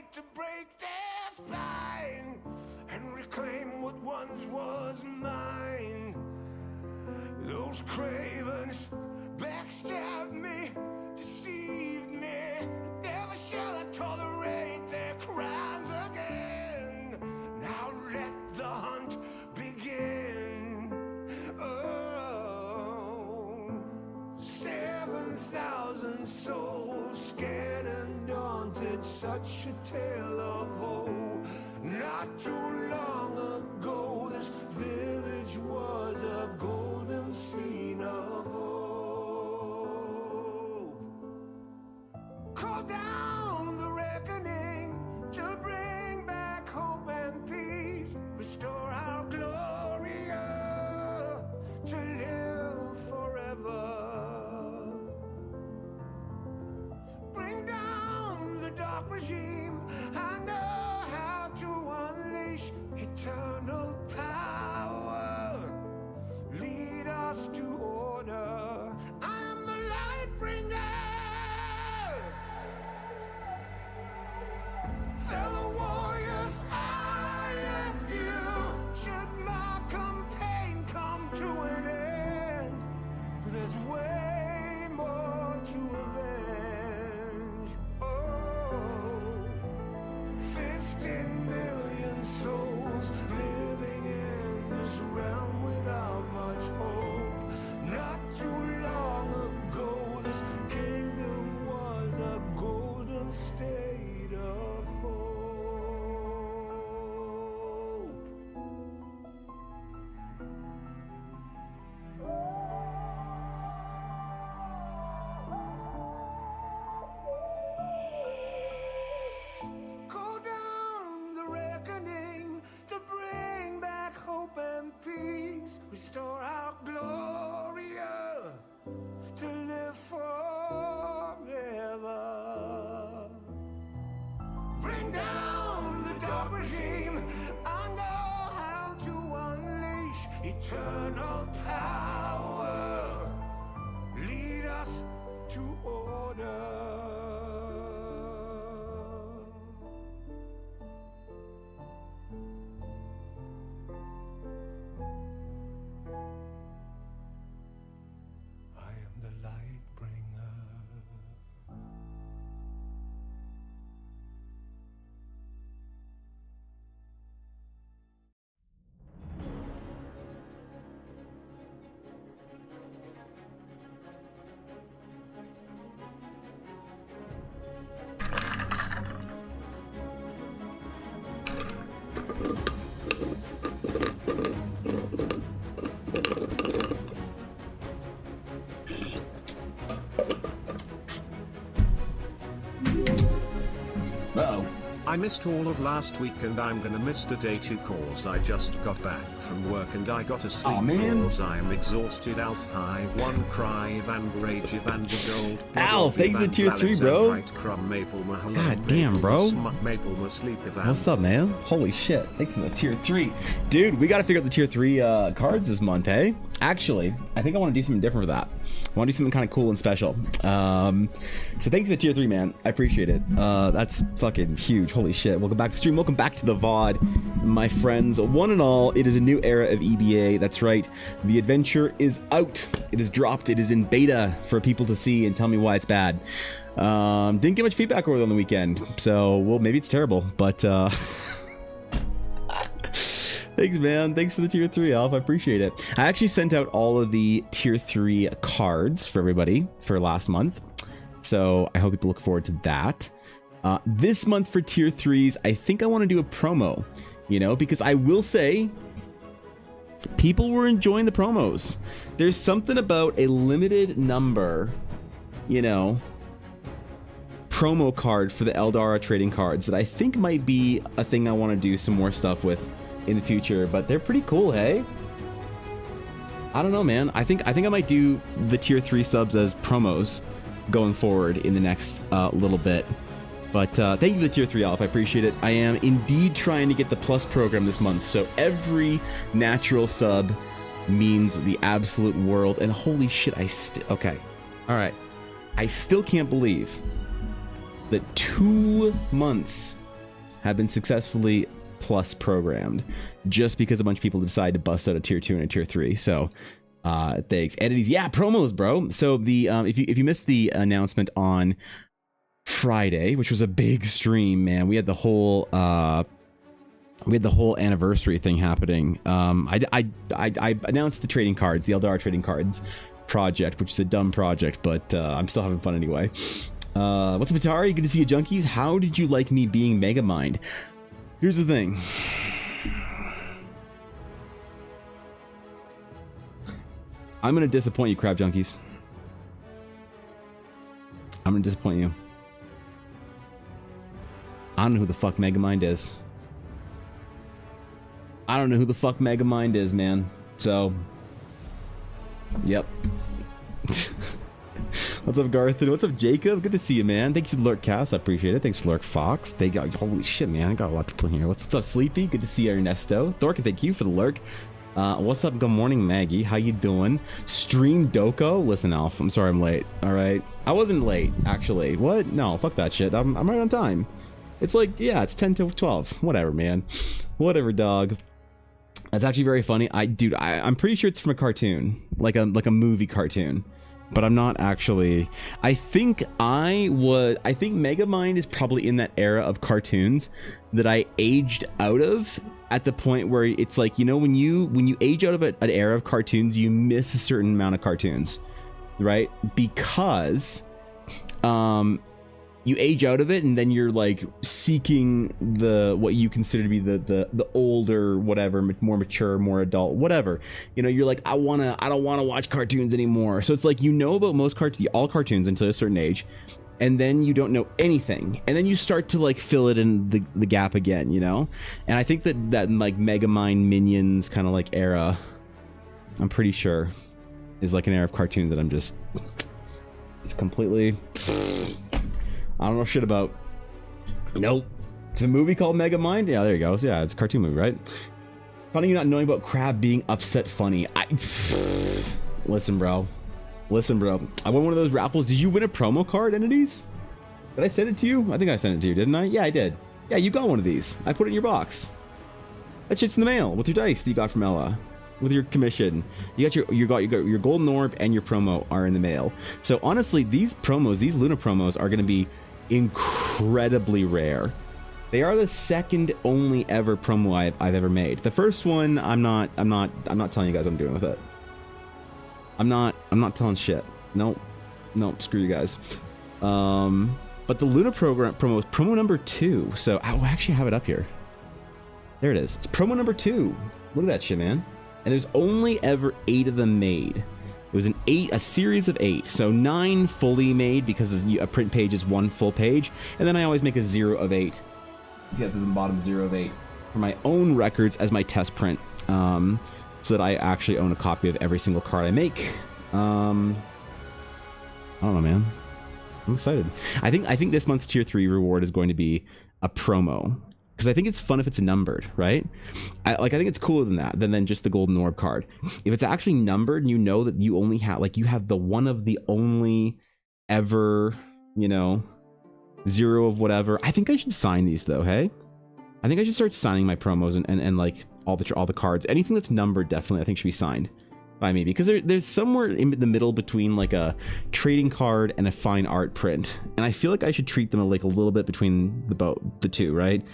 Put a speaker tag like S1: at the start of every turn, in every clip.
S1: fight to break their spine and reclaim what once was mine. Those cravens backstabbed me, deceived me. Never shall I tolerate their crimes again. Now let the hunt begin. Oh, 7,000 souls scared and daunted, such a tale of woe. Not too long ago, this village was a golden scene of hope. Call down the reckoning to bring back hope and peace. Restore our glory to live forever. Bring down the dark regime. I know how to unleash eternal power. Lead us to order. I am the light bringer. Fellow warriors, I ask you, should my campaign come to an end, there's way more to avenge. Oh, 15 million souls living in this realm without much hope. Not too long ago, this kingdom was a golden state of hope. Call down the reckoning to bring back hope and peace. Restore our glory to live forever. Bring down the dark regime. I know how to unleash eternal power. Lead us to order. I am the light bringer.
S2: Uh-oh.
S3: I missed all of last week and I'm gonna miss today too cause I just got back from work and I got to sleep
S2: Aw, man.
S3: cause I'm exhausted. Alf high, one cry, Van Rage, Van the Gold.
S2: Alf, thanks for the tier 3, bro. God damn, bro. What's up, man? Holy shit. Thanks for the tier 3. Dude, we gotta figure out the tier 3 cards this month, hey? Actually, I think I want to do something different for that. I want to do something kind of cool and special. So thanks for the tier 3, man. I appreciate it. That's fucking huge. Holy shit. Welcome back to the stream. Welcome back to the VOD, my friends. One and all, it is a new era of EBA. That's right. The adventure is out. It is dropped. It is in beta for people to see and tell me why it's bad. Didn't get much feedback over on the weekend. So, well, maybe it's terrible, but thanks, man. Thanks for the tier 3, Alf. I appreciate it. I actually sent out all of the tier 3 cards for everybody for last month. So I hope people look forward to that. This month for tier 3s, I think I want to do a promo, you know, because I will say people were enjoying the promos. There's something about a limited number, you know, promo card for the Eldara trading cards that I think might be a thing I want to do some more stuff with in the future, but they're pretty cool, hey? I don't know, man. I think I might do the tier 3 subs as promos going forward in the next little bit. But thank you for the tier 3, Alf. I appreciate it. I am indeed trying to get the plus program this month, so every natural sub means the absolute world. And holy shit, okay, all right. I still can't believe that 2 months have been successfully plus programmed just because a bunch of people decide to bust out a tier 2 and a tier 3. So thanks. Entities, yeah, promos, bro. So the if you missed the announcement on Friday, which was a big stream, man, we had the whole anniversary thing happening. I announced the trading cards, the Eldar trading cards project, which is a dumb project, but I'm still having fun anyway. What's up, Atari? Good to see you, junkies. How did you like me being Megamind? Here's the thing. I'm gonna disappoint you, crab junkies. I'm gonna disappoint you. I don't know who the fuck Megamind is. I don't know who the fuck Megamind is, man. So, yep. What's up, Garth? What's up, Jacob? Good to see you, man. Thanks for Lurk Cast. I appreciate it. Thanks for Lurk Fox. They got, holy shit, man. I got a lot of people in here. What's up, Sleepy? Good to see you, Ernesto. Thorkin, thank you for the lurk. What's up? Good morning, Maggie. How you doing? Stream Doko? Listen, Alf, I'm sorry I'm late. All right. I wasn't late, actually. What? No, fuck that shit. I'm right on time. It's like, yeah, it's 10 to 12. Whatever, man. Whatever, dog. That's actually very funny. I'm pretty sure it's from a cartoon, like a movie cartoon, but I'm not actually. I think Megamind is probably in that era of cartoons that I aged out of, at the point where it's like, you know, when you age out of an era of cartoons, you miss a certain amount of cartoons, right? Because you age out of it, and then you're like seeking what you consider to be the older, whatever, more mature, more adult, whatever. You know, you're like, I don't want to watch cartoons anymore. So it's like, you know about all cartoons until a certain age, and then you don't know anything, and then you start to like fill it in the gap again, you know. And I think that like Megamind Minions kind of like era, I'm pretty sure, is like an era of cartoons that I'm just completely, I don't know shit about. Nope. It's a movie called Megamind. Yeah, there you go. Yeah, it's a cartoon movie, right? Funny you not knowing about Crab being upset funny. Listen, bro. I won one of those raffles. Did you win a promo card, Entities? Did I send it to you? I think I sent it to you, didn't I? Yeah, I did. Yeah, you got one of these. I put it in your box. That shit's in the mail with your dice that you got from Ella. With your commission, you got your golden orb, and your promo are in the mail. So honestly, these Luna promos are going to be incredibly rare. They are the second only ever promo I've ever made. The first one, I'm not telling you guys what I'm doing with it. I'm not telling shit. Nope, screw you guys. But the Luna promo is promo number 2. So I will actually have it up here. There it is. It's promo number 2. Look at that shit, man. And there's only ever 8 of them made. It was a series of 8, so 9 fully made, because a print page is 1 full page, and then I always make a 0 of 8. See, that says in the bottom 0 of 8 for my own records as my test print, so that I actually own a copy of every single card I make. I don't know, man. I'm excited. I think this month's tier 3 reward is going to be a promo, because I think it's fun if it's numbered, right? I think it's cooler than just the golden orb card. If it's actually numbered, and you know that you only have, like, you have the one of the only ever, you know, 0 of whatever. I think I should sign these though. Hey, I think I should start signing my promos and like all the cards. Anything that's numbered, definitely I think should be signed by me, because there's somewhere in the middle between like a trading card and a fine art print, and I feel like I should treat them like a little bit between the two, right?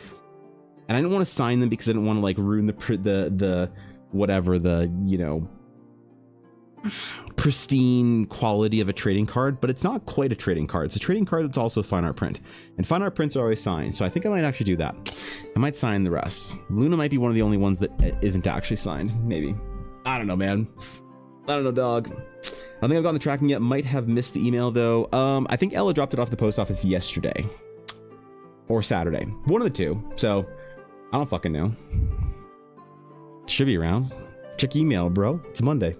S2: And I don't want to sign them because I don't want to like ruin the whatever, the, you know, pristine quality of a trading card, but it's not quite a trading card. It's a trading card that's also a fine art print, and fine art prints are always signed. So I think I might actually do that. I might sign the rest. Luna might be one of the only ones that isn't actually signed. Maybe. I don't know, man. I don't know, dog. I don't think I've gotten the tracking yet. Might have missed the email though. I think Ella dropped it off the post office yesterday or Saturday, one of the two. So I don't fucking know. Should be around. Check email, bro. It's Monday.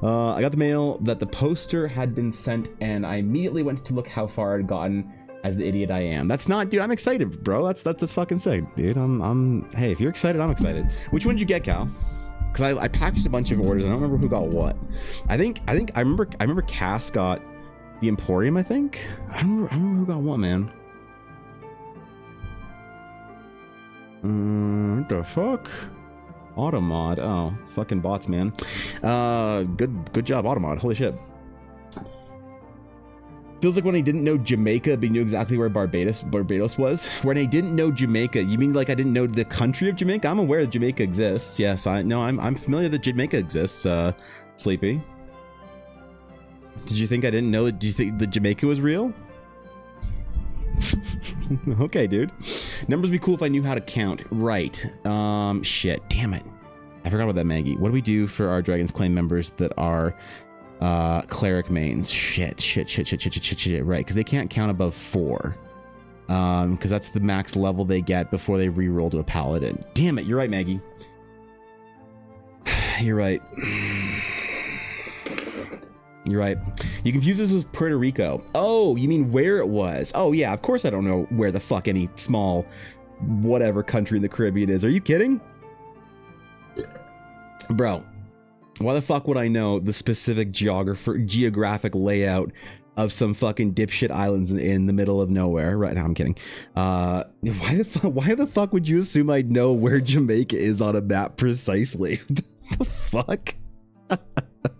S2: I got the mail that the poster had been sent, and I immediately went to look how far I'd gotten as the idiot I am. That's not, dude, I'm excited, bro. That's fucking sick, dude. Hey, if you're excited, I'm excited. Which one did you get, Cal? Because I packaged a bunch of orders. I don't remember who got what. I remember Cass got the Emporium, I think. I don't remember who got what, man. What the fuck? Automod. Oh, fucking bots, man. Good job, Automod. Holy shit. Feels like when I didn't know Jamaica, but knew exactly where Barbados was. When I didn't know Jamaica, you mean like I didn't know the country of Jamaica? I'm aware that Jamaica exists. Yes, I'm familiar that Jamaica exists. Sleepy. Did you think I didn't know that? Do you think that Jamaica was real? Okay, dude. Numbers would be cool if I knew how to count. Right. Shit. Damn it. I forgot about that, Maggie. What do we do for our Dragon's Claim members that are cleric mains? Shit. Right, because they can't count above 4. Because that's the max level they get before they reroll to a paladin. Damn it. You're right, Maggie. You're right. You're right. You confuse this with Puerto Rico. Oh, you mean where it was? Oh, yeah, of course I don't know where the fuck any small whatever country in the Caribbean is. Are you kidding? Bro, why the fuck would I know the specific geographic layout of some fucking dipshit islands in the middle of nowhere? Right now, I'm kidding. Why the fuck would you assume I'd know where Jamaica is on a map precisely? What the fuck?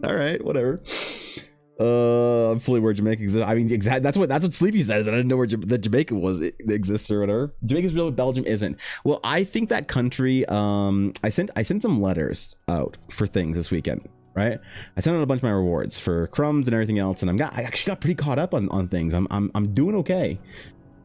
S2: All right, whatever. I'm fully aware Jamaica exists. I mean, that's what Sleepy says. And I didn't know where that Jamaica exists or whatever. Jamaica's real, but Belgium isn't. Well, I think that country. I sent some letters out for things this weekend. Right, I sent out a bunch of my rewards for crumbs and everything else, and I actually got pretty caught up on things. I'm doing okay.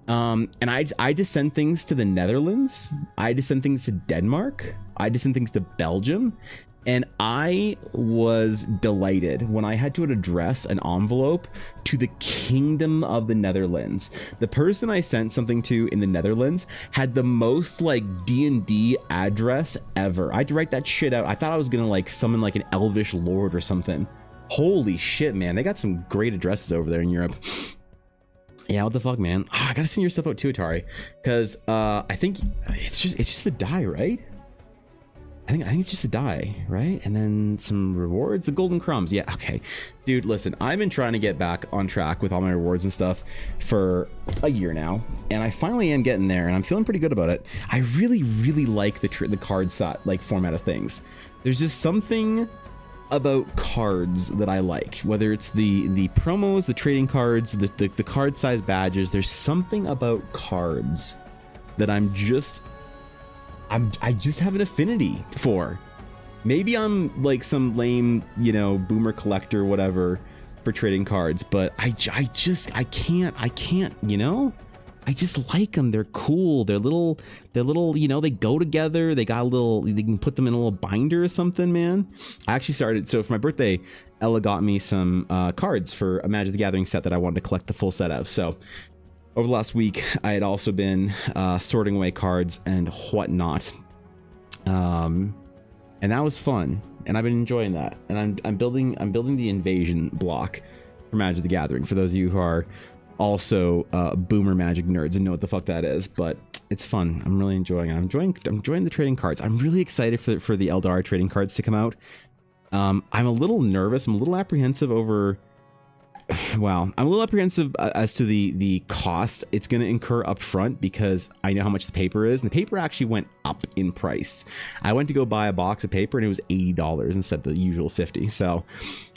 S2: And I just sent things to the Netherlands. I just sent things to Denmark. I just sent things to Belgium. And I was delighted when I had to address an envelope to the Kingdom of the Netherlands. The person I sent something to in the Netherlands had the most like D&D address ever. I'd write that shit out. I thought I was gonna like summon like an elvish lord or something. Holy shit, man. They got some great addresses over there in Europe. Yeah, what the fuck, man? I gotta send your stuff out too, Atari. Because I think it's just the die, right? I think it's just a die, right? And then some rewards, the golden crumbs. Yeah, okay. Dude, listen, I've been trying to get back on track with all my rewards and stuff for a year now, and I finally am getting there, and I'm feeling pretty good about it. I really, really like the card set, like, format of things. There's just something about cards that I like, whether it's the promos, the trading cards, the card size badges. There's something about cards that I just have an affinity for. Maybe I'm like some lame, boomer collector, whatever, for trading cards, but I can't, I just like them. They're cool. They're little, they go together. They got they can put them in a little binder or something, man. I actually started, so for my birthday, Ella got me some cards for a Magic the Gathering set that I wanted to collect the full set of. So over the last week, I had also been sorting away cards and whatnot, and that was fun. And I've been enjoying that. And I'm building the invasion block for Magic the Gathering. For those of you who are also boomer Magic nerds and know what the fuck that is, but it's fun. I'm really enjoying it. I'm enjoying the trading cards. I'm really excited for the Eldar trading cards to come out. I'm a little nervous. I'm a little apprehensive over. Wow, I'm a little apprehensive as to the cost it's going to incur up front, because I know how much the paper is, and the paper actually went up in price. I went to go buy a box of paper and it was $80 instead of the usual $50. So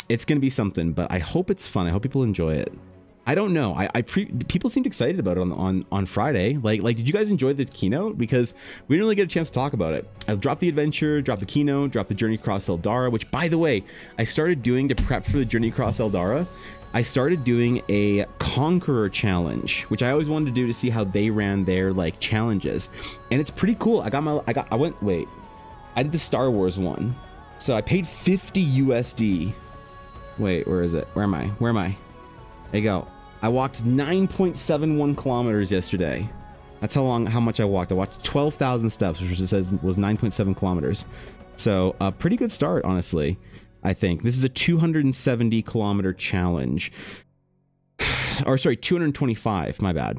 S2: it's going to be something, but I hope it's fun. I hope people enjoy it. I don't know. People seemed excited about it on Friday. Like, did you guys enjoy the keynote? Because we didn't really get a chance to talk about it. I dropped the adventure, dropped the keynote, dropped the Journey Across Eldara, which, by the way, I started doing to prep for the Journey Across Eldara. I started doing a Conqueror challenge, which I always wanted to do to see how they ran their like challenges, and it's pretty cool. I did the Star Wars one, so I paid 50 USD. Wait, where is it? Where am I? There you go. I walked 9.71 kilometers yesterday. That's how much I walked. I walked 12,000 steps, which says was 9.7 kilometers. So a pretty good start, honestly. I think this is a 270 kilometer challenge, or sorry, 225, my bad.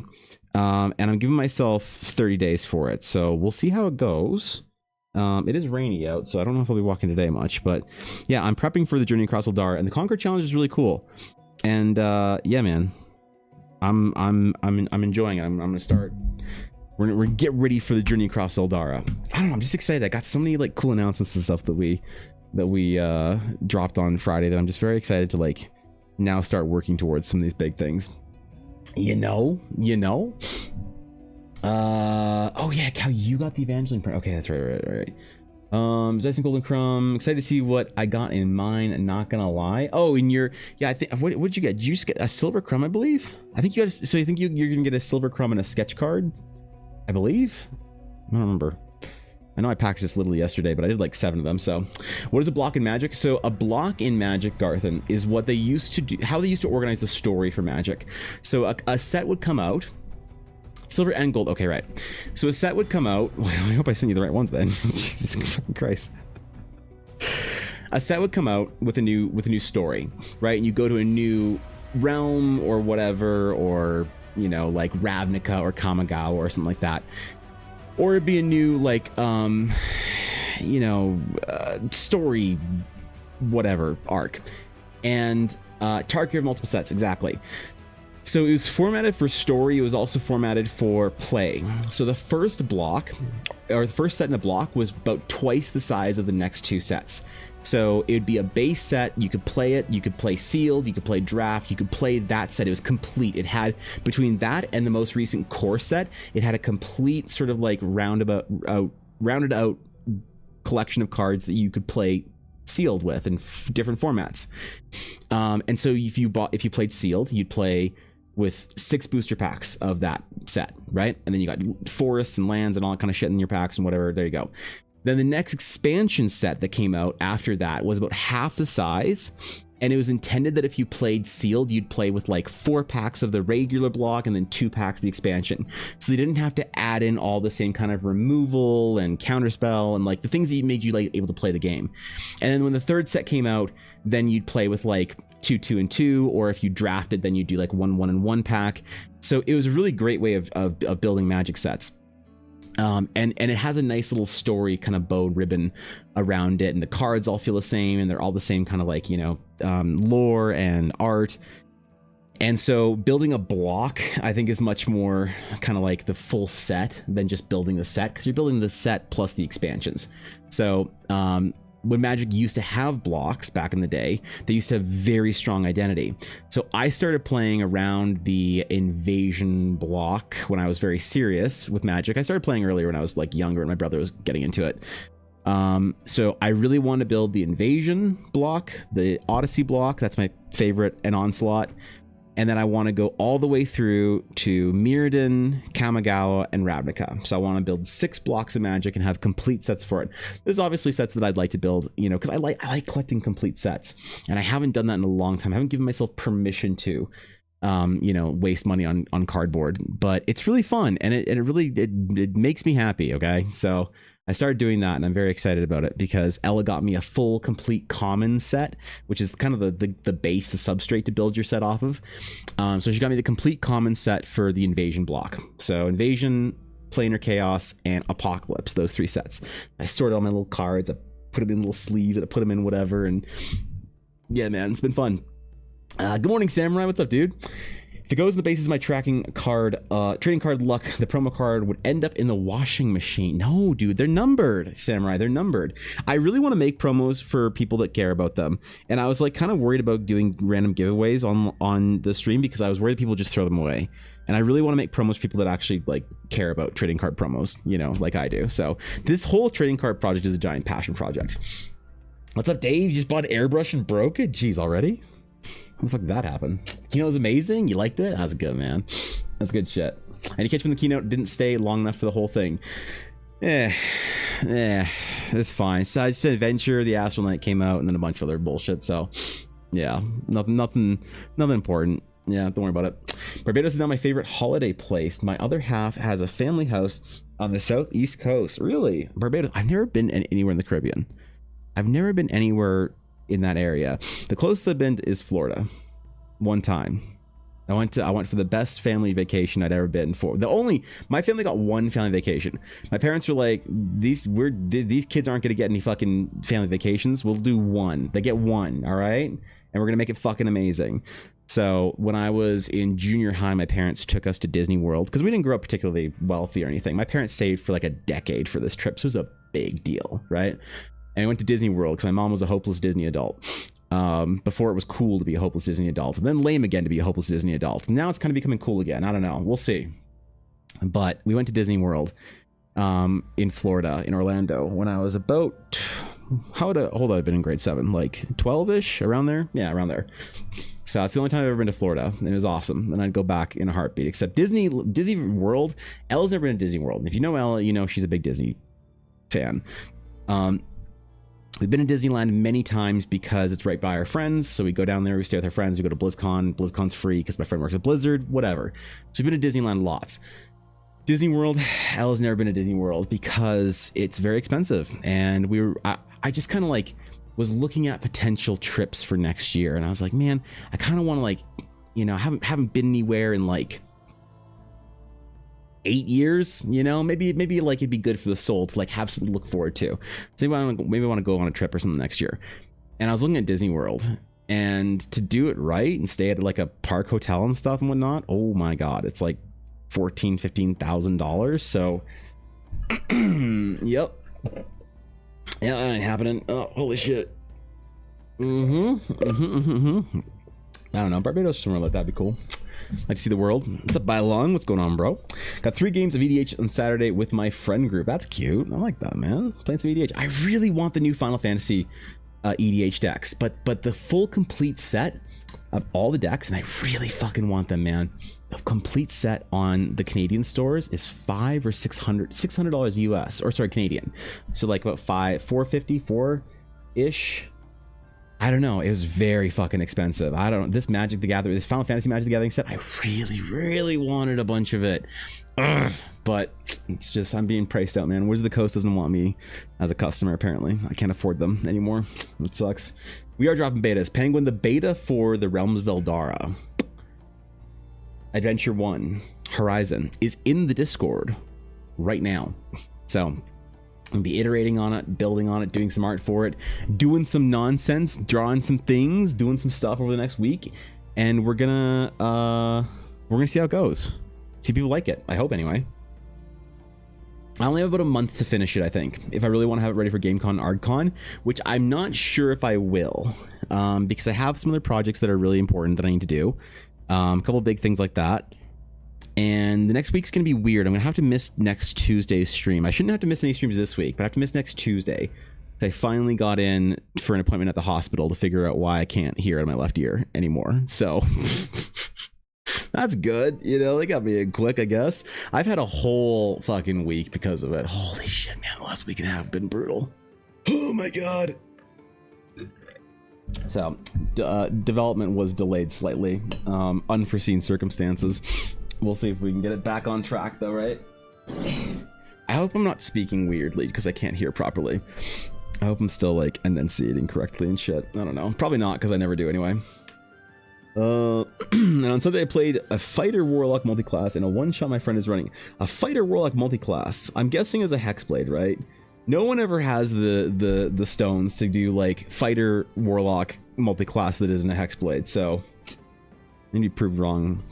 S2: And I'm giving myself 30 days for it. So we'll see how it goes. It is rainy out, so I don't know if I'll be walking today much, but yeah, I'm prepping for the Journey Across Eldar, and the Conquer challenge is really cool. And yeah, man, I'm enjoying it. I'm gonna start we're gonna get ready for the journey across Eldara. I don't know, I'm just excited. I got so many like cool announcements and stuff that we dropped on Friday that I'm just very excited to like now start working towards some of these big things. You know. Oh yeah, Cal, you got the Evangeline print. Okay, that's right. Dyson Golden Crumb. Excited to see what I got in mine. Not gonna lie. Oh, in your, yeah, I think, what did you get? Did you just get a silver crumb, I believe? I think you got, so you think you're gonna get a silver crumb and a sketch card, I believe? I don't remember. I know I packaged this literally yesterday, but I did like 7 of them. So what is a block in Magic? So a block in Magic, Garthen, is what they used to do, how they used to organize the story for Magic. So a set would come out, silver and gold. Okay, right. So a set would come out. I hope I sent you the right ones then. Jesus fucking Christ. A set would come out with a new story, right? And you go to a new realm or whatever, or you know, like Ravnica or Kamigawa or something like that. Or it'd be a new like you know, story whatever arc. And target of multiple sets, exactly. So it was formatted for story. It was also formatted for play. So the first block, or the first set in a block, was about twice the size of the next 2 sets. So it would be a base set. You could play it. You could play sealed. You could play draft. You could play that set. It was complete. It had, between that and the most recent core set, it had a complete sort of like rounded out collection of cards that you could play sealed with in different formats. And so if you played sealed, you'd play with 6 booster packs of that set, right? And then you got forests and lands and all that kind of shit in your packs and whatever. There you go. Then the next expansion set that came out after that was about half the size, and it was intended that if you played sealed, you'd play with like 4 packs of the regular block and then 2 packs of the expansion. So they didn't have to add in all the same kind of removal and counterspell and like the things that made you like able to play the game. And then when the third set came out, then you'd play with like 2, 2, and 2, or if you drafted, then you do like 1, 1, and 1 pack. So it was a really great way of building Magic sets. And it has a nice little story kind of bow ribbon around it, and the cards all feel the same, and they're all the same kind of like, you know, lore and art. And so building a block, I think, is much more kind of like the full set than just building the set, because you're building the set plus the expansions. So when Magic used to have blocks back in the day, they used to have very strong identity. So I started playing around the invasion block when I was very serious with Magic. I started playing earlier when I was like younger and my brother was getting into it. So I really want to build the invasion block, the Odyssey block, that's my favorite, and Onslaught. And then I want to go all the way through to Mirrodin, Kamigawa, and Ravnica. So I want to build 6 blocks of Magic and have complete sets for it. There's obviously sets that I'd like to build, you know, because I like collecting complete sets, and I haven't done that in a long time. I haven't given myself permission to, you know, waste money on cardboard. But it's really fun, and it makes me happy. Okay, so I started doing that, and I'm very excited about it because Ella got me a full complete common set, which is kind of the base, the substrate to build your set off of. So she got me the complete common set for the invasion block. So invasion, planar chaos, and apocalypse, those 3 sets. I sorted all my little cards, I put them in little sleeves, I put them in whatever, and yeah, man, it's been fun. Good morning, Samurai. What's up, dude? If it goes in the basis of my trading card luck, the promo card would end up in the washing machine. No, dude, they're numbered, Samurai. They're numbered. I really want to make promos for people that care about them, and I was like kind of worried about doing random giveaways on the stream because I was worried people just throw them away. And I really want to make promos for people that actually like care about trading card promos, you know, like I do. So this whole trading card project is a giant passion project. What's up, Dave? You just bought an airbrush and broke it? Jeez, already? How the fuck did that happen? Keynote was amazing. You liked it? That's good, man. That's good shit. And you catch when the keynote didn't stay long enough for the whole thing. It's fine. So I just said Adventure, the Astral Knight came out, and then a bunch of other bullshit. So yeah, nothing important. Yeah, don't worry about it. Barbados is now my favorite holiday place. My other half has a family house on the southeast coast. Really? Barbados? I've never been anywhere in the Caribbean. I've never been anywhere in that area. The closest I've been is Florida. One time. I went for the best family vacation I'd ever been for. My family got one family vacation. My parents were like, these kids aren't gonna get any fucking family vacations. We'll do one. They get one, all right? And we're gonna make it fucking amazing. So when I was in junior high, my parents took us to Disney World because we didn't grow up particularly wealthy or anything. My parents saved for like a decade for this trip, so it was a big deal, right? And we went to Disney World because my mom was a hopeless Disney adult. Before it was cool to be a hopeless Disney adult, and then lame again to be a hopeless Disney adult. Now it's kind of becoming cool again. I don't know. We'll see. But we went to Disney World in Florida, in Orlando, when I was about, I've been in grade 7, like 12-ish, around there. Yeah, around there. So it's the only time I've ever been to Florida, and it was awesome. And I'd go back in a heartbeat. Except Disney World, Ella's never been to Disney World. And if you know Ella, you know she's a big Disney fan. We've been to Disneyland many times because it's right by our friends. So we go down there, we stay with our friends, we go to BlizzCon. BlizzCon's free because my friend works at Blizzard, whatever. So we've been to Disneyland lots. Disney World, Ella's never been to Disney World because it's very expensive. And I just kind of like was looking at potential trips for next year. And I was like, man, I kind of want to, like, you know, I haven't been anywhere in like 8 years, you know, maybe like it'd be good for the soul to like have something to look forward to. So maybe I want to go on a trip or something next year. And I was looking at Disney World, and to do it right and stay at like a park hotel and stuff and whatnot, oh my god, it's like $14,000-$15,000. So yep, yeah, that ain't happening. Oh, holy shit. I don't know, Barbados or somewhere like that'd be cool. Like to see the world. What's up, Bylong? What's going on, bro? Got 3 games of EDH on Saturday with my friend group. That's cute. I like that, man. Playing some EDH. I really want the new Final Fantasy EDH decks, but the full complete set of all the decks, and I really fucking want them, man. The complete set on the Canadian stores is $500 or $600 US, or sorry, Canadian. So like about $454-ish. I don't know. It was very fucking expensive. I don't know. This Final Fantasy Magic the Gathering set, I really wanted a bunch of it. Ugh. But it's just, I'm being priced out, man. Wizards of the Coast doesn't want me as a customer, apparently. I can't afford them anymore. It sucks. We are dropping betas. Penguin, the beta for the Realms of Eldara, Adventure 1, Horizon, is in the Discord right now. So I'll be iterating on it, building on it, doing some art for it, doing some nonsense, drawing some things, doing some stuff over the next week, and we're gonna see how it goes. See if people like it. I hope, anyway. I only have about a month to finish it, I think, if I really want to have it ready for GameCon and ArdCon, which I'm not sure if I will, because I have some other projects that are really important that I need to do, a couple of big things like that. And the next week's going to be weird. I'm going to have to miss next Tuesday's stream. I shouldn't have to miss any streams this week, but I have to miss next Tuesday. I finally got in for an appointment at the hospital to figure out why I can't hear out of my left ear anymore. So that's good. You know, they got me in quick, I guess. I've had a whole fucking week because of it. Holy shit, man. The last week and a half have been brutal. Oh my God. So development was delayed slightly. Unforeseen circumstances. We'll see if we can get it back on track, though, right? I hope I'm not speaking weirdly because I can't hear properly. I hope I'm still like enunciating correctly and shit. I don't know. Probably not because I never do anyway. And on Sunday I played a Fighter Warlock multiclass and a one-shot my friend is running. A Fighter Warlock multiclass, I'm guessing is a Hexblade, right? No one ever has the stones to do like Fighter Warlock multiclass that isn't a Hexblade, so I need to be proved wrong.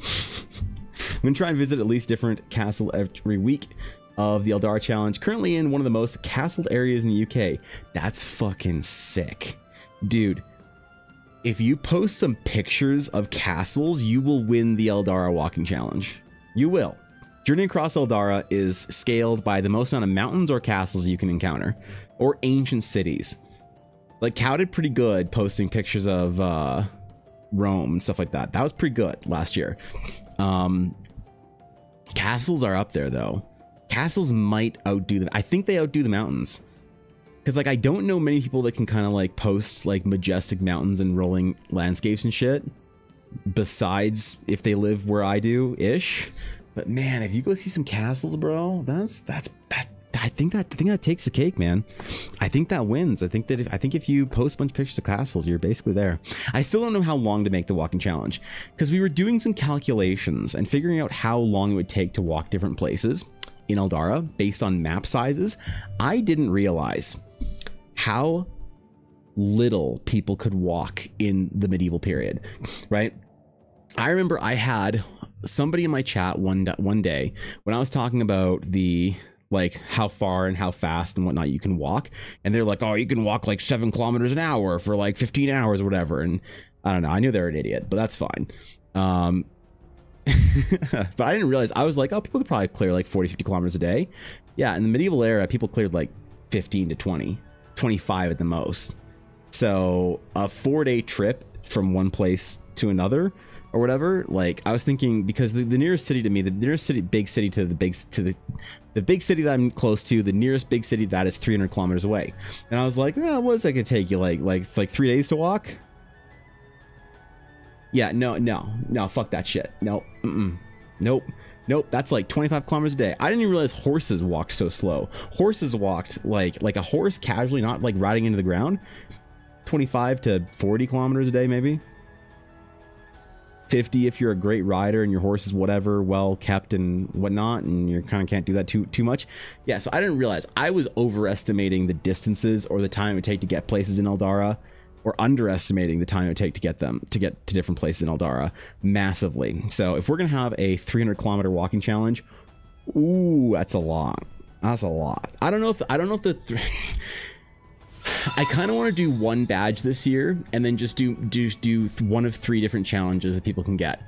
S2: I'm going to try and visit at least different castle every week of the Eldar Challenge. Currently in one of the most castled areas in the UK. That's fucking sick. Dude, if you post some pictures of castles, you will win the Eldara Walking Challenge. You will. Journey across Eldara is scaled by the most amount of mountains or castles you can encounter, or ancient cities. Like, Cow did pretty good posting pictures of Rome and stuff like that. That was pretty good last year. Castles are up there though. Castles might outdo them. I think they outdo the mountains. Because like I don't know many people that can kind of like post like majestic mountains and rolling landscapes and shit. Besides if they live where I do ish. But man, if you go see some castles, bro, I think that takes the cake, man. I think that wins. I think if you post a bunch of pictures of castles, you're basically there. I still don't know how long to make the walking challenge because we were doing some calculations and figuring out how long it would take to walk different places in Eldara based on map sizes. I didn't realize how little people could walk in the medieval period, right? I remember I had somebody in my chat one day when I was talking about the like how far and how fast and whatnot you can walk, and they're like, oh, you can walk like 7 kilometers an hour for like 15 hours or whatever. And I don't know, I knew they were an idiot, but that's fine. But I didn't realize, I was like, oh, people could probably clear like 40-50 kilometers a day. Yeah, in the medieval era, people cleared like 15 to 20, 25 at the most. So a 4-day trip from one place to another or whatever, like I was thinking, because the nearest city to me, the nearest city, big city to the big city that I'm close to, the nearest big city that is 300 kilometers away. And I was like, oh, what is that gonna take you, like 3 days to walk? Yeah, no, fuck that shit. No, nope. That's like 25 kilometers a day. I didn't even realize horses walked so slow. Horses walked like a horse casually, not like riding into the ground, 25 to 40 kilometers a day, maybe 50 if you're a great rider and your horse is whatever, well kept and whatnot, and you kind of can't do that too much. Yeah, so I didn't realize I was overestimating the distances or the time it would take to get places in Eldara, or underestimating the time it would take to get to different places in Eldara massively. So if we're gonna have a 300 kilometer walking challenge, ooh, that's a lot. That's a lot. I don't know if the I kind of want to do one badge this year and then just do one of 3 different challenges that people can get.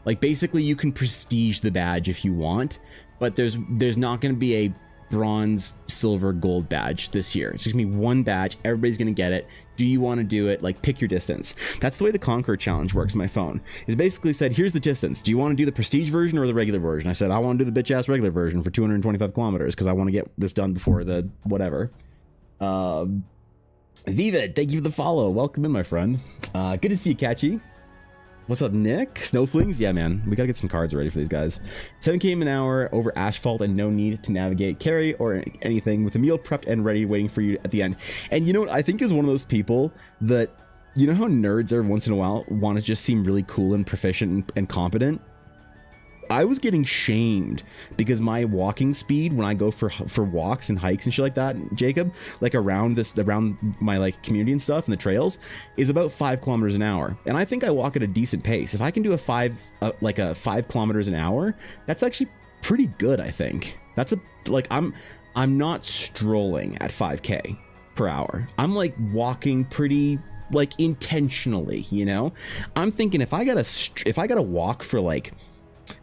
S2: Like basically you can prestige the badge if you want, but there's not going to be a bronze, silver, gold badge this year. It's just gonna be one badge. Everybody's gonna get it. Do you want to do it? Like, pick your distance. That's the way the Conquer challenge works on my phone. It's basically said, here's the distance. Do you want to do the prestige version or the regular version? I said, I want to do the bitch ass regular version for 225 kilometers because I want to get this done before the whatever. Vivid, thank you for the follow. Welcome in, my friend. Good to see you, Catchy. What's up, Nick? Snowflings? Yeah, man. We gotta get some cards ready for these guys. 7 km an hour over asphalt and no need to navigate, carry, or anything, with a meal prepped and ready waiting for you at the end. And you know what? I think is one of those people that, you know how nerds every once in a while want to just seem really cool and proficient and competent? I was getting shamed because my walking speed when I go for walks and hikes and shit like that, Jacob, like around my like community and stuff and the trails, is about 5 kilometers an hour. And I think I walk at a decent pace. If I can do a 5 kilometers an hour, that's actually pretty good. I think that's I'm not strolling at 5k per hour. I'm like walking pretty like intentionally, you know. I'm thinking if I gotta walk for like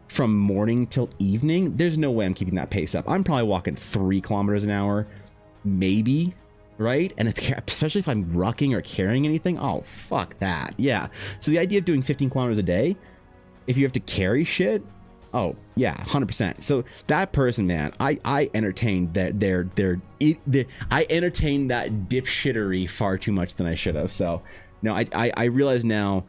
S2: from morning till evening, there's no way I'm keeping that pace up. I'm probably walking 3 kilometers an hour, maybe, right? And especially if I'm rucking or carrying anything, oh, fuck that. Yeah. So the idea of doing 15 kilometers a day, if you have to carry shit, oh, yeah, 100%. So that person, man, I entertained that I entertained that dipshittery far too much than I should have. So, no, I realize now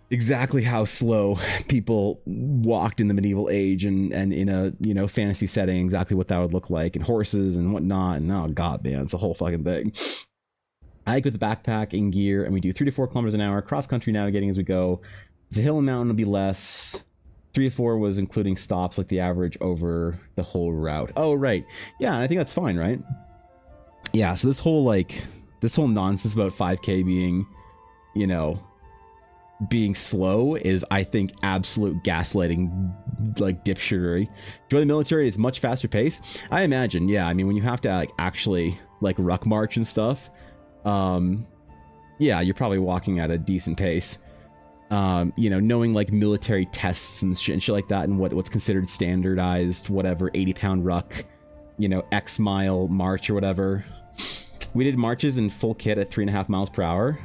S2: exactly how slow people walked in the medieval age and in a, you know, fantasy setting, exactly what that would look like, and horses and whatnot. And oh god, man, it's a whole fucking thing. I hike with a backpack and gear, and we do 3 to 4 kilometers an hour, cross country navigating as we go. It's a hill and mountain, will be less. 3 to 4 was including stops, like the average over the whole route. Oh right, yeah, I think that's fine, right? Yeah. So this whole nonsense about 5k being, you know, being slow is, I think, absolute gaslighting, like dipshittery. Join the military, it's much faster pace, I imagine. Yeah, I mean, when you have to like actually like ruck march and stuff, yeah, you're probably walking at a decent pace. You know, knowing like military tests and shit like that, and what's considered standardized, whatever, 80-pound ruck, you know, X mile march or whatever. We did marches in full kit at 3.5 miles per hour.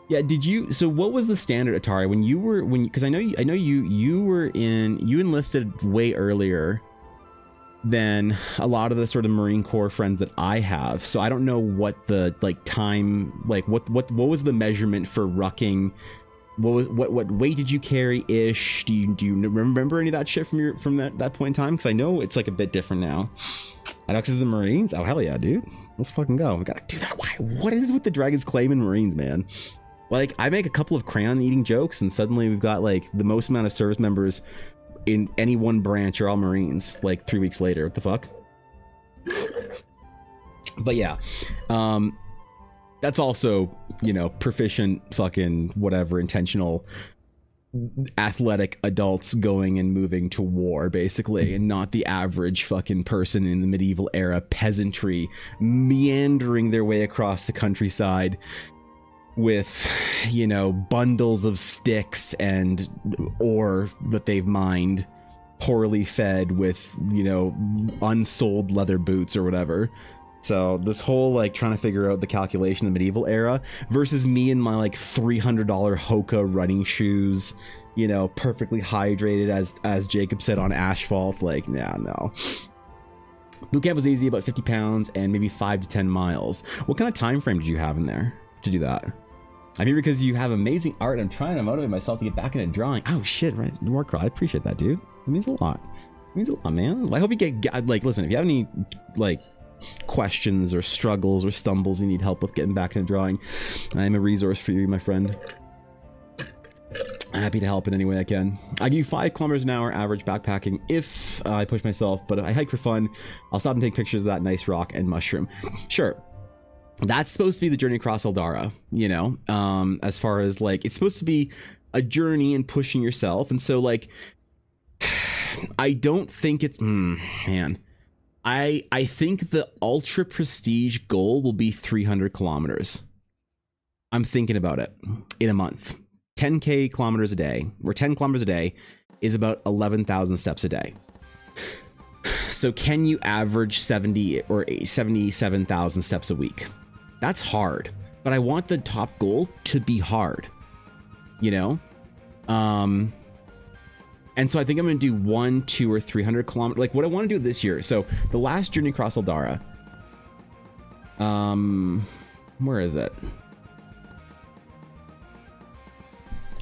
S2: Yeah, did you? So what was the standard, Atari, because I know you enlisted way earlier than a lot of the sort of Marine Corps friends that I have. So I don't know what the like time, like what was the measurement for rucking? What weight did you carry ish? Do you remember any of that shit from that point in time? Because I know it's like a bit different now. I know, because of the Marines. Oh hell yeah, dude, let's fucking go. We gotta do that. Why? What is with the Dragon's Claim and Marines, man? Like, I make a couple of crayon eating jokes and suddenly we've got like the most amount of service members in any one branch are all Marines like 3 weeks later. What the fuck? But yeah, that's also, you know, proficient fucking whatever intentional athletic adults going and moving to war, basically, and not the average fucking person in the medieval era peasantry meandering their way across the countryside with, you know, bundles of sticks and ore that they've mined, poorly fed with, you know, unsold leather boots or whatever. So this whole like trying to figure out the calculation of the medieval era versus me and my like $300 Hoka running shoes, you know, perfectly hydrated as Jacob said on asphalt. Like, nah, no. Boot camp was easy, about 50 pounds and maybe 5 to 10 miles. What kind of time frame did you have in there to do that? I'm here because you have amazing art. I'm trying to motivate myself to get back into drawing. Oh shit, right? Warcraft. I appreciate that, dude. It means a lot. It means a lot, man. I hope you get like, listen, if you have any like questions or struggles or stumbles you need help with getting back into drawing, I'm a resource for you, my friend. Happy to help in any way I can. I do 5 kilometers an hour average backpacking if I push myself, but if I hike for fun, I'll stop and take pictures of that nice rock and mushroom. Sure. That's supposed to be the journey across Eldara, you know, as far as like, it's supposed to be a journey and pushing yourself. And so like, I don't think it's, man, I think the ultra prestige goal will be 300 kilometers. I'm thinking about it in a month. 10K kilometers a day, or 10 kilometers a day is about 11,000 steps a day. So can you average 70 or 77,000 steps a week? That's hard, but I want the top goal to be hard, you know? And so I think I'm going to do 100, 200, or 300 kilometers. Like what I want to do this year. So the last journey across Eldara, where is it?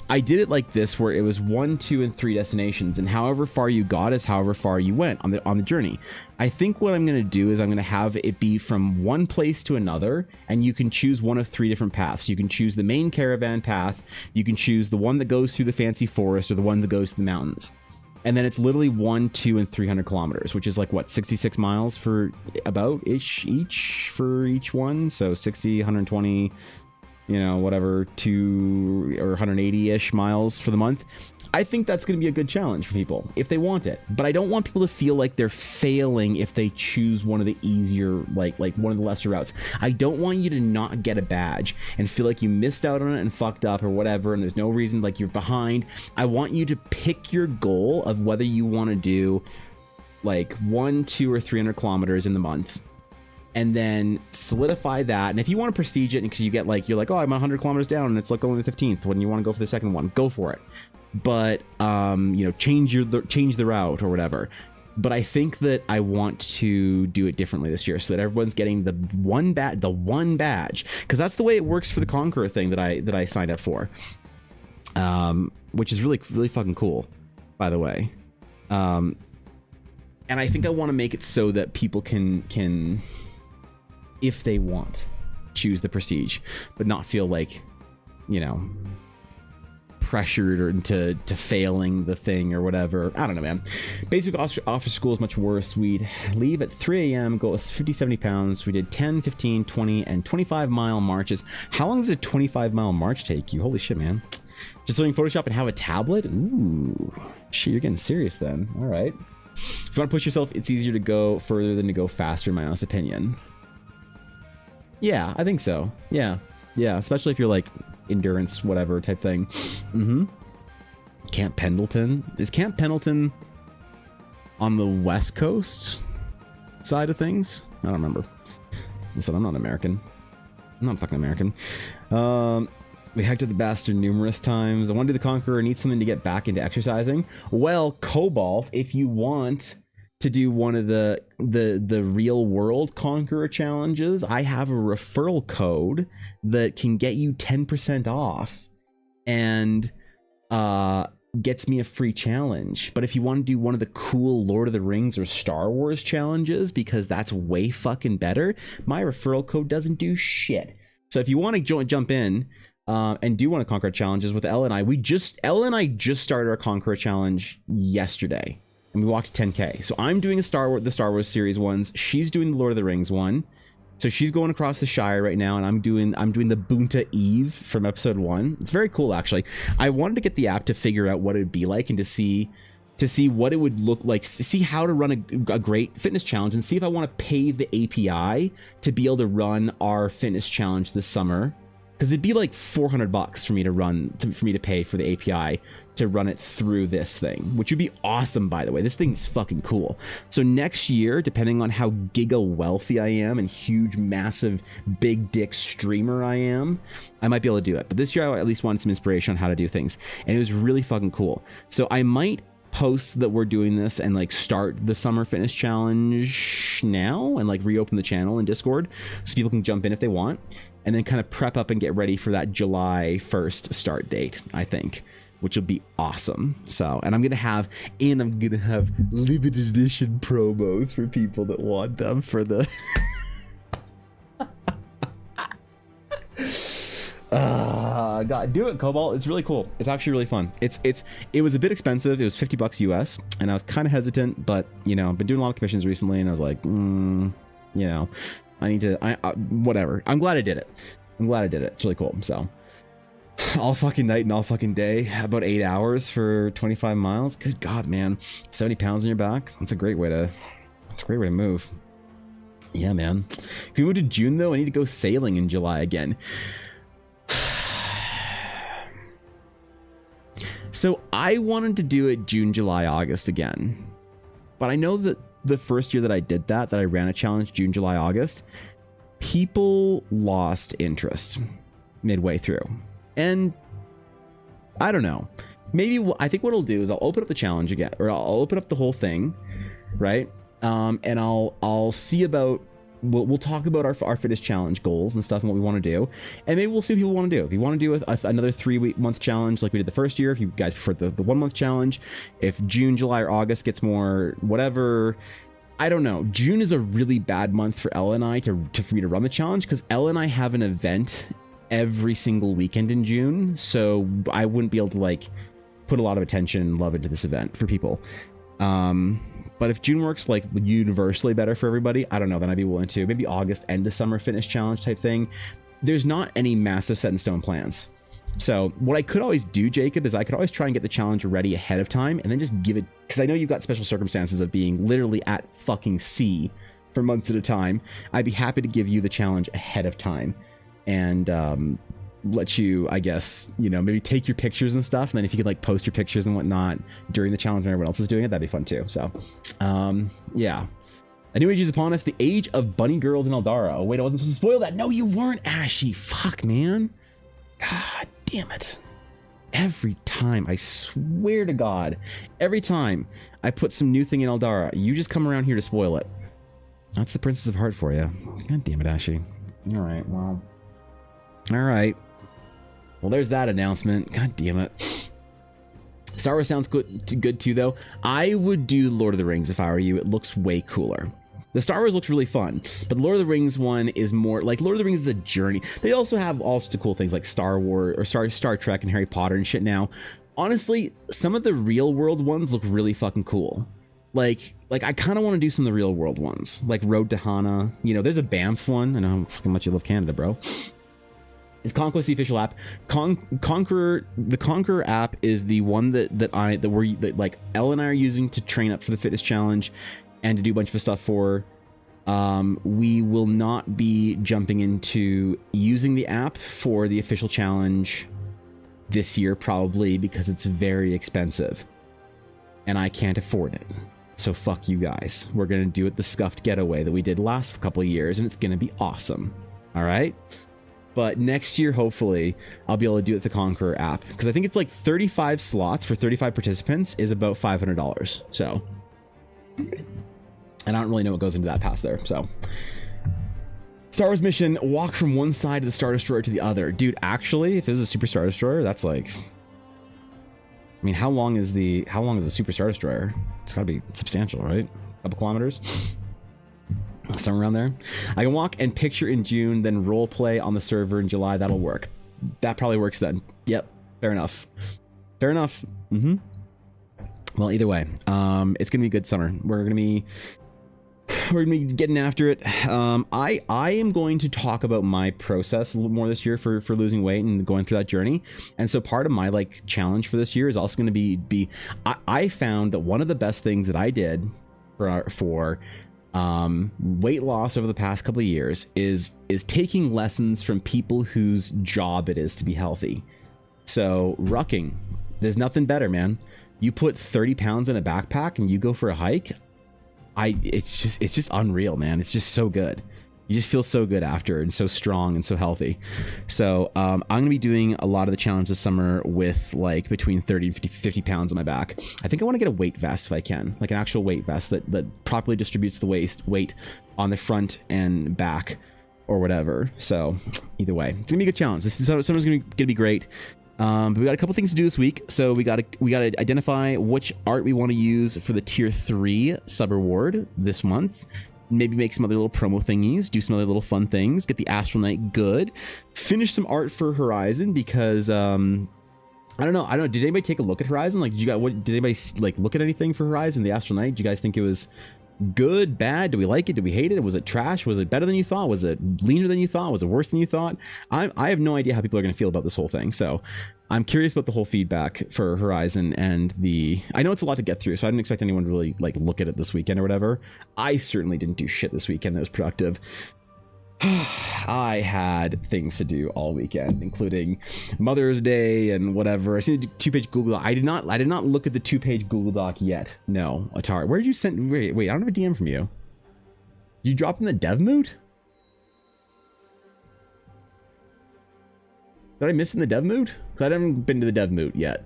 S2: I did it like this, where it was 1, 2, and 3 destinations, and however far you got is however far you went on the journey. I think what I'm going to do is I'm going to have it be from one place to another, and you can choose one of 3 different paths. You can choose the main caravan path, you can choose the one that goes through the fancy forest, or the one that goes to the mountains. And then it's literally 100, 200, and 300 kilometers, which is like what, 66 miles for about each for each one. So 60, 120. You know, whatever, 2 or 180-ish miles for the month. I think that's going to be a good challenge for people if they want it. But I don't want people to feel like they're failing if they choose one of the easier, like one of the lesser routes. I don't want you to not get a badge and feel like you missed out on it and fucked up or whatever, and there's no reason, like you're behind. I want you to pick your goal of whether you want to do like 100, 200, or 300 kilometers in the month, and then solidify that. And if you want to prestige it because you get like, you're like, oh, I'm 100 kilometers down and it's like only the 15th, when you want to go for the second one, go for it. But you know, change the route or whatever. But I think that I want to do it differently this year so that everyone's getting the one badge, because that's the way it works for the Conqueror thing that I signed up for, which is really fucking cool, by the way. And I think I want to make it so that people can if they want, choose the prestige, but not feel like, you know, pressured or into failing the thing or whatever. I don't know, man. Basic officer school is much worse. We'd leave at 3 a.m., go 50, 70 pounds. We did 10, 15, 20, and 25-mile marches. How long did a 25-mile march take you? Holy shit, man. Just learning Photoshop and have a tablet? Ooh, shit, you're getting serious then. All right. If you want to push yourself, it's easier to go further than to go faster, in my honest opinion. Yeah, I think so. Yeah, especially if you're like endurance, whatever type thing. Camp Pendleton. Is Camp Pendleton on the West Coast side of things? I don't remember. Listen, I'm not American. I'm not fucking American. We hiked to the Bastard numerous times. I want to do the Conqueror. Need something to get back into exercising. Well, Cobalt, if you want to do one of the real world Conqueror challenges, I have a referral code that can get you 10% off and gets me a free challenge. But if you want to do one of the cool Lord of the Rings or Star Wars challenges, because that's way fucking better, my referral code doesn't do shit. So if you want to jump in and do one of Conqueror challenges with Ella and I, Ella and I just started our Conqueror challenge yesterday. And we walked 10K. So I'm doing the Star Wars series ones. She's doing the Lord of the Rings one. So she's going across the Shire right now, and I'm doing the Bunta Eve from episode 1. It's very cool, actually. I wanted to get the app to figure out what it would be like and to see what it would look like, see how to run a great fitness challenge, and see if I want to pay the API to be able to run our fitness challenge this summer. Because it'd be like $400 for me to pay for the API to run it through this thing, which would be awesome, by the way. This thing's fucking cool. So next year, depending on how giga wealthy I am and huge, massive, big dick streamer I am, I might be able to do it. But this year, I at least wanted some inspiration on how to do things. And it was really fucking cool. So I might post that we're doing this and like start the summer fitness challenge now and like reopen the channel in Discord so people can jump in if they want. And then kind of prep up and get ready for that July 1st start date, I think, which will be awesome. So, and I'm going to have limited edition promos for people that want them for the... God, do it, Cobalt. It's really cool. It's actually really fun. It was a bit expensive. It was $50 US, and I was kind of hesitant, but you know, I've been doing a lot of commissions recently, and I was like, you know, I need to, whatever. I'm glad I did it. It's really cool. So all fucking night and all fucking day, about 8 hours for 25 miles. Good God, man. 70 pounds on your back. That's a great way to move. Yeah, man. Can we move to June though? I need to go sailing in July again. So I wanted to do it June, July, August again. But I know that the first year that I did that I ran a challenge June, July, August, people lost interest midway through. And I don't know. Maybe I think what I'll do is I'll open up the challenge again, or I'll open up the whole thing, right? And I'll see about, we'll talk about our fitness challenge goals and stuff and what we want to do, and maybe we'll see what people want to do. If you want to do another 3-month challenge like we did the first year, if you guys prefer the 1 month challenge, if June, July, or August gets more whatever, I don't know. June is a really bad month for Ella and I for me to run the challenge, because Ella and I have an event every single weekend in June, so I wouldn't be able to like put a lot of attention and love into this event for people. But if June works like universally better for everybody, I don't know, then I'd be willing to. Maybe August, end of summer fitness challenge type thing. There's not any massive set in stone plans. So what I could always do, Jacob, is I could always try and get the challenge ready ahead of time and then just give it, because I know you've got special circumstances of being literally at fucking sea for months at a time. I'd be happy to give you the challenge ahead of time and let you, I guess, you know, maybe take your pictures and stuff, and then if you could like post your pictures and whatnot during the challenge when everyone else is doing it, that'd be fun too. So yeah, a new age is upon us, the age of bunny girls in Eldara. Oh wait, I wasn't supposed to spoil that. No, you weren't, Ashy. Fuck, man. God damn it. Every time, I swear to God, every time I put some new thing in Eldara, you just come around here to spoil it. That's the Princess of Heart for you. God damn it, Ashy. All right, well, all right. Well, there's that announcement. God damn it. Star Wars sounds good too, though. I would do Lord of the Rings if I were you. It looks way cooler. The Star Wars looks really fun, but the Lord of the Rings one is more like Lord of the Rings is a journey. They also have all sorts of cool things like Star Wars or Star Trek and Harry Potter and shit now. Honestly, some of the real world ones look really fucking cool. Like I kind of want to do some of the real world ones, like Road to Hana. You know, there's a Banff one. I know how fucking much you love Canada, bro. Is Conquest the official app? The Conqueror app is the one that like Elle and I are using to train up for the fitness challenge and to do a bunch of stuff for. We will not be jumping into using the app for the official challenge this year, probably because it's very expensive and I can't afford it. So fuck you guys. We're gonna do it the scuffed getaway that we did last couple of years, and it's gonna be awesome. All right. But next year, hopefully, I'll be able to do it with the Conqueror app, because I think it's like 35 slots for 35 participants is about $500. So, and I don't really know what goes into that pass there. So, Star Wars mission: walk from one side of the Star Destroyer to the other. Dude, actually, if it was a Super Star Destroyer, that's like, I mean, how long is a Super Star Destroyer? It's got to be substantial, right? A couple kilometers. Somewhere around there. I can walk and picture in June, then role play on the server in July. That'll work. That probably works then. Yep. Fair enough. Fair enough. Well, either way, it's gonna be a good summer. We're gonna be we're gonna be getting after it. I am going to talk about my process a little more this year for losing weight and going through that journey. And so part of my like challenge for this year is also going to be I found that one of the best things that I did for weight loss over the past couple of years is taking lessons from people whose job it is to be healthy. So rucking, there's nothing better, man. You put 30 pounds in a backpack and you go for a hike. It's just unreal, man. It's just so good. You just feel so good after, and so strong and so healthy. So I'm going to be doing a lot of the challenge this summer with like between 30 and 50 pounds on my back. I think I want to get a weight vest if I can, like an actual weight vest that properly distributes the weight on the front and back or whatever. So either way, it's gonna be a good challenge. This summer's gonna be great. But we got a couple things to do this week. So we got to identify which art we want to use for the tier 3 sub reward this month. Maybe make some other little promo thingies, do some other little fun things, get the Astral Knight good, finish some art for Horizon because I don't know. Did anybody take a look at Horizon? Like, did anybody like look at anything for Horizon, the Astral Knight? Do you guys think it was good, bad? Do we like it? Do we hate it? Was it trash? Was it better than you thought? Was it leaner than you thought? Was it worse than you thought? I have no idea how people are going to feel about this whole thing. So I'm curious about the whole feedback for Horizon and I know it's a lot to get through, so I didn't expect anyone to really like look at it this weekend or whatever. I certainly didn't do shit this weekend that was productive. I had things to do all weekend, including Mother's Day and whatever. I see the 2-page Google Doc. I did not look at the 2-page Google Doc yet. No, Atari. Where did you send? Wait, I don't have a DM from you. You dropped in the dev mood? Did I miss in the dev mood? Because I haven't been to the dev mood yet.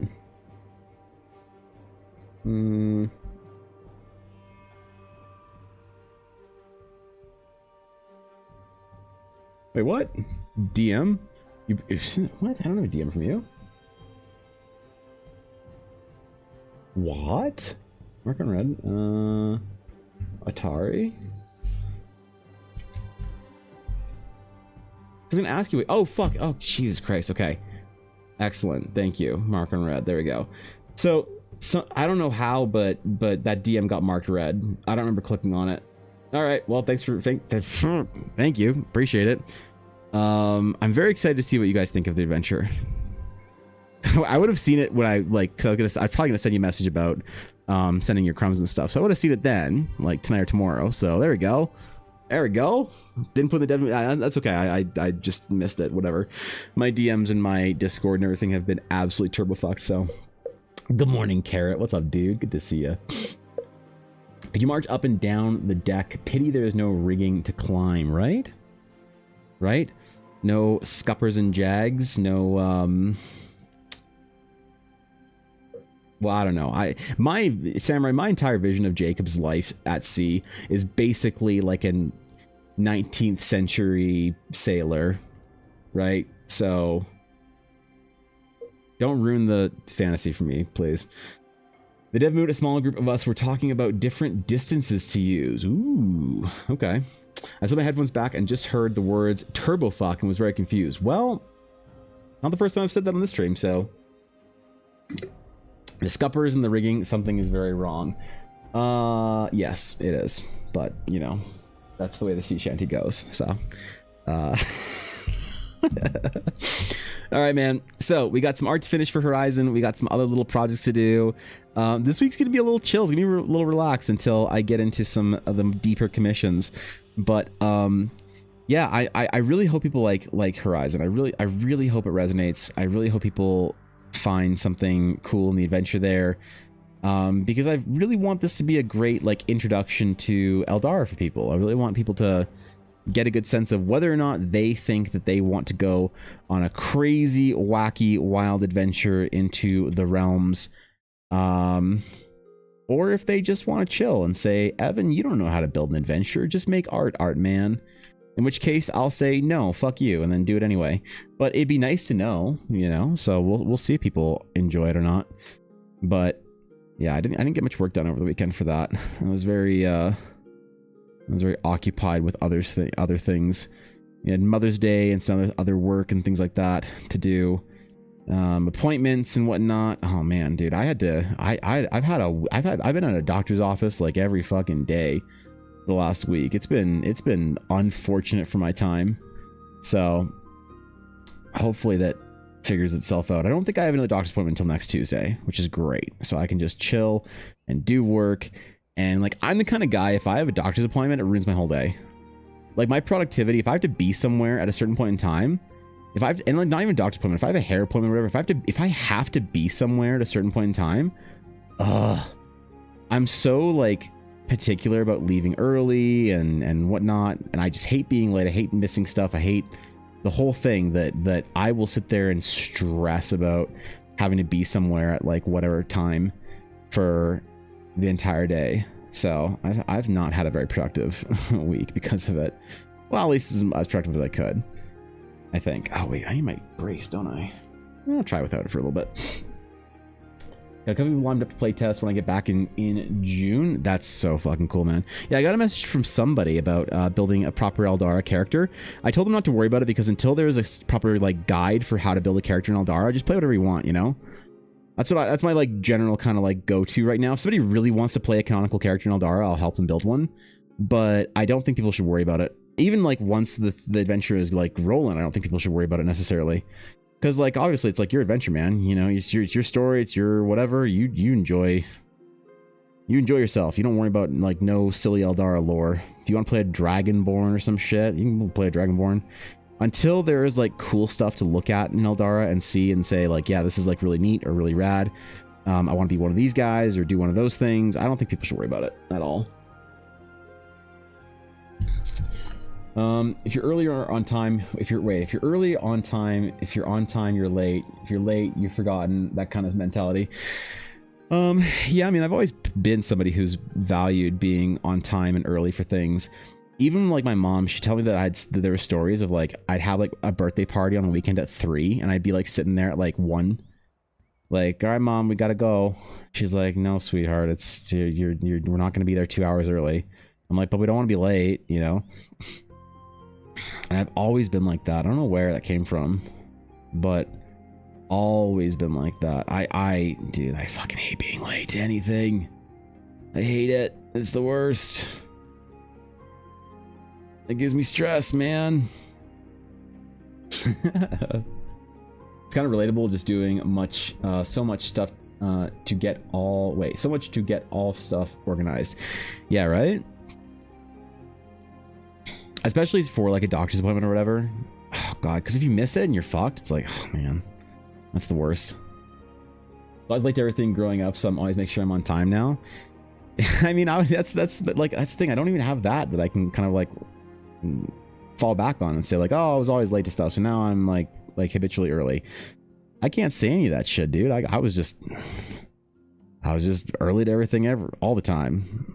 S2: Wait, what? DM? What? I don't have a DM from you. What? Mark on red. Atari? I was gonna ask you. Oh, fuck. Oh, Jesus Christ. Okay. Excellent. Thank you. Mark on red. There we go. So I don't know how, but that DM got marked red. I don't remember clicking on it. All right. Well, thank you. Appreciate it. I'm very excited to see what you guys think of the adventure. I would have seen it when I was probably gonna send you a message about sending your crumbs and stuff. So I would have seen it then, like tonight or tomorrow. So there we go. There we go. Didn't put the dev. That's okay. I just missed it. Whatever. My DMs and my Discord and everything have been absolutely turbo fucked. So good morning, Carrot. What's up, dude? Good to see you. Could you march up and down the deck? Pity there is no rigging to climb, right? Right? No scuppers and jags, no well, I don't know. My entire vision of Jacob's life at sea is basically like a 19th century sailor, right? So don't ruin the fantasy for me, please. The dev mood, a smaller group of us were talking about different distances to use. Ooh, okay. I set my headphones back and just heard the words turbo fuck and was very confused. Well, not the first time I've said that on this stream, so the scuppers and the rigging, something is very wrong. Yes, it is. But, you know, that's the way the sea shanty goes. So, all right, man. So we got some art to finish for Horizon. We got some other little projects to do. This week's going to be a little chill. It's going to be a little relaxed until I get into some of the deeper commissions. But yeah, I really hope people like Horizon. I really hope it resonates. I really hope people find something cool in the adventure there. Because I really want this to be a great like introduction to Eldar for people. I really want people to get a good sense of whether or not they think that they want to go on a crazy, wacky, wild adventure into the realms. Or if they just want to chill and say, Evan, you don't know how to build an adventure. Just make art, man. In which case I'll say, no, fuck you, and then do it anyway. But it'd be nice to know, you know, so we'll see if people enjoy it or not. But yeah, I didn't get much work done over the weekend for that. I was very occupied with other things. You had Mother's Day and some other work and things like that to do. Appointments and whatnot. Oh man, dude, I've been at a doctor's office like every fucking day. the last week. It's been unfortunate for my time. So hopefully that figures itself out. I don't think I have another doctor's appointment until next Tuesday, which is great. So I can just chill and do work. And like, I'm the kind of guy, if I have a doctor's appointment, it ruins my whole day. Like my productivity, if I have to be somewhere at a certain point in time, if I have to, and like not even a doctor's appointment, if I have a hair appointment or whatever, if I have to be somewhere at a certain point in time, I'm so like particular about leaving early and whatnot, and I just hate being late. I hate missing stuff. I hate the whole thing that I will sit there and stress about having to be somewhere at like whatever time for the entire day. So I've not had a very productive week because of it. Well, at least as productive as I could, I think. Oh wait, I need my brace, don't I? I'll try without it for a little bit. Got a couple people lined up to play test when I get back in June. That's so fucking cool, man. Yeah, I got a message from somebody about building a proper Eldara character. I told them not to worry about it because until there's a proper like guide for how to build a character in Eldara, just play whatever you want, you know? That's my like general kind of like go-to right now. If somebody really wants to play a canonical character in Eldara, I'll help them build one. But I don't think people should worry about it. Even like once the adventure is like rolling, I don't think people should worry about it necessarily. Because like obviously it's like your adventure, man. You know, it's your story, it's your whatever. You enjoy yourself. You don't worry about like no silly Eldara lore. If you want to play a Dragonborn or some shit, you can play a Dragonborn. Until there is like cool stuff to look at in Eldara and see and say like, yeah, this is like really neat or really rad. I want to be one of these guys or do one of those things. I don't think people should worry about it at all. If you're earlier on time, if you're early on time, if you're on time, you're late. If you're late, you've forgotten, that kind of mentality. Yeah, I mean, I've always been somebody who's valued being on time and early for things. Even like my mom, she'd tell me that there were stories of like, I'd have like a birthday party on a weekend at 3 and I'd be like sitting there at like 1. Like, all right, mom, we gotta go. She's like, no, sweetheart, we're not gonna be there 2 hours early. I'm like, but we don't want to be late, you know? And I've always been like that. I don't know where that came from, but always been like that. Dude, I fucking hate being late to anything. I hate it. It's the worst. It gives me stress, man. It's kind of relatable just doing so much stuff to get all stuff organized. Yeah, right? Especially for like a doctor's appointment or whatever. Oh god, because if you miss it and you're fucked, it's like, oh man, that's the worst. I was late to everything growing up, so I'm always make sure I'm on time now. I mean, that's the thing. I don't even have that, but I can kind of like fall back on and say like, oh, I was always late to stuff, so now I'm like habitually early. I can't say any of that shit, dude. I was just early to everything all the time.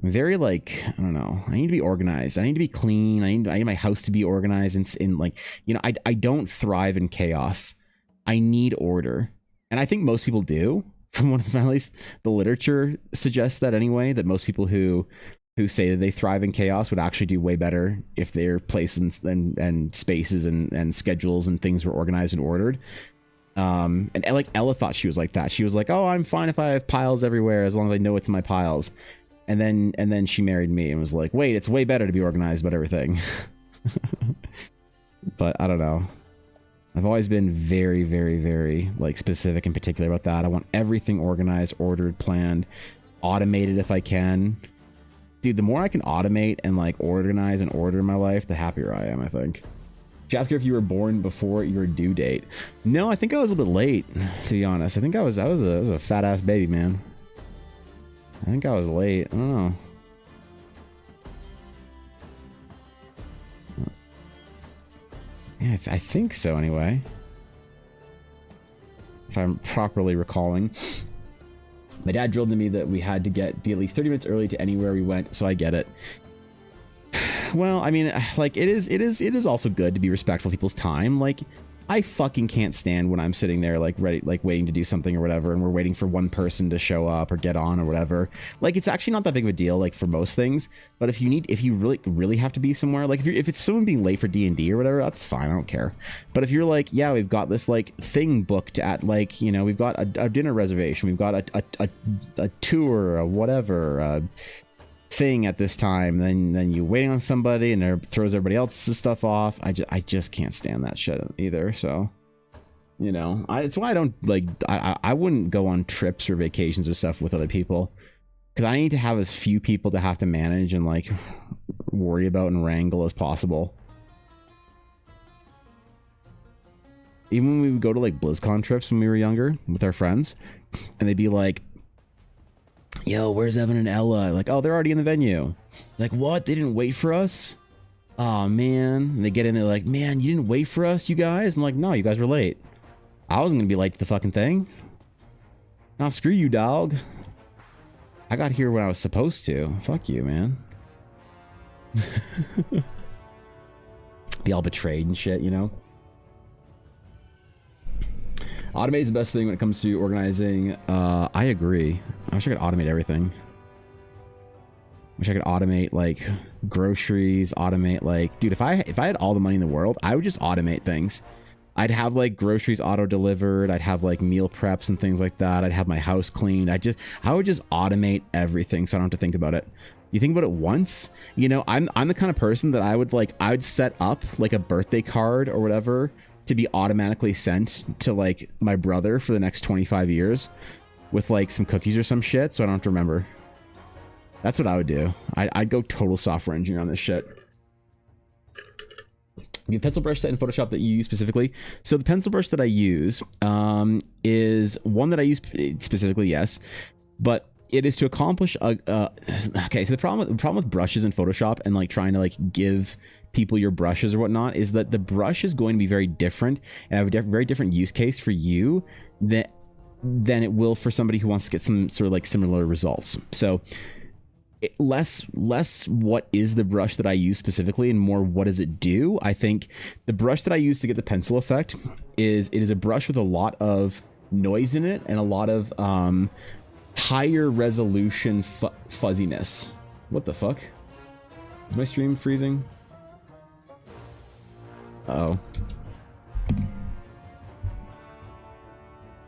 S2: Very like, I don't know, I need to be organized. I need to be clean. I need my house to be organized in like, you know, I don't thrive in chaos. I need order. And I think most people do. From what at least the literature suggests that anyway, that most people who say that they thrive in chaos would actually do way better if their places and spaces and schedules and things were organized and ordered. And like Ella thought she was like that. She was like, oh, I'm fine if I have piles everywhere as long as I know it's in my piles. And then she married me and was like, wait, it's way better to be organized about everything. But I don't know. I've always been very, very, very like specific and particular about that. I want everything organized, ordered, planned, automated if I can. Dude, the more I can automate and like organize and order my life, the happier I am, I think. She asked her if you were born before your due date. No, I think I was a little bit late, to be honest. I think I was a fat ass baby, man. I think I was late. I don't know. Yeah, I think so anyway. If I'm properly recalling. My dad drilled into me that we had to be at least 30 minutes early to anywhere we went, so I get it. Well, I mean, like it is also good to be respectful of people's time. Like I fucking can't stand when I'm sitting there like ready, like waiting to do something or whatever, and we're waiting for one person to show up or get on or whatever. Like it's actually not that big of a deal, like for most things. But if you really have to be somewhere, like if it's someone being late for D&D or whatever, that's fine. I don't care. But if you're like, yeah, we've got this like thing booked at like, you know, we've got a dinner reservation, we've got a tour, or whatever, thing at this time. Then you waiting on somebody and it throws everybody else's stuff off. I just can't stand that shit either. So, you know, it's why I don't like, I wouldn't go on trips or vacations or stuff with other people, because I need to have as few people to have to manage and like worry about and wrangle as possible. Even when we would go to like BlizzCon trips when we were younger with our friends, and they'd be like, yo, where's Evan and Ella? Like, oh, they're already in the venue. Like, what? They didn't wait for us? Oh, man. And they get in there like, man, you didn't wait for us, you guys? I'm like, no, you guys were late. I wasn't going to be late to the fucking thing. Now, screw you, dog. I got here when I was supposed to. Fuck you, man. Be all betrayed and shit, you know? Automate is the best thing when it comes to organizing. I agree. I wish I could automate everything. Wish I could automate like groceries, automate like, dude, if I had all the money in the world, I would just automate things. I'd have like groceries auto delivered. I'd have like meal preps and things like that. I'd have my house cleaned. I would just automate everything so I don't have to think about it. You think about it once, you know, I'm the kind of person that I would set up like a birthday card or whatever to be automatically sent to like my brother for the next 25 years with like some cookies or some shit, so I don't have to remember. That's what I would do. I'd go total software engineer on this shit. The pencil brush set in Photoshop that you use specifically. So the pencil brush that I use is one that I use specifically, yes, but it is to accomplish okay, so the problem with brushes in Photoshop and like trying to like give people your brushes or whatnot is that the brush is going to be very different and have a very different use case for you than it will for somebody who wants to get some sort of like similar results. So less what is the brush that I use specifically and more what does it do. I think the brush that I use to get the pencil effect is a brush with a lot of noise in it and a lot of higher resolution fuzziness. What the fuck? Is my stream freezing? Uh-oh.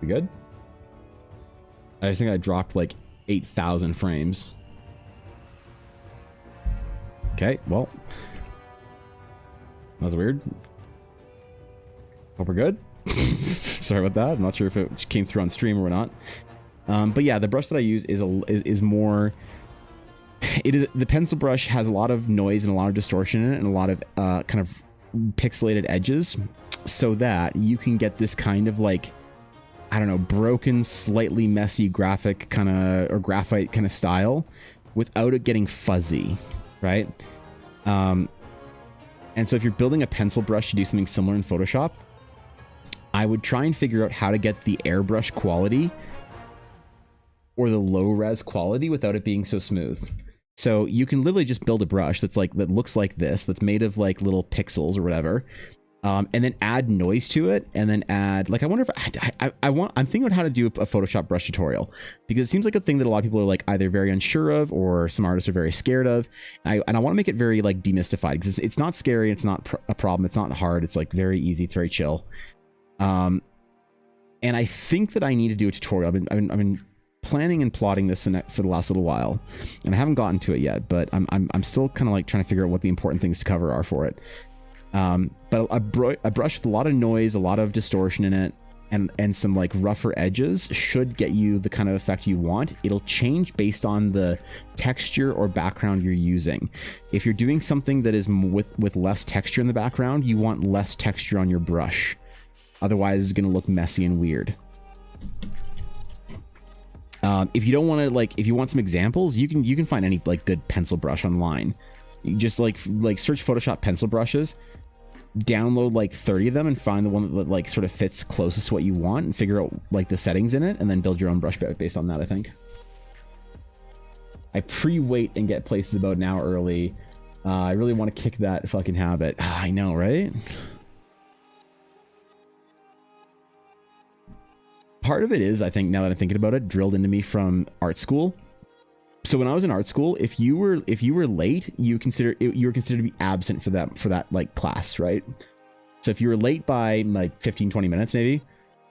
S2: We good? I just think I dropped like 8,000 frames. Okay, well. That was weird. Hope we're good. Sorry about that. I'm not sure if it came through on stream or not. But yeah, the brush that I use is more... The pencil brush has a lot of noise and a lot of distortion in it and a lot of kind of pixelated edges so that you can get this kind of like, I don't know, broken, slightly messy graphic kind of, or graphite kind of style without it getting fuzzy, right? And so if you're building a pencil brush to do something similar in Photoshop, I would try and figure out how to get the airbrush quality or the low res quality without it being so smooth. So you can literally just build a brush that looks like this, that's made of like little pixels or whatever, and then add noise to it, and then add like, I wonder if I'm thinking about how to do a Photoshop brush tutorial, because it seems like a thing that a lot of people are like either very unsure of or some artists are very scared of, and I want to make it very like demystified, because it's not scary, it's not a problem, it's not hard, it's like very easy, it's very chill. And I think that I need to do a tutorial. I've been planning and plotting this for the last little while, and I haven't gotten to it yet, but I'm still kind of like trying to figure out what the important things to cover are for it. But a brush with a lot of noise, a lot of distortion in it, and some like rougher edges should get you the kind of effect you want. It'll change based on the texture or background you're using. If you're doing something that is with less texture in the background, you want less texture on your brush. Otherwise, it's going to look messy and weird. If you don't want to, like, if you want some examples, you can find any like good pencil brush online. You just like search Photoshop pencil brushes, download like 30 of them, and find the one that like sort of fits closest to what you want, and figure out like the settings in it, and then build your own brush based on that. I think I pre-wait and get places about an hour early. I really want to kick that fucking habit. I know, right? Part of it is, I think, now that I'm thinking about it, drilled into me from art school. So when I was in art school, if you were late, you were considered to be absent for that like class, right? So if you were late by like 15-20 minutes, maybe,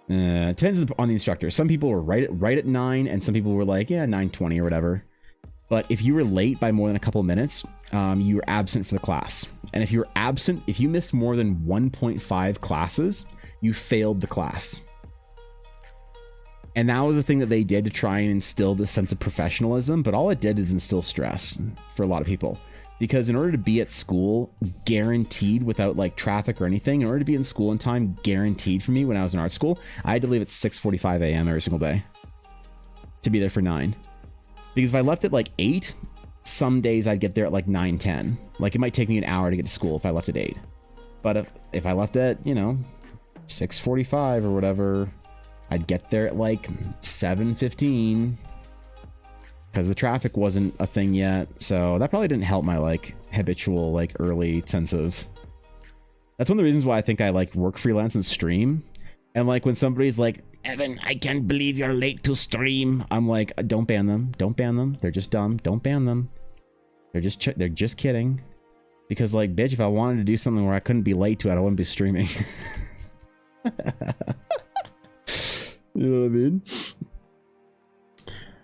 S2: depends on the instructor. Some people were right at 9, and some people were like, yeah, 9:20 or whatever. But if you were late by more than a couple of minutes, you were absent for the class. And if you were absent, if you missed more than 1.5 classes, you failed the class. And that was the thing that they did to try and instill this sense of professionalism. But all it did is instill stress for a lot of people. Because in order to be at school, guaranteed without like traffic or anything, in order to be in school in time, guaranteed for me when I was in art school, I had to leave at 6:45 a.m. every single day to be there for 9. Because if I left at like 8, some days I'd get there at like 9:10. Like it might take me an hour to get to school if I left at 8. But if I left at, 6:45 or whatever, I'd get there at like 7:15 because the traffic wasn't a thing yet. So that probably didn't help my like habitual like early sense of. That's one of the reasons why I think I like work freelance and stream. And like when somebody's like, Evan, I can't believe you're late to stream, I'm like, don't ban them. Don't ban them. They're just dumb. Don't ban them. They're just kidding. Because like, bitch, if I wanted to do something where I couldn't be late to it, I wouldn't be streaming. You know what I mean?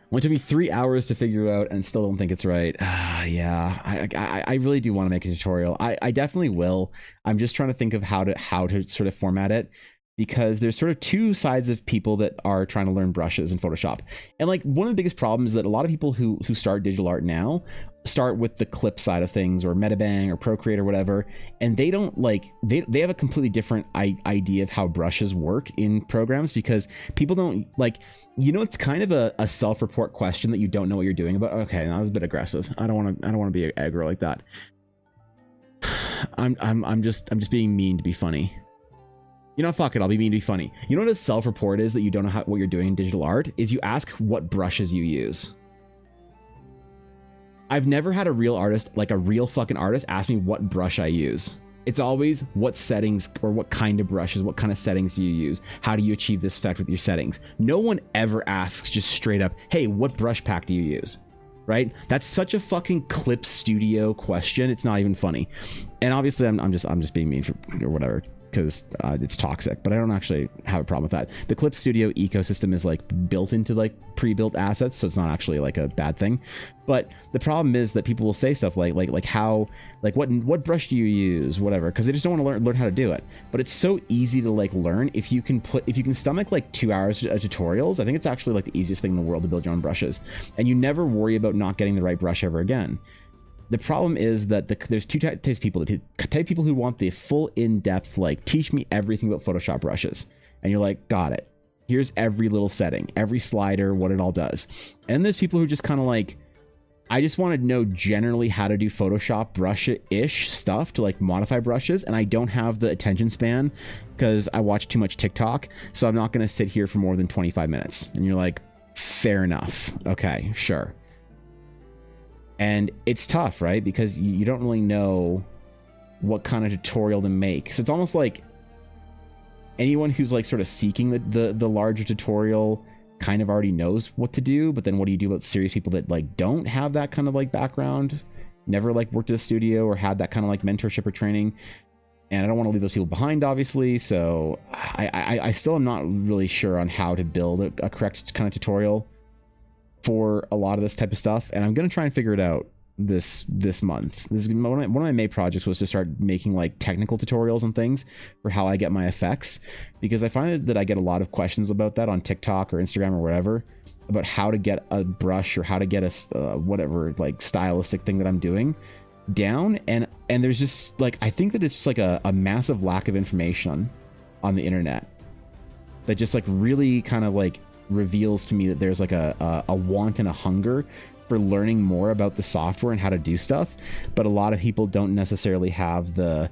S2: Well, it took me 3 hours to figure out and still don't think it's right. Yeah, I really do want to make a tutorial. I definitely will. I'm just trying to think of how to sort of format it, because there's sort of two sides of people that are trying to learn brushes in Photoshop. And like one of the biggest problems is that a lot of people who start digital art now start with the clip side of things or Metabang or Procreate or whatever, and they don't like they have a completely different idea of how brushes work in programs, because people don't like, it's kind of a self-report question that you don't know what you're doing about. Okay, that was a bit aggressive. I don't want to be aggro like that. I'm just being mean to be funny. Fuck it, I'll be mean to be funny. You know what a self-report is that you don't know what you're doing in digital art? Is you ask what brushes you use. I've never had a real artist, like a real fucking artist, ask me what brush I use. It's always what settings or what kind of brushes, what kind of settings do you use? How do you achieve this effect with your settings? No one ever asks just straight up, hey, what brush pack do you use? Right? That's such a fucking Clip Studio question. It's not even funny. And obviously I'm just being mean or whatever, because it's toxic, but I don't actually have a problem with that. The Clip Studio ecosystem is like built into like pre-built assets, so it's not actually like a bad thing. But the problem is that people will say stuff like how, like what brush do you use, whatever, because they just don't want to learn how to do it. But it's so easy to like learn if you can stomach like 2 hours of tutorials. I think it's actually like the easiest thing in the world to build your own brushes, and you never worry about not getting the right brush ever again. The problem is that there's two types of people. The type of people who want the full in-depth, like, teach me everything about Photoshop brushes. And you're like, got it. Here's every little setting, every slider, what it all does. And there's people who just kind of like, I just want to know generally how to do Photoshop brush-ish stuff to like modify brushes. And I don't have the attention span because I watch too much TikTok. So I'm not going to sit here for more than 25 minutes. And you're like, fair enough. Okay, sure. And it's tough, right? Because you don't really know what kind of tutorial to make. So it's almost like anyone who's like sort of seeking the larger tutorial kind of already knows what to do. But then what do you do about serious people that like don't have that kind of like background, never like worked at a studio or had that kind of like mentorship or training? And I don't want to leave those people behind, obviously. So I still am not really sure on how to build a correct kind of tutorial for a lot of this type of stuff, and I'm gonna try and figure it out this month. This is one of my main projects was to start making like technical tutorials and things for how I get my effects, because I find that I get a lot of questions about that on TikTok or Instagram or whatever, about how to get a brush or how to get a whatever like stylistic thing that I'm doing down, and there's just like, I think that it's just like a massive lack of information on the internet that just like really kind of like reveals to me that there's like a want and a hunger for learning more about the software and how to do stuff, but a lot of people don't necessarily have the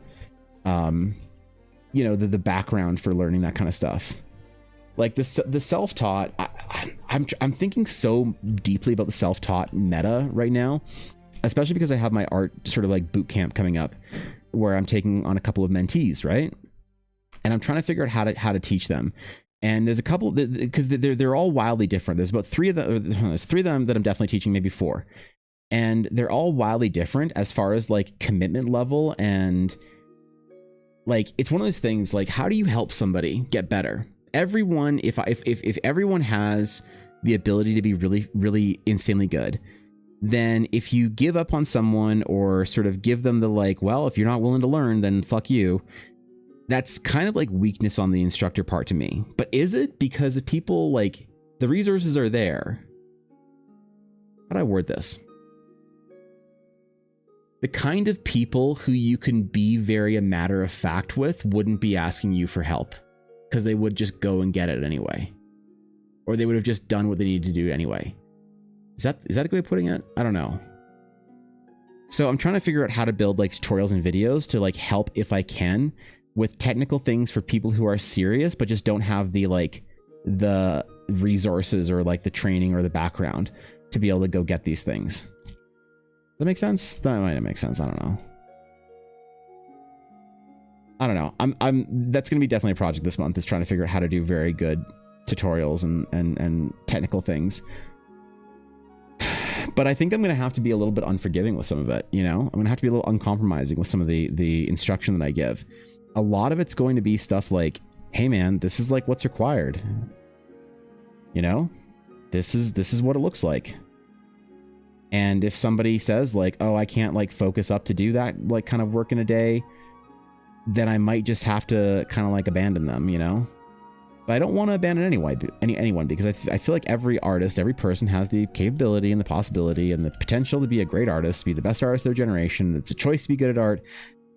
S2: the background for learning that kind of stuff. Like the self-taught, I'm thinking so deeply about the self-taught meta right now, especially because I have my art sort of like boot camp coming up where I'm taking on a couple of mentees, right? And I'm trying to figure out how to teach them. And there's a couple, because they're all wildly different. There's about three of them that I'm definitely teaching, maybe 4. And they're all wildly different as far as like commitment level. And like, it's one of those things, like, how do you help somebody get better? Everyone, if everyone has the ability to be really, really insanely good, then if you give up on someone or sort of give them the like, well, if you're not willing to learn, then fuck you. That's kind of like weakness on the instructor part to me. But is it? Because if people like the resources are there. How do I word this? The kind of people who you can be very a matter of fact with wouldn't be asking you for help because they would just go and get it anyway. Or they would have just done what they needed to do anyway. Is that a good way of putting it? I don't know. So I'm trying to figure out how to build like tutorials and videos to like help if I can with technical things for people who are serious but just don't have the like the resources or like the training or the background to be able to go get these things. Does that make sense? That might make sense. I don't know. I'm that's gonna be definitely a project this month, is trying to figure out how to do very good tutorials and technical things. But I think I'm going to have to be a little bit unforgiving with some of it, you know? I'm going to have to be a little uncompromising with some of the instruction that I give. A lot of it's going to be stuff like, hey man, this is like what's required. You know? This is what it looks like. And if somebody says like, oh, I can't like focus up to do that like kind of work in a day, then I might just have to kind of like abandon them, you know? But I don't want to abandon anyone because I feel like every artist, every person has the capability and the possibility and the potential to be a great artist, to be the best artist of their generation. It's a choice to be good at art.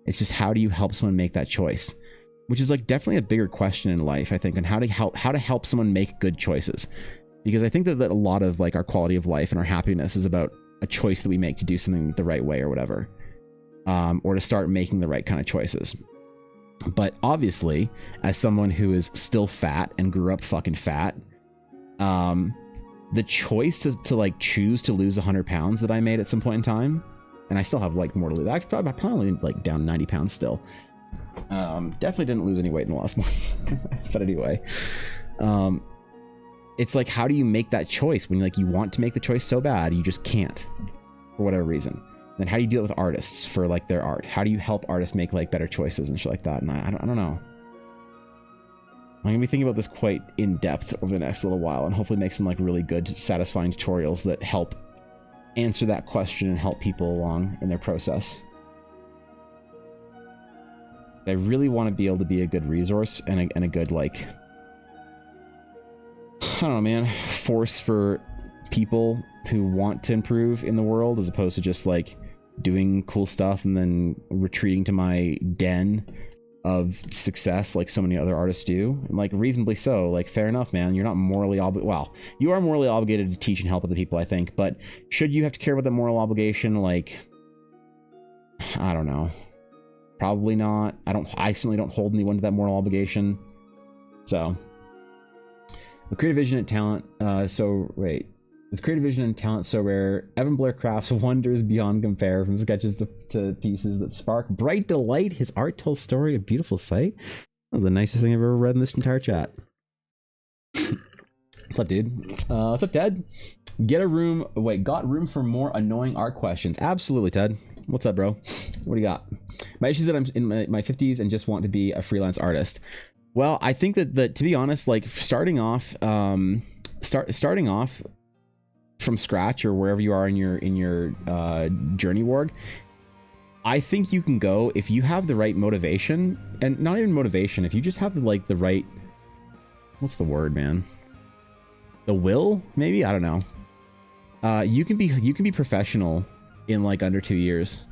S2: It's just how do you help someone make that choice? Which is like definitely a bigger question in life, I think, and how to help someone make good choices. Because I think that a lot of like our quality of life and our happiness is about a choice that we make to do something the right way or whatever, or to start making the right kind of choices. But obviously, as someone who is still fat and grew up fucking fat, the choice to like choose to lose 100 pounds that I made at some point in time, and I still have like more to lose. Actually, probably like down 90 pounds still. Definitely didn't lose any weight in the last month, but anyway, it's like, how do you make that choice when like you want to make the choice so bad you just can't for whatever reason? Then how do you deal with artists for like their art? How do you help artists make like better choices and shit like that? And I don't know. I'm gonna be thinking about this quite in depth over the next little while, and hopefully make some like really good, satisfying tutorials that help answer that question and help people along in their process. I really want to be able to be a good resource and a good like, I don't know, man, force for people who want to improve in the world, as opposed to just like doing cool stuff and then retreating to my den of success like so many other artists do. And like reasonably so, like fair enough, man. You're not morally well, you are morally obligated to teach and help other people, I think, but should you have to care about the moral obligation? Like, I don't know. Probably not. I certainly don't hold anyone to that moral obligation. So with creative vision and talent, with creative vision and talent so rare, Evan Blair crafts wonders beyond compare, from sketches to pieces that spark bright delight. His art tells story of beautiful sight. That was the nicest thing I've ever read in this entire chat. What's up, dude? What's up, Ted? Got room for more annoying art questions? Absolutely, Ted. What's up, bro? What do you got? My issue is that I'm in my 50s and just want to be a freelance artist. Well, I think that to be honest, like starting off from scratch or wherever you are in your journey warg, I think you can go if you have the right motivation, and not even motivation, if you just have the right, what's the word, man? The will, maybe? I don't know. You can be professional in like under 2 years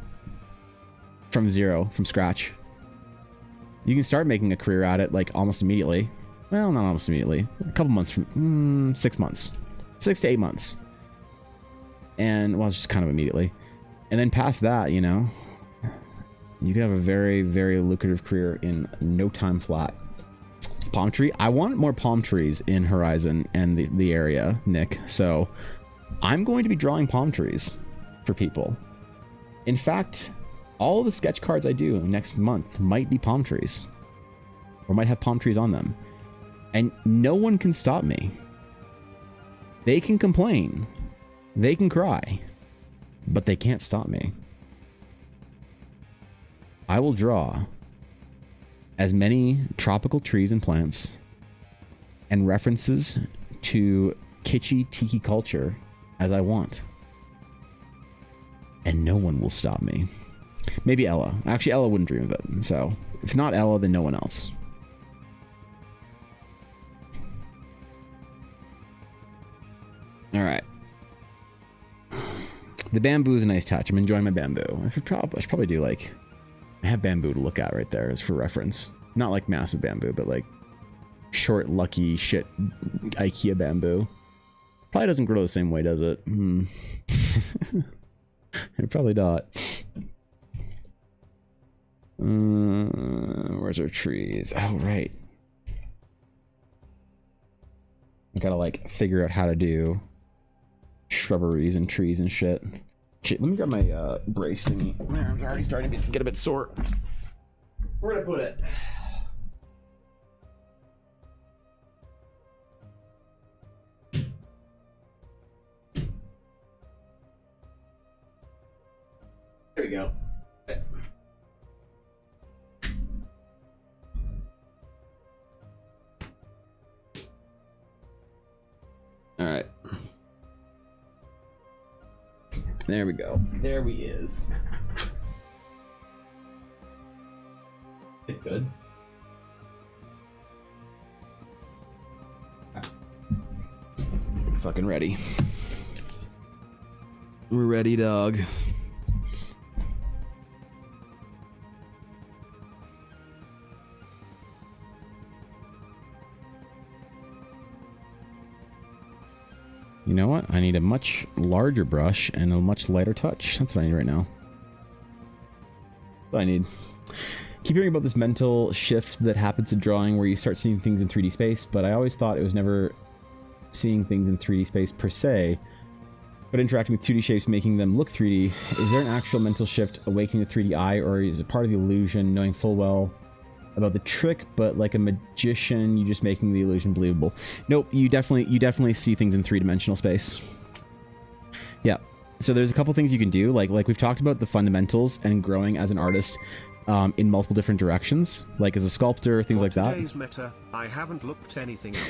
S2: from scratch. You can start making a career at it like almost immediately. Well, not almost immediately. A couple months from 6 months, 6 to 8 months. And well, it's just kind of immediately. And then past that, you know, you can have a very, very lucrative career in no time flat. Palm tree. I want more palm trees in Horizon and the area, Nick. So I'm going to be drawing palm trees for people. In fact, all the sketch cards I do next month might be palm trees, or might have palm trees on them. And no one can stop me. They can complain. They can cry. But they can't stop me. I will draw as many tropical trees and plants and references to kitschy tiki culture as I want. and no one will stop me. Maybe Ella. Actually, Ella wouldn't dream of it. So if not Ella, then no one else. All right. The bamboo is a nice touch. I'm enjoying my bamboo. I should probably do like, I have bamboo to look at right there as for reference. Not like massive bamboo, but like short, lucky shit IKEA bamboo. Probably doesn't grow the same way, does it? It probably not. Where's our trees? Oh, right. I gotta like figure out how to do shrubberies and trees and shit. Shit, let me grab my brace thingy. My arm's already starting to get a bit sore. Where'd I put it? There we go. Okay. All right. There we go. There we is. It's good. Fucking ready. We're ready, dog. You know what? I need a much larger brush and a much lighter touch. That's what I need right now. That's what I need. Keep hearing about this mental shift that happens in drawing where you start seeing things in 3D space, but I always thought it was never seeing things in 3D space per se, but interacting with 2D shapes, making them look 3D. Is there an actual mental shift awakening the 3D eye, or is it part of the illusion, knowing full well about the trick, but like a magician, you just making the illusion believable? Nope, you definitely see things in three-dimensional space. Yeah. So there's a couple things you can do, like we've talked about the fundamentals and growing as an artist in multiple different directions, like as a sculptor, things like that.
S3: Today's meta, I haven't looked anything up.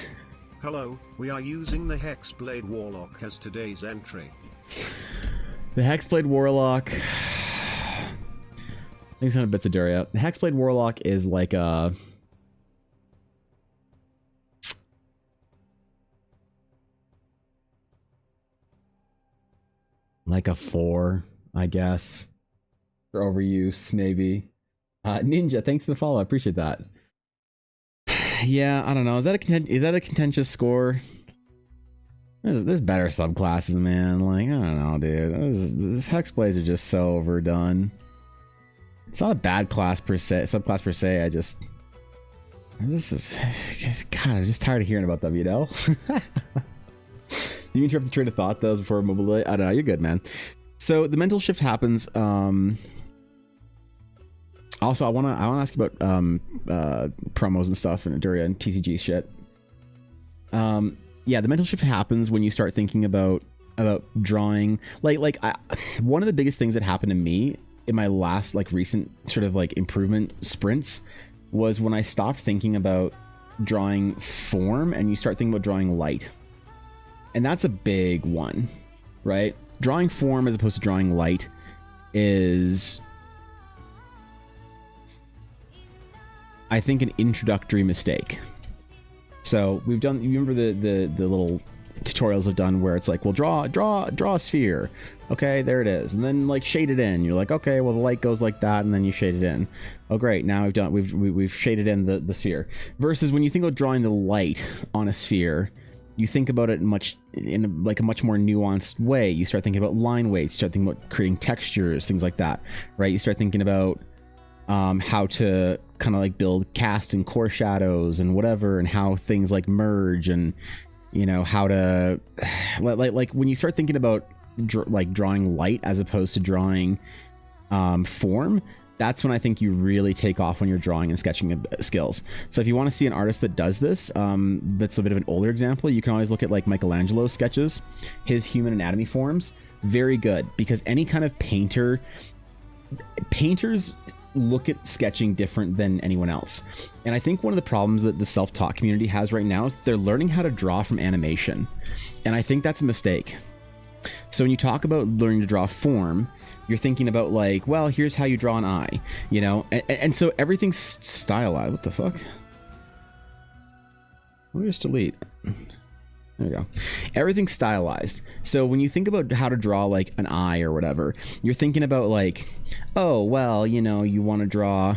S3: Hello, we are using the Hexblade Warlock as today's entry.
S2: The Hexblade Warlock. Things kind of bits of Daria. The Hexblade Warlock is like a like a 4, I guess, for overuse maybe. Ninja, thanks for the follow. I appreciate that. Yeah, I don't know. Is that a contentious score? There's better subclasses, man. Like, I don't know, dude. This Hexblades are just so overdone. It's not a bad class per se, subclass per se. I'm just tired of hearing about them, you know? You interrupt the train of thought, though, before mobile delay? I don't know, you're good, man. So the mental shift happens. Also, I wanna ask you about promos and stuff and Duria and TCG shit. Yeah, the mental shift happens when you start thinking about drawing. One of the biggest things that happened to me in my last recent sort of improvement sprints was when I stopped thinking about drawing form and you start thinking about drawing light. And that's a big one, right? Drawing form as opposed to drawing light is, I think, an introductory mistake. So we've done, you remember the little tutorials I've done where it's like, well, draw a sphere. Okay, there it is. And then shade it in. You're like, okay, well, the light goes like that, and then you shade it in. Oh, great. Now we've shaded in the sphere. Versus when you think about drawing the light on a sphere, you think about it in a much more nuanced way. You start thinking about line weights, you start thinking about creating textures, things like that, right? You start thinking about how to kind of build cast and core shadows and whatever, and how things merge, and how to when you start thinking about drawing light as opposed to drawing form, that's when I think you really take off when you're drawing and sketching skills. So if you want to see an artist that does this, that's a bit of an older example, you can always look at Michelangelo's sketches, his human anatomy forms. Very good, because any kind of painters look at sketching different than anyone else. And I think one of the problems that the self-taught community has right now is that they're learning how to draw from animation. And I think that's a mistake. So when you talk about learning to draw form, you're thinking about like, well, here's how you draw an eye, you know, and so everything's stylized. What the fuck? Let me just delete. There we go. Everything's stylized. So when you think about how to draw like an eye or whatever, you're thinking about like, oh, well, you know, you want to draw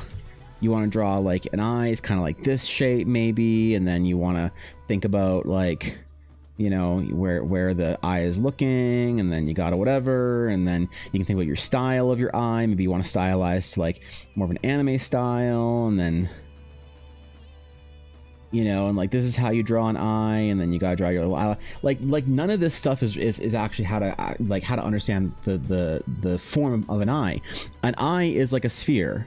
S2: like an eye is kind of like this shape maybe, and then you want to think about like, you know, where the eye is looking, and then you gotta whatever, and then you can think about your style of your eye. Maybe you want to stylize to like more of an anime style, and then, you know, and like this is how you draw an eye, and then you gotta draw your little eye. Like none of this stuff is actually how to understand the form of an eye. An eye is like a sphere,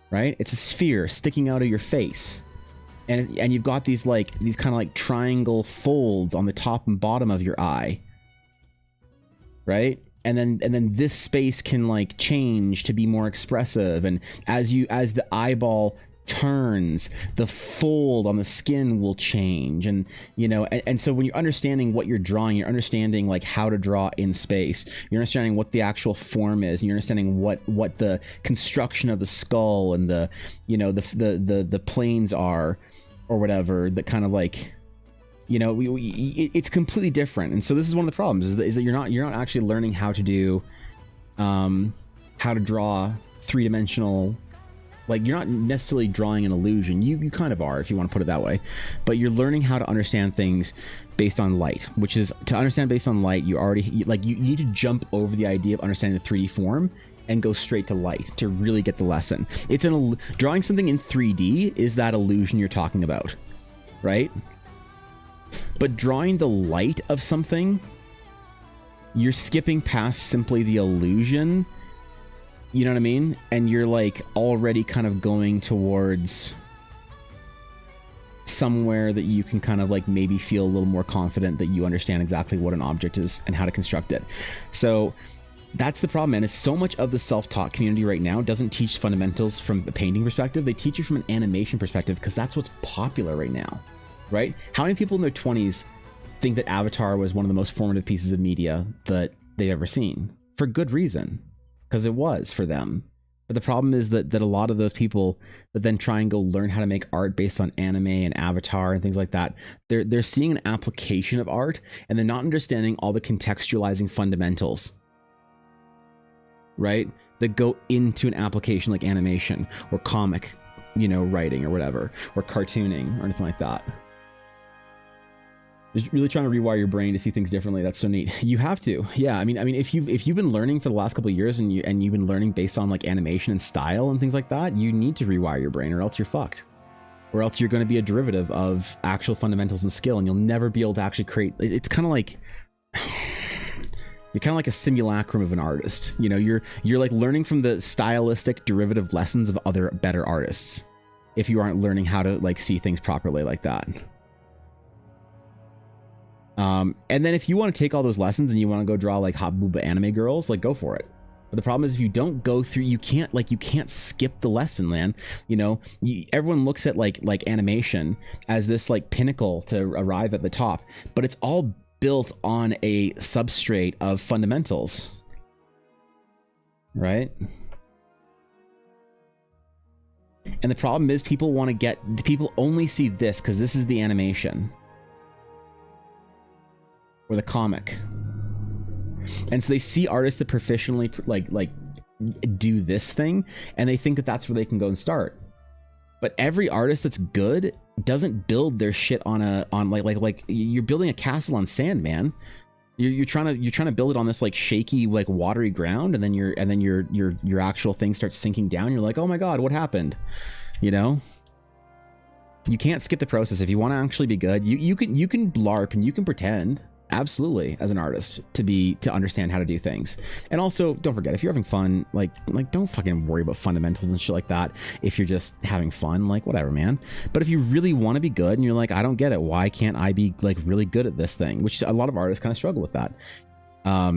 S2: right? It's a sphere sticking out of your face. And you've got these kind of like triangle folds on the top and bottom of your eye, right? And then this space can like change to be more expressive, and as the eyeball turns, the fold on the skin will change, and you know, and so when you're understanding what you're drawing, you're understanding like how to draw in space, you're understanding what the actual form is, and you're understanding what the construction of the skull and the, you know, the planes are, or whatever, that kind of like, you know, it's completely different. And so this is one of the problems is that you're not actually learning how to do how to draw three-dimensional. Like, you're not necessarily drawing an illusion. You kind of are, if you want to put it that way. But you're learning how to understand things based on light, which is, to understand based on light, you need to jump over the idea of understanding the 3D form and go straight to light to really get the lesson. It's drawing something in 3D is that illusion you're talking about, right? But drawing the light of something, you're skipping past simply the illusion. You know what I mean? And you're like already kind of going towards somewhere that you can kind of like maybe feel a little more confident that you understand exactly what an object is and how to construct it. So that's the problem, man. Is so much of the self-taught community right now doesn't teach fundamentals from a painting perspective. They teach you from an animation perspective because that's what's popular right now, right? How many people in their 20s think that Avatar was one of the most formative pieces of media that they've ever seen? For good reason, because it was for them. But the problem is that a lot of those people that then try and go learn how to make art based on anime and Avatar and things like that, they're seeing an application of art and they're not understanding all the contextualizing fundamentals, right, that go into an application like animation or comic, you know, writing or whatever, or cartooning or anything like that. Just really trying to rewire your brain to see things differently. That's so neat. You have to, yeah. I mean, if you've been learning for the last couple of years and you've been learning based on like animation and style and things like that, you need to rewire your brain, or else you're fucked. Or else you're going to be a derivative of actual fundamentals and skill, and you'll never be able to actually create. It's kind of like. You're kind of like a simulacrum of an artist. You know, you're like learning from the stylistic derivative lessons of other better artists if you aren't learning how to like see things properly like that. And then if you want to take all those lessons and you want to go draw like hot booba anime girls, like go for it. But the problem is if you don't go through, you can't skip the lesson, man. You know, everyone looks at like animation as this like pinnacle to arrive at the top, but it's all built on a substrate of fundamentals, right? And the problem is people only see this because this is the animation or the comic, and so they see artists that proficiently like do this thing, and they think that that's where they can go and start. But every artist that's good doesn't build their shit on like you're building a castle on sand, man. You're trying to build it on this like shaky, like watery ground, and then your actual thing starts sinking down. You're like, oh my god, what happened? You know? You can't skip the process if you want to actually be good. You can LARP and you can pretend. Absolutely, as an artist, to understand how to do things. And also, don't forget, if you're having fun, like don't fucking worry about fundamentals and shit like that. If you're just having fun, like whatever, man. But if you really want to be good and you're like, I don't get it, why can't I be like really good at this thing? Which a lot of artists kind of struggle with that. I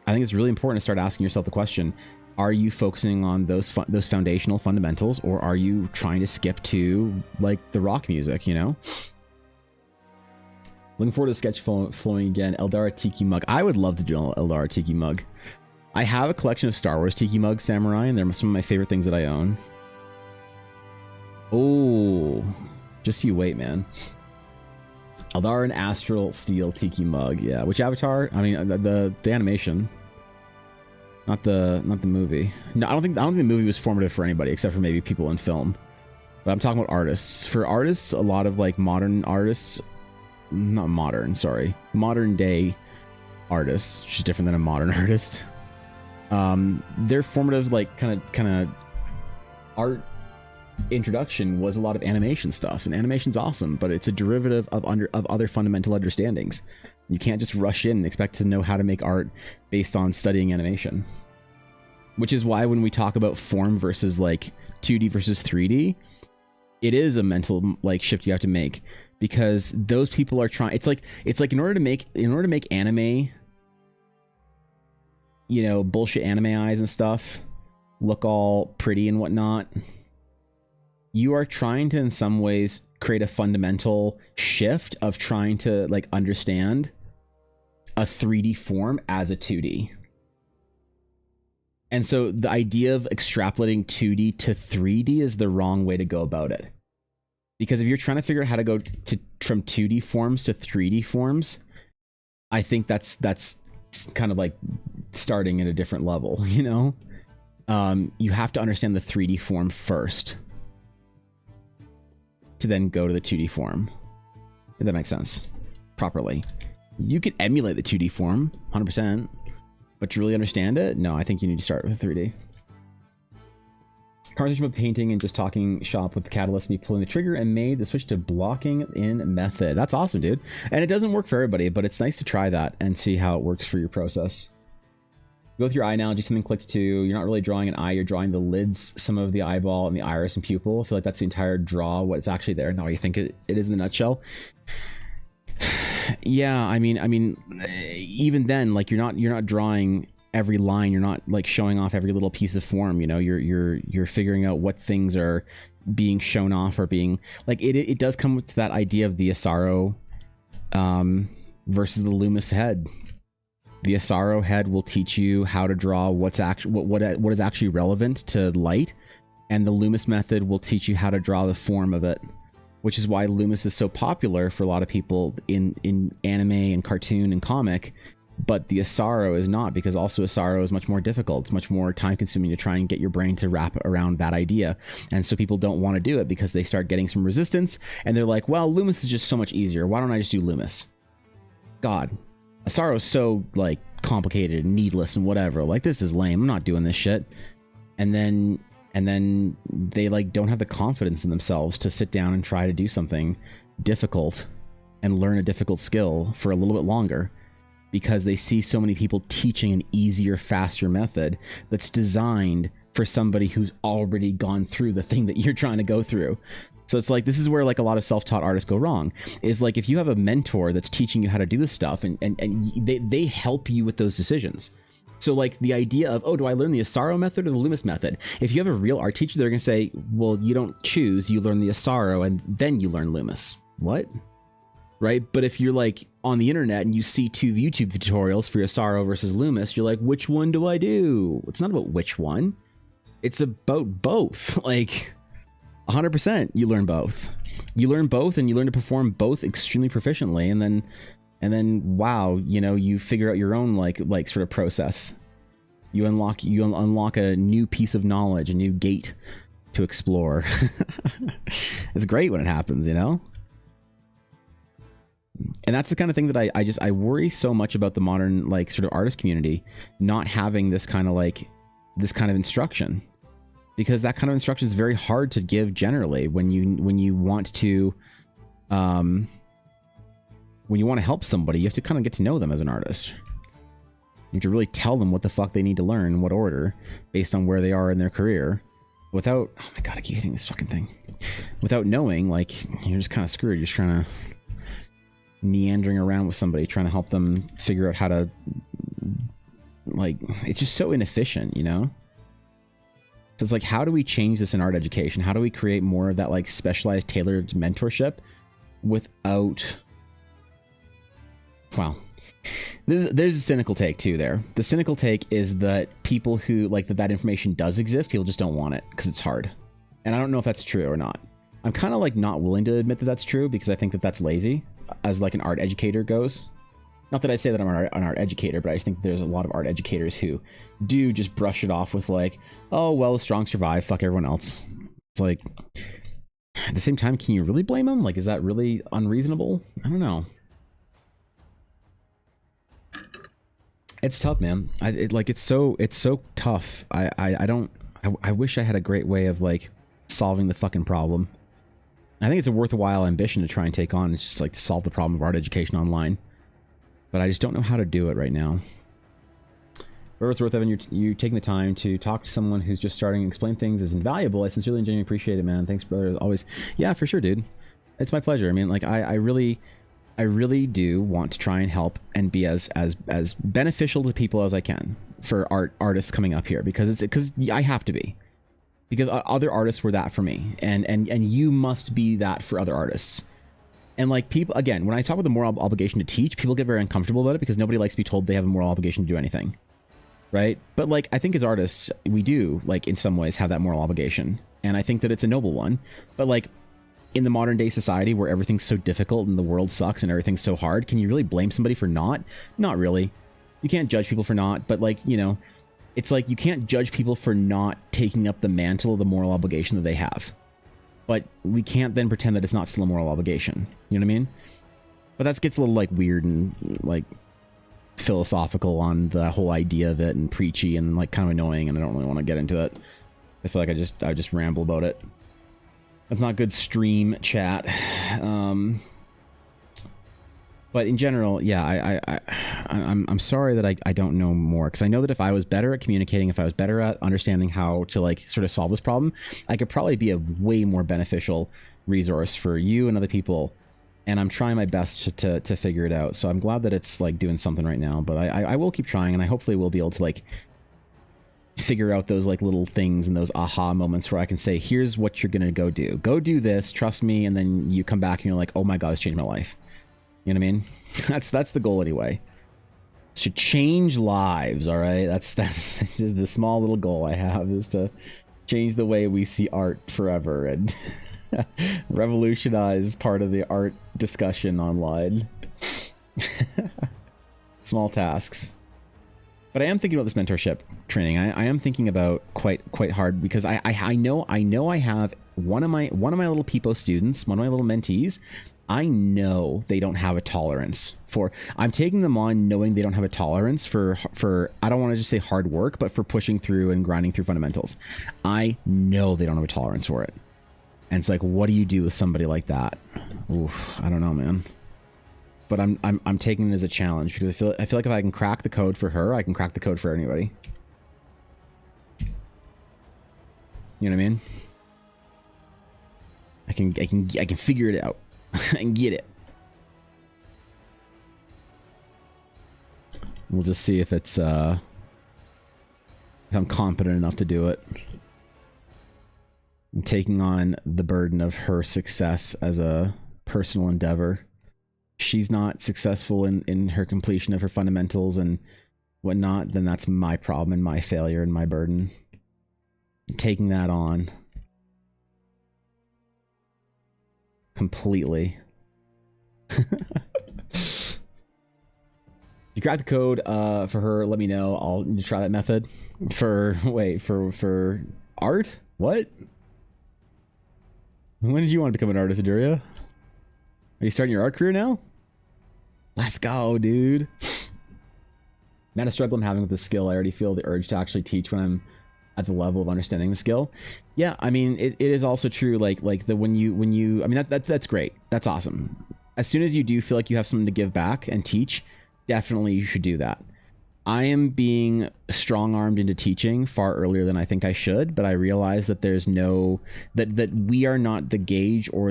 S2: think it's really important to start asking yourself the question: are you focusing on those foundational fundamentals, or are you trying to skip to like the rock music? You know. Looking forward to the sketch flowing again. Eldara Tiki mug. I would love to do an Eldara Tiki mug. I have a collection of Star Wars Tiki mugs, Samurai, and they're some of my favorite things that I own. Oh, just you wait, man. Eldar and Astral Steel Tiki mug. Yeah, which Avatar? I mean, the animation, not the movie. No, I don't think the movie was formative for anybody except for maybe people in film. But I'm talking about artists. For artists, a lot of like modern artists, not modern, sorry, modern day artists, which is different than a modern artist. Their formative, like kind of art introduction was a lot of animation stuff, and animation's awesome, but it's a derivative of other fundamental understandings. You can't just rush in and expect to know how to make art based on studying animation. Which is why when we talk about form versus like 2D versus 3D, it is a mental like shift you have to make, because those people are trying. It's like in order to make anime, you know, bullshit anime eyes and stuff look all pretty and whatnot, you are trying to in some ways create a fundamental shift of trying to like understand a 3D form as a 2D. And so the idea of extrapolating 2D to 3D is the wrong way to go about it. Because if you're trying to figure out how to go from 2D forms to 3D forms, I think that's kind of like starting at a different level, you know? You have to understand the 3D form first to then go to the 2D form, if that makes sense properly. You could emulate the 2D form 100%, but to really understand it, no, I think you need to start with 3D. Conversation about painting and just talking shop with the catalyst, me pulling the trigger and made the switch to blocking in method. That's awesome, dude. And it doesn't work for everybody, but it's nice to try that and see how it works for your process. Go with your eye analogy, something clicked too. You're not really drawing an eye, you're drawing the lids, some of the eyeball and the iris and pupil. I feel like that's the entire draw, what's actually there. Now you think it is in the nutshell. Yeah, I mean, even then, like you're not drawing every line. You're not like showing off every little piece of form. You know, you're figuring out what things are being shown off or being like it does come to that idea of the Asaro versus the Loomis head. The Asaro head will teach you how to draw what's actually what is actually relevant to light, and the Loomis method will teach you how to draw the form of it. Which is why Loomis is so popular for a lot of people in anime and cartoon and comic, but the Asaro is not, because also Asaro is much more difficult. It's much more time consuming to try and get your brain to wrap around that idea. And so people don't want to do it because they start getting some resistance and they're like, well, Loomis is just so much easier. Why don't I just do Loomis? God, Asaro is so like complicated and needless and whatever. Like, this is lame. I'm not doing this shit. And then they like don't have the confidence in themselves to sit down and try to do something difficult and learn a difficult skill for a little bit longer, because they see so many people teaching an easier, faster method that's designed for somebody who's already gone through the thing that you're trying to go through. So it's like, this is where like a lot of self-taught artists go wrong, is like if you have a mentor that's teaching you how to do this stuff and they help you with those decisions. So like the idea of, oh, do I learn the Asaro method or the Loomis method? If you have a real art teacher, they're going to say, well, you don't choose, you learn the Asaro and then you learn Loomis. What? Right? But if you're like on the internet and you see 2 YouTube tutorials for Asaro versus Loomis, you're like, which one do I do? It's not about which one. It's about both. Like 100% you learn both. You learn both and you learn to perform both extremely proficiently, and then wow, you know, you figure out your own like sort of process. You unlock a new piece of knowledge, a new gate to explore. It's great when it happens, you know? And that's the kind of thing that I worry so much about the modern like sort of artist community not having this kind of instruction, because that kind of instruction is very hard to give generally when you want to help somebody. You have to kind of get to know them as an artist. You have to really tell them what the fuck they need to learn in what order based on where they are in their career without, oh my God, I keep hitting this fucking thing. Without knowing, like, you're just kind of screwed. You're just trying to meandering around with somebody, trying to help them figure out how to, like, it's just so inefficient, you know? So it's like, how do we change this in art education? How do we create more of that like specialized tailored mentorship without, well, There's a cynical take too there. The cynical take is that people who like that information does exist, people just don't want it because it's hard. And I don't know if that's true or not. I'm kind of like not willing to admit that that's true because I think that that's lazy as like an art educator goes. Not that I say that I'm an art educator, but I just think there's a lot of art educators who do just brush it off with like, oh, well, the strong survive, fuck everyone else. It's like, at the same time, can you really blame them? Like, is that really unreasonable? I don't know. It's tough, man. It's so tough. I wish I had a great way of like solving the fucking problem. I think it's a worthwhile ambition to try and take on. It's just like to solve the problem of art education online. But I just don't know how to do it right now. Whatever it's worth, Evan, you taking the time to talk to someone who's just starting and explain things is invaluable. I sincerely and genuinely appreciate it, man. Thanks, brother. Always. Yeah, for sure, dude. It's my pleasure. I mean, like, I really do want to try and help and be as beneficial to people as I can for artists coming up here because I have to be. Because other artists were that for me, and you must be that for other artists. And like people, again, when I talk about the moral obligation to teach, people get very uncomfortable about it because nobody likes to be told they have a moral obligation to do anything, right? But like I think as artists, we do like in some ways have that moral obligation, and I think that it's a noble one. But like in the modern day society where everything's so difficult and the world sucks and everything's so hard, can you really blame somebody for not? Not really. You can't judge people for not, but like, you know, it's like you can't judge people for not taking up the mantle of the moral obligation that they have. But we can't then pretend that it's not still a moral obligation. You know what I mean? But that gets a little like weird and like philosophical on the whole idea of it and preachy and like kind of annoying, and I don't really want to get into that. I feel like I just ramble about it. That's not good stream chat. But in general, yeah, I'm sorry that I don't know more, because I know that if I was better at communicating, if I was better at understanding how to like sort of solve this problem, I could probably be a way more beneficial resource for you and other people. And I'm trying my best to figure it out. So I'm glad that it's like doing something right now, but I will keep trying, and I hopefully will be able to like figure out those like little things and those aha moments where I can say, here's what you're gonna go do this, trust me, and then you come back and you're like, oh my god, it's changed my life. You know what I mean? That's the goal anyway. Should change lives, all right? That's the small little goal I have, is to change the way we see art forever and revolutionize part of the art discussion online. Small tasks. But I am thinking about this mentorship training. I am thinking about quite hard, because I know I have one of my little Peepo students, one of my little mentees. I know they don't have a tolerance for, I'm taking them on knowing they don't have a tolerance for I don't want to just say hard work, but for pushing through and grinding through fundamentals. I know they don't have a tolerance for it. And it's like, what do you do with somebody like that? Oof, I don't know, man. But I'm taking it as a challenge, because I feel like if I can crack the code for her, I can crack the code for anybody. You know what I mean? I can figure it out. And get it. We'll just see if it's if I'm competent enough to do it. I'm taking on the burden of her success as a personal endeavor. She's not successful in her completion of her fundamentals and whatnot, then that's my problem and my failure and my burden. I'm taking that on completely. You crack the code for her, let me know. I'll need to try that method for for art. What? When did you want to become an artist, Aduria? Are you starting your art career now? Let's go, dude. Not a struggle I'm having with the skill. I already feel the urge to actually teach when I'm at the level of understanding the skill. Yeah, I mean, it is also true, like the when you I mean, that's great. That's awesome. As soon as you do feel like you have something to give back and teach, definitely you should do that. I am being strong-armed into teaching far earlier than I think I should, but I realize that there's no that we are not the gauge or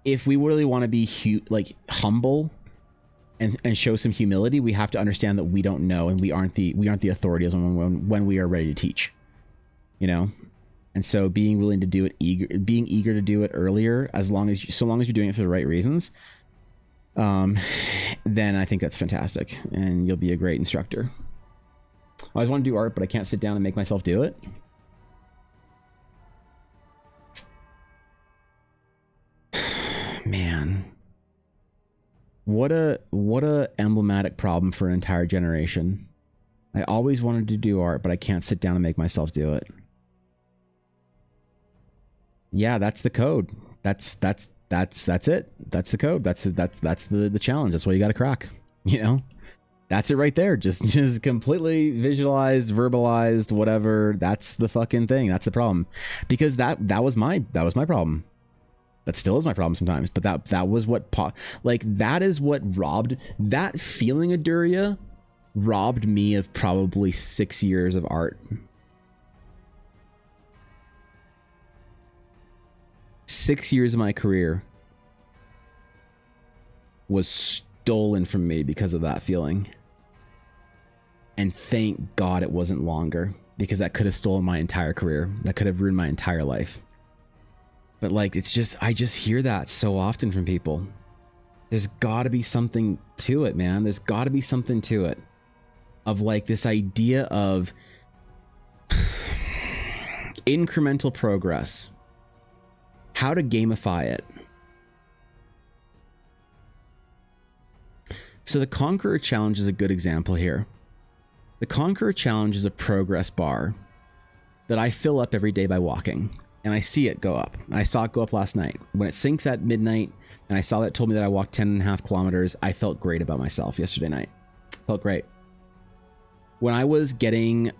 S2: if we really want to be humble and show some humility, we have to understand that we don't know, and we aren't the authorities when we are ready to teach. You know, And so being willing to do it, being eager to do it earlier, so long as you're doing it for the right reasons, then I think that's fantastic, and you'll be a great instructor. I always want to do art, but I can't sit down and make myself do it. Man, what a emblematic problem for an entire generation. I always wanted to do art, but I can't sit down and make myself do it. Yeah, that's the code. That's it. That's the code. That's the challenge. That's what you got to crack. You know, that's it right there. Just completely visualized, verbalized, whatever. That's the fucking thing. That's the problem. Because that was my problem. That still is my problem sometimes. But that was what that is what robbed that feeling of Duria. Robbed me of probably 6 years of art. 6 years of my career was stolen from me because of that feeling. And thank God it wasn't longer, because that could have stolen my entire career. That could have ruined my entire life. But like, it's just, I just hear that so often from people. There's got to be something to it, man. There's got to be something to it. Of like this idea of incremental progress. How to gamify it. So the Conqueror Challenge is a good example here. The Conqueror Challenge is a progress bar that I fill up every day by walking. And I see it go up. I saw it go up last night. When it sinks at midnight, and I saw that it told me that I walked 10.5 kilometers, I felt great about myself yesterday night. Felt great. When I was getting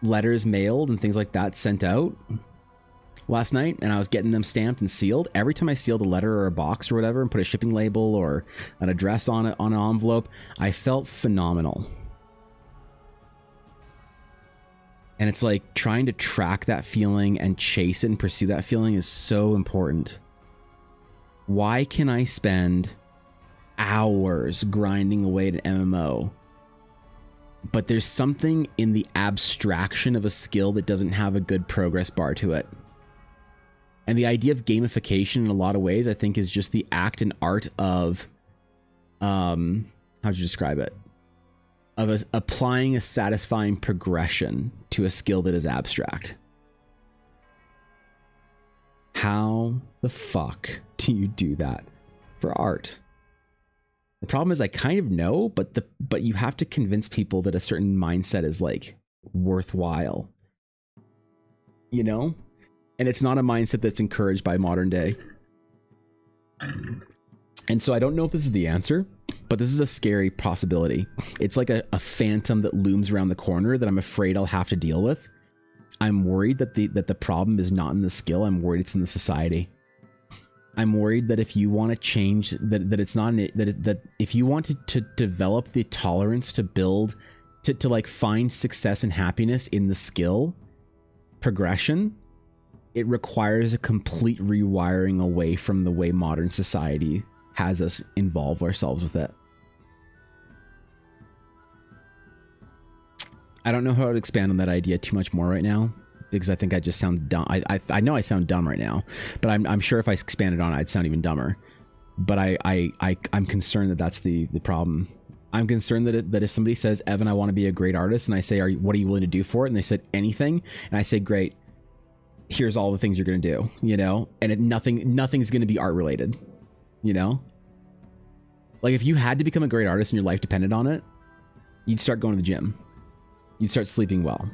S2: letters mailed and things like that sent out last night, and I was getting them stamped and sealed, every time I sealed a letter or a box or whatever and put a shipping label or an address on it on an envelope, I felt phenomenal. And it's like trying to track that feeling and chase it and pursue that feeling is so important. Why can I spend hours grinding away at an MMO, but there's something in the abstraction of a skill that doesn't have a good progress bar to it? And the idea of gamification in a lot of ways, I think, is just the act and art of, how'd you describe it? Of applying a satisfying progression to a skill that is abstract. How the fuck do you do that for art? The problem is I kind of know, but you have to convince people that a certain mindset is like worthwhile. You know? And it's not a mindset that's encouraged by modern day. And so I don't know if this is the answer, but this is a scary possibility. It's like a phantom that looms around the corner that I'm afraid I'll have to deal with. I'm worried that the problem is not in the skill. I'm worried it's in the society. I'm worried that if you want to change, that it's not that if you want to develop the tolerance to build, to like find success and happiness in the skill progression, it requires a complete rewiring away from the way modern society has us involve ourselves with it. I don't know how to expand on that idea too much more right now, because I think I just sound dumb. I know I sound dumb right now, but I'm sure if I expanded on it, I'd sound even dumber. But I'm concerned that that's the problem. I'm concerned that if somebody says, Evan, I want to be a great artist, and I say, what are you willing to do for it? And they said anything, and I say, great, here's all the things you're going to do, you know, and nothing's going to be art related, you know. Like if you had to become a great artist and your life depended on it, you'd start going to the gym. You'd start sleeping well.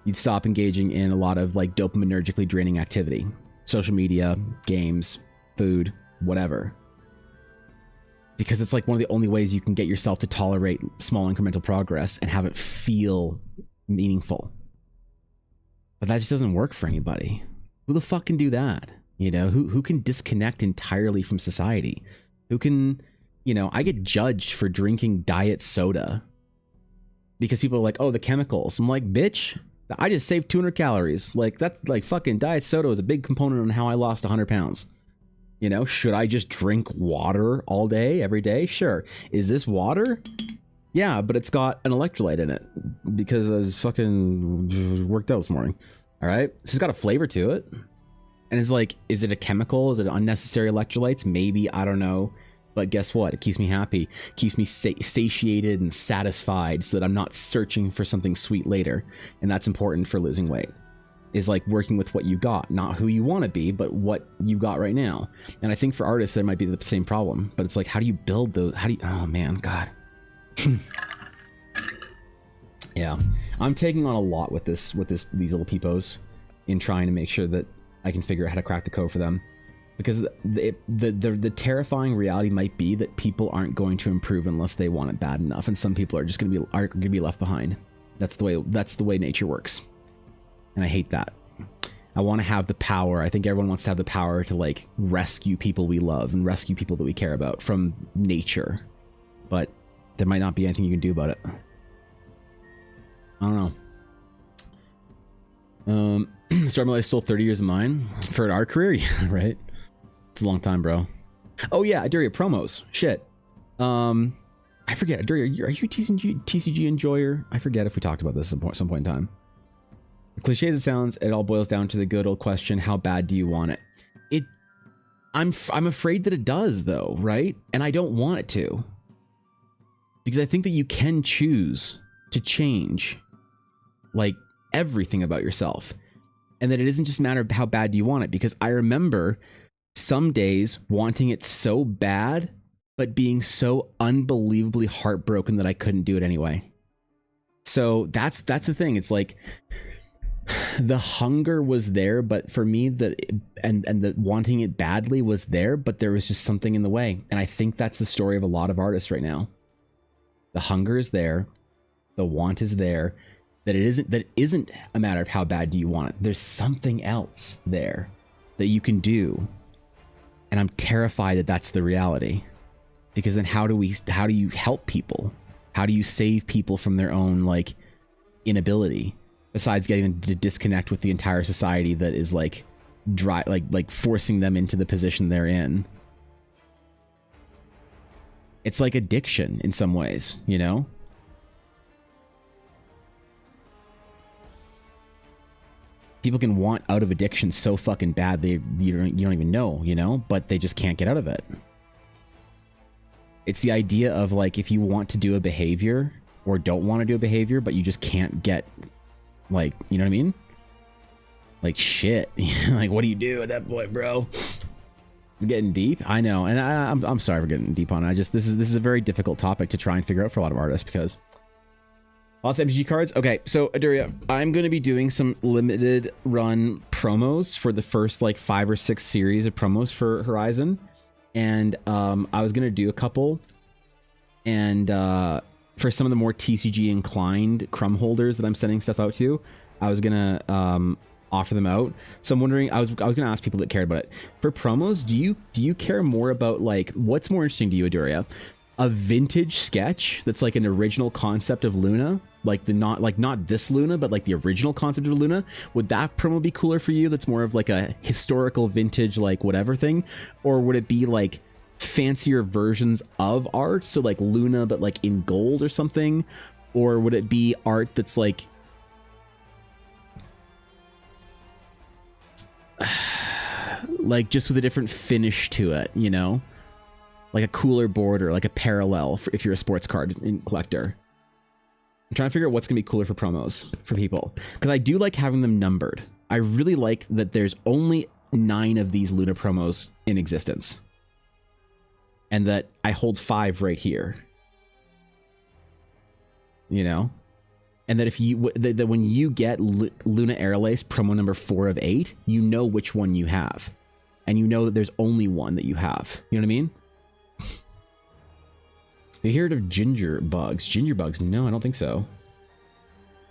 S2: You'd stop engaging in a lot of like dopaminergically draining activity, social media, games, food, whatever. Because it's like one of the only ways you can get yourself to tolerate small incremental progress and have it feel meaningful. But that just doesn't work for anybody. Who the fuck can do that? You know, who can disconnect entirely from society? Who can, you know, I get judged for drinking diet soda because people are like, oh, the chemicals. I'm like, bitch, I just saved 200 calories. Like, that's like fucking diet soda was a big component on how I lost 100 pounds. You know, should I just drink water all day, every day? Sure. Is this water? Yeah, but it's got an electrolyte in it because I was fucking worked out this morning. All right. This has got a flavor to it. And it's like, is it a chemical? Is it unnecessary electrolytes? Maybe, I don't know. But guess what? It keeps me happy, keeps me satiated and satisfied so that I'm not searching for something sweet later. And that's important for losing weight, is like working with what you got, not who you want to be, but what you got right now. And I think for artists, there might be the same problem, but it's like, how do you build those? How do you, oh man, God. Yeah, I'm taking on a lot with these little peepos in trying to make sure that I can figure out how to crack the code for them. Because the terrifying reality might be that people aren't going to improve unless they want it bad enough, and some people are just going to be left behind. That's the way nature works, and I hate that. I want to have the power. I think everyone wants to have the power to like rescue people we love and rescue people that we care about from nature, but there might not be anything you can do about it. I don't know. Start my life still 30 years of mine for an art career, yeah, right? It's a long time, bro. Oh yeah, Aduria promos. Shit. I forget. Aduria, are you a TCG enjoyer? I forget if we talked about this at some point in time. The cliche as it sounds, it all boils down to the good old question: how bad do you want it? I'm afraid that it does, though, right? And I don't want it to, because I think that you can choose to change, like, everything about yourself, and that it isn't just a matter of how bad do you want it. Because I remember some days wanting it so bad, but being so unbelievably heartbroken that I couldn't do it anyway. So that's the thing. It's like the hunger was there, but for me, the wanting it badly was there, but there was just something in the way. And I think that's the story of a lot of artists right now. The hunger is there, the want is there, that it isn't a matter of how bad do you want it. There's something else there that you can do. And I'm terrified that that's the reality, because then how do you help people? How do you save people from their own like inability, besides getting them to disconnect with the entire society that is like like forcing them into the position they're in? It's like addiction in some ways, you know? People can want out of addiction so fucking bad you don't even know, you know, but they just can't get out of it. It's the idea of like, if you want to do a behavior or don't want to do a behavior, but you just can't get, like, you know what I mean? Like, shit. Like, what do you do at that point, bro? It's getting deep. I know, and I'm sorry for getting deep on it. This is a very difficult topic to try and figure out for a lot of artists, because lots of MTG cards. Okay, so Aduria, I'm going to be doing some limited run promos for the first like 5 or 6 series of promos for Horizon, and I was going to do a couple, and for some of the more TCG inclined crumb holders that I'm sending stuff out to, I was going to offer them out. So I'm wondering, I was going to ask people that cared about it. For promos, do you care more about, like, what's more interesting to you, Aduria? A vintage sketch that's like an original concept of Luna, like not this Luna, but like the original concept of Luna? Would that promo be cooler for you? That's more of like a historical vintage, like whatever thing, or would it be like fancier versions of art, so like Luna but like in gold or something? Or would it be art that's like like just with a different finish to it, you know? Like a cooler border, like a parallel if you're a sports card collector. I'm trying to figure out what's going to be cooler for promos for people, because I do like having them numbered. I really like that there's only 9 of these Luna promos in existence, and that I hold 5 right here. You know? And that if you that when you get Luna Airlace promo number 4 of 8, you know which one you have, and you know that there's only one that you have. You know what I mean? Have you heard of ginger bugs? Ginger bugs? No, I don't think so.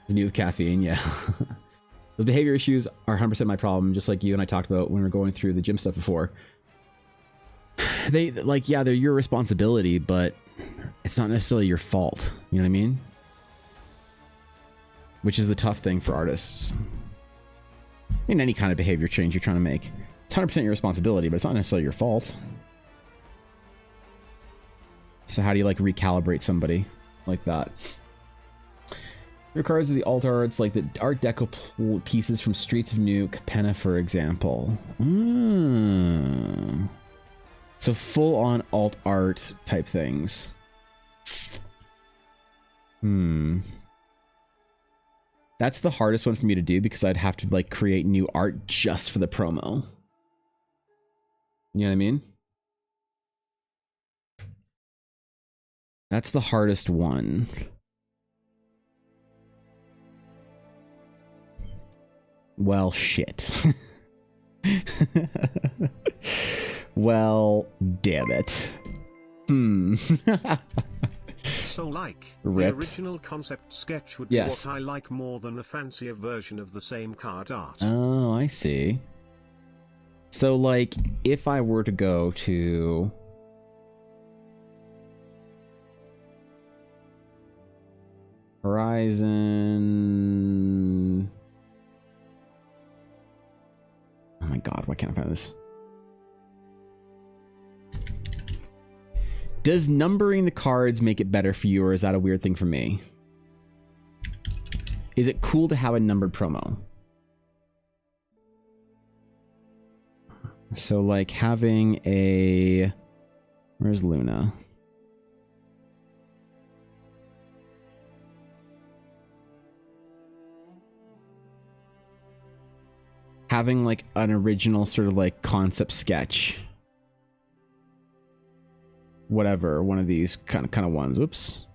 S2: It's new with caffeine, yeah. Those behavior issues are 100% my problem, just like you and I talked about when we were going through the gym stuff before. They, like, yeah, they're your responsibility, but it's not necessarily your fault. You know what I mean? Which is the tough thing for artists. In any kind of behavior change you're trying to make. It's 100% your responsibility, but it's not necessarily your fault. So how do you like recalibrate somebody like that? Your cards are the alt arts, like the Art Deco pieces from Streets of New Capenna, for example. So full-on alt art type things. That's the hardest one for me to do because I'd have to like create new art just for the promo. You know what I mean? That's the hardest one. Well, shit. Well, damn it.
S3: So like,
S2: Rip.
S3: the original concept sketch would be
S2: Yes.
S3: what I like more than a fancier version of the same card art.
S2: Oh, I see. So, like, if I were to go to... Horizon... Oh my god, why can't I find this? Does numbering the cards make it better for you, or is that a weird thing for me? Is it cool to have a numbered promo? So, like, having a... Where's Luna? Having, like, an original sort of, like, concept sketch. Whatever, one of these kind of ones. Whoops.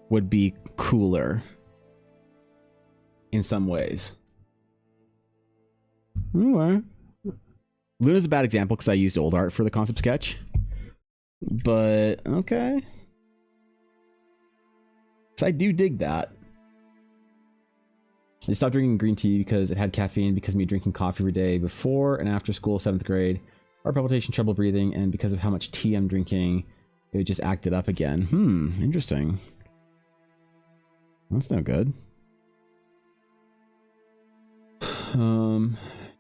S2: Would be cooler. In some ways. Okay. Luna's a bad example because I used old art for the concept sketch. But, okay. So I do dig that. I stopped drinking green tea because it had caffeine, because of me drinking coffee every day before and after school, 7th grade. Heart palpitation, trouble breathing, and because of how much tea I'm drinking, it just acted up again. Interesting. That's no good.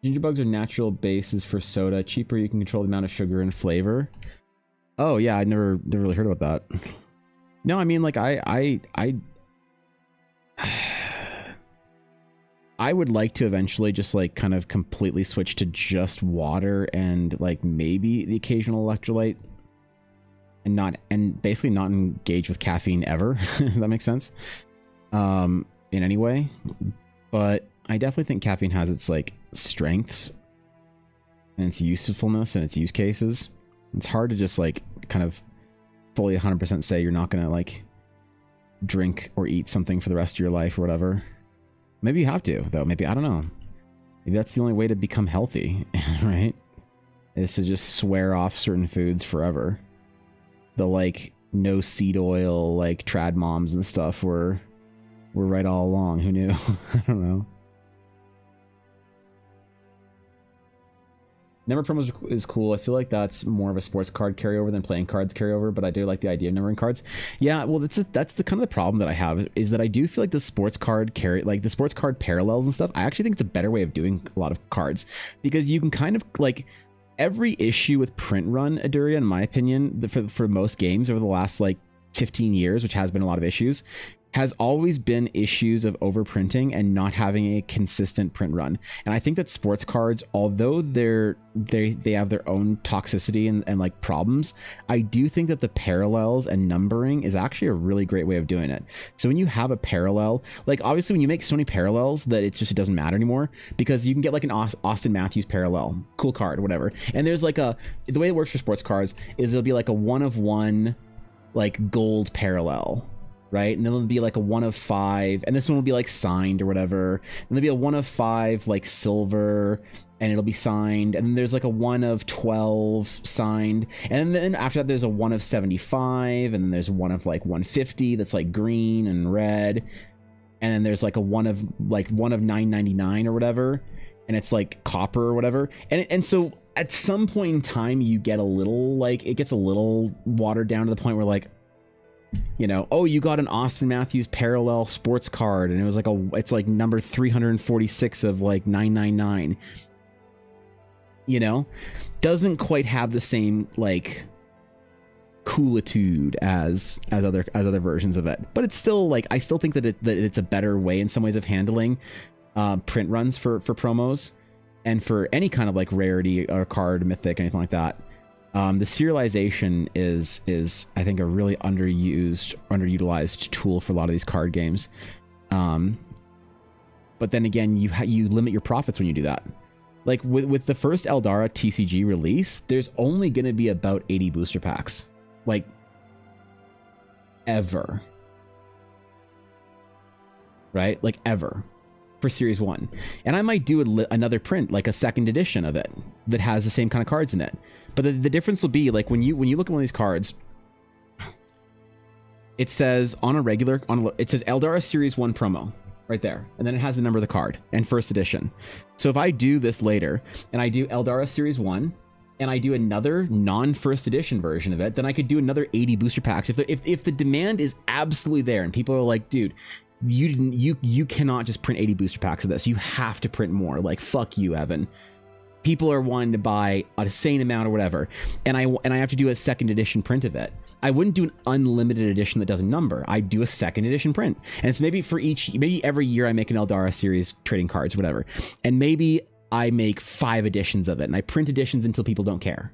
S2: Ginger bugs are natural bases for soda. Cheaper, you can control the amount of sugar and flavor. Oh yeah, I never really heard about that. No, I mean, like, I would like to eventually just like kind of completely switch to just water and like maybe the occasional electrolyte and basically not engage with caffeine ever. If that makes sense. In any way. But I definitely think caffeine has its like strengths and its usefulness and its use cases. It's hard to just like kind of fully 100% say you're not gonna like drink or eat something for the rest of your life or whatever. Maybe you have to, though. Maybe, I don't know. Maybe that's the only way to become healthy, right? Is to just swear off certain foods forever. The, like, no seed oil, like, trad moms and stuff were right all along. Who knew? I don't know. Number promos is cool. I feel like that's more of a sports card carryover than playing cards carryover, but I do like the idea of numbering cards. Yeah, well, that's the kind of the problem that I have, is that I do feel like the sports card the sports card parallels and stuff, I actually think it's a better way of doing a lot of cards, because you can kind of like every issue with print run Aduria, in my opinion, for most games over the last like 15 years, which has been a lot of issues, has always been issues of overprinting and not having a consistent print run. And I think that sports cards, although they have their own toxicity and like problems, I do think that the parallels and numbering is actually a really great way of doing it. So when you have a parallel, like obviously when you make so many parallels that it doesn't matter anymore, because you can get like an Austin Matthews parallel, cool card, whatever. And there's like the way it works for sports cards is it'll be like a 1 of 1 like gold parallel, right? And then there'll be like a 1 of 5, and this one will be like signed or whatever. And there'll be a 1 of 5 like silver, and it'll be signed. And then there's like a 1 of 12 signed. And then after that, there's a 1 of 75, and then there's 1 of like 150 that's like green and red. And then there's like a 1 of 999 or whatever, and it's like copper or whatever. And so at some point in time, you get a little like, it gets a little watered down to the point where like, you know, oh, you got an Austin Matthews parallel sports card, and it was like it's like number 346 of like 999. You know, doesn't quite have the same like coolitude as other versions of it. But it's still like, I still think that it's a better way in some ways of handling print runs for promos and for any kind of like rarity or card, mythic, anything like that. The serialization is I think a really underutilized tool for a lot of these card games. But then again, you limit your profits when you do that. Like with the first Eldara TCG release, there's only going to be about 80 booster packs, like ever, right? Like ever for Series 1. And I might do another print, like a second edition of it that has the same kind of cards in it. But the difference will be like when you look at one of these cards, it says it says Eldara Series 1 promo right there. And then it has the number of the card and first edition. So if I do this later and I do Eldara Series 1 and I do another non-first edition version of it, then I could do another 80 booster packs. If the demand is absolutely there and people are like, dude, you cannot just print 80 booster packs of this. You have to print more. Like, fuck you, Evan. People are wanting to buy a insane amount or whatever, and I have to do a second edition print of it. I wouldn't do an unlimited edition that doesn't number. I do a second edition print, and it's maybe every year I make an Eldara series trading cards, whatever, and maybe I make 5 editions of it, and I print editions until people don't care.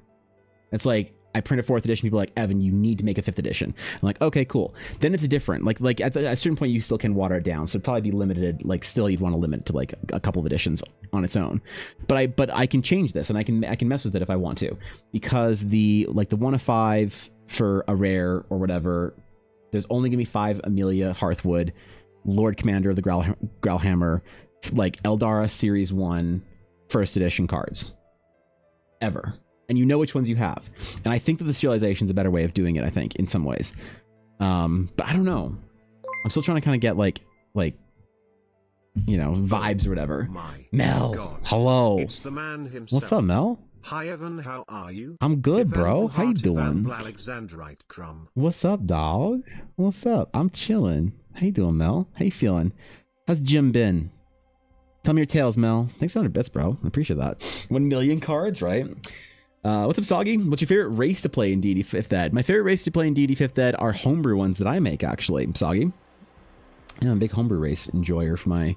S2: It's like I print a 4th edition, people are like, Evan, you need to make a 5th edition. I'm like, okay, cool. Then it's different. Like at a certain point, you still can water it down. So it'd probably be limited. Like still, you'd want to limit it to like a couple of editions on its own. But I can change this, and I can mess with it if I want to, because the 1 of 5 for a rare or whatever, there's only gonna be 5 Amelia Hearthwood, Lord Commander of the Growlhammer, like Eldara Series 1 first edition cards ever. And you know which ones you have. And I think that the serialization is a better way of doing it, I think, in some ways. But I don't know. I'm still trying to kind of get like vibes or whatever. Mel,
S3: God.
S2: hello.
S3: It's the man himself.
S2: What's up, Mel?
S3: Hi Evan, how are you?
S2: I'm good, bro. How you doing?
S3: Alexandrite crumb.
S2: What's up, dog? What's up? I'm chilling. How you doing, Mel? How you feeling? How's Jim been? Tell me your tales, Mel. Thanks for 100 bits, bro. I appreciate that. 1 million cards, right? What's up, Soggy? What's your favorite race to play in D&D 5th Ed? My favorite race to play in D&D 5th Ed are homebrew ones that I make, actually, Soggy. Yeah, I'm a big homebrew race enjoyer for my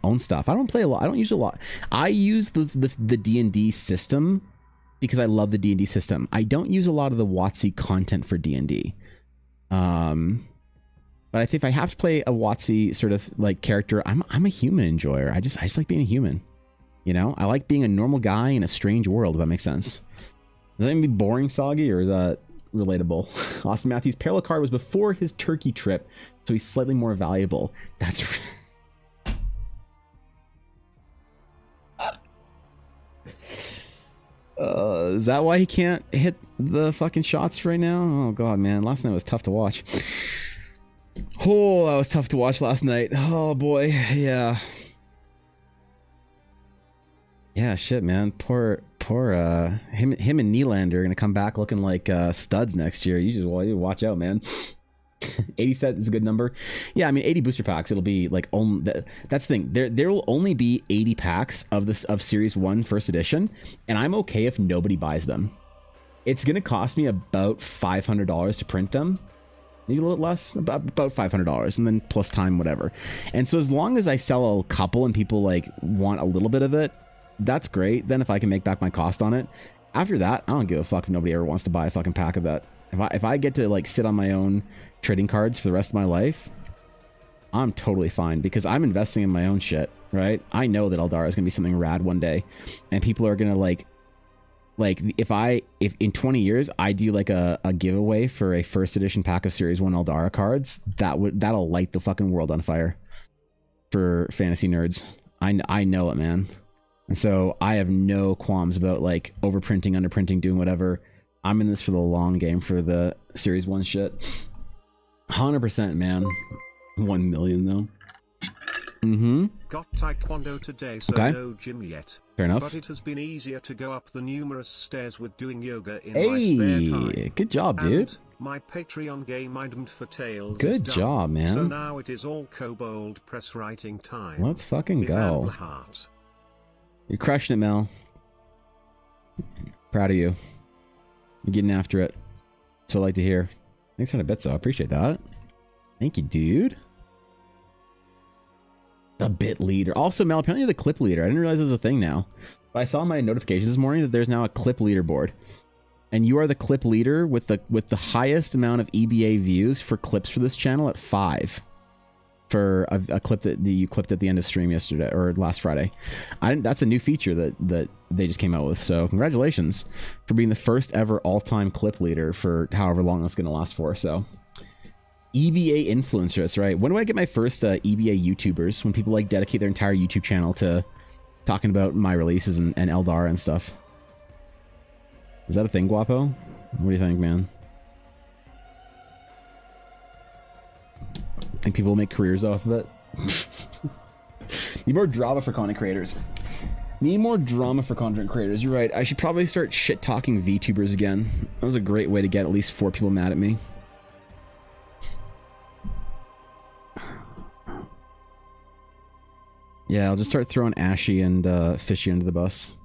S2: own stuff. I don't play a lot. I don't use a lot. I use the D&D system because I love the D&D system. I don't use a lot of the WotC content for D&D. But I think if I have to play a WotC sort of like character, I'm a human enjoyer. I just like being a human. You know, I like being a normal guy in a strange world, if that makes sense. Does that even be boring, Soggy, or is that relatable? Austin Matthews, Parallel card was before his Turkey trip, so he's slightly more valuable. That's... is that why he can't hit the fucking shots right now? Oh, God, man. Last night was tough to watch. Oh, that was tough to watch last night. Oh, boy. Yeah. Yeah, shit, man. Poor him and Nylander are gonna come back looking like studs next year. You watch out, man. 80 set is a good number. Yeah, I mean 80 booster packs. It'll be like that's the thing. There will only be 80 packs of Series 1 first edition, and I'm okay if nobody buys them. It's gonna cost me about $500 to print them. Maybe a little less, about $500, and then plus time, whatever. And so as long as I sell a couple and people like want a little bit of it, that's great. Then if I can make back my cost on it, after that, I don't give a fuck if nobody ever wants to buy a fucking pack of that. If I get to like sit on my own trading cards for the rest of my life, I'm totally fine because I'm investing in my own shit, right? I know that Eldara is gonna be something rad one day, and people are gonna like if in 20 years I do like a giveaway for a first edition pack of Series 1 Eldara cards, that'll light the fucking world on fire for fantasy nerds. I know it, man. And so I have no qualms about like overprinting, underprinting, doing whatever. I'm in this for the long game for the Series 1 shit. 100%, man. 1 million though.
S3: Got taekwondo today, so
S2: okay.
S3: no gym yet.
S2: Fair enough.
S3: But it has been easier to go up the numerous stairs with doing yoga in
S2: hey,
S3: my spare time.
S2: Good job, dude.
S3: And my Patreon game Item for Tales
S2: good
S3: is done.
S2: Job, man.
S3: So now it is all kobold press writing time.
S2: Let's fucking go. You're crushing it, Mel. Proud of you. You're getting after it. That's what I like to hear. Thanks for the bits, though. I appreciate that. Thank you, dude. The bit leader. Also, Mel, apparently you're the clip leader. I didn't realize it was a thing now. But I saw in my notifications this morning that there's now a clip leaderboard. And you are the clip leader with the highest amount of EBA views for clips for this channel at 5. For a clip that you clipped at the end of stream yesterday or last Friday. That's a new feature that they just came out with. So congratulations for being the first ever all-time clip leader for however long that's going to last for. So EBA influencers, right? When do I get my first EBA YouTubers? When people like dedicate their entire YouTube channel to talking about my releases and Eldar and stuff. Is that a thing, Guapo? What do you think, man? Think people will make careers off of it? Need more drama for content creators. Need more drama for content creators. You're right. I should probably start shit talking VTubers again. That was a great way to get at least 4 people mad at me. Yeah, I'll just start throwing Ashy and Fishy under the bus.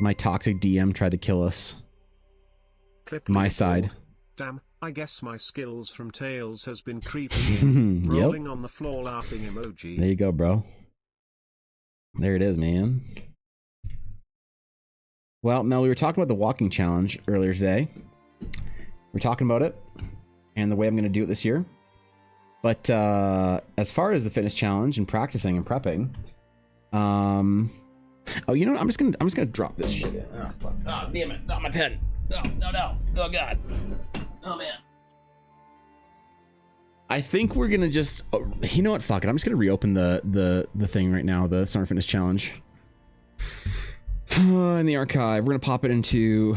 S2: My toxic DM tried to kill us. My side.
S3: Damn, I guess my skills from Tails has been creeping in. Rolling on the floor laughing emoji.
S2: There you go, bro. There it is, man. Well, Mel, we were talking about the walking challenge earlier today. We're talking about it and the way I'm going to do it this year. But as far as the fitness challenge and practicing and prepping, oh, you know what? I'm just gonna drop this shit in. Oh, fuck. Oh, damn it! Not my pen. No. Oh god. Oh man. I think we're gonna just. Oh, you know what? Fuck it. I'm just gonna reopen the thing right now. The Summer Fitness Challenge. In the archive, we're gonna pop it into.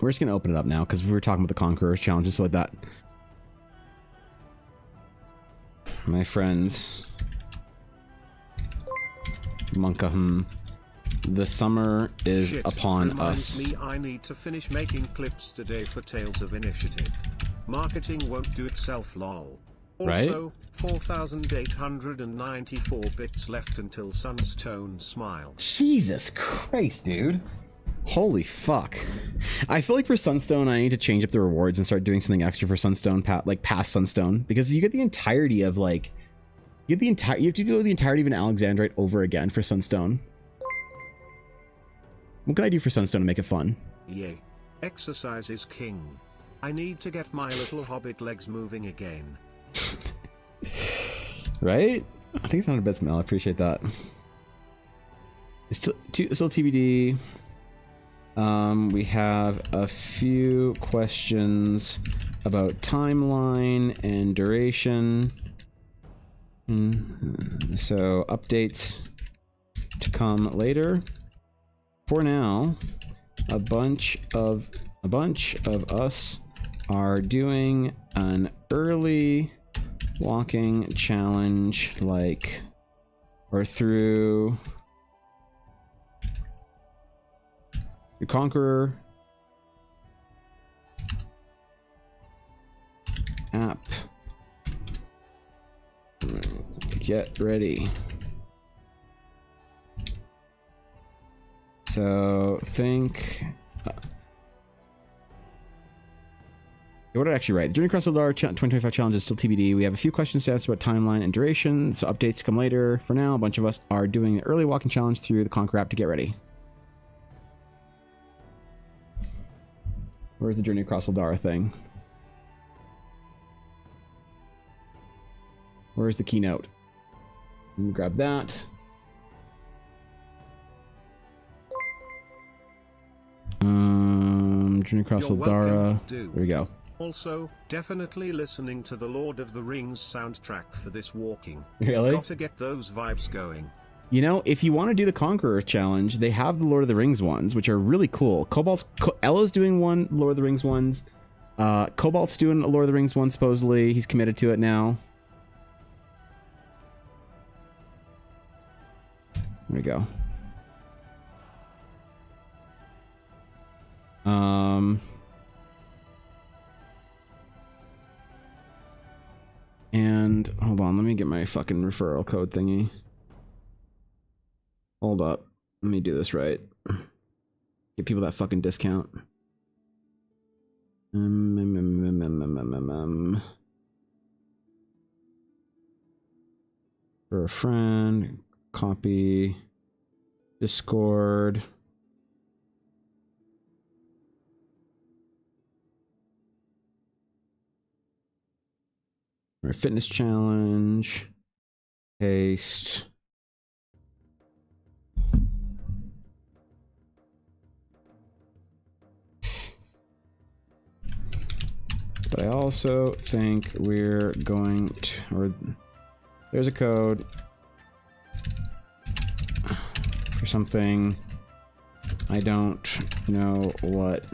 S2: We're just gonna open it up now because we were talking about the Conquerors challenge and stuff like that. My friends, Monka, the summer is upon us.
S3: Me, I need to finish making clips today for Tales of Initiative. Marketing won't do itself, lol. Also, right? 4,894 bits left until Sunstone smiles.
S2: Jesus Christ, dude. Holy fuck. I feel like for Sunstone, I need to change up the rewards and start doing something extra for Sunstone, like past Sunstone, because you get the entirety of like, you have to go the entirety of an Alexandrite over again for Sunstone. What can I do for Sunstone to make it fun?
S3: Yay. Exercise is king. I need to get my little hobbit legs moving again.
S2: Right? I think it's 100 bits, Mel. I appreciate that. It's still TBD. We have a few questions about timeline and duration. So updates to come later. For now, a bunch of us are doing an early walking challenge, like, or through your Conqueror app. Get ready. So think. What did I actually write? The Journey Across Eldar 2025 challenge is still TBD. We have a few questions to ask about timeline and duration, so updates to come later. For now, a bunch of us are doing the early walking challenge through the Conquer app to get ready. Where's the Journey Across Eldar thing? Where's the keynote? Let me grab that. Journey Across Eldar. There we go.
S3: Also, definitely listening to the Lord of the Rings soundtrack for this walking.
S2: Really?
S3: Gotta get those vibes going.
S2: You know, if you want to do the Conqueror challenge, they have the Lord of the Rings ones, which are really cool. Ella's doing one, Lord of the Rings ones. Cobalt's doing a Lord of the Rings one, supposedly. He's committed to it now. There we go. And hold on, let me get my fucking referral code thingy. Hold up. Let me do this right. Get people that fucking discount. For a friend, copy, Discord. For a fitness challenge, paste. But I also think we're going to, or there's a code for something. I don't know what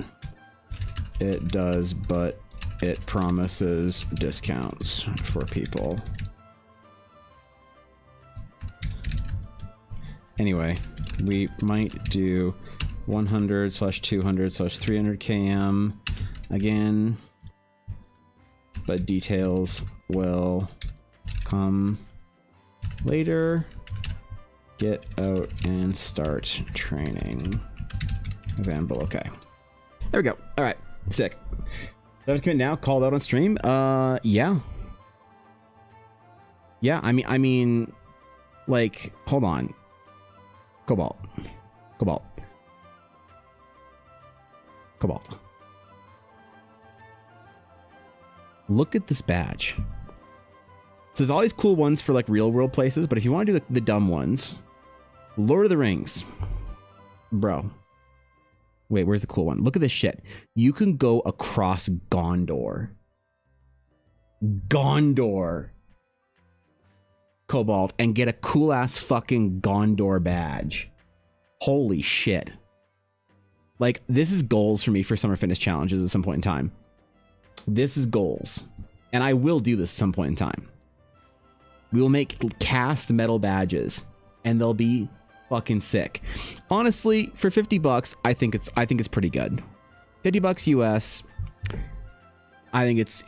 S2: it does, but it promises discounts for people. Anyway, we might do 100/200/300 km again, but details will come later. Get out and start training. Vanville, okay. There we go. All right, sick. Do I have to commit now? Called out on stream? Yeah. Yeah, I mean, like, hold on. Cobalt. Look at this badge. So there's all these cool ones for like real world places, but if you want to do the dumb ones, Lord of the Rings. Bro. Wait, where's the cool one? Look at this shit. You can go across Gondor. Cobalt, and get a cool ass fucking Gondor badge. Holy shit. Like, this is goals for me for summer fitness challenges at some point in time. This is goals. And I will do this at some point in time. We will make cast metal badges, and they'll be fucking sick. Honestly, for $50, I think it's pretty good. $50 US. I think it's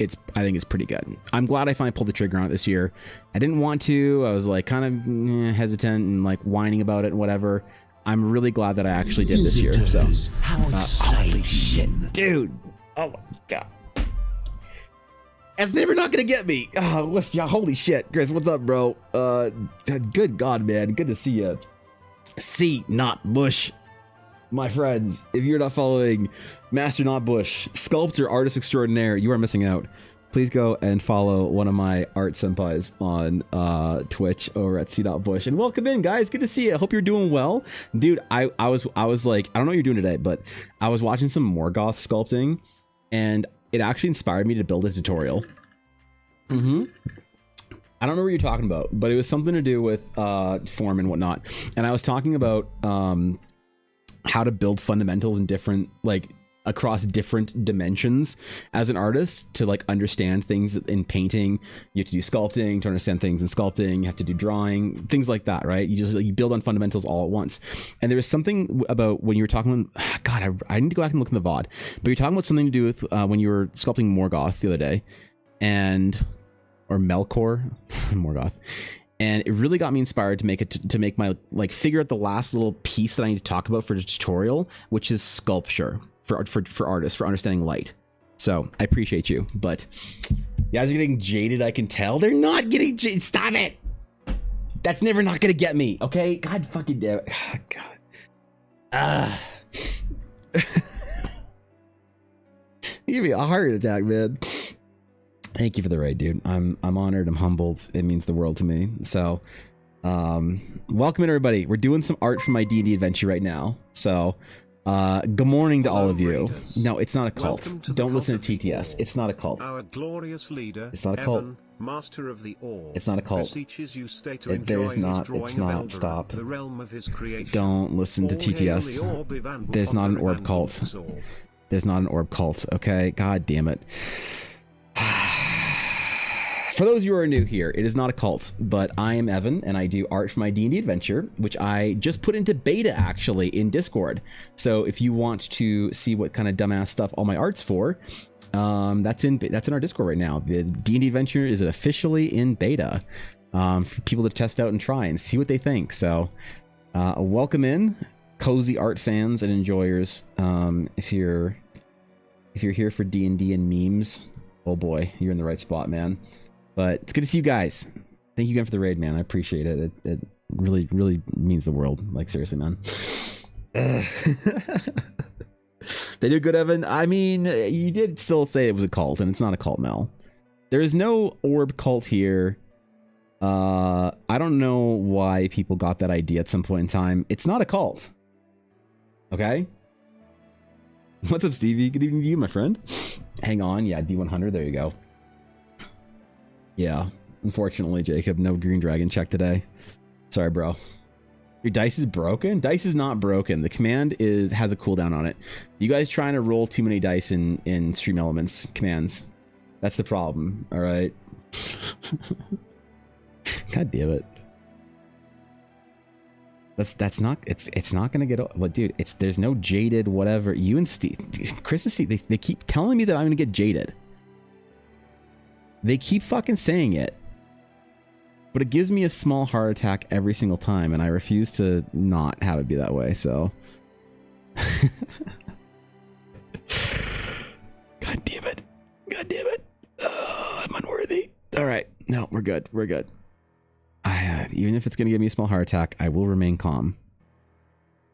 S2: pretty good. I'm glad I finally pulled the trigger on it this year. I didn't want to. I was like kind of hesitant and like whining about it and whatever. I'm really glad that I actually did this year. So, holy shit, dude! Oh my god, it's never not gonna get me. Holy shit, Chris, what's up, bro? Good god, man, good to see you. See, not Bush. My friends, if you're not following Master Not Bush, sculptor, artist extraordinaire, you are missing out. Please go and follow one of my art senpais on Twitch over at C.Bush. And welcome in, guys. Good to see you. I hope you're doing well. Dude, I was like, I don't know what you're doing today, but I was watching some Morgoth sculpting, and it actually inspired me to build a tutorial. I don't know what you're talking about, but it was something to do with form and whatnot. And I was talking about how to build fundamentals in different, like, across different dimensions as an artist to like understand things in painting. You have to do sculpting to understand things in sculpting. You have to do drawing, things like that, right? You just, like, you build on fundamentals all at once. And there was something about when you were talking, God, I need to go back and look in the VOD, but you're talking about something to do with when you were sculpting Morgoth the other day, or Melkor, Morgoth. And it really got me inspired to make my, like, figure out the last little piece that I need to talk about for the tutorial, which is sculpture for artists, for understanding light. So I appreciate you, but you guys are getting jaded. I can tell. They're not getting jaded. Stop it. That's never not gonna get me. Okay. God fucking damn it. God. Give me a heart attack, man. Thank you for the raid, dude. I'm honored. I'm humbled. It means the world to me. So, welcome in, everybody. We're doing some art for my D&D adventure right now. So, good morning to all of you.
S3: Raiders.
S2: No, it's not a cult. Don't listen to TTS. It's not a cult.
S3: Our glorious leader,
S2: It's not a cult.
S3: Evan, master of the orb,
S2: It's not a cult.
S3: beseeches you stay to
S2: It-
S3: enjoy
S2: there's
S3: his
S2: not-
S3: drawing
S2: it's
S3: of
S2: not.
S3: Eldarin,
S2: Stop.
S3: the realm of his creation.
S2: Don't listen to
S3: All hail
S2: TTS.
S3: the orb, Ivan will
S2: There's not an
S3: conquer
S2: orb
S3: Ivan
S2: cult.
S3: Wolf's orb.
S2: There's not an orb cult. Okay. God damn it. For those of you who are new here, it is not a cult, but I am Evan, and I do art for my D&D adventure, which I just put into beta, actually, in Discord. So if you want to see what kind of dumbass stuff all my art's for, that's in our Discord right now. The D&D adventure is officially in beta for people to test out and try and see what they think. So welcome in, cozy art fans and enjoyers. If you're here for D&D and memes, oh boy, you're in the right spot, man. But it's good to see you guys. Thank you again for the raid, man. I appreciate it. It really, really means the world. Like, seriously, man. They do good, Evan. I mean, you did still say it was a cult, and it's not a cult, Mel. There is no orb cult here. I don't know why people got that idea at some point in time. It's not a cult. Okay? What's up, Stevie? Good evening to you, my friend. Hang on. Yeah, D100. There you go. Yeah. Unfortunately, Jacob, no green dragon check today. Sorry, bro. Your dice is broken? Dice is not broken. The command has a cooldown on it. You guys trying to roll too many dice in Stream Elements commands. That's the problem. All right. God damn it. That's not it's not gonna get like, dude. There's no jaded whatever. You and Steve, Chris and Steve, they keep telling me that I'm gonna get jaded. They keep fucking saying it, but it gives me a small heart attack every single time, and I refuse to not have it be that way. So, God damn it, God damn it, I'm unworthy. All right, no, we're good, we're good. Even if it's gonna give me a small heart attack, I will remain calm.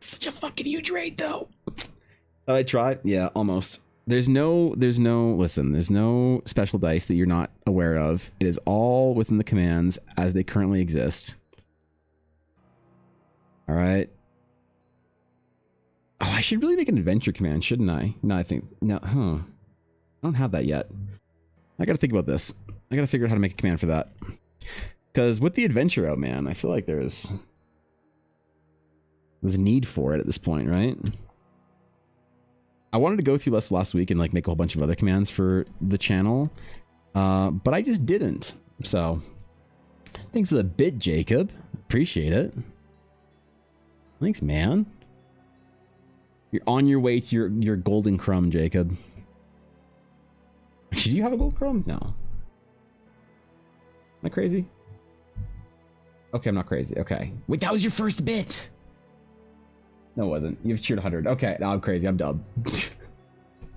S2: Such a fucking huge raid, though. Did I try? Yeah, almost. There's no special dice that you're not aware of. It is all within the commands as they currently exist. All right. Oh, I should really make an adventure command, shouldn't I? No, I think no. I don't have that yet. I got to think about this. I got to figure out how to make a command for that. Because with the adventure out, man, I feel like there's need for it at this point, right? I wanted to go through last week and like make a whole bunch of other commands for the channel, but I just didn't. So, thanks for the bit, Jacob. Appreciate it. Thanks, man. You're on your way to your golden crumb, Jacob. Should you have a gold crumb? No. Am I crazy? Okay, I'm not crazy. Okay. Wait, that was your first bit. No, it wasn't. You've cheered 100. Okay, now I'm crazy. I'm dumb.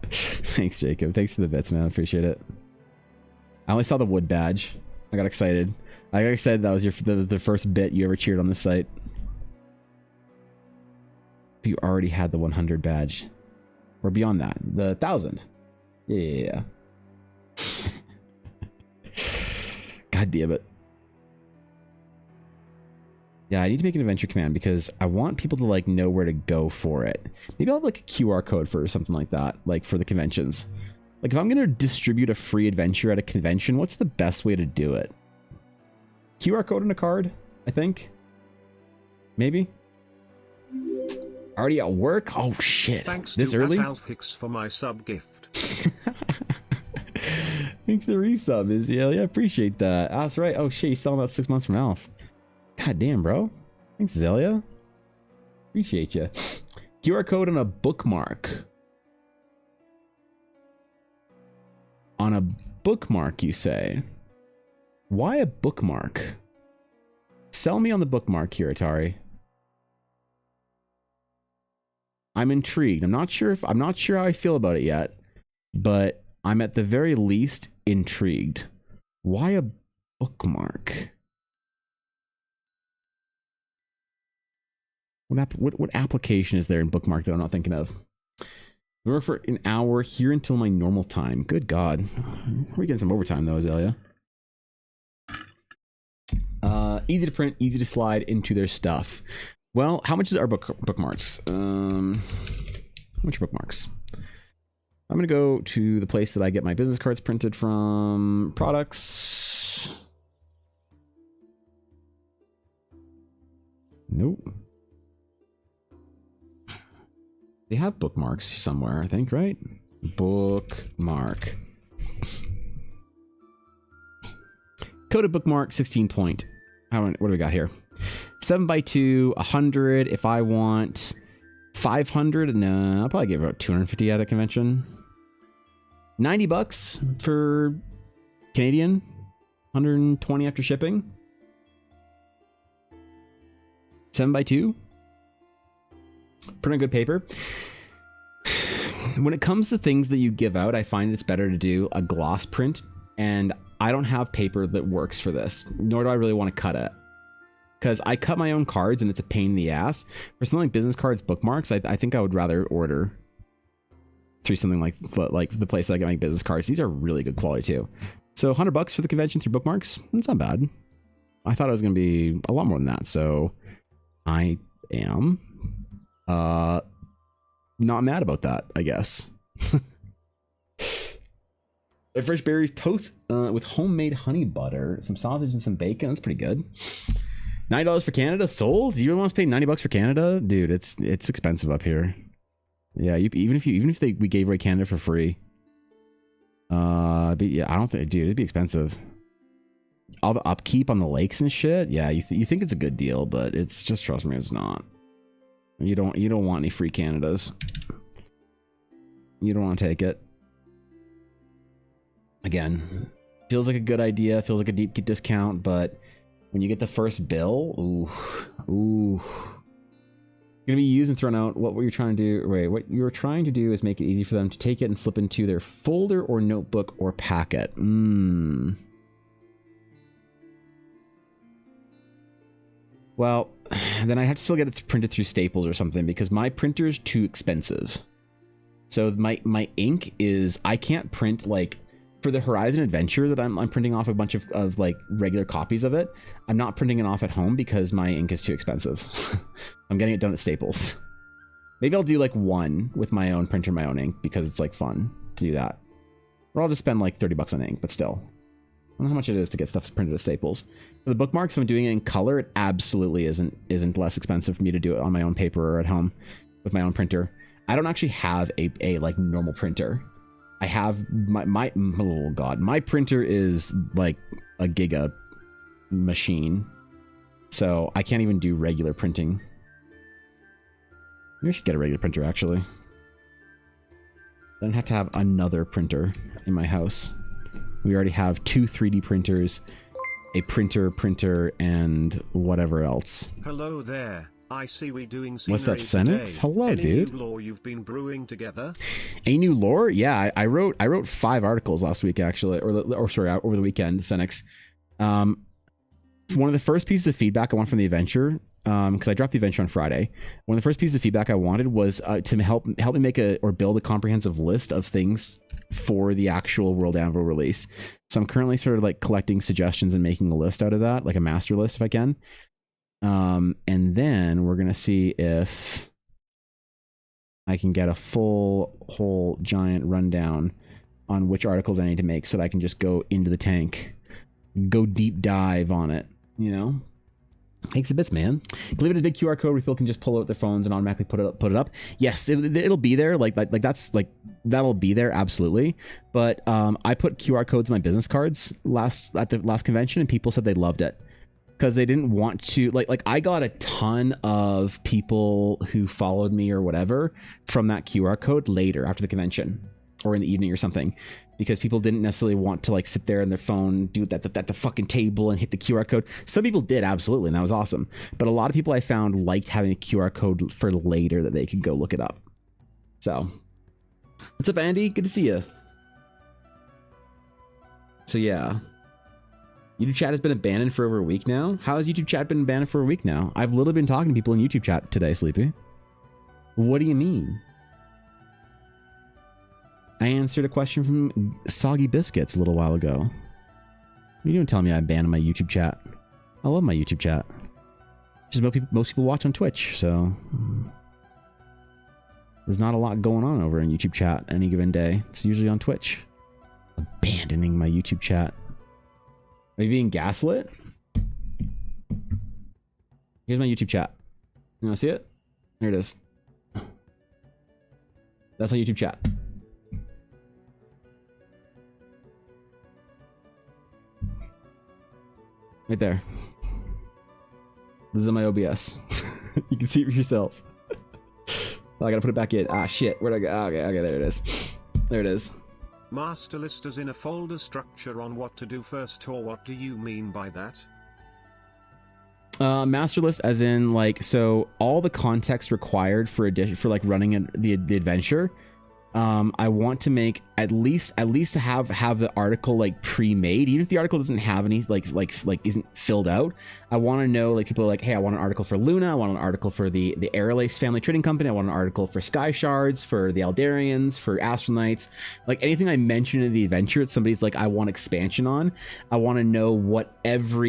S2: Thanks, Jacob. Thanks for the bits, man. I appreciate it. I only saw the wood badge. I got excited. That was the first bit you ever cheered on this site. You already had the 100 badge. Or beyond that. The 1,000. Yeah. God damn it. Yeah, I need to make an adventure command because I want people to like know where to go for it. Maybe I'll have like a QR code for something like that, like for the conventions. Like if I'm going to distribute a free adventure at a convention, what's the best way to do it? QR code in a card, I think. Maybe. Already at work? Oh shit.
S3: Thanks
S2: this
S3: to
S2: early?
S3: Alfix for my sub gift.
S2: Thanks for the resub, Izzy. Yeah, appreciate that. That's right. Oh shit, he's selling that 6 months from Alf. God damn, bro. Thanks, Zelia. Appreciate you. QR code on a bookmark. On a bookmark, you say? Why a bookmark? Sell me on the bookmark here, Atari. I'm intrigued. I'm not sure how I feel about it yet, but I'm at the very least intrigued. Why a bookmark? What application is there in bookmark that I'm not thinking of? Work for an hour here until my normal time. Good God. We're getting some overtime though, Azalea. Easy to print, easy to slide into their stuff. Well, how much is our bookmarks? How much bookmarks? I'm going to go to the place that I get my business cards printed from. Products. Nope. They have bookmarks somewhere, I think, right? Bookmark. Coded bookmark 16 point. What do we got here? 7x2, 100. If I want 500, no, I'll probably give about 250 at a convention. $90 for Canadian, 120 after shipping. 7x2. Pretty good paper. When it comes to things that you give out, I find it's better to do a gloss print, and I don't have paper that works for this, nor do I really want to cut it. Because I cut my own cards and it's a pain in the ass. For something like business cards, bookmarks, I think I would rather order through something like the place that I can make business cards. These are really good quality too. So $100 for the convention through bookmarks, that's not bad. I thought it was going to be a lot more than that, so I am not mad about that, I guess. A fresh berry toast with homemade honey butter, some sausage and some bacon. That's pretty good. $9 for Canada sold. You want to pay $90 for Canada, dude? It's expensive up here. Yeah, even if we gave away Canada for free. But yeah, I don't think, dude, it'd be expensive. All the upkeep on the lakes and shit. Yeah, you think it's a good deal, but it's just, trust me, it's not. You don't want any free Canadas. You don't want to take it. Again, feels like a good idea, feels like a deep discount, but when you get the first bill, ooh. Gonna be used and thrown out. What you're trying to do, right? What you're trying to do is make it easy for them to take it and slip into their folder or notebook or packet. Well, then I have to still get it printed through Staples or something because my printer is too expensive. So my ink is, I can't print like for the Horizon Adventure that I'm printing off a bunch of like regular copies of it. I'm not printing it off at home because my ink is too expensive. I'm getting it done at Staples. Maybe I'll do like one with my own printer, my own ink, because it's like fun to do that. Or I'll just spend like $30 on ink, but still. I don't know how much it is to get stuff printed at Staples. For the bookmarks, if I'm doing it in color, it absolutely isn't less expensive for me to do it on my own paper or at home with my own printer. I don't actually have a like normal printer. I have my oh god, my printer is like a giga machine, so I can't even do regular printing. Maybe I should get a regular printer actually. I don't have to have another printer in my house. We already have 2 3D printers, a printer, and whatever else.
S3: Hello there. I see we doing
S2: What's up, Senix? Hello,
S3: Any
S2: dude.
S3: New lore you've been brewing together?
S2: A new lore? Yeah, I wrote 5 articles last week actually, or sorry, over the weekend, Senix. One of the first pieces of feedback I want from the adventure, because I dropped the adventure on Friday. One of the first pieces of feedback I wanted was to help me make or build a comprehensive list of things for the actual World Anvil release. So I'm currently sort of like collecting suggestions and making a list out of that, like a master list if I can. And then we're gonna see if I can get a whole giant rundown on which articles I need to make so that I can just go into the tank, go deep dive on it, you know. Thanks a bits, man. Leave it as a big QR code where people can just pull out their phones and automatically put it up. Yes, it'll be there. Like that's like that'll be there absolutely. But I put QR codes in my business cards at the last convention, and people said they loved it because they didn't want to like I got a ton of people who followed me or whatever from that QR code later after the convention or in the evening or something, because people didn't necessarily want to like sit there on their phone, do that at the fucking table and hit the QR code. Some people did, absolutely, and that was awesome. But a lot of people I found liked having a QR code for later that they could go look it up. So, what's up, Andy? Good to see you. So yeah, YouTube chat has been abandoned for over a week now. How has YouTube chat been abandoned for a week now? I've literally been talking to people in YouTube chat today, Sleepy. What do you mean? I answered a question from Soggy Biscuits a little while ago. What are you doing telling me I abandoned my YouTube chat? I love my YouTube chat. Just most people watch on Twitch, so there's not a lot going on over in YouTube chat any given day. It's usually on Twitch. Abandoning my YouTube chat. Are you being gaslit? Here's my YouTube chat. You want to see it? There it is. That's my YouTube chat. Right there. This is on my OBS. You can see it for yourself. Oh, I gotta put it back in. Ah, shit. Where'd I go? Ah, okay, there it is. There it is.
S3: Master list as in a folder structure on what to do first, or what do you mean by that?
S2: Master list as in like, so all the context required for like running the adventure. I want to make at least to have the article like pre-made, even if the article doesn't have any like isn't filled out. I want to know, like, people are like, hey, I want an article for Luna, I want an article for the Aerolace family trading company, I want an article for Sky Shards, for the Eldarians, for Astronites, like anything I mention in the adventure, it's somebody's like, I want expansion on. I want to know what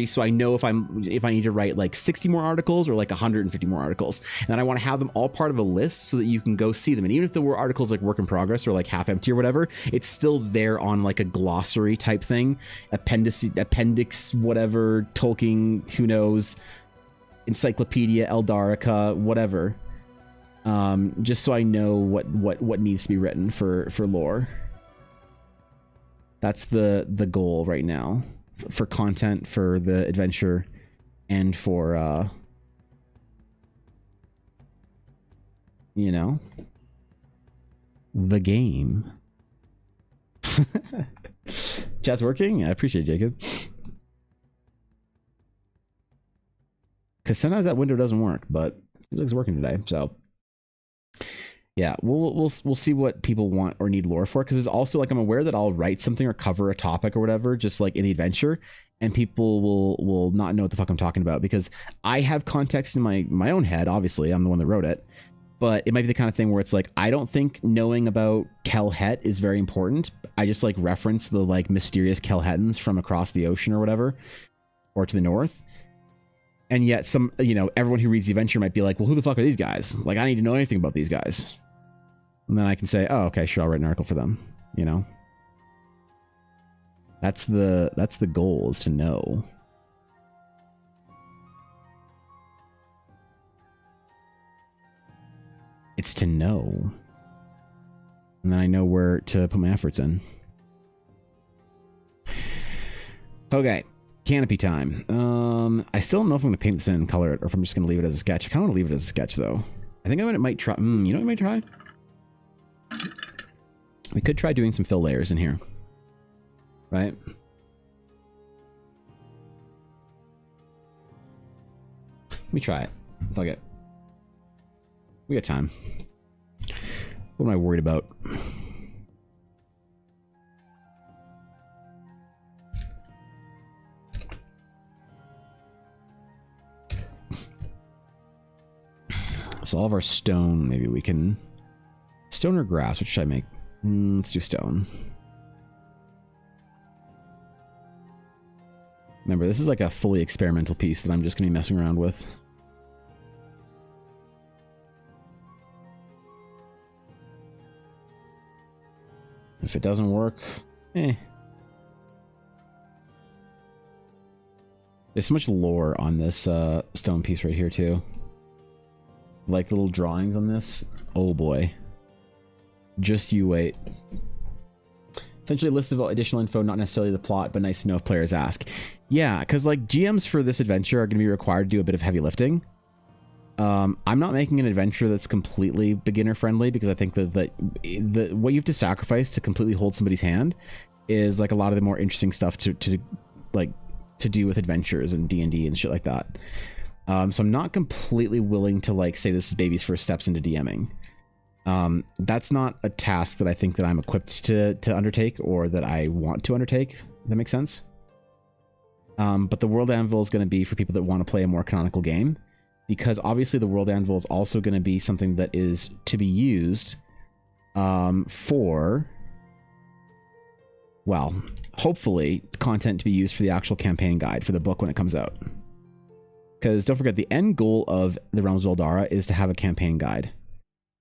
S2: so I know if I need to write like 60 more articles or like 150 more articles, and then I want to have them all part of a list so that you can go see them. And even if there were articles like work in progress or like half empty or whatever, it's still there on like a glossary type thing, appendix, whatever, Tolkien, who knows, encyclopedia, Eldarica, whatever. Just so I know what needs to be written for lore. That's the goal right now for content for the adventure and for you know, the game. Chat's working? I appreciate it, Jacob. Because sometimes that window doesn't work, but it's working today. So yeah, we'll see what people want or need lore for. Because there's also like, I'm aware that I'll write something or cover a topic or whatever, just like in the adventure, and people will not know what the fuck I'm talking about, because I have context in my own head. Obviously, I'm the one that wrote it. But it might be the kind of thing where it's like, I don't think knowing about Kelhet is very important. I just like reference the like mysterious Kelhettans from across the ocean or whatever, or to the north. And yet some, you know, everyone who reads the adventure might be like, well, who the fuck are these guys? Like, I need to know anything about these guys. And then I can say, oh, okay, sure, I'll write an article for them. You know, that's the goal, is to know. It's to know. And then I know where to put my efforts in. Okay. Canopy time. I still don't know if I'm going to paint this in and color it, or if I'm just going to leave it as a sketch. I kind of want to leave it as a sketch, though. I think I might try... you know what we might try? We could try doing some fill layers in here. Right? Let me try it. Fuck it. We got time. What am I worried about? So all of our stone, maybe we can... Stone or grass? Which should I make? Let's do stone. Remember, this is like a fully experimental piece that I'm just going to be messing around with. If it doesn't work, There's so much lore on this stone piece right here, too. Like little drawings on this. Oh boy. Just you wait. Essentially a list of additional info, not necessarily the plot, but nice to know if players ask. Yeah, because like GMs for this adventure are going to be required to do a bit of heavy lifting. I'm not making an adventure that's completely beginner friendly, because I think that what you have to sacrifice to completely hold somebody's hand is like a lot of the more interesting stuff to do with adventures and D&D and shit like that. So I'm not completely willing to like say this is baby's first steps into DMing. That's not a task that I think that I'm equipped to undertake, or that I want to undertake. If that makes sense. But the World Anvil is going to be for people that want to play a more canonical game, because obviously the World Anvil is also going to be something that is to be used for, well, hopefully content to be used for the actual campaign guide for the book when it comes out. Because don't forget, the end goal of the Realms of Eldara is to have a campaign guide.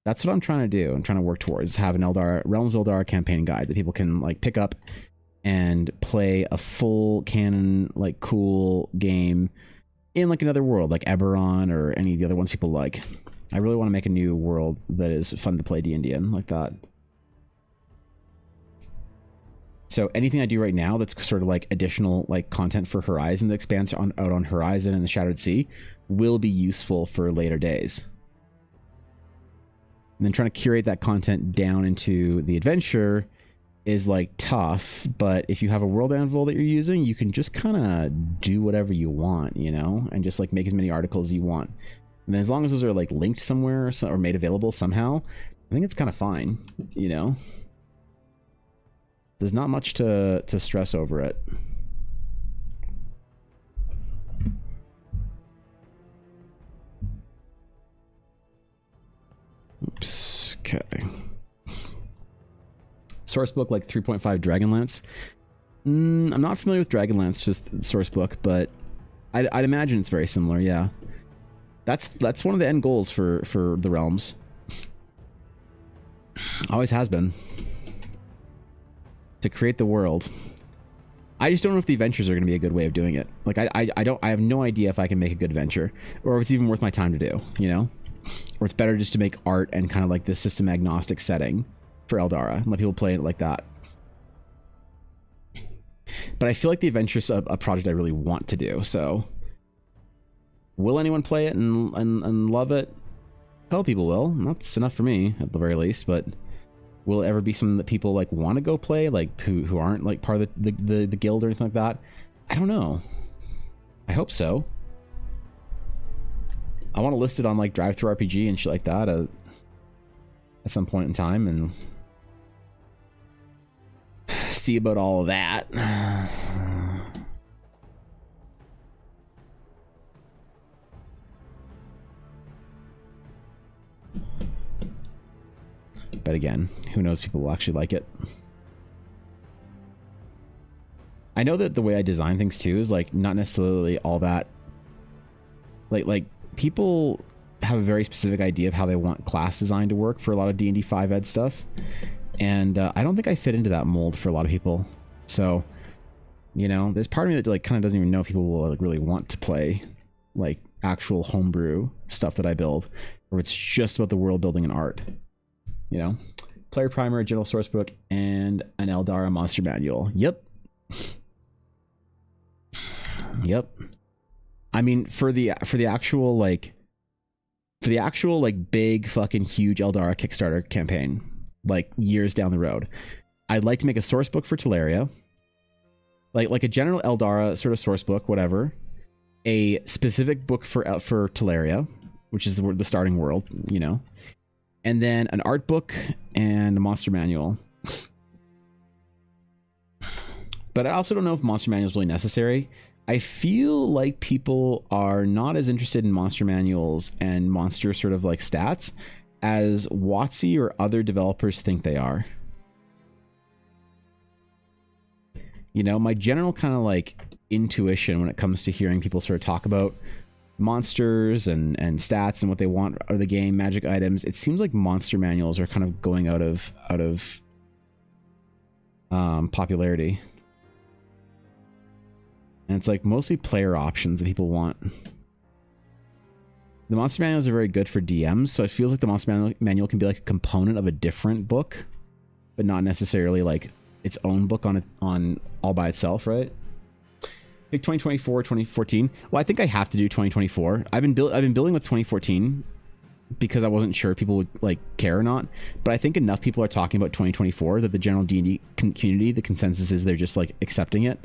S2: That's what I'm trying to do. I'm trying to work towards, have an Realms of Eldara campaign guide that people can like pick up and play a full canon, like cool game in like another world, like Eberron or any of the other ones people like. I really want to make a new world that is fun to play D&D in, like that. So anything I do right now that's sort of like additional like content for Horizon that expands out on Horizon and the Shattered Sea will be useful for later days. And then trying to curate that content down into the adventure is like tough, but if you have a world anvil that you're using, you can just kind of do whatever you want, you know, and just like make as many articles as you want. And then as long as those are like linked somewhere or made available somehow, I think it's kind of fine, you know. There's not much to stress over it. Oops. Okay. Sourcebook like 3.5 Dragonlance. I'm not familiar with Dragonlance, just Sourcebook, but I'd imagine it's very similar. Yeah, that's one of the end goals for the Realms. Always has been. To create the world. I just don't know if the adventures are going to be a good way of doing it. Like I have no idea if I can make a good venture, or if it's even worth my time to do, you know? Or it's better just to make art and kind of like this system agnostic setting for Eldara and let people play it like that. But I feel like the adventure is a project I really want to do, so will anyone play it and love it? A couple people will. That's enough for me at the very least, but will it ever be something that people like want to go play, like who aren't like part of the guild or anything like that? I don't know. I hope so. I want to list it on like Drive-Thru RPG and shit like that at some point in time and see about all of that. But again, who knows, people will actually like it. I know that the way I design things too is like not necessarily all that like people have a very specific idea of how they want class design to work for a lot of D&D 5 ed stuff, and I don't think I fit into that mold for a lot of people. So, you know, there's part of me that like kind of doesn't even know if people will like really want to play like actual homebrew stuff that I build, or it's just about the world building and art. You know, player primer, a general source book, and an Eldara monster manual. Yep. Yep. I mean, for the actual like big fucking huge Eldara Kickstarter campaign, like years down the road, I'd like to make a source book for Teleria, like a general Eldara sort of source book, whatever, a specific book for Teleria, which is the starting world, you know, and then an art book and a monster manual. But I also don't know if monster manual is really necessary. I feel like people are not as interested in monster manuals and monster sort of like stats as WotC or other developers think they are. You know, my general kind of like intuition when it comes to hearing people sort of talk about monsters and stats and what they want out of the game, magic items, it seems like monster manuals are kind of going out of popularity. And it's like mostly player options that people want. The monster manuals are very good for DMs, so it feels like the monster manual can be like a component of a different book, but not necessarily like its own book on all by itself, right? Pick 2024, 2014. Well, I think I have to do 2024. I've been building with 2014 because I wasn't sure people would like care or not. But I think enough people are talking about 2024 that the general D&D community, the consensus is they're just like accepting it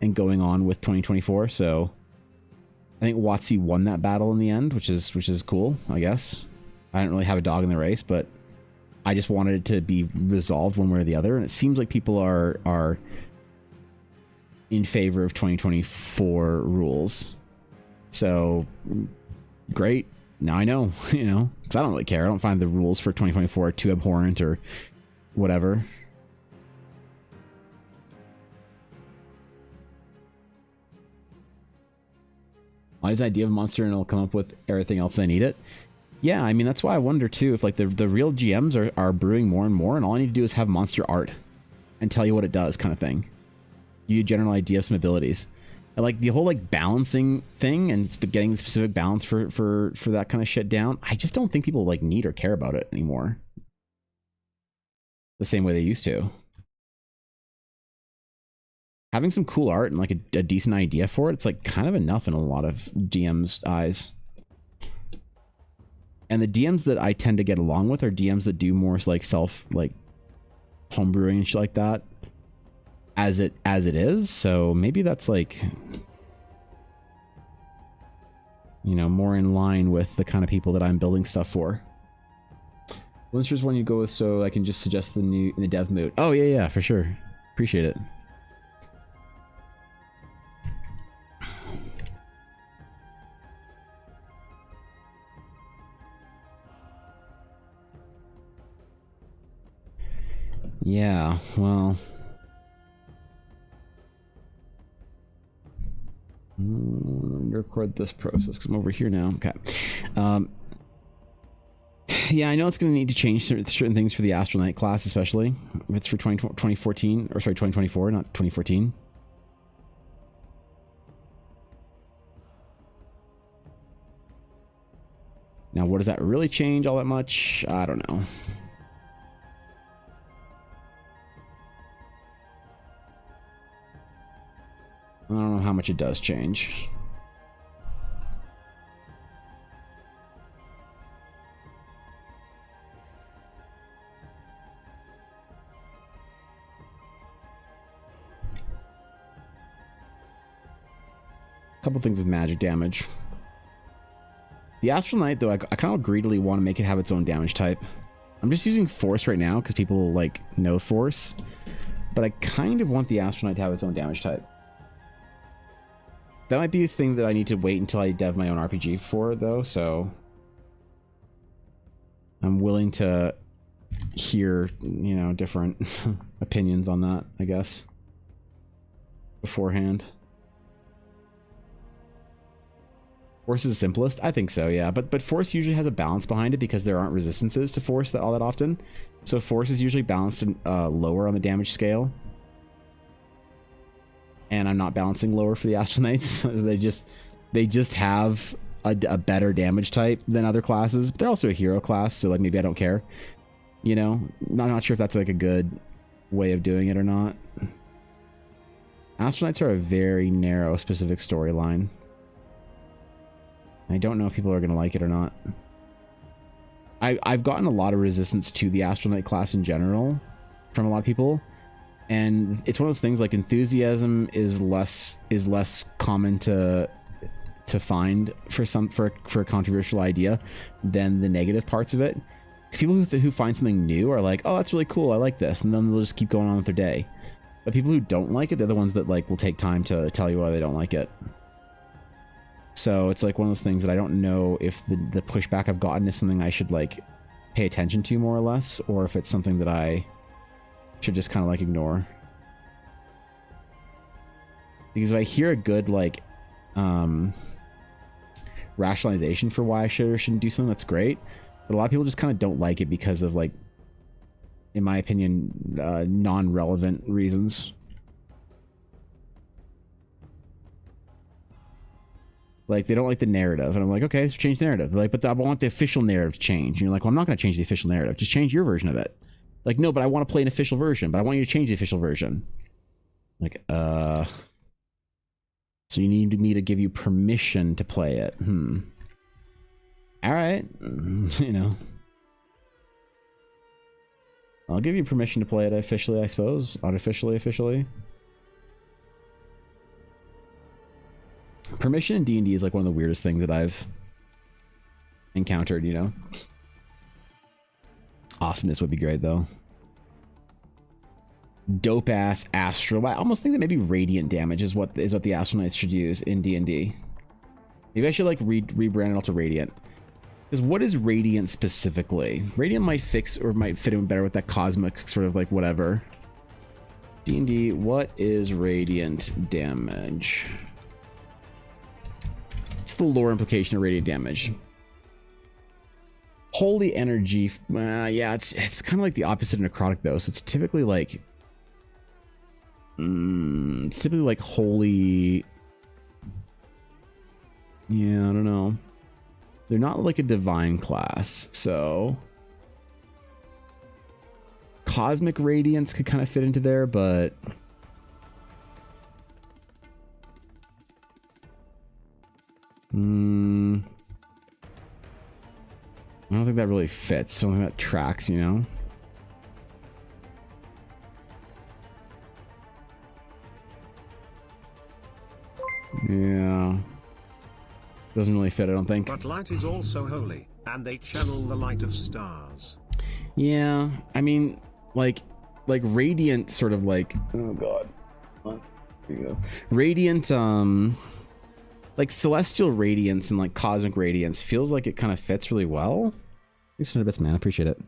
S2: and going on with 2024. So I think WotC won that battle in the end, which is cool, I guess. I didn't really have a dog in the race, but I just wanted it to be resolved one way or the other. And it seems like people are in favor of 2024 rules. So great. Now I know, you know, because I don't really care. I don't find the rules for 2024 too abhorrent or whatever. I just idea of a monster and it'll come up with everything else I need it. Yeah, I mean, that's why I wonder too if like the real GMs are brewing more and more, and all I need to do is have monster art and tell you what it does, kind of thing. Give you a general idea of some abilities. And like the whole like balancing thing and getting the specific balance for that kind of shit down, I just don't think people like need or care about it anymore the same way they used to. having some cool art and like a decent idea for it, it's like kind of enough in a lot of DMs' eyes. And the DMs that I tend to get along with are DMs that do more like homebrewing and shit like that as it is. So maybe that's like, you know, more in line with the kind of people that I'm building stuff for. When's just one you go with, so I can just suggest the dev mood? Oh yeah, for sure. Appreciate it. Yeah, well, record this process because I'm over here now. Okay. Yeah, I know it's going to need to change certain things for the Astral Knight class, especially if it's for 2014, or sorry, 2024, not 2014. Now, what does that really change all that much? I don't know. I don't know how much it does change. A couple things with magic damage. The Astral Knight, though, I kind of greedily want to make it have its own damage type. I'm just using Force right now because people like know Force, but I kind of want the Astral Knight to have its own damage type. That might be a thing that I need to wait until I dev my own RPG for, though, so I'm willing to hear, you know, different opinions on that, I guess, beforehand. Force is the simplest? I think so, yeah. But Force usually has a balance behind it because there aren't resistances to Force all that often. So Force is usually balanced lower on the damage scale. And I'm not balancing lower for the Astral Knights. they just have a better damage type than other classes. But they're also a hero class, so like maybe I don't care. You know? I'm not sure if that's like a good way of doing it or not. Astral Knights are a very narrow, specific storyline. I don't know if people are going to like it or not. I've gotten a lot of resistance to the Astral Knight class in general from a lot of people. And it's one of those things, like enthusiasm is less common to find for a controversial idea than the negative parts of it. People who find something new are like, oh, that's really cool, I like this, and then they'll just keep going on with their day. But people who don't like it, they're the ones that like will take time to tell you why they don't like it. So it's like one of those things that I don't know if the pushback I've gotten is something I should like pay attention to more or less, or if it's something that I should just kind of like ignore. Because if I hear a good like rationalization for why I should or shouldn't do something, that's great. But a lot of people just kind of don't like it because of like, in my opinion, non-relevant reasons. Like, they don't like the narrative. And I'm like, okay, let's change the narrative. They're like, but I want the official narrative to change. And you're like, well, I'm not going to change the official narrative. Just change your version of it. Like, no, but I want to play an official version. But I want you to change the official version. Like, so you need me to give you permission to play it. All right. You know. I'll give you permission to play it officially, I suppose. Unofficially, officially. Permission in D&D is like one of the weirdest things that I've encountered, you know? Awesomeness would be great, though. Dope-ass Astral. I almost think that maybe Radiant damage is what the Astral Knights should use in D&D. Maybe I should like rebrand it all to Radiant. Because what is Radiant specifically? Radiant might fix or might fit in better with that cosmic sort of like whatever. D&D, what is Radiant damage? What's the lore implication of Radiant damage? Holy energy. Yeah, it's kind of like the opposite of necrotic though. So it's typically like holy. Yeah, I don't know. They're not like a divine class, so cosmic radiance could kind of fit into there, but I don't think that really fits. I don't think that tracks, you know? Yeah. Doesn't really fit, I don't think.
S3: But light is also holy, and they channel the light of stars.
S2: Yeah, I mean, like radiant sort of like, oh god. Here you go. Radiant, like celestial radiance and like cosmic radiance feels like it kind of fits really well. Thanks for the bits, man. I appreciate it.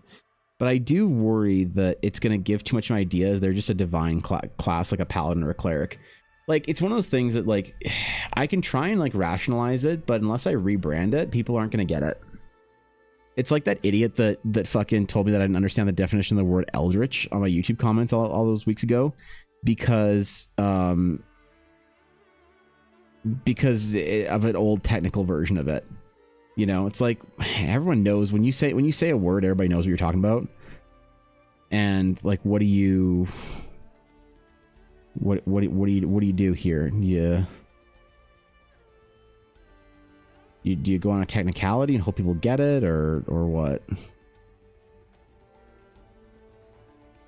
S2: But I do worry that it's going to give too much of ideas. They're just a divine class, like a paladin or a cleric. Like, it's one of those things that, like, I can try and, like, rationalize it, but unless I rebrand it, people aren't going to get it. It's like that idiot that fucking told me that I didn't understand the definition of the word eldritch on my YouTube comments all those weeks ago because of an old technical version of it. You know, it's like everyone knows when you say a word, everybody knows what you're talking about. And like, what do you do here? Do you go on a technicality and hope people get it, or what? Kind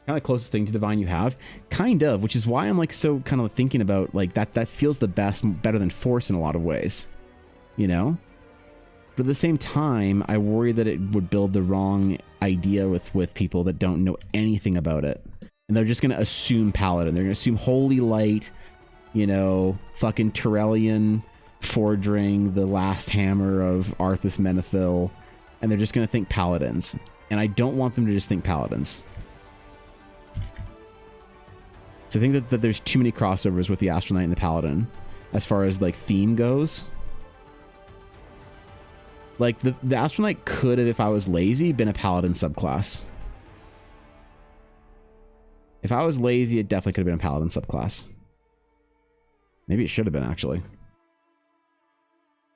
S2: of the closest thing to divine you have, kind of, which is why I'm like so kind of thinking about like that feels the better than force in a lot of ways, you know. But at the same time, I worry that it would build the wrong idea with people that don't know anything about it. And they're just going to assume paladin. They're going to assume holy light, you know, fucking Tyrellian forging the last hammer of Arthas Menethil. And they're just going to think paladins. And I don't want them to just think paladins. So I think that there's too many crossovers with the Astral Knight and the Paladin as far as like theme goes. Like, the Astral Knight could have, if I was lazy, been a Paladin subclass. If I was lazy, it definitely could have been a Paladin subclass. Maybe it should have been, actually.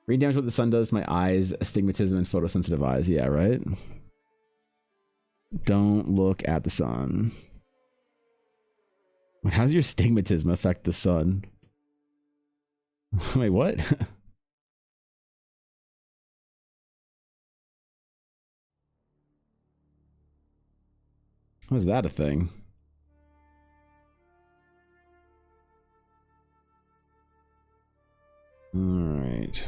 S2: Brain damage what the sun does to my eyes, astigmatism, and photosensitive eyes. Yeah, right? Don't look at the sun. How does your astigmatism affect the sun? Wait, what? Was that a thing? All right.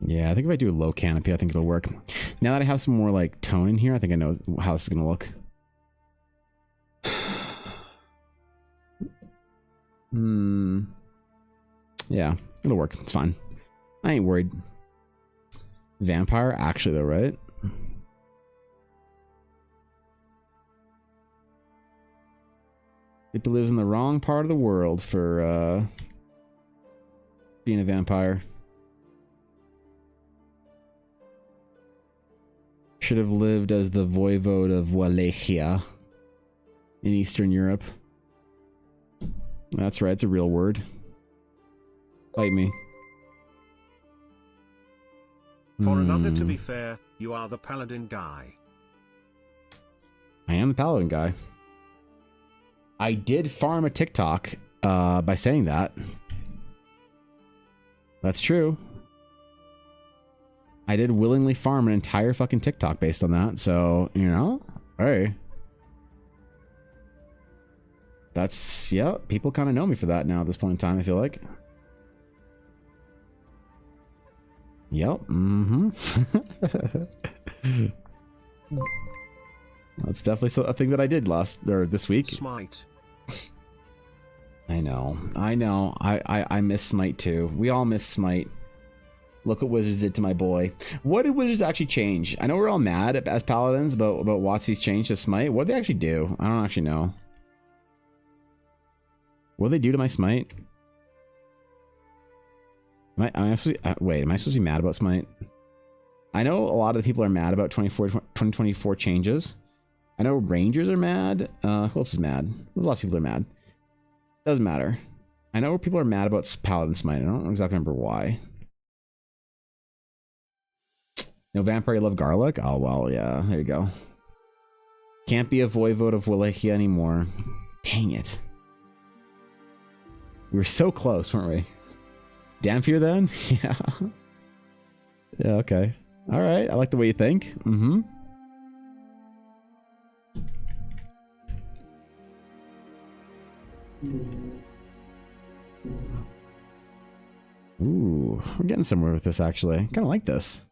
S2: Yeah, I think if I do a low canopy, I think it'll work. Now that I have some more like tone in here, I think I know how this is gonna look. Yeah, it'll work. It's fine. I ain't worried. Vampire, actually, though, right? It lives in the wrong part of the world for being a vampire. Should have lived as the voivode of Wallachia in Eastern Europe. That's right, it's a real word. Fight me.
S3: For another to be fair, you are the paladin guy.
S2: I am the paladin guy. I did farm a TikTok by saying that. That's true. I did willingly farm an entire fucking TikTok based on that, so, you know, hey. That's, yeah, people kind of know me for that now at this point in time, I feel like. Yep. That's definitely a thing that I did this week.
S3: Smite.
S2: I know. I miss Smite too. We all miss Smite. Look what Wizards did to my boy. What did Wizards actually change? I know we're all mad as paladins about WotC's change to Smite. What did they actually do? I don't actually know. What did they do to my Smite? Wait, am I supposed to be mad about Smite? I know a lot of people are mad about 2024 changes. I know Rangers are mad. Who else is mad? There's a lot of people that are mad. Doesn't matter. I know people are mad about Paladin Smite. I don't exactly remember why. No vampire, you love garlic? Oh, well, yeah. There you go. Can't be a voivode of Wallachia anymore. Dang it. We were so close, weren't we? Dampier then? Yeah. Yeah, okay. All right. I like the way you think. Mm-hmm. Ooh, we're getting somewhere with this, actually. Kind of like this.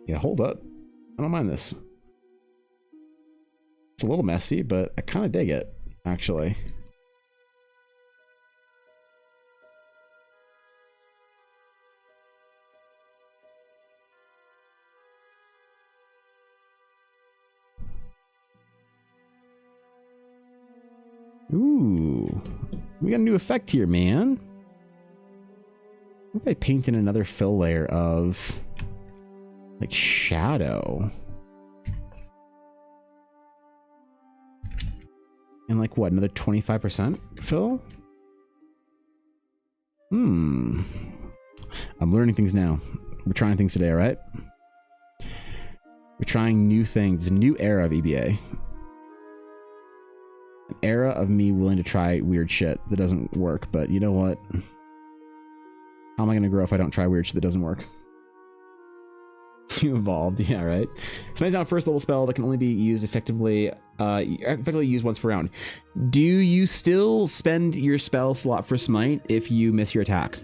S2: Yeah, hold up. I don't mind this. It's a little messy, but I kind of dig it, actually. Ooh, we got a new effect here, man. What if I paint in another fill layer of, like, shadow? And, like, what, another 25% fill? I'm learning things now. We're trying things today, all right? We're trying new things. It's a new era of EBA. An era of me willing to try weird shit that doesn't work, but you know what? How am I going to grow if I don't try weird shit that doesn't work? You evolved, yeah, right? Smite's not a first level spell that can only be used effectively used once per round. Do you still spend your spell slot for smite if you miss your attack?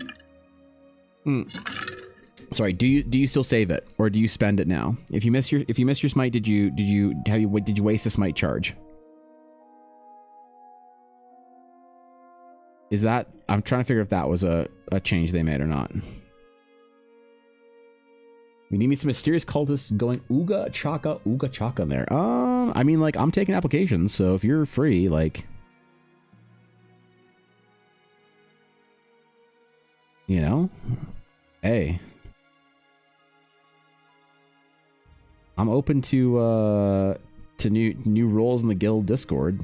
S2: Sorry, do you still save it, or do you spend it now? If you miss your smite, did you waste a smite charge? Is that, I'm trying to figure if that was a change they made or not. We need me some mysterious cultists going ooga chaka in there. I mean, like, I'm taking applications, so if you're free, like, you know, hey, I'm open to new roles in the guild Discord.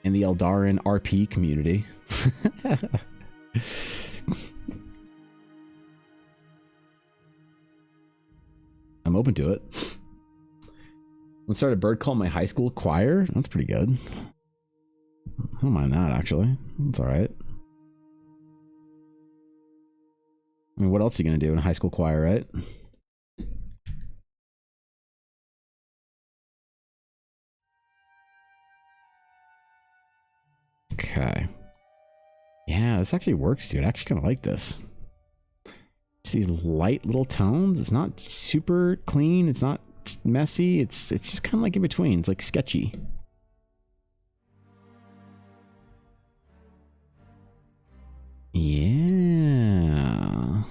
S2: In the Eldarin RP community. I'm open to it. Let's start a bird call in my high school choir. That's pretty good. I don't mind that, actually. That's all right. I mean, what else are you going to do in a high school choir, right? Okay. Yeah, this actually works, dude. I actually kind of like this. Just these light little tones. It's not super clean. It's not messy. It's just kind of like in between. It's like sketchy. Yeah.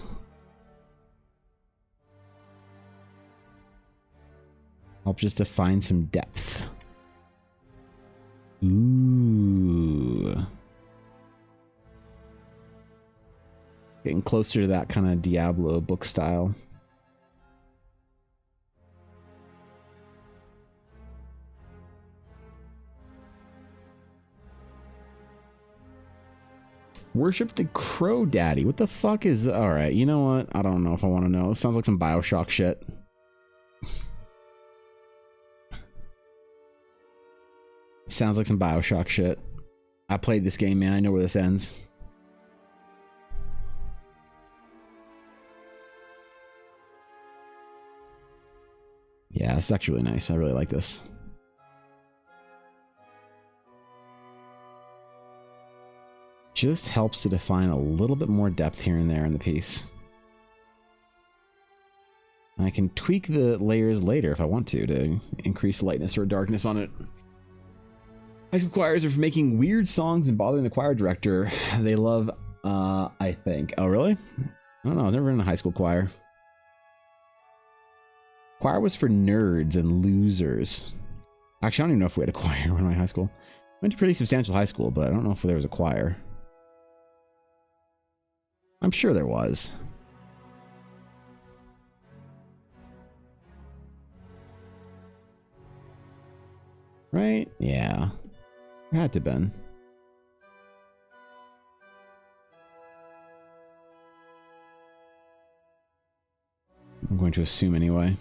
S2: Help just to find some depth. Ooh. Getting closer to that kind of Diablo book style. Worship the Crow Daddy. What the fuck is that? Alright, you know what? I don't know if I want to know. It sounds like some Bioshock shit. Sounds like some Bioshock shit. I played this game, man. I know where this ends. Yeah, it's actually really nice. I really like this. Just helps to define a little bit more depth here and there in the piece. And I can tweak the layers later if I want to increase lightness or darkness on it. High school choirs are for making weird songs and bothering the choir director. They love, I think. Oh, really? I don't know. I've never been in a high school choir. Choir was for nerds and losers. Actually, I don't even know if we had a choir in my high school. I went to a pretty substantial high school, but I don't know if there was a choir. I'm sure there was. Right? Yeah. It had to have been. I'm going to assume anyway.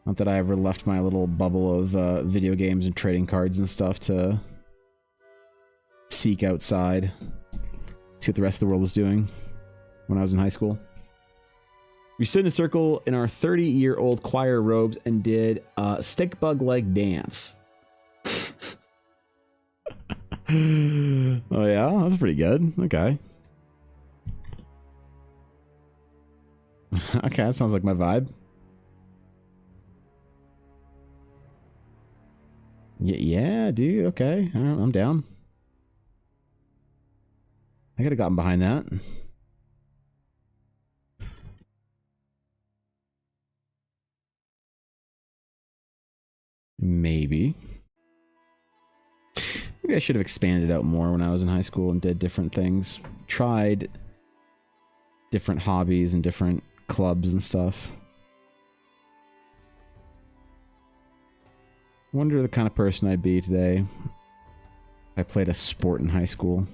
S2: Not that I ever left my little bubble of video games and trading cards and stuff to seek outside, see what the rest of the world was doing when I was in high school. We stood in a circle in our 30-year-old choir robes and did a stick bug leg dance. Oh yeah, that's pretty good. Okay. Okay, that sounds like my vibe. Yeah, dude. Okay, I'm down. I could have gotten behind that. Maybe. Maybe I should have expanded out more when I was in high school and did different things. Tried different hobbies and different clubs and stuff. Wonder the kind of person I'd be today if I played a sport in high school.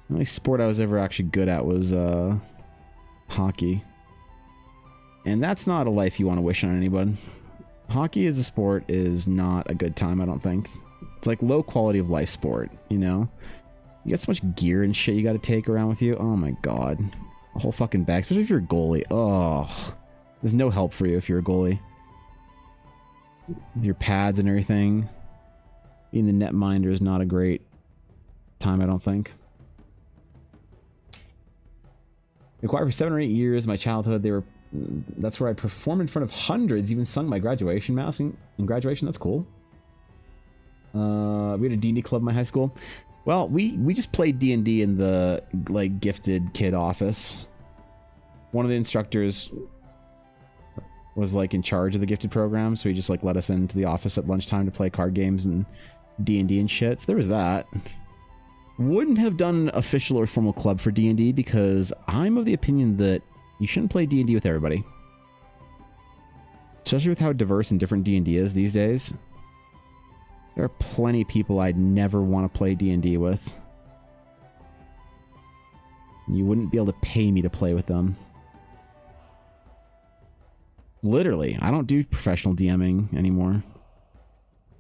S2: The only sport I was ever actually good at was hockey. And that's not a life you want to wish on anyone. Hockey as a sport is not a good time, I don't think. It's like low quality of life sport, you know? You got so much gear and shit you got to take around with you. Oh my god. A whole fucking bag, especially if you're a goalie. Oh. There's no help for you if you're a goalie. Your pads and everything. Being the netminder is not a great time, I don't think. Required for 7 or 8 years, my childhood, that's where I performed in front of hundreds, even sung my graduation mass in graduation. That's cool. We had a D&D club in my high school. Well, we just played D&D in the like gifted kid office. One of the instructors was like in charge of the gifted program, so he just like let us into the office at lunchtime to play card games and D&D and shit. So there was that. Wouldn't have done an official or formal club for D&D because I'm of the opinion that you shouldn't play D&D with everybody. Especially with how diverse and different D&D is these days. There are plenty of people I'd never want to play D&D with. You wouldn't be able to pay me to play with them. Literally, I don't do professional DMing anymore.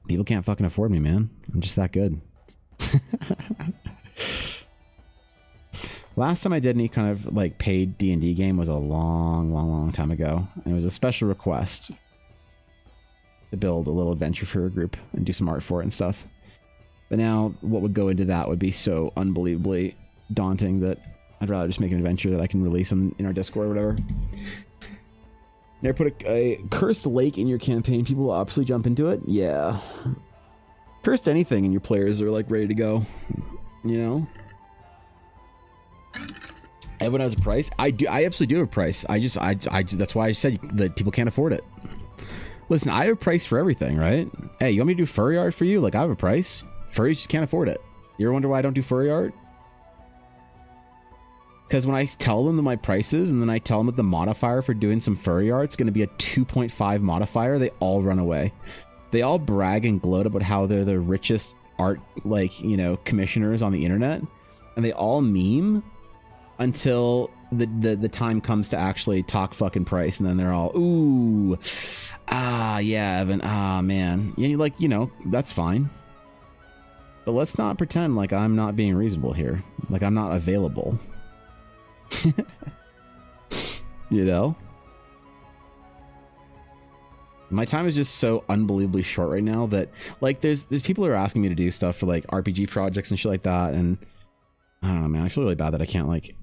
S2: People can't fucking afford me, man. I'm just that good. Last time I did any kind of like paid D&D game was a long time ago. And it was a special request to build a little adventure for a group and do some art for it and stuff. But now what would go into that would be so unbelievably daunting that I'd rather just make an adventure that I can release in our Discord or whatever. Never put a cursed lake in your campaign. People will absolutely jump into it. Yeah. Cursed anything and your players are like ready to go. You know? Everyone has a price. I absolutely do have a price. I just that's why I said that people can't afford it. Listen, I have a price for everything, right? Hey, you want me to do furry art for you? Like, I have a price. Furries just can't afford it. You ever wonder why I don't do furry art? Because when I tell them my prices and then I tell them that the modifier for doing some furry art is going to be a 2.5 modifier, they all run away. They all brag and gloat about how they're the richest art, like, you know, commissioners on the internet. And they all meme until the time comes to actually talk fucking price. And then they're all, ooh, ah, yeah, Evan, ah, man. And you're like, you know, that's fine. But let's not pretend like I'm not being reasonable here. Like I'm not available. You know? My time is just so unbelievably short right now that like there's people who are asking me to do stuff for like RPG projects and shit like that, and I don't know, man, I feel really bad that I can't like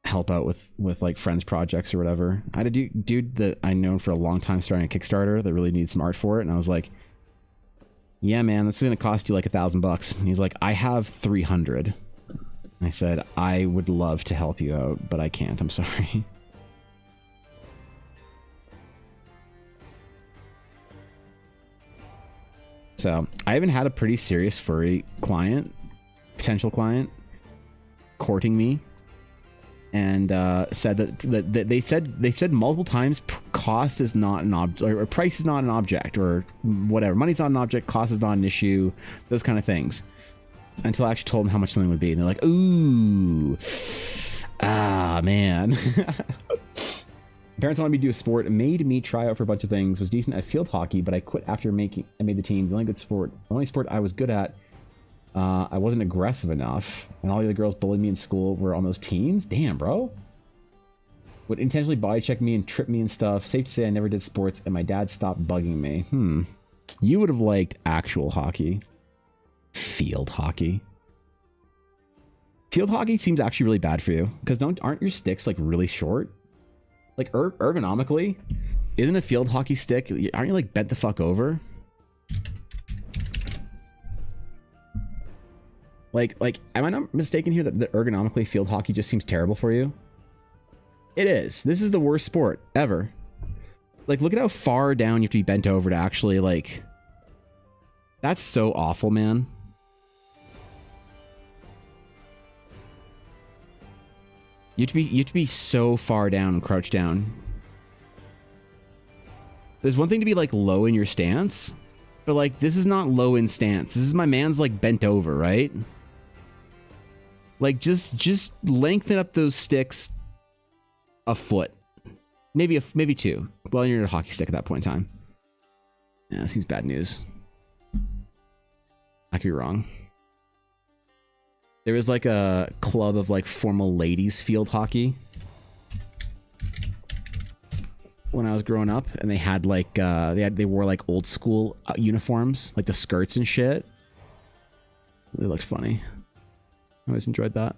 S2: help out with like friends projects or whatever. I had a dude that I known for a long time starting a Kickstarter that really needs some art for it, and I was like, yeah man, that's gonna cost you like $1,000. And he's like, I have 300. I said, I would love to help you out, but I can't. I'm sorry. So I even had a pretty serious furry client, potential client, courting me, and said that they said multiple times cost is not an object, or price is not an object, or whatever. Money's not an object, cost is not an issue, those kind of things. until I actually told them how much something would be. And they're like, ooh, ah, man. Parents wanted me to do a sport and made me try out for a bunch of things. Was decent at field hockey, but I quit after I made the team. The only sport I was good at, I wasn't aggressive enough. And all the other girls bullied me in school were on those teams. Damn, bro. Would intentionally body check me and trip me and stuff. Safe to say I never did sports, and my dad stopped bugging me. You would have liked actual hockey. Field hockey. Field hockey seems actually really bad for you, because aren't your sticks like really short? Like ergonomically, isn't a field hockey stick? Aren't you like bent the fuck over? Like, am I not mistaken here that ergonomically field hockey just seems terrible for you? It is. This is the worst sport ever. Like, look at how far down you have to be bent over to actually like. That's so awful, man. You have to be so far down and crouched down. There's one thing to be like low in your stance, but like this is not low in stance. This is my man's like bent over, right? Like just lengthen up those sticks a foot, maybe two. Well, you're in a hockey stick at that point in time. Yeah, that seems bad news. I could be wrong. There was like a club of like formal ladies field hockey when I was growing up, and they had like they wore like old school uniforms, like the skirts and shit. They looked funny. I always enjoyed that.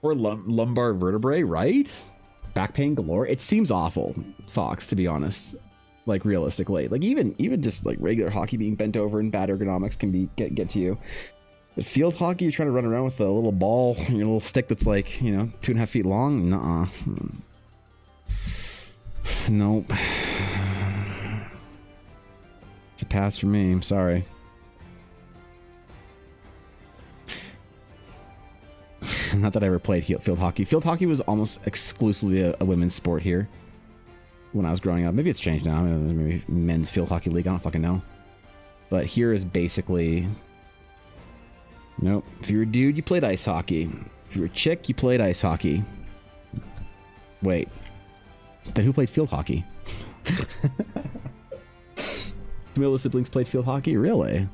S2: Or lumbar vertebrae, right? Back pain galore. It seems awful, Fox, to be honest. Like realistically, like even just like regular hockey being bent over and bad ergonomics can be get to you. But field hockey, you're trying to run around with a little ball, your little stick that's like 2.5 feet long. Nuh-uh. Nope. It's a pass for me. I'm sorry. Not that I ever played field hockey. Field hockey was almost exclusively a women's sport here when I was growing up. Maybe it's changed now. Maybe men's field hockey league. I don't fucking know. But here is basically... Nope. If you're a dude, you played ice hockey. If you're a chick, you played ice hockey. Wait. Then who played field hockey? Camilla's siblings played field hockey? Really?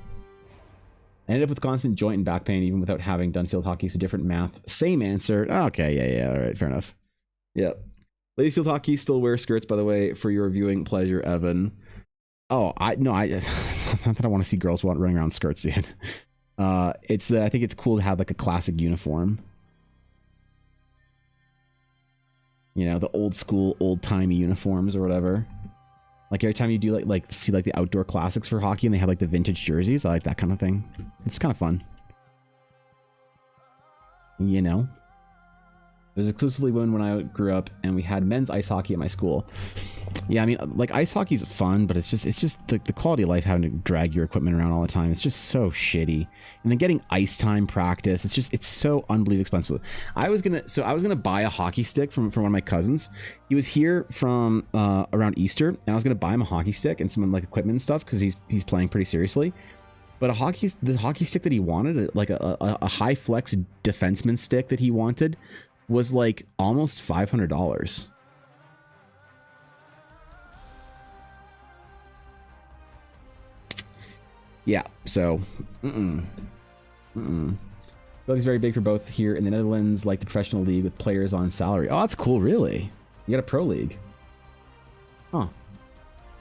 S2: I ended up with constant joint and back pain even without having done field hockey, so different math. Same answer. Okay, yeah, all right, fair enough. Yep. Ladies field hockey still wear skirts, by the way, for your viewing pleasure, Evan. Oh, not that I want to see girls running around skirts, dude. I think it's cool to have like a classic uniform. The old school, old timey uniforms or whatever. Like every time you do see the outdoor classics for hockey and they have like the vintage jerseys, I like that kind of thing. It's kind of fun. It was exclusively women when I grew up, and we had men's ice hockey at my school. Yeah, I mean, like ice hockey's fun, but it's just the quality of life having to drag your equipment around all the time. It's just so shitty. And then getting ice time practice, it's so unbelievably expensive. I was gonna buy a hockey stick from one of my cousins. He was here from around Easter, and I was gonna buy him a hockey stick and some like equipment and stuff because he's playing pretty seriously. But the hockey stick that he wanted, like a high flex defenseman stick that he wanted, was like almost $500. Yeah, so It's very big for both here in the Netherlands, like the professional league with players on salary. Oh, that's cool, really? You got a pro league. Huh.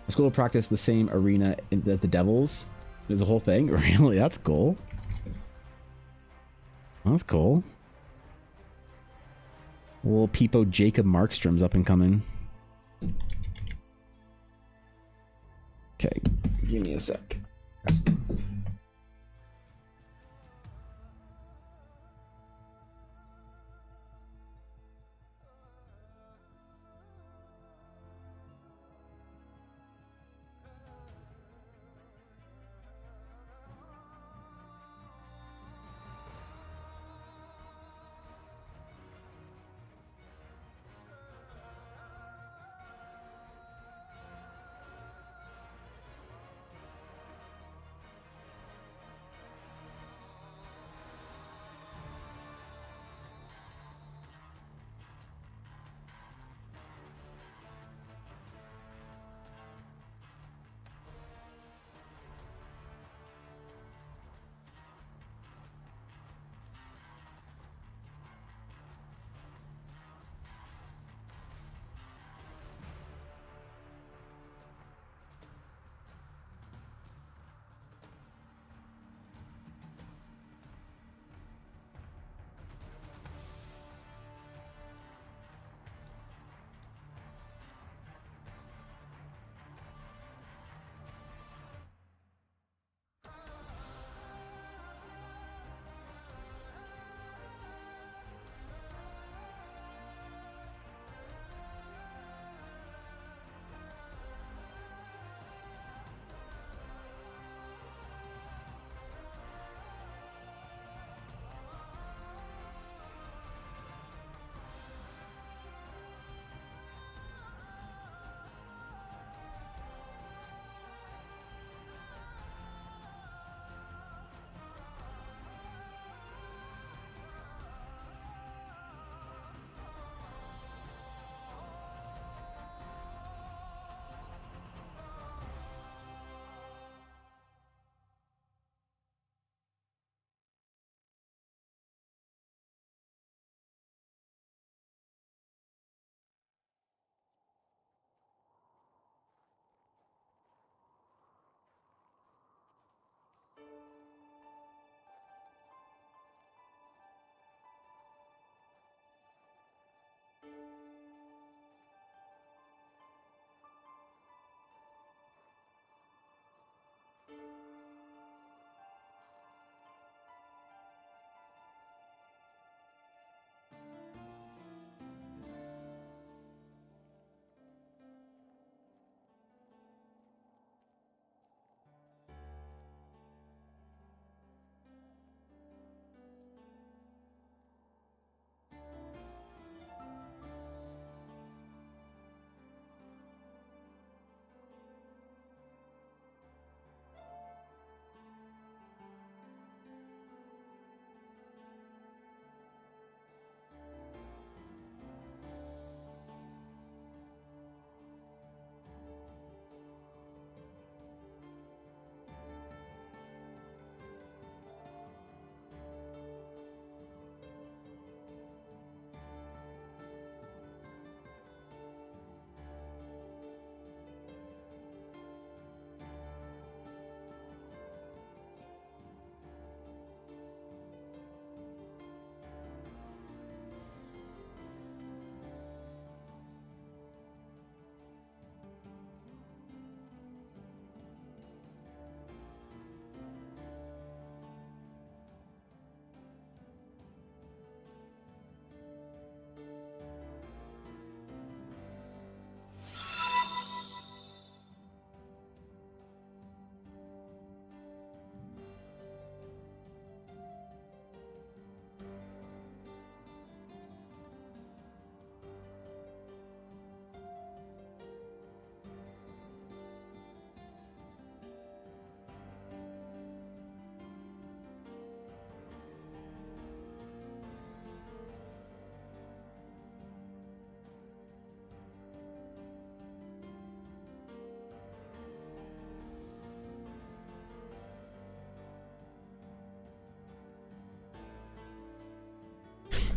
S2: The school will practice the same arena as the Devils. There's a whole thing? Really? That's cool. That's cool. Little peepo Jacob Markstrom's up and coming. Okay, give me a sec.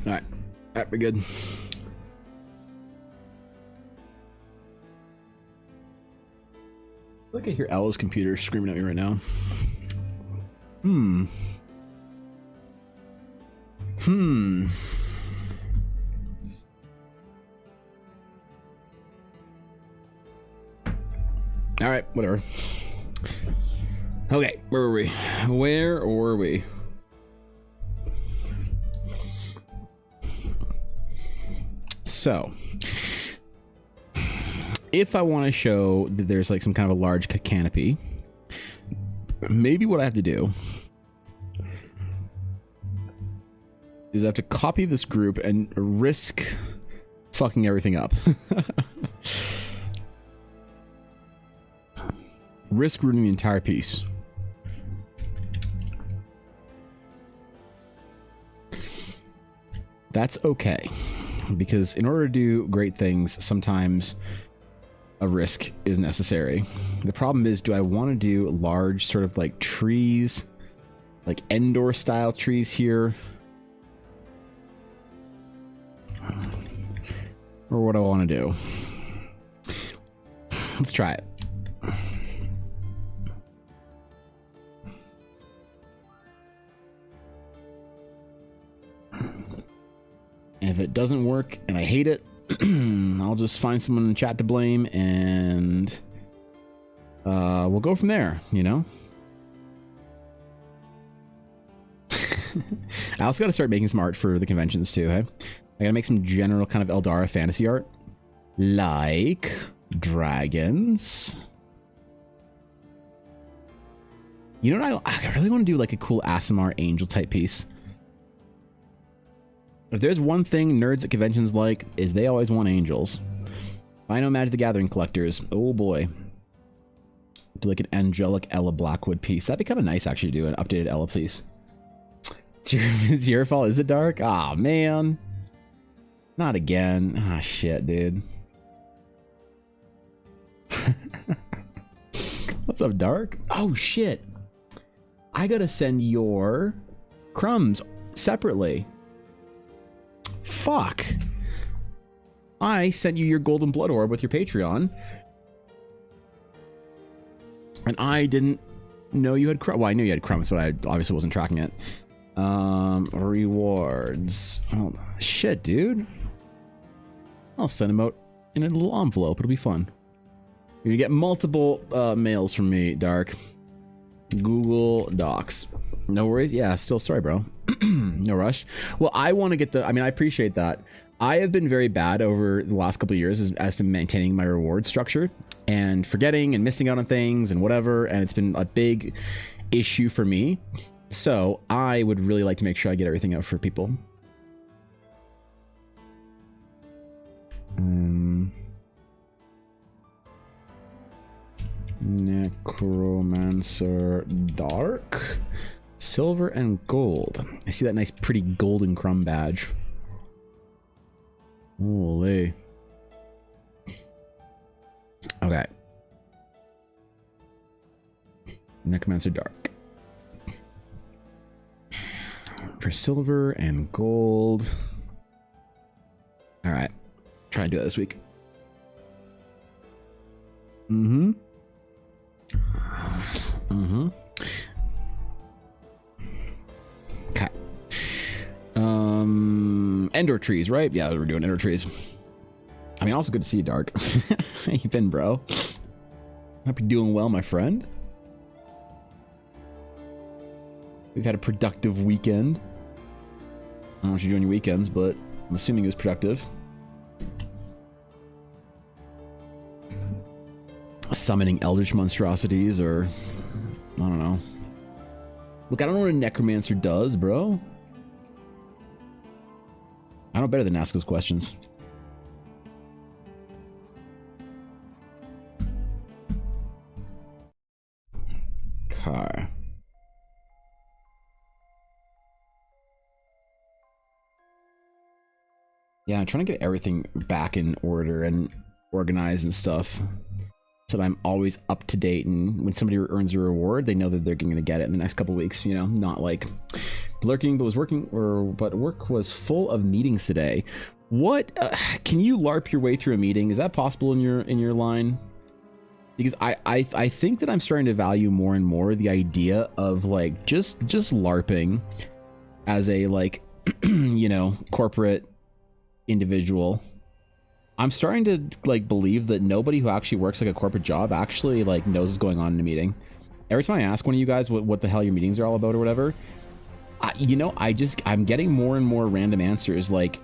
S2: All right. All right, we're good. Look, I hear Ella's computer screaming at me right now. All right, whatever. Okay, where were we? Where were we? So, if I want to show that there's like some kind of a large canopy, maybe what I have to do is I have to copy this group and risk fucking everything up. Risk ruining the entire piece. That's okay, because in order to do great things, sometimes a risk is necessary. The problem is, do I want to do large sort of like trees, like Endor style trees here? Or what do I want to do? Let's try it. If it doesn't work and I hate it, I'll just find someone in the chat to blame, and we'll go from there, you know? I also got to start making some art for the conventions too, hey? I gotta make some general kind of Eldara fantasy art. Like dragons. You know what? I really want to do like a cool Aasimar angel type piece. If there's one thing nerds at conventions like, is they always want angels. I know Magic the Gathering collectors. Oh boy. Do like an angelic Ella Blackwood piece. That'd be kind of nice actually to do an updated Ella piece. It's your fault, is it, Dark? Aw, man. Not again. Ah, shit, dude. What's up, Dark? Oh, shit. I gotta send your crumbs separately. Fuck. I sent you your golden blood orb with your Patreon. And I didn't know you had crumbs. Well, I knew you had crumbs, but I obviously wasn't tracking it. Rewards. Oh, shit, dude. I'll send them out in a little envelope. It'll be fun. You're gonna get multiple mails from me, Dark. Google Docs. No worries. Yeah, still sorry, bro. No rush. Well, I want to get the... I mean, I appreciate that. I have been very bad over the last couple of years as to maintaining my reward structure and forgetting and missing out on things and whatever, and it's been a big issue for me. So I would really like to make sure I get everything out for people. Necromancer Dark. Silver and gold. I see that nice pretty golden crumb badge. Holy. Okay. Necromancer Dark. For silver and gold. Alright. Try and do that this week. Okay. Endor trees, right? Yeah, we're doing Endor trees. I mean, also good to see you, Dark. How you been, bro? Hope you're doing well, my friend. We've had a productive weekend. I don't know what you do on your weekends, but I'm assuming it was productive. Summoning eldritch monstrosities, or I don't know. Look, I don't know what a necromancer does, bro. I know better than ask those questions. Car. Yeah, I'm trying to get everything back in order and organized and stuff, so that I'm always up to date, and when somebody earns a reward, they know that they're going to get it in the next couple weeks, you know, not like lurking, but work was full of meetings today. What can you LARP your way through a meeting? Is that possible in your line? Because I think that I'm starting to value more and more the idea of like just LARPing as a like you know, corporate individual. I'm starting to like believe that nobody who actually works like a corporate job actually like knows what's going on in a meeting. Every time I ask one of you guys what the hell your meetings are all about or whatever, you know, I'm getting more and more random answers like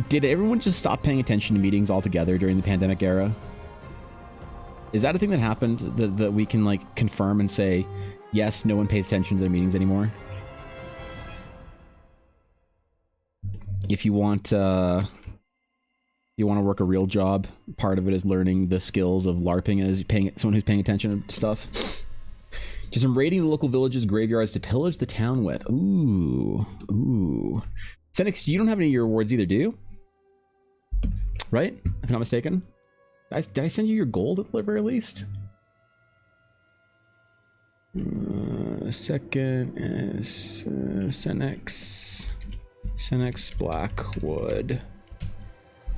S2: did everyone just stop paying attention to meetings altogether during the pandemic era? Is that a thing that happened that we can like confirm and say, yes, no one pays attention to their meetings anymore? If you want to work a real job, part of it is learning the skills of LARPing as someone who's paying attention to stuff. Just raiding the local villages' graveyards to pillage the town with. Ooh. Senix, you don't have any of your awards either, do you? Right? If I'm not mistaken. Did I send you your gold at the very least? Second is Senix Blackwood.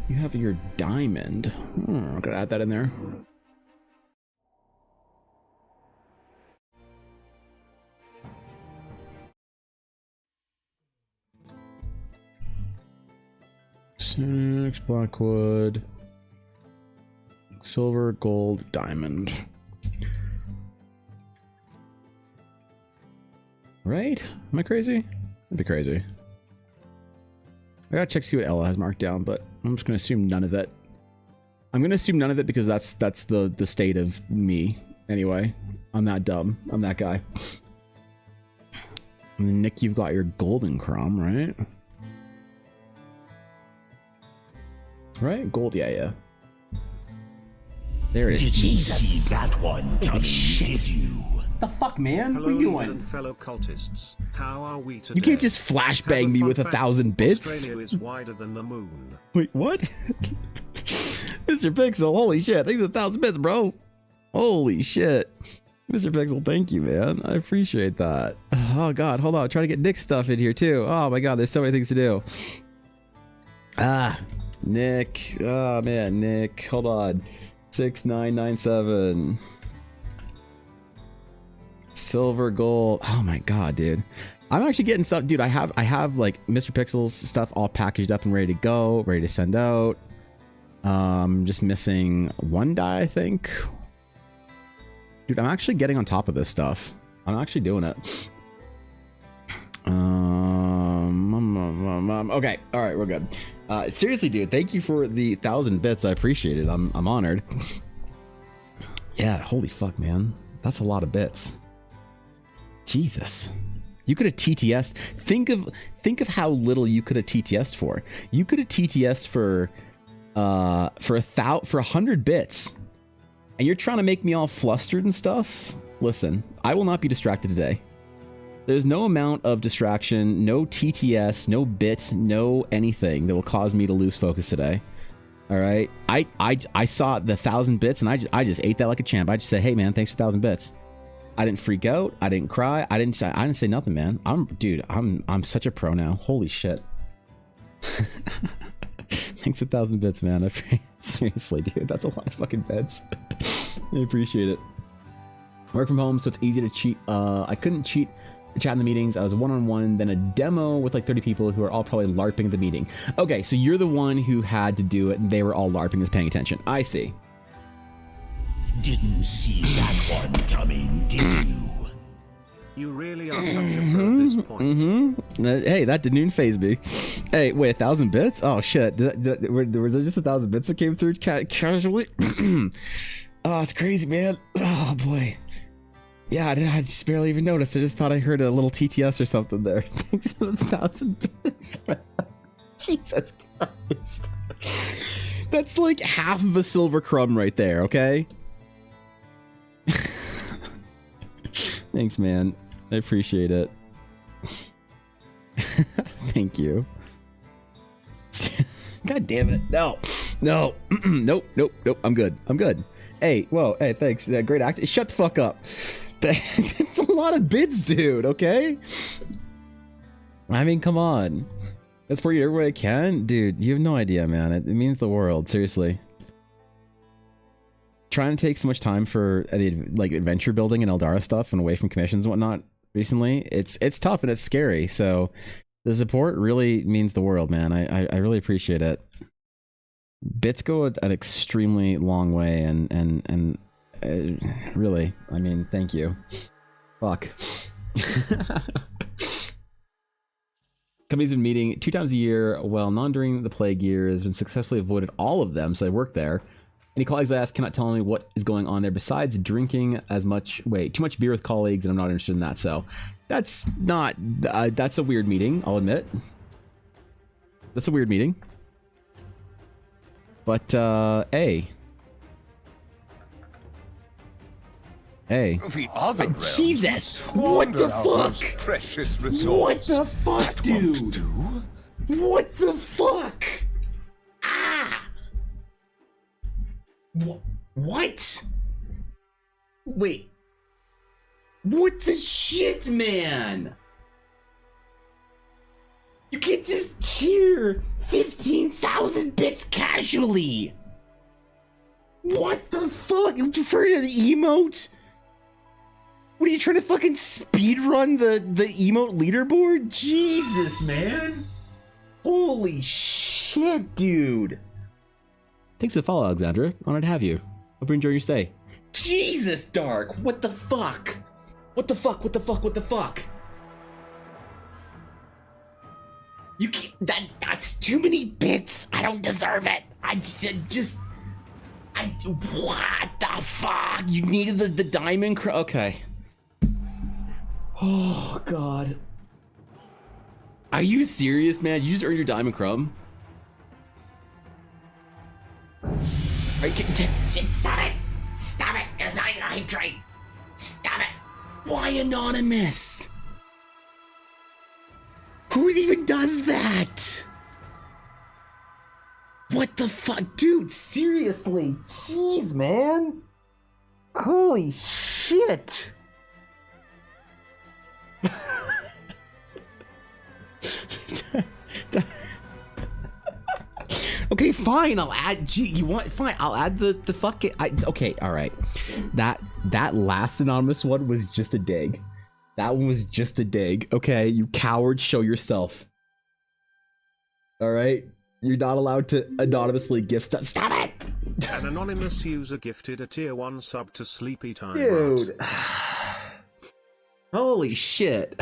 S2: You have your diamond. I'm gonna add that in there. Senix Blackwood. Silver, gold, diamond. Right? Am I crazy? I'd be crazy. I gotta check to see what Ella has marked down, but I'm just gonna assume none of it. I'm gonna assume none of it because that's the state of me. Anyway, I'm that dumb. I'm that guy. And then Nick, you've got your golden crumb, right? Right? Gold, yeah. There it is.
S4: Did you see that one coming? Did you?
S2: The fuck, man?
S3: Hello,
S2: what are you doing?
S3: fellow cultists. How are we today?
S2: You can't just flashbang me with 1,000 bits.
S3: Australia is wider than the moon.
S2: Wait, what? Mr. Pixel, holy shit. Thanks for 1,000 bits, bro. Holy shit. Mr. Pixel, thank you, man. I appreciate that. Oh, God. Hold on. Try to get Nick's stuff in here, too. Oh, my God. There's so many things to do. Nick. Oh, man. Nick. Hold on. 6997. Silver, gold. Oh my god, dude. I'm actually getting stuff, dude. I have like Mr. Pixel's stuff all packaged up and ready to go, ready to send out. Just missing one die, I think. Dude, I'm actually getting on top of this stuff. I'm actually doing it. Okay, all right, we're good. Seriously, dude, thank you for the 1,000 bits. I appreciate it. I'm honored. Yeah, holy fuck, man. That's a lot of bits. Jesus. You could have TTS'd. Think of how little you could have TTS'd for. You could have TTS'd for 100 bits. And you're trying to make me all flustered and stuff? Listen, I will not be distracted today. There's no amount of distraction, no TTS, no bit, no anything that will cause me to lose focus today. All right? I saw the 1,000 bits and I just ate that like a champ. I just said, "Hey man, thanks for 1,000 bits." I didn't freak out. I didn't cry. I didn't say nothing, man. I'm such a pro now. Holy shit. Thanks 1,000 bits, man. Seriously, dude, that's a lot of fucking bits. I appreciate it. Work from home, so it's easy to cheat. I couldn't cheat to chat in the meetings. I was one-on-one, then a demo with like 30 people who are all probably LARPing at the meeting. Okay, so you're the one who had to do it, and they were all LARPing as paying attention. I see.
S4: Didn't see that one coming, did you?
S3: You really are such a pro at this point.
S2: Hey, that didn't even phase me. Hey, wait, 1,000 bits? Oh shit! Was there just 1,000 bits that came through casually? Oh, it's crazy, man. Oh boy. Yeah, I just barely even noticed. I just thought I heard a little TTS or something there. Thanks for the 1,000 bits. Jesus Christ. That's like half of a silver crumb right there, okay? Thanks, man. I appreciate it. Thank you. God damn it. No. Nope. I'm good. Hey, whoa. Hey, thanks. Great act. Shut the fuck up. It's a lot of bids, dude. Okay. I mean, come on. That's for you everywhere I can, dude. You have no idea, man. It means the world. Seriously. Trying to take so much time for the like adventure building and Eldara stuff and away from commissions and whatnot recently. It's tough and it's scary. So the support really means the world, man. I really appreciate it. Bits go an extremely long way, and really, I mean, thank you. Fuck. Company's been meeting 2 times a year, while none during the plague year has been successfully avoided all of them, so I work there. Any colleagues I ask cannot tell me what is going on there besides drinking too much beer with colleagues, and I'm not interested in that, so that's not, that's a weird meeting, I'll admit. That's a weird meeting. But, hey.
S5: The other realms
S2: Jesus!
S5: would
S2: What the
S5: squander our
S2: fuck?
S5: most precious resource.
S2: What the fuck,
S5: That
S2: dude?
S5: won't do.
S2: What the fuck? Ah! What? Wait. What the shit, man? You can't just cheer 15,000 bits casually. What the fuck? You prefer an emote? What are you trying to fucking speedrun the emote leaderboard? Jesus, man. Holy shit, dude. Thanks for the follow, Alexandra. Honored to have you. Hope you enjoy your stay. Jesus, Dark. What the fuck? What the fuck? What the fuck? What the fuck? You can't. That's too many bits. I don't deserve it. What the fuck? You needed the diamond okay. Oh, God. Are you serious, man? You just earned your diamond crumb? Stop it! Stop it! There's not even a hype train! Stop it! Why anonymous? Who even does that? What the fuck? Dude, seriously? Jeez, man. Holy shit. Okay, fine. I'll add. Gee, you want? Fine. I'll add the fucking. Okay, all right. That last anonymous one was just a dig. That one was just a dig. Okay, you coward, show yourself. All right, you're not allowed to anonymously gift stuff. Stop it.
S3: An anonymous user gifted a tier 1 sub to Sleepy Time.
S2: Dude. Holy shit.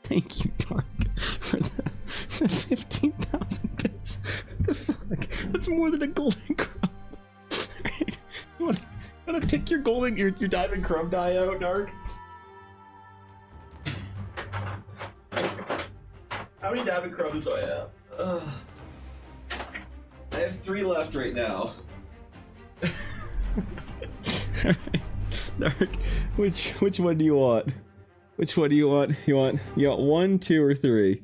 S2: Thank you, Dark, for the 15,000 bits. The fuck? That's more than a golden crumb. Right? You wanna pick your diamond crumb die out, Dark? How many diamond crumbs do I have? I have 3 left right now. Alright. Dark, which one do you want? Which one do you want? You want 1, 2, or 3?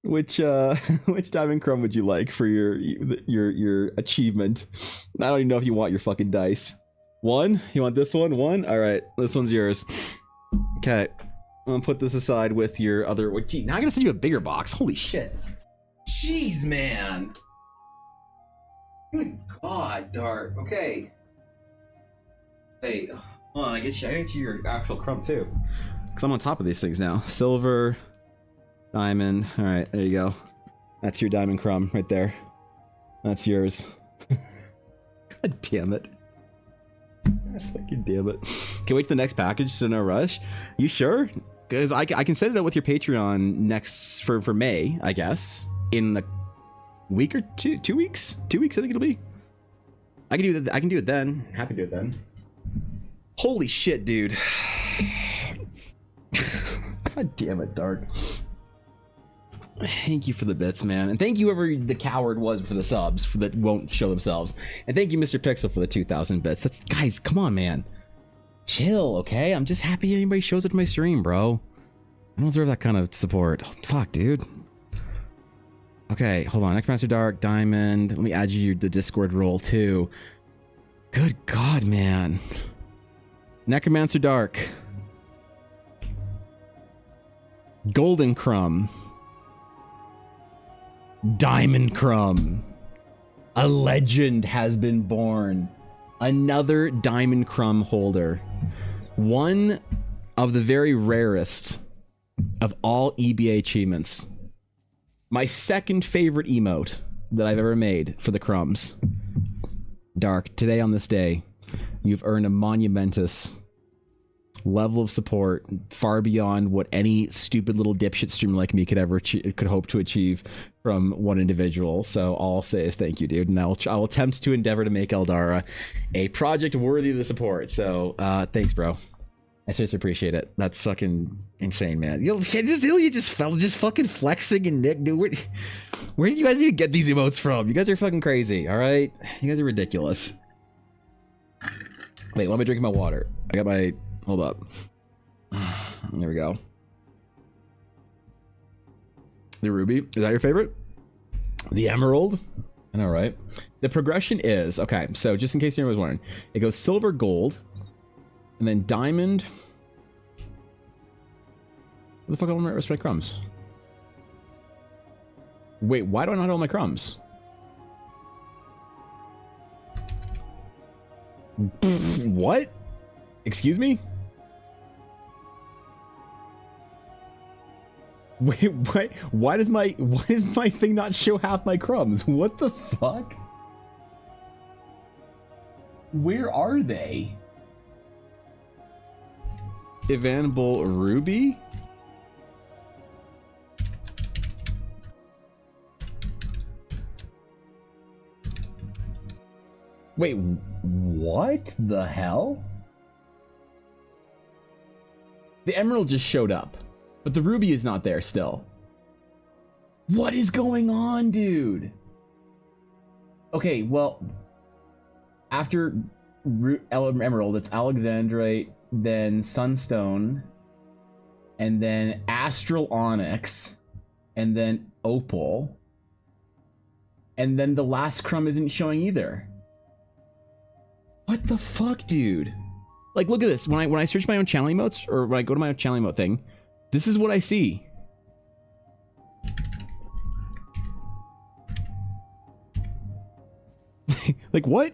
S2: Which diamond crumb would you like for your achievement? I don't even know if you want your fucking dice. 1? You want this one? 1? Alright, this one's yours. Okay. I'm gonna put this aside with your other. Gee, now I gotta send you a bigger box. Holy shit. Jeez, man. Good God, Dart. Okay. Hey, hold on. I get you your actual crumb too. Because I'm on top of these things now. Silver, diamond. All right, there you go. That's your diamond crumb right there. That's yours. God damn it. God fucking damn it. Can wait till the next package, so no rush. You sure? Because I can send it out with your Patreon next for May, I guess, in a week or 2 weeks. 2 weeks, I think it'll be. I can do that. I can do it then. Happy to do it then. Holy shit, dude. God damn it, Dark. Thank you for the bits, man, and thank you whoever the coward was for the subs that won't show themselves, and thank you Mr. Pixel for the 2,000 bits. That's, guys, come on, man. Chill, okay? I'm just happy anybody shows up to my stream, bro. I don't deserve that kind of support. Oh, fuck, dude. Okay, hold on. Necromancer Dark, Diamond. Let me add you the Discord role, too. Good God, man. Necromancer Dark, Golden Crumb. Diamond Crumb. A legend has been born. Another Diamond Crumb holder. One of the very rarest of all EBA achievements. My second favorite emote that I've ever made for the crumbs. Dark, today on this day, you've earned a monumentous level of support far beyond what any stupid little dipshit streamer like me could hope to achieve from one individual. So all I'll say is thank you, dude, and I'll attempt to endeavor to make Eldara a project worthy of the support. So thanks, bro. I seriously appreciate it. That's fucking insane, man. You just fucking flexing and Nick, dude. Where did you guys even get these emotes from? You guys are fucking crazy, all right? You guys are ridiculous. Wait, why am I drinking my water? I got my... Hold up. There we go. The ruby. Is that your favorite? The emerald? I know, right? The progression is... Okay, so just in case anyone was wondering. It goes silver, gold, and then diamond. What the fuck are all my rest of my crumbs? Wait, why do I not have all my crumbs? What? Excuse me? Wait, what? Why does my thing not show half my crumbs? What the fuck? Where are they? Evanable Ruby? Wait, what the hell? The emerald just showed up, but the ruby is not there still. What is going on, dude? Okay, well, after emerald, it's alexandrite, then sunstone, and then astral onyx, and then opal, and then the last crumb isn't showing either. What the fuck, dude? Like, look at this. When I search my own channel emotes, or when I go to my own channel emote thing, this is what I see. Like, what?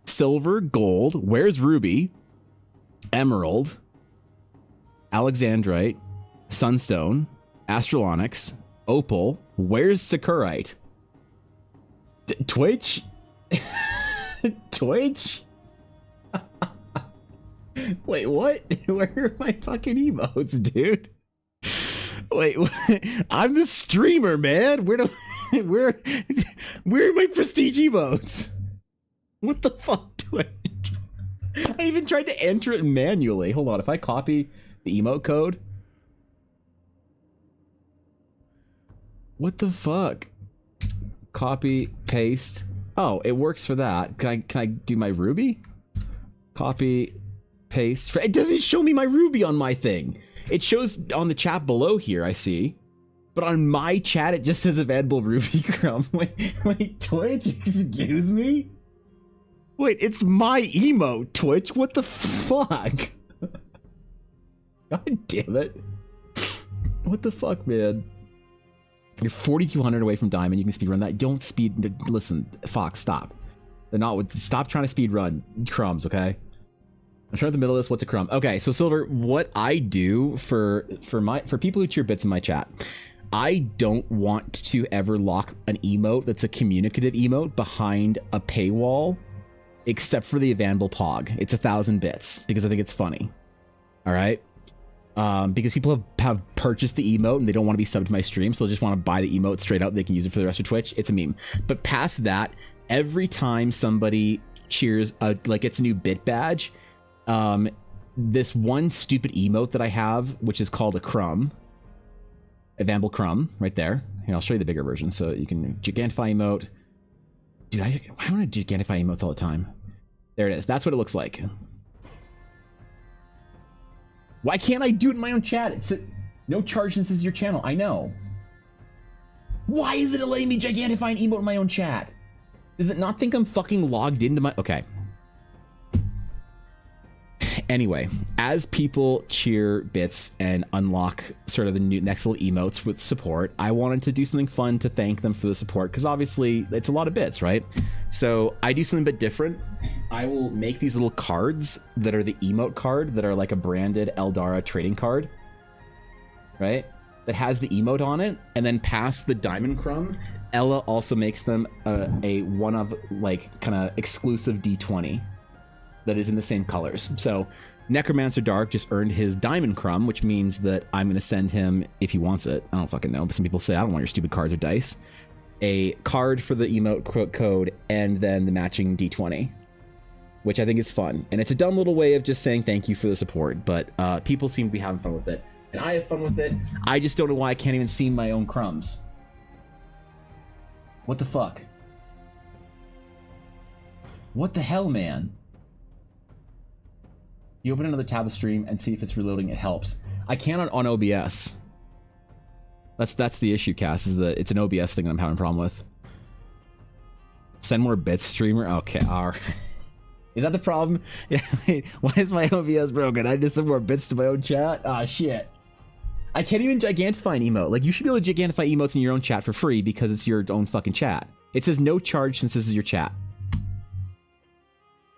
S2: Silver, gold, where's ruby? Emerald, alexandrite, sunstone, astral onyx, opal, where's sakurite? Twitch? Twitch? Wait, what? Where are my fucking emotes, dude? Wait, I'm the streamer, man. Where are my prestige emotes? What the fuck, Twitch? I even tried to enter it manually. Hold on, if I copy the emote code. What the fuck? Copy, paste. Oh, it works for that. Can I do my ruby? Copy, paste. It doesn't show me my ruby on my thing. It shows on the chat below here, I see. But on my chat, it just says available ruby crumb. Wait, Twitch, excuse me? Wait, it's my emote, Twitch. What the fuck? God damn it. What the fuck, man? You're 4,200 away from diamond. You can speedrun that. Don't speed. Listen, Fox, stop. They're not. Stop trying to speedrun crumbs, okay? I'm trying to the middle of this. What's a crumb? Okay, so Silver, what I do for people who cheer bits in my chat, I don't want to ever lock an emote that's a communicative emote behind a paywall, except for the Evanable Pog. It's 1,000 bits because I think it's funny. All right. Because people have purchased the emote and they don't want to be subbed to my stream, so they just want to buy the emote straight up. They can use it for the rest of Twitch. It's a meme. But past that, every time somebody cheers, like gets a new bit badge, this one stupid emote that I have, which is called a crumb, Evanable Crumb, right there. Here, I'll show you the bigger version so you can gigantify emote. Dude, I want to gigantify emotes all the time. There it is. That's what it looks like. Why can't I do it in my own chat? It's no charge since this is your channel. I know. Why is it letting me gigantify an emote in my own chat? Does it not think I'm fucking logged into my... Okay. Anyway, as people cheer bits and unlock sort of the new next little emotes with support, I wanted to do something fun to thank them for the support, because obviously it's a lot of bits, right? So I do something a bit different. I will make these little cards that are the emote card that are like a branded Eldara trading card, right? That has the emote on it, and then past the diamond crumb, Ella also makes them a one of like kind of exclusive D20 that is in the same colors. So Necromancer Dark just earned his diamond crumb, which means that I'm going to send him, if he wants it, I don't fucking know, but some people say I don't want your stupid cards or dice, a card for the emote code and then the matching D20, which I think is fun. And it's a dumb little way of just saying thank you for the support, but people seem to be having fun with it. And I have fun with it. I just don't know why I can't even see my own crumbs. What the fuck? What the hell, man? You open another tab of stream and see if it's reloading, it helps. I can't on OBS. That's the issue, Cass, is that it's an OBS thing that I'm having a problem with. Send more bits, streamer? Okay, alright. Is that the problem? Yeah, wait, why is my OBS broken? I just send more bits to my own chat? Ah, shit. I can't even gigantify an emote. Like, you should be able to gigantify emotes in your own chat for free because it's your own fucking chat. It says no charge since this is your chat.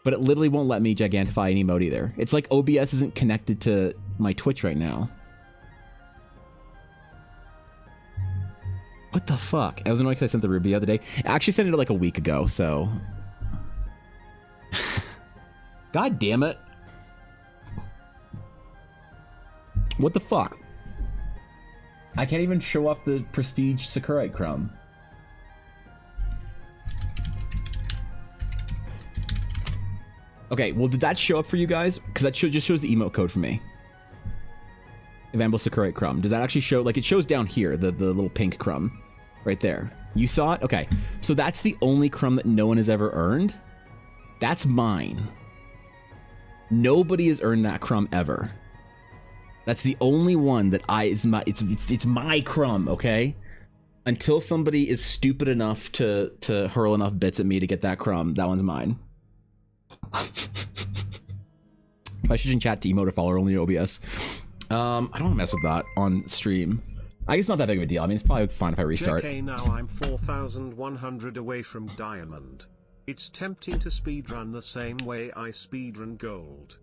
S2: But it literally won't let me gigantify an emote either. It's like OBS isn't connected to my Twitch right now. What the fuck? I was annoyed because I sent the Ruby the other day. I actually sent it like a week ago, so... God damn it. What the fuck? I can't even show off the Prestige Sakurite Crumb. Okay, well, did that show up for you guys? Because that just shows the emote code for me. Evamble Sakurite Crumb. Does that actually show? Like, it shows down here, the little pink crumb. Right there. You saw it? Okay. So that's the only crumb that no one has ever earned. That's mine. Nobody has earned that crumb ever. That's the only one that it's my crumb, okay? Until somebody is stupid enough to hurl enough bits at me to get that crumb, that one's mine. I should chat to emote or follower only OBS. I don't want to mess with that on stream. I guess it's not that big of a deal. I mean, it's probably fine if I restart.
S3: JK, now I'm 4,100 away from diamond. It's tempting to speedrun the same way I speedrun gold.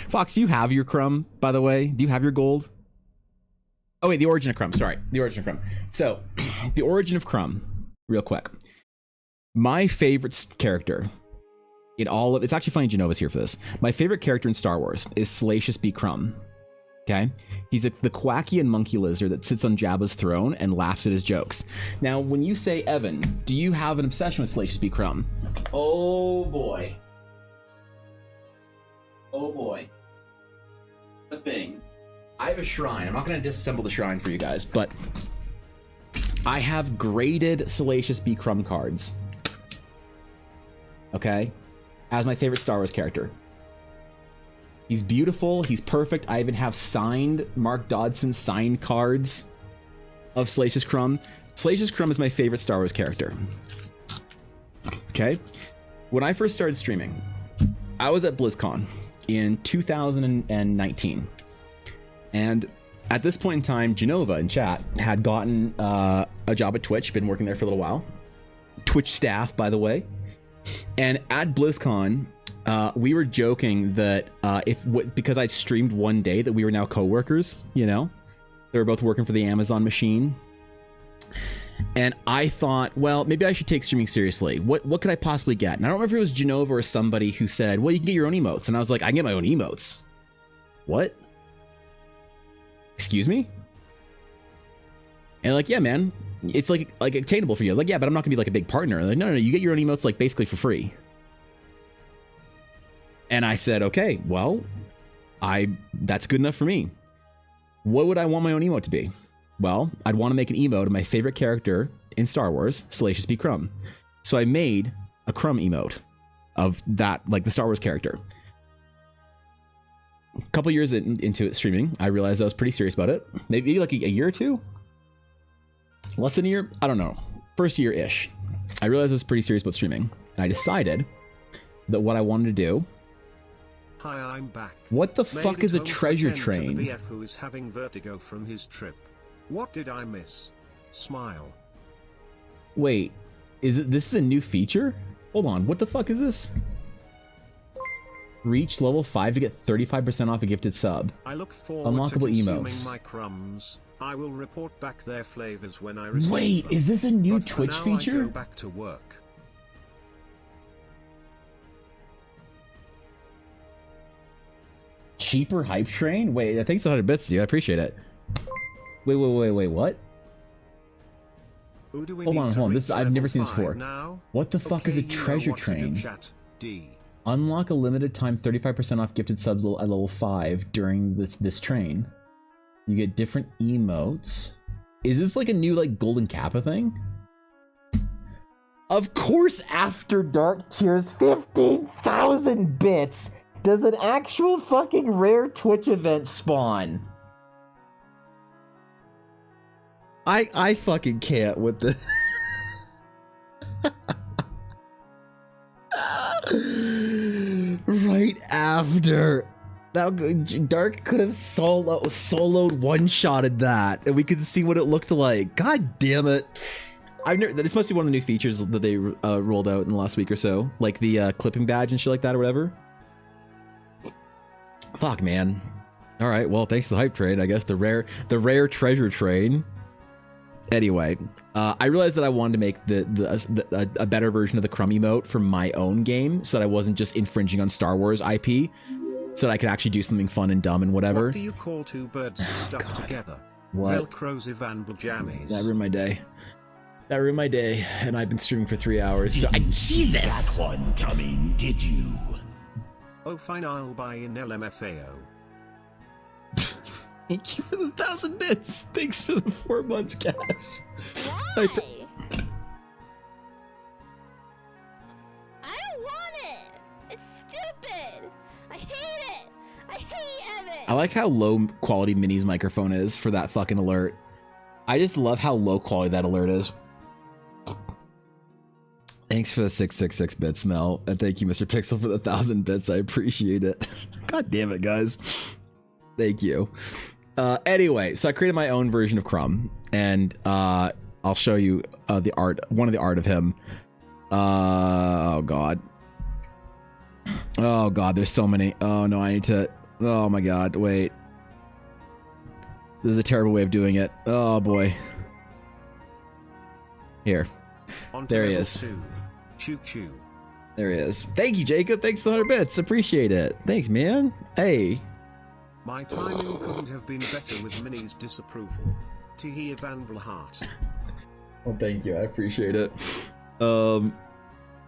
S2: Fox, do you have your crumb, by the way? Do you have your gold? Oh, wait, the origin of crumb. Sorry, the origin of crumb. So, the origin of crumb, real quick. My favorite character in all of... It's actually funny Genova's here for this. My favorite character in Star Wars is Salacious B. Crumb. Okay? He's the Quackian monkey lizard that sits on Jabba's throne and laughs at his jokes. Now, when you say, Evan, do you have an obsession with Salacious B. Crumb? Oh, boy. Oh, boy. The thing. I have a shrine. I'm not going to disassemble the shrine for you guys, but I have graded Salacious B. Crumb cards. Okay? As my favorite Star Wars character. He's beautiful. He's perfect. I even have signed, Mark Dodson signed cards of Salacious Crumb. Salacious Crumb is my favorite Star Wars character. Okay? When I first started streaming, I was at BlizzCon in 2019. And at this point in time, Genova in chat had gotten a job at Twitch, been working there for a little while. Twitch staff, by the way. And at BlizzCon, we were joking that because I streamed one day that we were now co-workers, you know? They were both working for the Amazon machine. And I thought, well, maybe I should take streaming seriously. What could I possibly get? And I don't remember if it was Genova or somebody who said, well, you can get your own emotes. And I was like, I can get my own emotes. What? Excuse me? And like, yeah, man, it's like attainable for you. Like, yeah, but I'm not gonna be like a big partner. Like, no, you get your own emotes like basically for free. And I said, okay, well, that's good enough for me. What would I want my own emote to be? Well, I'd want to make an emote of my favorite character in Star Wars, Salacious B. Crumb. So I made a Crumb emote of that, like the Star Wars character. A couple years into it streaming, I realized I was pretty serious about it. Maybe like a year or two? Less than a year? I don't know. First year-ish. I realized I was pretty serious about streaming. I decided that what I wanted to do.
S3: Hi, I'm back.
S2: What the
S3: Made
S2: fuck
S3: it
S2: is a
S3: home to
S2: treasure
S3: attend to
S2: train?
S3: the BF who is having vertigo from his trip. What did I miss? Smile.
S2: Wait, this is a new feature? Hold on, what the fuck is this? Reach level 5 to get 35% off a gifted sub.
S3: I look forward
S2: Unlockable
S3: to consuming
S2: emotes.
S3: my crumbs. I will report back their flavors when I receive
S2: Wait,
S3: them.
S2: is this a new
S3: But for
S2: Twitch
S3: now,
S2: feature?
S3: I go back to work.
S2: Cheaper hype train? Wait, thanks 100 bits, dude. I appreciate it. Wait, what?
S3: Who do we
S2: Hold
S3: need
S2: on,
S3: to
S2: hold on.
S3: reach
S2: I've never
S3: level
S2: seen this
S3: 5
S2: before.
S3: now?
S2: What the fuck is a
S3: Okay, you know
S2: treasure
S3: what to do,
S2: train?
S3: chat. D.
S2: Unlock a limited time 35% off gifted subs at level 5 during this train. You get different emotes. Is this like a new like golden kappa thing? Of course, After Dark tiers 15,000 bits does an actual fucking rare Twitch event spawn. I fucking can't with the right after that, Dark could have soloed one-shotted that, and we could see what it looked like. God damn it! This must be one of the new features that they rolled out in the last week or so, like the clipping badge and shit like that, or whatever. Fuck, man. All right, well, thanks to the hype train, I guess the rare treasure train. Anyway, I realized that I wanted to make a better version of the Crumb emote for my own game, so that I wasn't just infringing on Star Wars IP, so that I could actually do something fun and dumb and whatever.
S3: What do you call two birds stuck together?
S2: What?
S3: Velcro's Ivan Jammies.
S2: That ruined my day. And I've been streaming for 3 hours. So Jesus!
S4: That one coming, did you?
S3: Oh, fine, I'll buy in LMFAO.
S2: Thank you for the 1,000 bits. Thanks for the 4 months, Cass.
S6: Why? I don't want it. It's stupid. I hate it. I hate Evan.
S2: I like how low quality Minnie's microphone is for that fucking alert. I just love how low quality that alert is. Thanks for the 666 bits, Mel. And thank you, Mr. Pixel, for the 1,000 bits. I appreciate it. God damn it, guys. Thank you. Anyway, so I created my own version of Crumb, and I'll show you the art, one of the art of him. Oh god, there's so many. Oh no, I need to. Oh my god, wait. This is a terrible way of doing it. Oh boy. Here. There he is.
S3: Choo choo.
S2: There he is. Thank you, Jacob. Thanks for 100 bits. Appreciate it. Thanks, man. Hey.
S3: My timing couldn't have been better with Minnie's disapproval. Teehee Van Heart.
S2: Well, thank you. I appreciate it.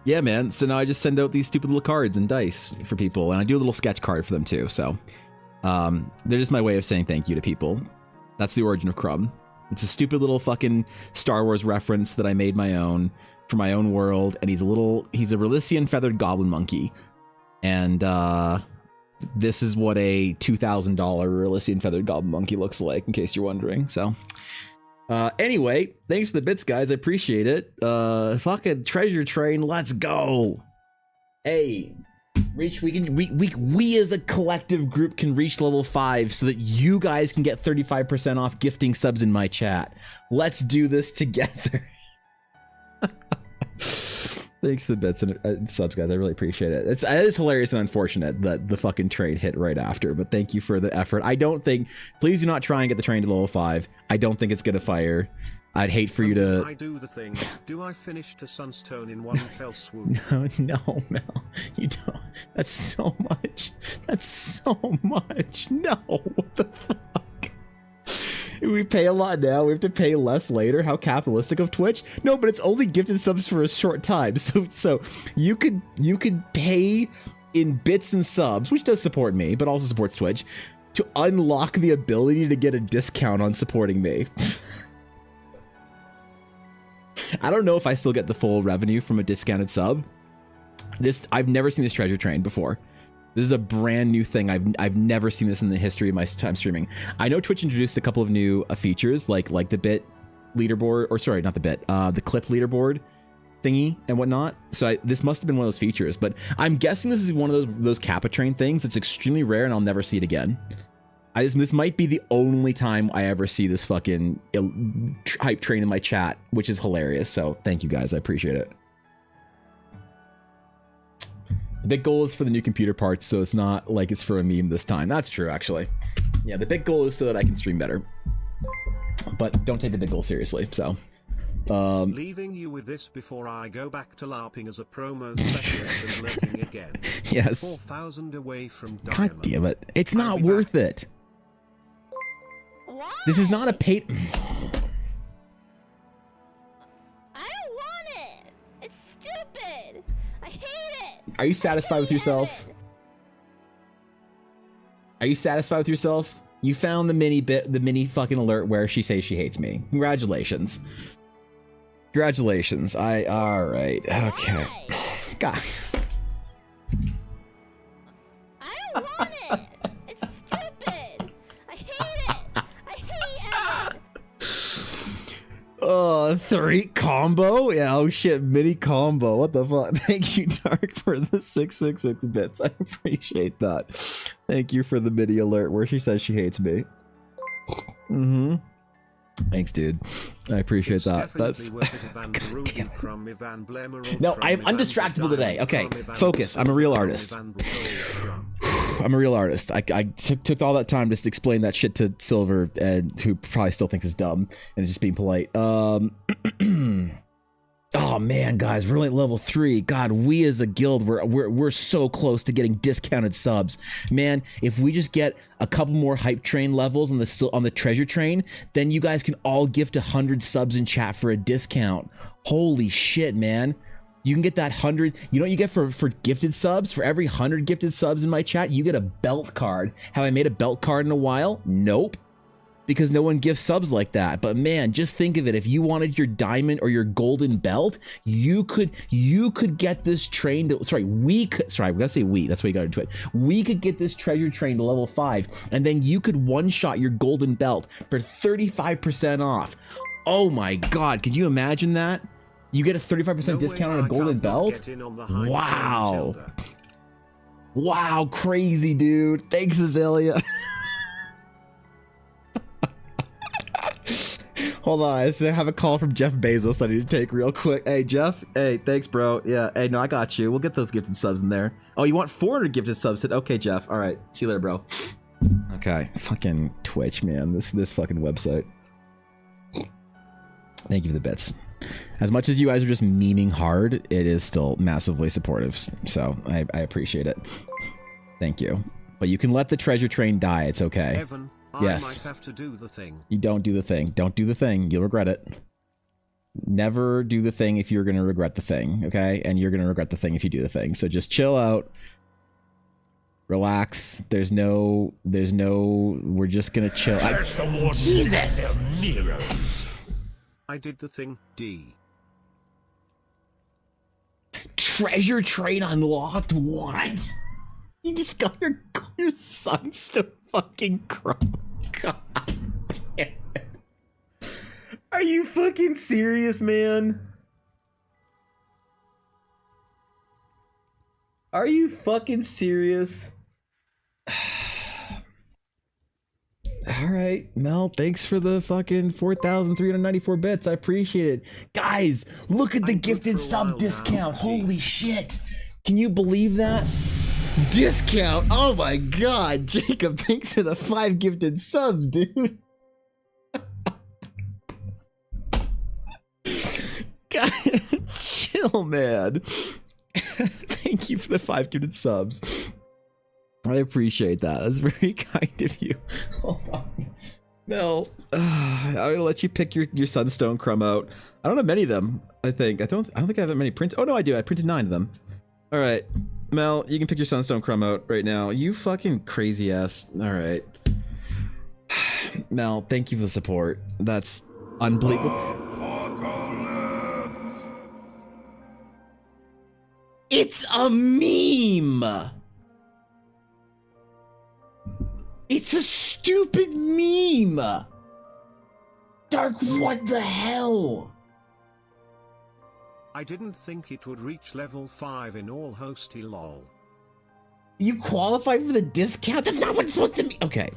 S2: Yeah, man. So now I just send out these stupid little cards and dice for people, and I do a little sketch card for them too. So, they're just my way of saying thank you to people. That's the origin of Crumb. It's a stupid little fucking Star Wars reference that I made my own for my own world, and he's a Relysian feathered goblin monkey, and this is what a $2,000 Relysian feathered goblin monkey looks like, in case you're wondering. So, anyway, thanks for the bits, guys. I appreciate it. Fucking treasure train, let's go. Hey, we as a collective group can reach level 5 so that you guys can get 35% off gifting subs in my chat. Let's do this together. Thanks to the bits and subs, guys. I really appreciate it. It is hilarious and unfortunate that the fucking trade hit right after, but thank you for the effort. I don't think, please do not try and get the train to level 5. I don't think it's gonna fire. I'd hate for you to.
S3: I do the thing. Do I finish to Sunstone in one fell swoop?
S2: No, Mel. You don't. That's so much. That's so much. No, what the fuck? We pay a lot now. We have to pay less later. How capitalistic of Twitch? No, but it's only gifted subs for a short time. So you could pay in bits and subs, which does support me, but also supports Twitch, to unlock the ability to get a discount on supporting me. I don't know if I still get the full revenue from a discounted sub. I've never seen this treasure train before. This is a brand new thing. I've never seen this in the history of my time streaming. I know Twitch introduced a couple of new features like the bit leaderboard, or sorry, not the bit, the clip leaderboard, thingy and whatnot. So this must have been one of those features, but I'm guessing this is one of those Kappa train things that's extremely rare and I'll never see it again. This might be the only time I ever see this fucking hype train in my chat, which is hilarious. So thank you guys. I appreciate it. The big goal is for the new computer parts, so it's not like it's for a meme this time. That's true, actually. Yeah, the big goal is so that I can stream better. But don't take the big goal seriously, so.
S3: Leaving you with this before I go back to LARPing as a promo specialist and lurking again.
S2: Yes.
S3: 4,000 away from
S2: God
S3: Diamond.
S2: damn it. It's not
S3: be
S2: worth
S3: back.
S2: it.
S6: Why?
S2: This is not a paid...
S6: I don't want it. It's stupid. I hate it.
S2: Are you satisfied with
S6: hate
S2: yourself?
S6: it.
S2: Are you satisfied with yourself? You found the mini fucking alert where she says she hates me. Congratulations. Congratulations. Alright. Okay.
S6: Why?
S2: God.
S6: I don't want it. It's stupid. I hate it. I hate Evan.
S2: Oh, 3 combo? Yeah, oh shit, mini combo. What the fuck? Thank you, Dark, for the 666 bits. I appreciate that. Thank you for the mini alert where she says she hates me. Mm-hmm. Thanks, dude. I appreciate that. That's... No, I'm undistractable today. Okay, focus. I'm a real artist. I'm a real artist. I took all that time just to explain that shit to Silver, and who probably still thinks it's dumb and just being polite. Oh man, guys, we're only at level 3. God, we as a guild, we're so close to getting discounted subs. Man, if we just get a couple more hype train levels on the treasure train, then you guys can all gift 100 subs in chat for a discount. Holy shit, man. You can get that 100. You know what you get for gifted subs? For every 100 gifted subs in my chat, you get a belt card. Have I made a belt card in a while? Nope. Because no one gifts subs like that. But man, just think of it. If you wanted your diamond or your golden belt, you could get this train to, we gotta say we, that's why you gotta do it. We could get this treasure train to level 5, and then you could one-shot your golden belt for 35% off. Oh my god, could you imagine that? You get a 35% discount on a golden belt? Wow. Wow, crazy, dude. Thanks, Azalea. Hold on, I have a call from Jeff Bezos I need to take real quick. Hey, Jeff. Hey, thanks, bro. Yeah, hey, no, I got you. We'll get those gifted subs in there. Oh, you want 400 gifted subs? Okay, Jeff. All right. See you later, bro. Okay. Fucking Twitch, man. This fucking website. Thank you for the bits. As much as you guys are just memeing hard, it is still massively supportive. So I appreciate it. Thank you. But you can let the treasure train die. It's okay.
S3: Evan,
S2: yes.
S3: I might have to do the thing.
S2: You don't do the thing. Don't do the thing. You'll regret it. Never do the thing if you're going to regret the thing, okay? And you're going to regret the thing if you do the thing. So just chill out. Relax. There's no, we're just going to chill. Jesus!
S3: I did the thing, D.
S2: Treasure train unlocked? What? You just got your sunstone fucking crumb. God damn it. Are you fucking serious, man? Are you fucking serious? Alright, Mel, thanks for the fucking 4,394 bits. I appreciate it. Guys, look at the gifted sub discount. Holy shit. Can you believe that? Discount? Oh my god. Jacob, thanks for the 5 gifted subs, dude. Guys, chill, man. Thank you for the 5 gifted subs. I appreciate that. That's very kind of you. Hold on. Mel, I'm gonna let you pick your sunstone crumb out. I don't have many of them. I don't think I have that many printed. Oh no, I do. I printed 9 of them. All right, Mel, you can pick your sunstone crumb out right now. You fucking crazy ass. All right, Mel, thank you for the support. That's unbelievable. It's a meme. It's a stupid meme! Dark, what the hell?
S3: I didn't think it would reach level 5 in all hosty lol.
S2: You qualified for the discount? That's not what it's supposed to mean. Okay.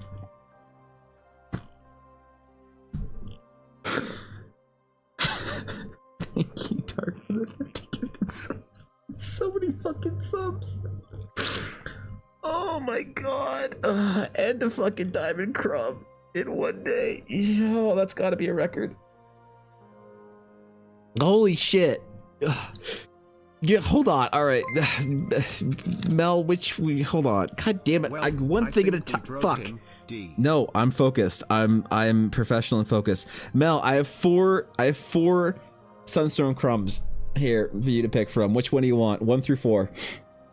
S2: Thank you, Dark, for the 50 gifted subs. So many fucking subs. Oh my god. And a fucking diamond crumb in one day. Yo, that's gotta be a record. Holy shit. Yeah, hold on. All right, Mel. Hold on. God damn it!
S3: Well,
S2: One
S3: I
S2: thing at a
S3: think we
S2: time.
S3: broke
S2: Fuck.
S3: him, D.
S2: No, I'm focused. I'm professional and focused. Mel, I have four Sunstone crumbs here for you to pick from. Which one do you want? 1 through 4.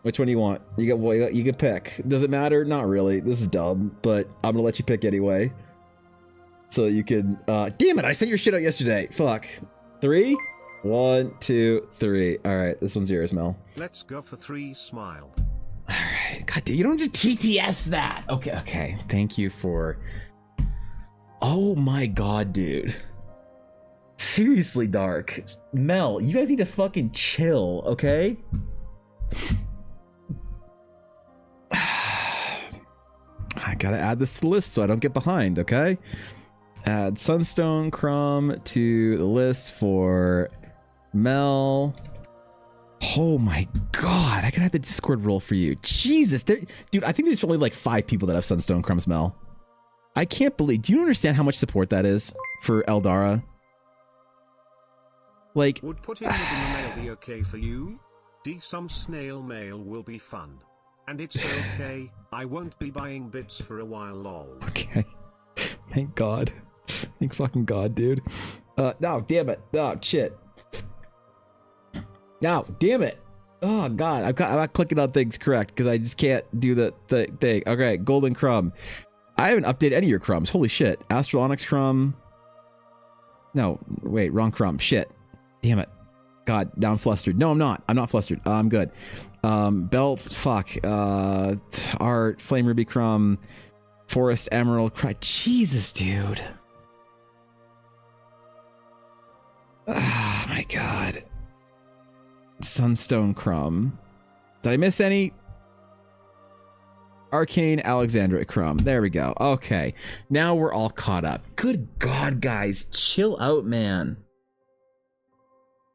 S2: Which one do you want? You can pick. Does it matter? Not really. This is dumb, but I'm gonna let you pick anyway. So you can. Damn it! I sent your shit out yesterday. Fuck. 3. 1, 2, 3. All right, this one's yours, Mel.
S3: Let's go for 3 smile.
S2: All right. God damn, you don't have to TTS that. Okay. Thank you for. Oh my god, dude. Seriously, Dark. Mel, you guys need to fucking chill, okay? I gotta add this to the list so I don't get behind, okay? Add Sunstone Crumb to the list for Mel. Oh my god, I can have the Discord roll for you. Jesus, dude, I think there's only like 5 people that have Sunstone Crumbs, Mel. I can't believe. Do you understand how much support that is for Eldara? Like,
S3: Would putting it in the mail be okay for you? Some snail mail will be fun. And it's okay, I won't be buying bits for a while lol.
S2: okay. Thank God. Thank fucking God, dude. No, damn it. No, shit. No, damn it. Oh God, I'm not clicking on things correct because I just can't do the thing. Okay, Golden Crumb. I haven't updated any of your crumbs. Holy shit. Astrolonics Crumb. No, wait, wrong crumb. Shit. Damn it. God, now I'm flustered. No, I'm not. I'm not flustered. I'm good. Belts. Fuck. Art. Flame Ruby Crumb. Forest Emerald. Jesus, dude. Oh my God. Sunstone Crumb. Did I miss any? Arcane Alexandrite Crumb. There we go. Okay. Now we're all caught up. Good God, guys. Chill out, man.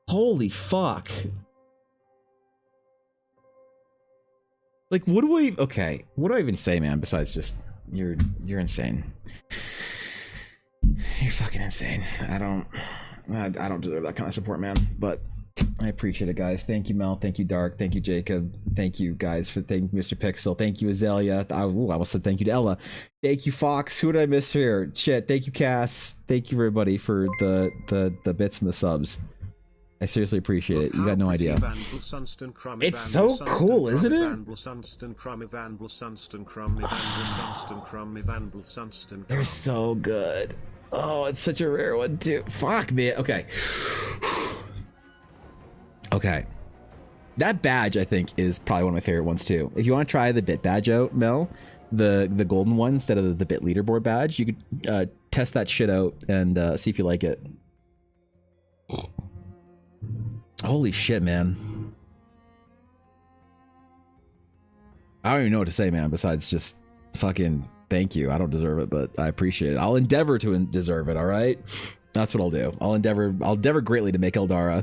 S2: Holy fuck. Like, what do I... Okay. What do I even say, man, besides just... You're insane. You're fucking insane. I don't deserve that kind of support, man. But I appreciate it, guys. Thank you, Mel. Thank you, Dark. Thank you, Jacob. Thank you, guys, for thank Mr. Pixel. Thank you, Azalea. I almost said thank you to Ella. Thank you, Fox. Who did I miss here? Shit. Thank you, Cass. Thank you, everybody, for the bits and the subs. I seriously appreciate it. You got no idea. It's so cool, isn't it? They're so good. Oh, it's such a rare one too. Fuck, man. Okay. Okay. That badge, I think, is probably one of my favorite ones too. If you want to try the bit badge out, Mel, the golden one instead of the bit leaderboard badge, you could test that shit out and see if you like it. Holy shit, man. I don't even know what to say, man, besides just fucking thank you. I don't deserve it, but I appreciate it. I'll endeavor to deserve it, all right? That's what I'll do. I'll endeavor greatly to make Eldara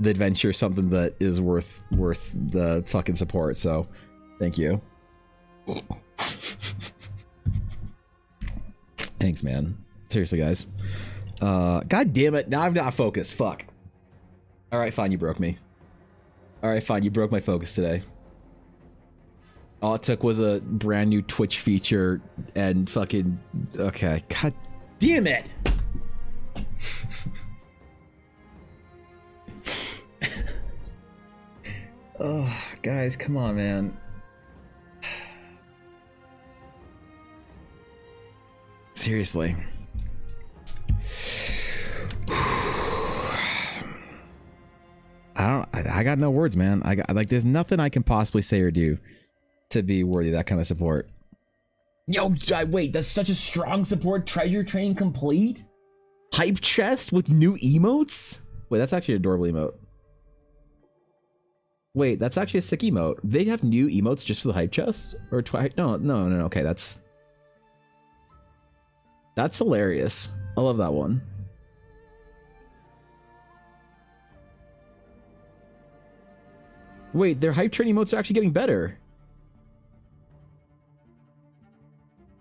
S2: the adventure something that is worth the fucking support. So, thank you. Thanks, man. Seriously, guys. God damn it. Now I'm not focused. Fuck. All right, fine. You broke me. All right, fine. You broke my focus today. All it took was a brand new Twitch feature and fucking... Okay. God damn it! Oh, guys, come on, man. Seriously. I got no words, man. There's nothing I can possibly say or do to be worthy of that kind of support. Yo, wait, that's such a strong support. Treasure train complete? Hype chest with new emotes? Wait, that's actually an adorable emote. Wait, that's actually a sick emote. They have new emotes just for the hype chests? Or no. Okay, that's hilarious. I love that one. Wait, their hype train emotes are actually getting better.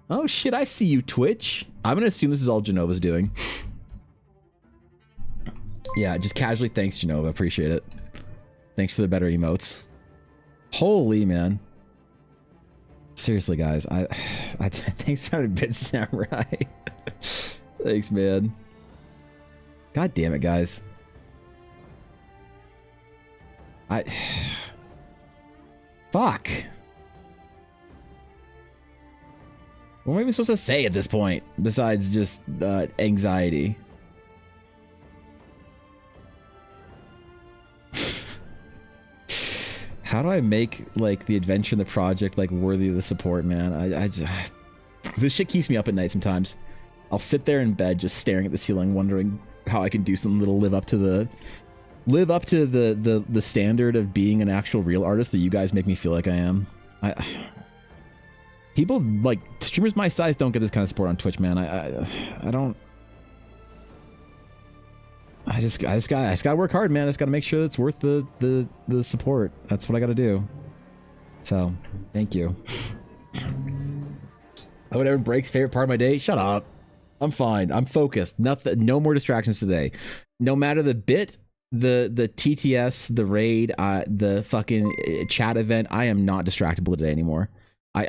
S2: Oh shit, I see you, Twitch. I'm gonna assume this is all Genova's doing. Yeah, just casually thanks, Genova. Appreciate it. Thanks for the better emotes. Holy man. Seriously, guys. I thanks for a bit samurai. Thanks, man. God damn it, guys. Fuck. What am I even supposed to say at this point besides just anxiety? How do I make like the adventure and the project like worthy of the support, man? I just this shit keeps me up at night sometimes. I'll sit there in bed just staring at the ceiling, wondering how I can do something that'll live up to the standard of being an actual real artist that you guys make me feel like I am. People like streamers my size don't get this kind of support on Twitch, man. I don't. I just gotta work hard, man. I just gotta make sure it's worth the support. That's what I gotta do. So, thank you. Whatever breaks favorite part of my day. Shut up. I'm fine. I'm focused. Nothing. No more distractions today. No matter the bit, the TTS, the raid, the fucking chat event. I am not distractible today anymore.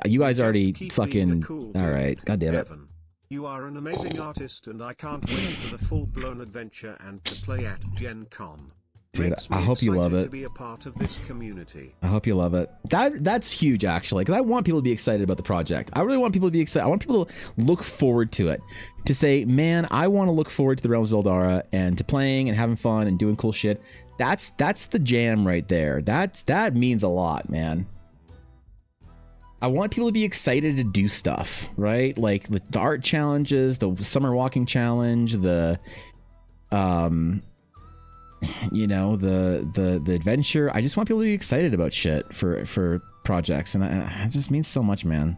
S2: You guys already fucking.
S3: Cool,
S2: all right. God damn it.
S3: Evan, you are an amazing artist, and I can't wait for the full-blown adventure and to play at Gen Con.
S2: Dude, I hope you love it.
S3: To be a part of this community.
S2: I hope you love it. That's huge, actually, because I want people to be excited about the project. I really want people to be excited. I want people to look forward to it. To say, man, I want to look forward to the Realms of Eldara and to playing and having fun and doing cool shit. That's the jam right there. That means a lot, man. I want people to be excited to do stuff, right? Like the art challenges, the summer walking challenge, the you know, the adventure. I just want people to be excited about shit for projects, and it just means so much, man.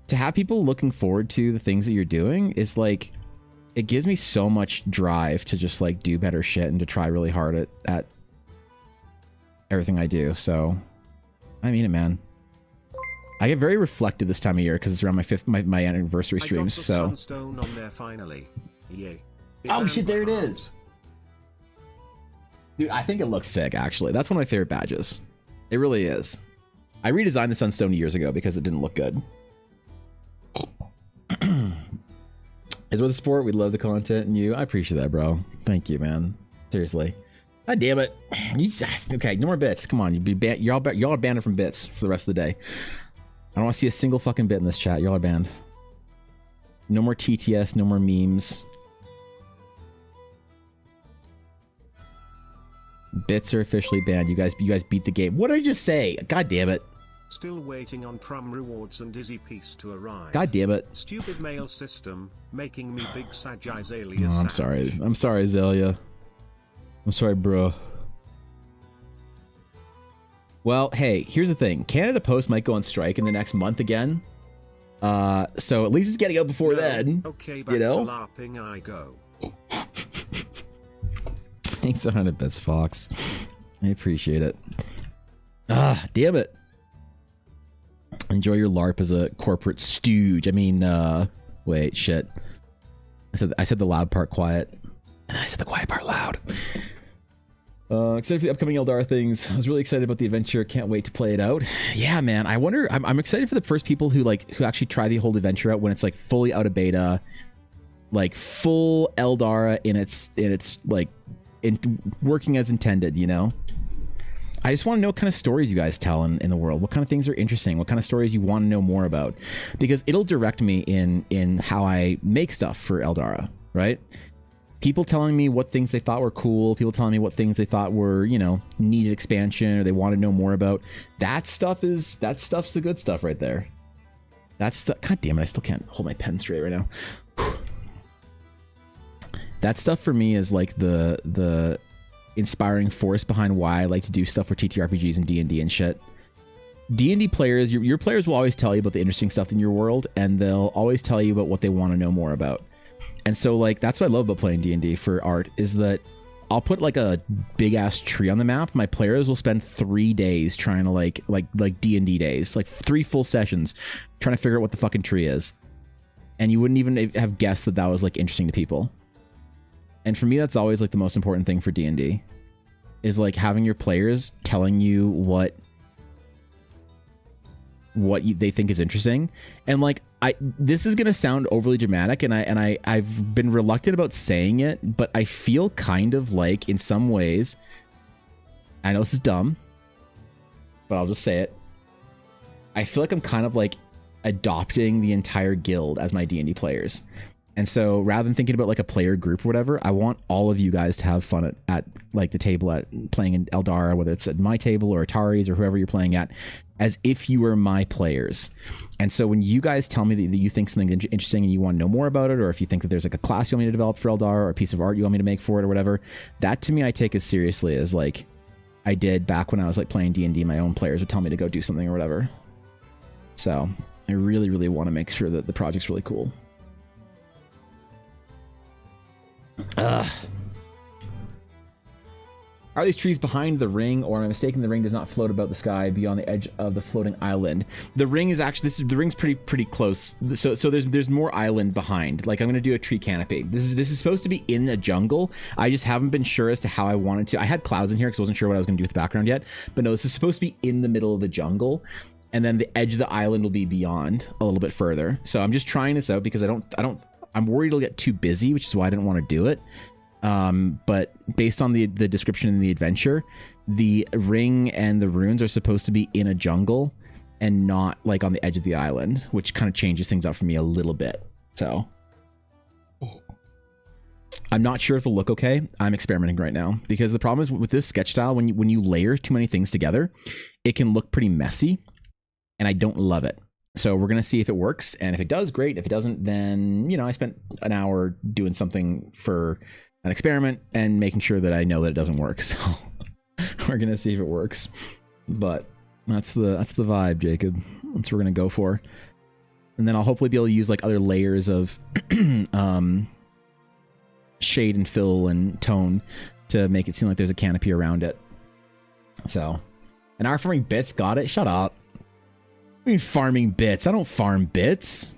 S2: To have people looking forward to the things that you're doing is like, it gives me so much drive to just like do better shit and to try really hard at everything I do. So I mean it, man. I get very reflective this time of year because it's around my anniversary streams.
S3: I got the
S2: so
S3: sunstone on there finally. Yay.
S2: Oh shit, there it is. Dude, I think it looks sick, actually. That's one of my favorite badges. It really is. I redesigned the sunstone years ago because it didn't look good. Is with the sport. We love the content and you. I appreciate that, bro. Thank you, man. Seriously. God damn it. Okay, no more bits. Come on, you're all banned from bits for the rest of the day. I don't want to see a single fucking bit in this chat. Y'all are banned. No more TTS, no more memes. Bits are officially banned. You guys beat the game. What did I just say? God damn it.
S3: Still waiting on Prum rewards and Dizzy Piece to arrive.
S2: God damn it.
S3: Stupid mail system, making me big Sagizalia.
S2: Oh, I'm sorry. I'm sorry, Azalea. I'm sorry, bro. Well, hey, here's the thing. Canada Post might go on strike in the next month again. So at least it's getting out before then.
S3: Okay, back
S2: you know?
S3: to LARPing I go.
S2: Thanks 100 bits, Fox. I appreciate it. Ah, damn it. Enjoy your LARP as a corporate stooge. I mean, wait, shit. I said the loud part quiet, and then I said the quiet part loud. Excited for the upcoming Eldar things. I was really excited about the adventure. Can't wait to play it out. Yeah, man. I wonder. I'm excited for the first people who actually try the whole adventure out when it's like fully out of beta, like full Eldara in its like working as intended. You know. I just want to know what kind of stories you guys tell in the world. What kind of things are interesting? What kind of stories you want to know more about? Because it'll direct me in how I make stuff for Eldara, right? People telling me what things they thought were cool. People telling me what things they thought were, you know, needed expansion or they want to know more about. That stuff's the good stuff right there. God damn it, I still can't hold my pen straight right now. That stuff for me is like the inspiring force behind why I like to do stuff for TTRPGs and D&D and shit. D&D players, your players will always tell you about the interesting stuff in your world, and they'll always tell you about what they want to know more about. And so, like, that's what I love about playing D&D for art, is that I'll put like a big ass tree on the map. My players will spend 3 days trying to like D&D days, like 3 full sessions trying to figure out what the fucking tree is. And you wouldn't even have guessed that that was like interesting to people. And for me, that's always like the most important thing for D&D, is like having your players telling you what they think is interesting. And like, this is gonna sound overly dramatic, and I've been reluctant about saying it, but I feel kind of like, in some ways, I know this is dumb, but I'll just say it, I feel like I'm kind of like adopting the entire guild as my D&D players. And so rather than thinking about like a player group or whatever, I want all of you guys to have fun at like the table at playing in Eldara, whether it's at my table or Atari's or whoever you're playing at, as if you were my players. And so when you guys tell me that you think something's interesting and you want to know more about it, or if you think that there's like a class you want me to develop for Eldara or a piece of art you want me to make for it or whatever, that to me I take as seriously as like I did back when I was like playing D&D. My own players would tell me to go do something or whatever. So I really, really want to make sure that the project's really cool. Are these trees behind the ring, or am I mistaken? The ring does not float above the sky beyond the edge of the floating island. The ring is actually the ring's pretty close. So there's more island behind. Like, I'm gonna do a tree canopy. This is supposed to be in the jungle. I just haven't been sure as to how I wanted to. I had clouds in here because I wasn't sure what I was gonna do with the background yet. But no, this is supposed to be in the middle of the jungle, and then the edge of the island will be beyond a little bit further. So I'm just trying this out because I'm worried it'll get too busy, which is why I didn't want to do it. But based on the description in the adventure, the ring and the runes are supposed to be in a jungle and not like on the edge of the island, which kind of changes things up for me a little bit. So I'm not sure if it'll look okay. I'm experimenting right now because the problem is with this sketch style, when you layer too many things together, it can look pretty messy, and I don't love it. So we're going to see if it works, and if it does, great. If it doesn't, then, you know, I spent an hour doing something for an experiment and making sure that I know that it doesn't work. So we're going to see if it works. But that's the vibe, Jacob. That's what we're going to go for. And then I'll hopefully be able to use like other layers of shade and fill and tone to make it seem like there's a canopy around it. So, and our farming bits, got it? Shut up. I mean, farming bits. I don't farm bits.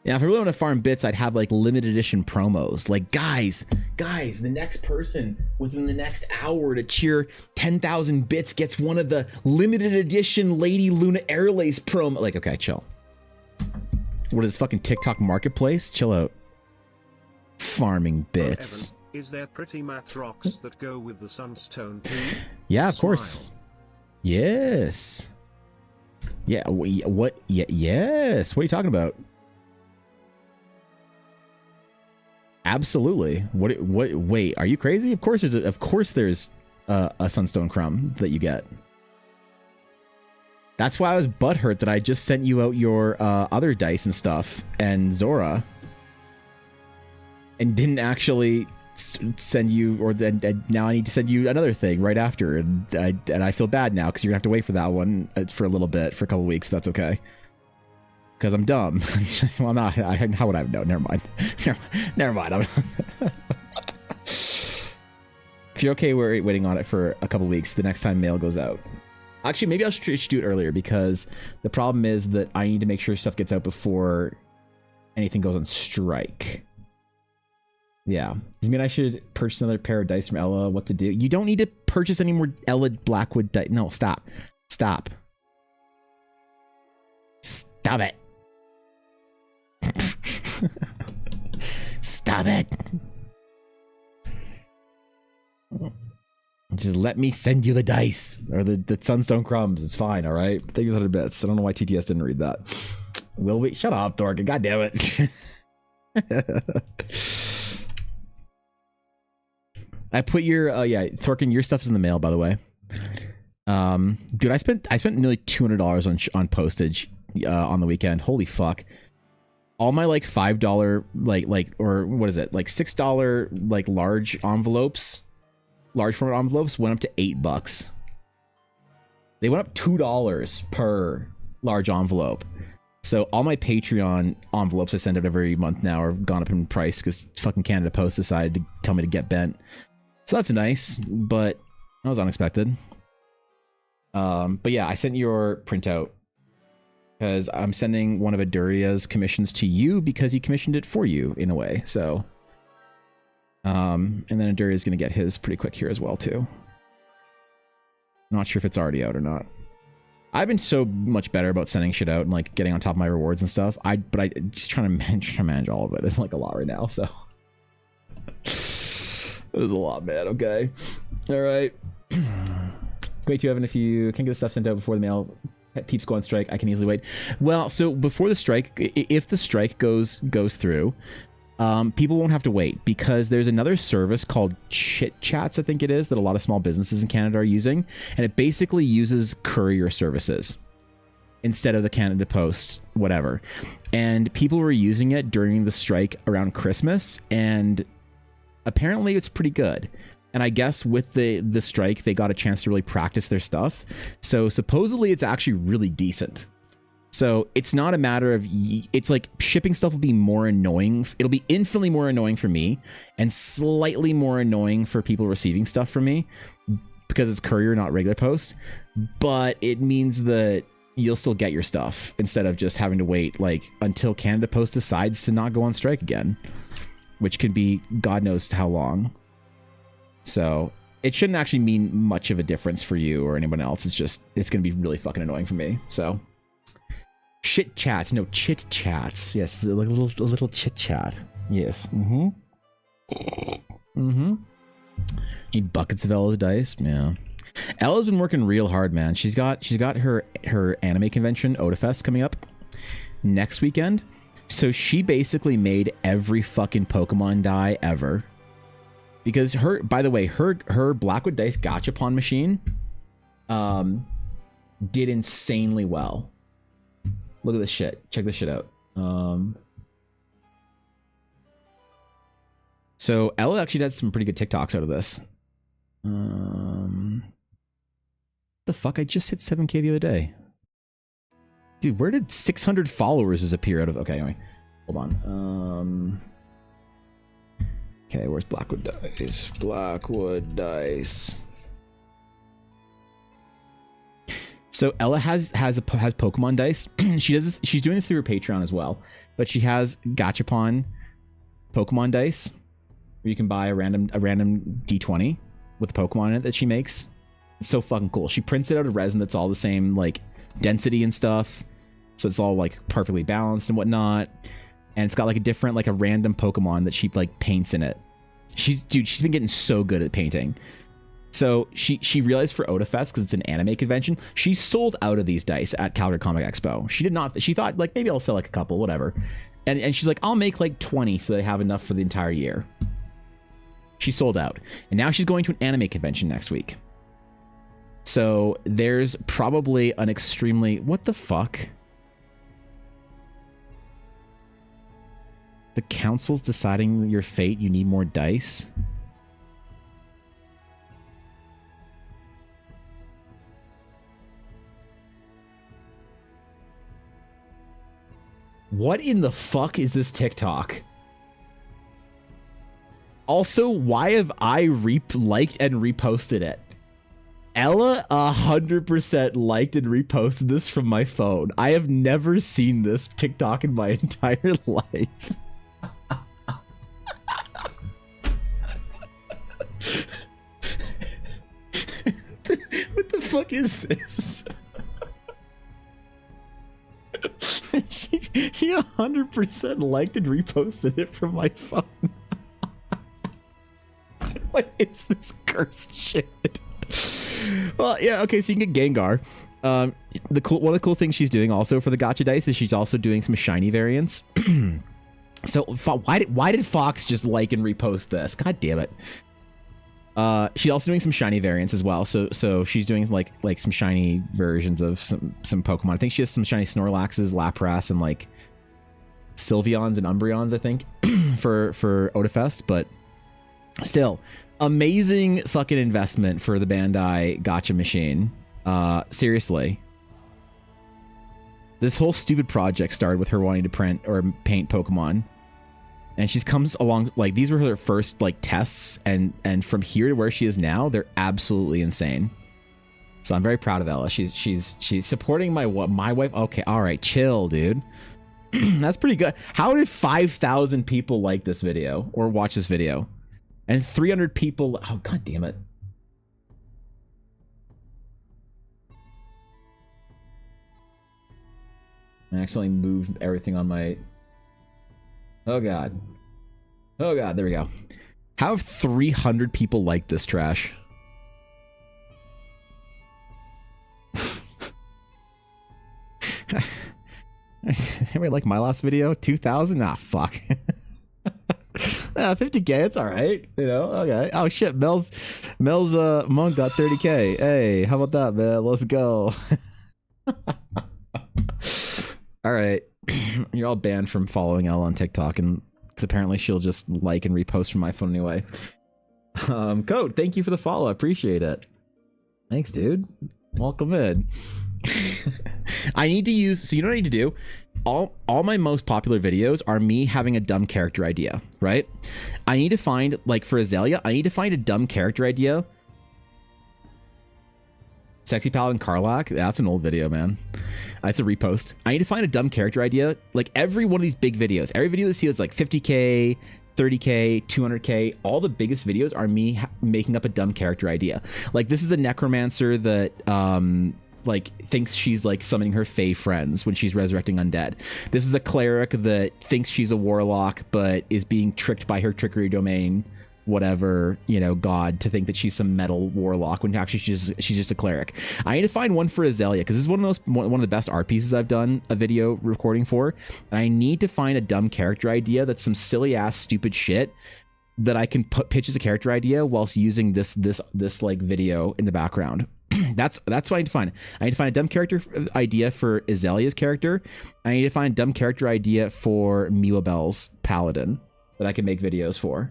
S2: Yeah, if I really want to farm bits, I'd have like limited edition promos. Like, guys, the next person within the next hour to cheer 10,000 bits gets one of the limited edition Lady Luna Airlace promo. Like, okay, chill. What is fucking TikTok marketplace? Chill out. Farming bits.
S3: Evan, is there pretty matte rocks that go with the sunstone too?
S2: Yeah, of course. Yes. Yeah. What? Yeah. Yes. What are you talking about? Absolutely. What? Wait. Are you crazy? Of course there's a sunstone crumb that you get. That's why I was butthurt that I just sent you out your other dice and stuff and Zora, and didn't actually send you, or then now I need to send you another thing right after, and I feel bad now because you're gonna have to wait for that one for a little bit, for a couple of weeks. That's okay, because I'm dumb. Well, not. How would I know? Never mind. Never mind. If you're okay waiting on it for a couple of weeks, the next time mail goes out. Actually, maybe I should do it earlier, because the problem is that I need to make sure stuff gets out before anything goes on strike. Yeah. Does it mean I should purchase another pair of dice from Ella? What to do? You don't need to purchase any more Ella Blackwood dice. No, stop. Stop. Stop it. Stop it. Just let me send you the dice, or the sunstone crumbs. It's fine, all right? Thank you for 100 bits. I don't know why TTS didn't read that. Will we? Shut up, Thorkin. God damn it. I put your yeah, Thorkin, your stuff is in the mail, by the way. Dude, I spent nearly $200 on postage on the weekend. Holy fuck. all my like $5 or what is it, like $6 like large format envelopes went up to $8. They went up $2 per large envelope. So all my Patreon envelopes I send out every month now are gone up in price because fucking Canada Post decided to tell me to get bent. So that's nice, but that was unexpected. But yeah, I sent your printout because I'm sending one of Aduria's commissions to you because he commissioned it for you in a way. So, and then Aduria's going to get his pretty quick here as well too. Not sure if it's already out or not. I've been so much better about sending shit out and like getting on top of my rewards and stuff. But I just trying to manage all of it. It's like a lot right now. So there's a lot, man. Okay. All right. Great to Evan. If you can get the stuff sent out before the mail peeps go on strike, I can easily wait. Well, so before the strike, if the strike goes through, people won't have to wait because there's another service called Chit Chats, I think it is, that a lot of small businesses in Canada are using, and it basically uses courier services instead of the Canada Post, whatever. And people were using it during the strike around Christmas, and apparently it's pretty good. And I guess with the strike, they got a chance to really practice their stuff. So supposedly it's actually really decent. So it's not a matter of, it's like shipping stuff will be more annoying. It'll be infinitely more annoying for me and slightly more annoying for people receiving stuff from me because it's courier, not regular post. But it means that you'll still get your stuff instead of just having to wait like until Canada Post decides to not go on strike again, which could be God knows how long. So it shouldn't actually mean much of a difference for you or anyone else. It's just, it's going to be really fucking annoying for me. So Chit chats. Yes, a little chit chat. Yes. Need buckets of Ella's dice. Yeah. Ella's been working real hard, man. She's got her anime convention, Otafest, coming up next weekend. So she basically made every fucking Pokemon die ever. Because by the way, her Blackwood Dice Gachapon machine did insanely well. Look at this shit. Check this shit out. So Ella actually does some pretty good TikToks out of this. The fuck? I just hit 7K the other day. Dude, where did 600 followers appear out of? Okay, anyway. Hold on. Okay, where's Blackwood Dice? Blackwood Dice. So Ella has Pokemon dice. She's doing this through her Patreon as well, but she has Gachapon Pokemon dice where you can buy a random D20 with Pokemon in it that she makes. It's so fucking cool. She prints it out of resin that's all the same like density and stuff, so it's all like perfectly balanced and whatnot. And it's got like a random Pokemon that she like paints in it. She's been getting so good at painting. So she realized for Otafest, because it's an anime convention, she sold out of these dice at Calgary Comic Expo. She thought like maybe I'll sell like a couple, whatever. And she's like, I'll make like 20 so that I have enough for the entire year. She sold out. And now she's going to an anime convention next week. So there's probably an extremely, what the fuck? The council's deciding your fate. You need more dice. What in the fuck is this TikTok? Also, why have I liked and reposted it? Ella 100% liked and reposted this from my phone. I have never seen this TikTok in my entire life. What the fuck is this? She 100% liked and reposted it from my phone. What is this cursed shit? Well, yeah, okay, so you can get Gengar. One of the cool things she's doing also for the gacha dice is she's also doing some shiny variants. So why did Fox just like and repost this? God damn it. She's also doing some shiny variants as well. So she's doing like some shiny versions of some Pokemon. I think she has some shiny Snorlaxes, Lapras, and like Sylveons and Umbreons, I think, for Otafest, but still, amazing fucking investment for the Bandai Gacha machine. Seriously. This whole stupid project started with her wanting to print or paint Pokemon. And she's comes along, like, these were her first, like, tests, and from here to where she is now, they're absolutely insane. So I'm very proud of Ella. She's supporting my wife. Okay, all right, chill, dude. That's pretty good. How did 5,000 people like this video or watch this video? And 300 people, oh, god damn it. I accidentally moved everything on my... Oh god. Oh god, there we go. How have 300 people liked this trash? Anybody like my last video? 2,000? Ah, fuck. 50k, it's alright. You know, okay. Oh shit, Mel's monk got 30k. Hey, how about that, man? Let's go. Alright. You're all banned from following Elle on TikTok, and because apparently she'll just like and repost from my phone anyway. Code, thank you for the follow. I appreciate it. Thanks, dude. Welcome in. I need to use, so you know what I need to do? All my most popular videos are me having a dumb character idea, right? I need to find, like for Azalea, I need to find a dumb character idea. Sexy Paladin Karlak, that's an old video, man. That's a repost. I need to find a dumb character idea. Like every one of these big videos, every video that see is like 50k, 30k, 200k, all the biggest videos are me making up a dumb character idea. Like this is a necromancer that like thinks she's like summoning her fae friends when she's resurrecting undead. This is a cleric that thinks she's a warlock but is being tricked by her trickery domain, whatever, you know, god, to think that she's some metal warlock when actually she's just a cleric. I need to find one for Azalea because this is one of the best art pieces I've done a video recording for, and I need to find a dumb character idea that's some silly ass stupid shit that I can pitch as a character idea whilst using this like video in the background. That's what I need to find. I need to find a dumb character idea for Azalea's character. I need to find a dumb character idea for Miwabel's paladin that I can make videos for.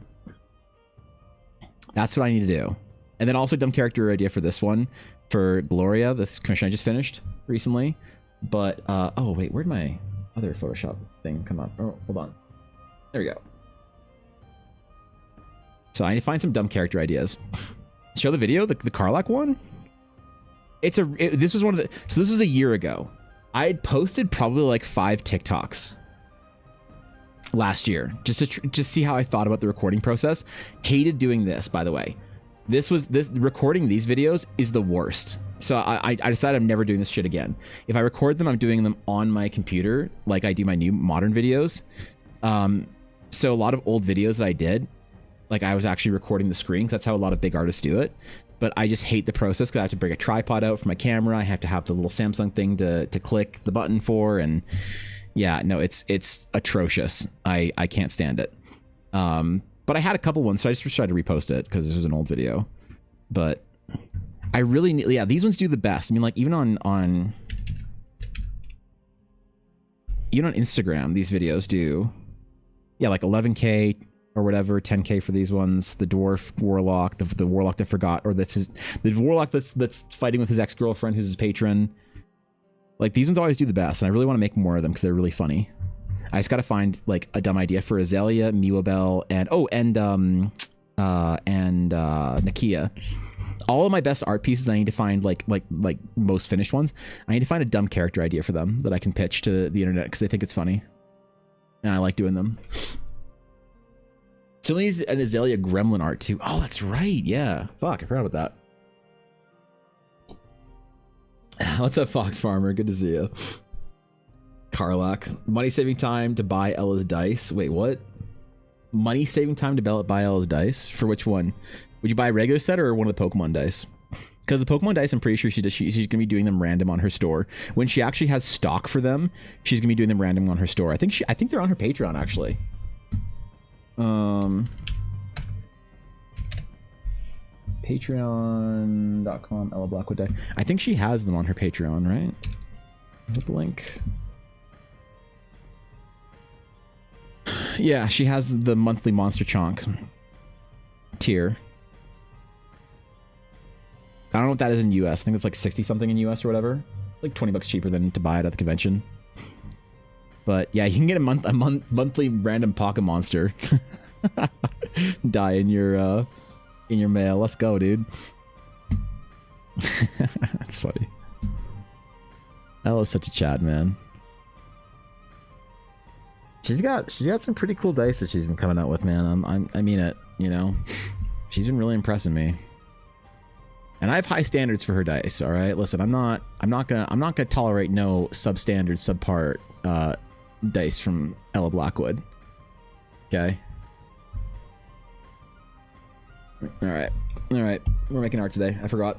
S2: That's what I need to do. And then also dumb character idea for this one, for Gloria, this commission I just finished recently. But, oh wait, where'd my other Photoshop thing come up? Oh, hold on. There we go. So I need to find some dumb character ideas. Show the video, the Karlak one? This was one of the, so this was a year ago. I had posted probably like 5 TikToks last year just to see how I thought about the recording process. Hated doing this, by the way. This recording these videos is the worst. So I decided I'm never doing this shit again. If I record them, I'm doing them on my computer like I do my new modern videos. So a lot of old videos that I did, like I was actually recording the screen, because that's how a lot of big artists do it. But I just hate the process because I have to bring a tripod out for my camera. I have to have the little Samsung thing to click the button for, and yeah, no, it's atrocious. I can't stand it. But I had a couple ones, so I just tried to repost it because this was an old video. But I really need, yeah, these ones do the best. I mean, like even on Instagram, these videos do, yeah, like 11k or whatever, 10k for these ones. The dwarf warlock, the warlock that forgot, or the warlock that's fighting with his ex-girlfriend who's his patron. Like these ones always do the best, and I really want to make more of them because they're really funny. I just got to find like a dumb idea for Azalea, Miwabel, and Nakia. All of my best art pieces, I need to find like most finished ones. I need to find a dumb character idea for them that I can pitch to the internet because they think it's funny, and I like doing them. Tilly's an Azalea gremlin art too. Oh, that's right. Yeah. Fuck, I forgot about that. What's up, Fox Farmer? Good to see you. Karlak. Money saving time to buy Ella's dice. Wait, what? Money saving time to buy Ella's dice? For which one? Would you buy a regular set or one of the Pokemon dice? Because the Pokemon dice, I'm pretty sure she's going to be doing them random on her store. When she actually has stock for them, she's going to be doing them random on her store. I think they're on her Patreon, actually. Patreon.com, Ella Blackwood Day. I think she has them on her Patreon, right? Is it the link? Yeah, she has the monthly Monster Chonk tier. I don't know what that is in US. I think it's like 60 something in US or whatever. Like 20 bucks cheaper than to buy it at the convention. But yeah, you can get a monthly random pocket monster die in your mail. Let's go, dude. That's funny. Ella's such a Chad, man. She's got some pretty cool dice that she's been coming out with, man. I mean it, you know. She's been really impressing me. And I have high standards for her dice, all right? Listen, I'm not gonna tolerate no substandard, subpar dice from Ella Blackwood. Okay? All right. We're making art today. I forgot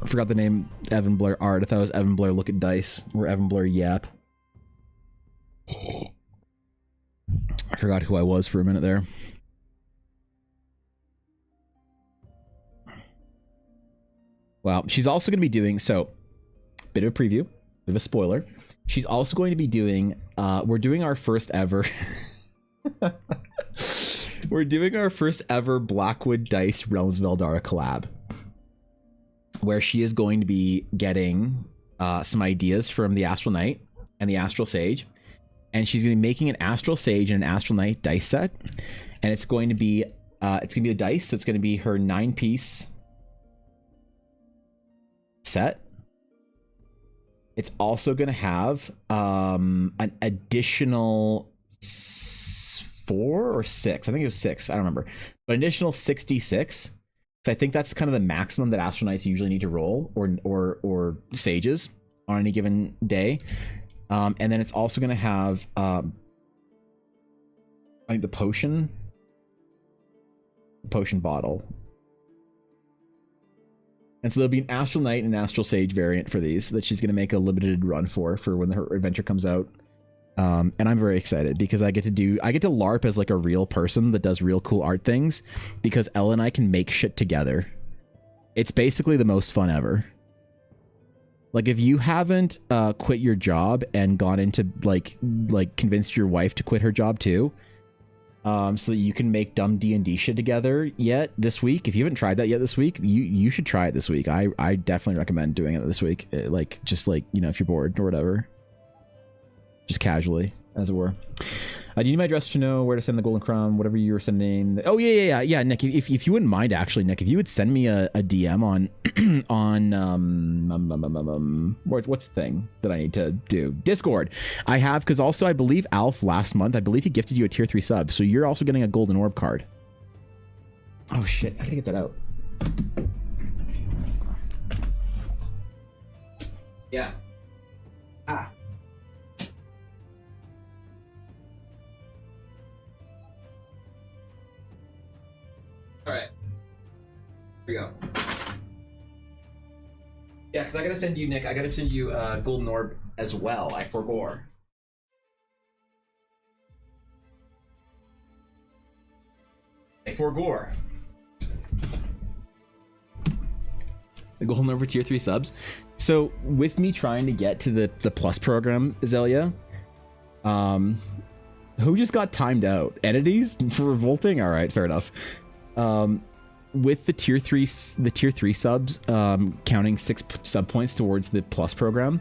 S2: the name Evan Blair Art. I thought it was Evan Blair Look at Dice or Evan Blair Yap. I forgot who I was for a minute there. Well, she's also going to be doing, so, bit of a preview, bit of a spoiler. She's also going to be doing, we're doing our first ever, we're doing our first ever Blackwood Dice Realms of Eldara collab, where she is going to be getting some ideas from the Astral Knight and the Astral Sage, and she's going to be making an Astral Sage and an Astral Knight dice set, and it's going to be a dice, so it's going to be her 9-piece set. It's also going to have an additional 4 or 6. I think it was 6. I don't remember. But an additional 66. So I think that's kind of the maximum that Astral Knights usually need to roll, or sages on any given day. And then it's also going to have I think the potion bottle. And so there'll be an Astral Knight and an Astral Sage variant for these that she's going to make a limited run for when her adventure comes out. And I'm very excited because I get to LARP as like a real person that does real cool art things, because Ella and I can make shit together. It's basically the most fun ever. Like, if you haven't quit your job and gone into like convinced your wife to quit her job too, so that you can make dumb D&D shit together yet this week. If you haven't tried that yet this week, you should try it this week. I definitely recommend doing it this week. Just if you're bored or whatever, just casually, as it were. Do you need my address to know where to send the golden crumb, whatever you were sending? Oh yeah, Nick. If you wouldn't mind, actually, Nick, if you would send me a DM on what's the thing that I need to do? Discord. I have, because also I believe Alf last month, I believe he gifted you a tier 3 sub, so you're also getting a golden orb card. Oh shit, I gotta get that out. Yeah. All right, here we go. Yeah, because I gotta send you, Nick. I gotta send you golden orb as well. I forgot. The golden orb for tier 3 subs. So with me trying to get to the plus program, Azalea, who just got timed out? Entities for revolting. All right, fair enough. With the tier 3 subs, counting 6 sub points towards the plus program,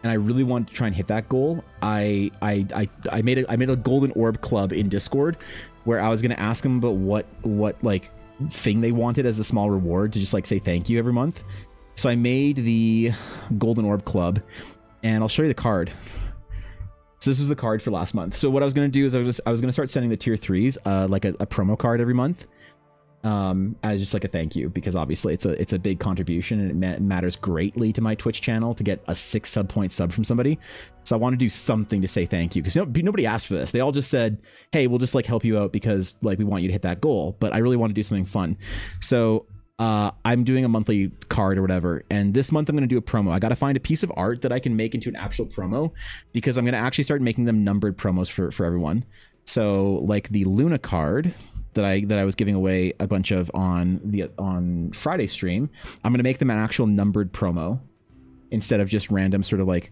S2: and I really wanted to try and hit that goal. I made a golden orb club in Discord where I was going to ask them about what like thing they wanted as a small reward to just like say thank you every month. So I made the golden orb club, and I'll show you the card. So this was the card for last month. So what I was going to do is I was going to start sending the tier 3s like a promo card every month, as just like a thank you, because obviously it's a big contribution, and it matters greatly to my Twitch channel to get a 6 sub point sub from somebody. So I want to do something to say thank you, because nobody asked for this. They all just said, hey, we'll just like help you out because like we want you to hit that goal, but I really want to do something fun. So I'm doing a monthly card or whatever, and this month I'm going to do a promo. I got to find a piece of art that I can make into an actual promo, because I'm going to actually start making them numbered promos for everyone. So like the Luna card that I was giving away a bunch of on Friday stream, I'm going to make them an actual numbered promo, instead of just random sort of like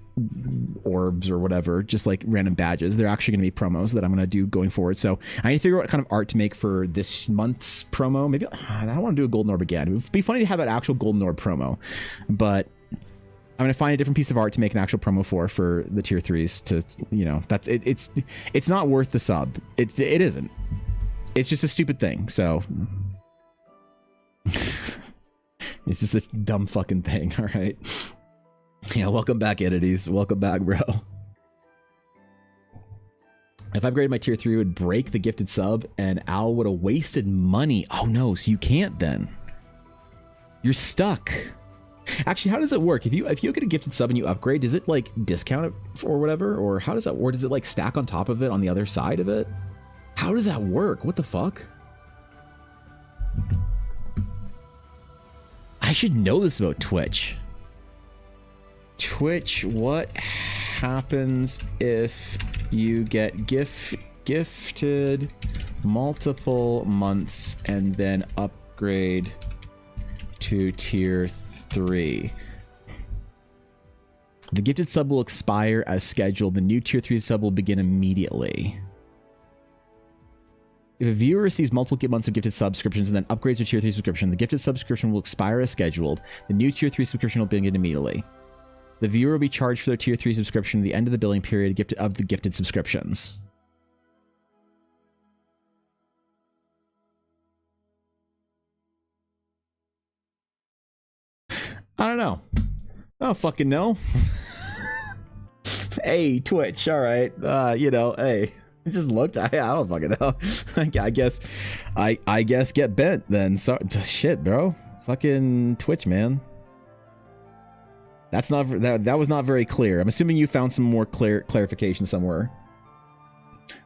S2: orbs or whatever, just like random badges. They're actually going to be promos that I'm going to do going forward. So I need to figure out what kind of art to make for this month's promo. Maybe I don't want to do a golden orb again. It would be funny to have an actual golden orb promo, but I'm going to find a different piece of art to make an actual promo for the tier 3s to, you know, that's it. It's not worth the sub. It isn't. It's just a stupid thing. So it's just a dumb fucking thing. All right. Yeah, welcome back, entities. Welcome back, bro. If I upgraded my tier 3, it would break the gifted sub, and Al would have wasted money. Oh no, so you can't then. You're stuck. Actually, how does it work? If you get a gifted sub and you upgrade, does it like discount it or whatever? Or how does that work? Does it like stack on top of it on the other side of it? How does that work? What the fuck? I should know this about Twitch. Twitch, what happens if you get gifted multiple months and then upgrade to tier 3? The gifted sub will expire as scheduled. The new tier 3 sub will begin immediately. If a viewer receives multiple months of gifted subscriptions and then upgrades to tier 3 subscription, the gifted subscription will expire as scheduled. The new tier 3 subscription will begin immediately. The viewer will be charged for their tier 3 subscription at the end of the billing period of the gifted subscriptions. I don't know. I don't fucking know. Hey, Twitch. All right. You know, hey. I just looked. I don't fucking know. I guess get bent then. So shit, bro. Fucking Twitch, man. That's not that was not very clear. I'm assuming you found some more clarification somewhere.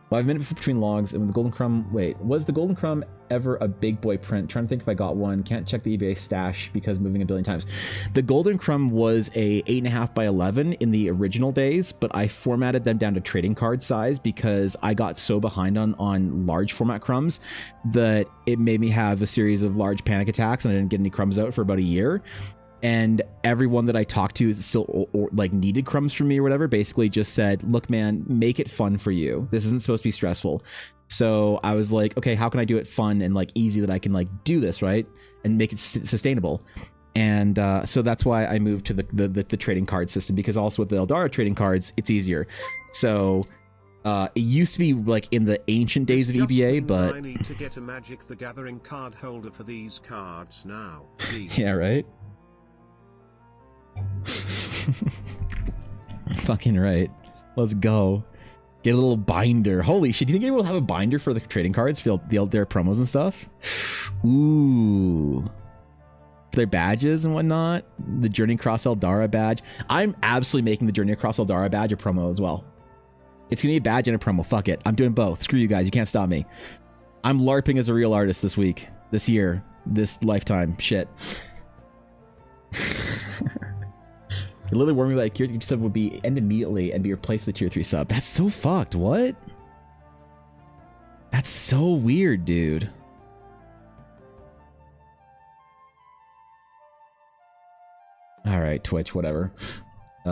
S2: Well, I've been between logs and the golden crumb. Wait, was the golden crumb ever a big boy print? Trying to think if I got one. Can't check the eBay stash because moving a billion times. The golden crumb was a 8.5 by 11 in the original days, but I formatted them down to trading card size because I got so behind on large format crumbs that it made me have a series of large panic attacks and I didn't get any crumbs out for about a year. And everyone that I talked to is still or like needed crumbs from me or whatever basically just said, look, man, make it fun for you. This isn't supposed to be stressful. So I was like, okay, how can I do it fun and like easy that I can like do this, right? And make it sustainable. And so that's why I moved to the trading card system, because also with the Eldara trading cards, it's easier. So it used to be like in the ancient days of EBA, but
S3: I need to get a Magic the Gathering card holder for these cards now.
S2: yeah, right. Fucking right. Let's go. Get a little binder. Holy shit, do you think anyone will have a binder for the trading cards for their promos and stuff? Ooh. For their badges and whatnot. The Journey Across Eldara badge. I'm absolutely making the Journey Across Eldara badge a promo as well. It's gonna be a badge and a promo. Fuck it. I'm doing both. Screw you guys. You can't stop me. I'm LARPing as a real artist this week. This year. This lifetime. Shit. It literally warned me that tier 3 sub would be end immediately and be replaced with the tier 3 sub. That's so fucked. What? That's so weird, dude. All right, Twitch, whatever. I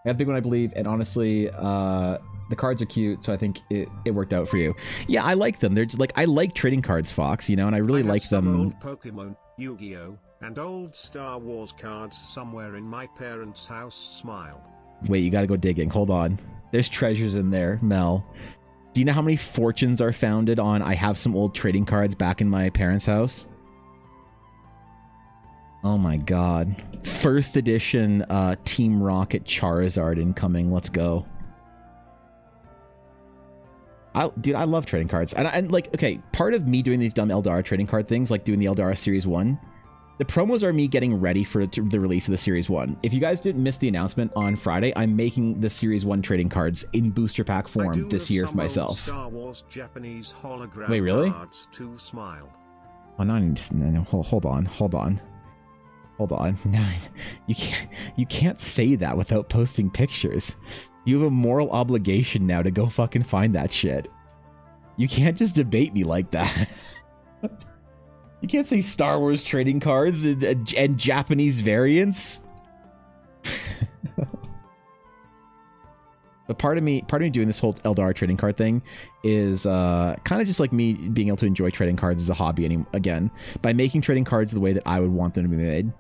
S2: have a big one, I believe, and honestly, the cards are cute, so I think it worked out for you. Yeah, I like them. They're just, like, I like trading cards, Fox, you know, and I really like them.
S3: Old Pokemon, Yu-Gi-Oh, and old Star Wars cards somewhere in my parents' house. Smile.
S2: Wait, you gotta go digging. Hold on. There's treasures in there, Mel. Do you know how many fortunes are founded on I have some old trading cards back in my parents' house? Oh my god. First edition Team Rocket Charizard incoming. Let's go. Dude, I love trading cards. And like, okay, part of me doing these dumb Eldara trading card things, like doing the Eldara Series 1, the promos are me getting ready for the release of the Series 1. If you guys didn't miss the announcement on Friday, I'm making the Series 1 trading cards in booster pack form this year for myself.
S3: Star Wars Japanese hologram.
S2: Wait, really?
S3: Cards to smile.
S2: Oh, no, hold on. No, you can't say that without posting pictures. You have a moral obligation now to go fucking find that shit. You can't just debate me like that. You can't say Star Wars trading cards and Japanese variants. But part of me doing this whole Eldar trading card thing is kind of just like me being able to enjoy trading cards as a hobby again by making trading cards the way that I would want them to be made.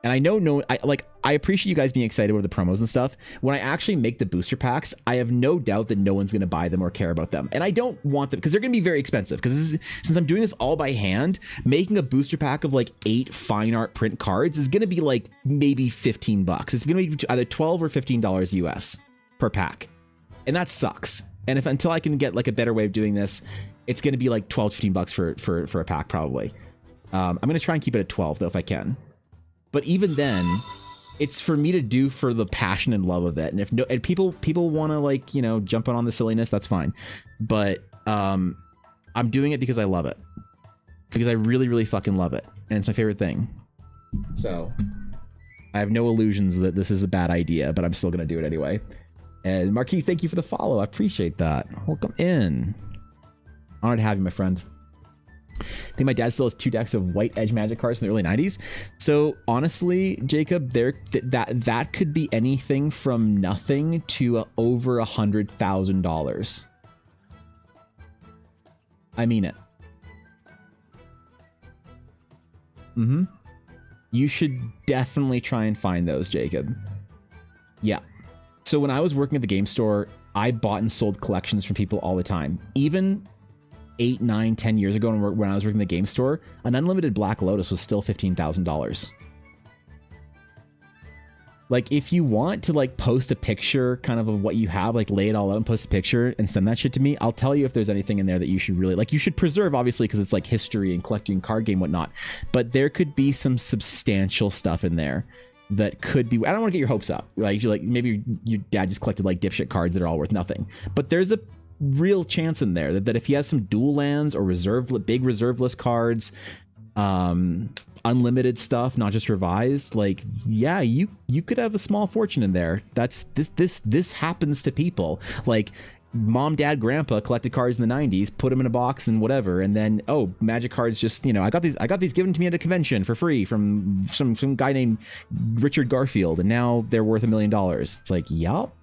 S2: And I appreciate you guys being excited over the promos and stuff. When I actually make the booster packs, I have no doubt that no one's going to buy them or care about them. And I don't want them because they're going to be very expensive. Because since I'm doing this all by hand, making a booster pack of like 8 fine art print cards is going to be like maybe $15. It's going to be either $12 or $15 US per pack. And that sucks. And until I can get like a better way of doing this, it's going to be like $12-15 for a pack probably. I'm going to try and keep it at 12 though if I can. But even then, it's for me to do for the passion and love of it. And if people want to like, you know, jump on the silliness, that's fine. But I'm doing it because I love it. Because I really, really fucking love it. And it's my favorite thing. So I have no illusions that this is a bad idea, but I'm still going to do it anyway. And Marquis, thank you for the follow. I appreciate that. Welcome in. Honored to have you, my friend. I think my dad still has 2 decks of white edge magic cards from the early 90s. So honestly, Jacob, that could be anything from nothing to over $100,000. I mean it. You should definitely try and find those, Jacob. Yeah. So when I was working at the game store, I bought and sold collections from people all the time. Even 8, 9, 10 years ago when I was working in the game store, an unlimited Black Lotus was still $15,000. Like, if you want to like post a picture kind of what you have, like lay it all out and post a picture and send that shit to me, I'll tell you if there's anything in there that you should really like. You should preserve, obviously, because it's like history and collecting card game whatnot. But there could be some substantial stuff in there that could be. I don't want to get your hopes up. Like maybe your dad just collected like dipshit cards that are all worth nothing. But there's a real chance in there that if he has some dual lands or big reserve list cards, unlimited stuff, not just revised, like, yeah, you could have a small fortune in there. This happens to people. Like, mom, dad, grandpa collected cards in the 90s, put them in a box and whatever, and then, oh, magic cards just, you know, I got these given to me at a convention for free from some guy named Richard Garfield, and now they're worth $1 million. It's like, yup.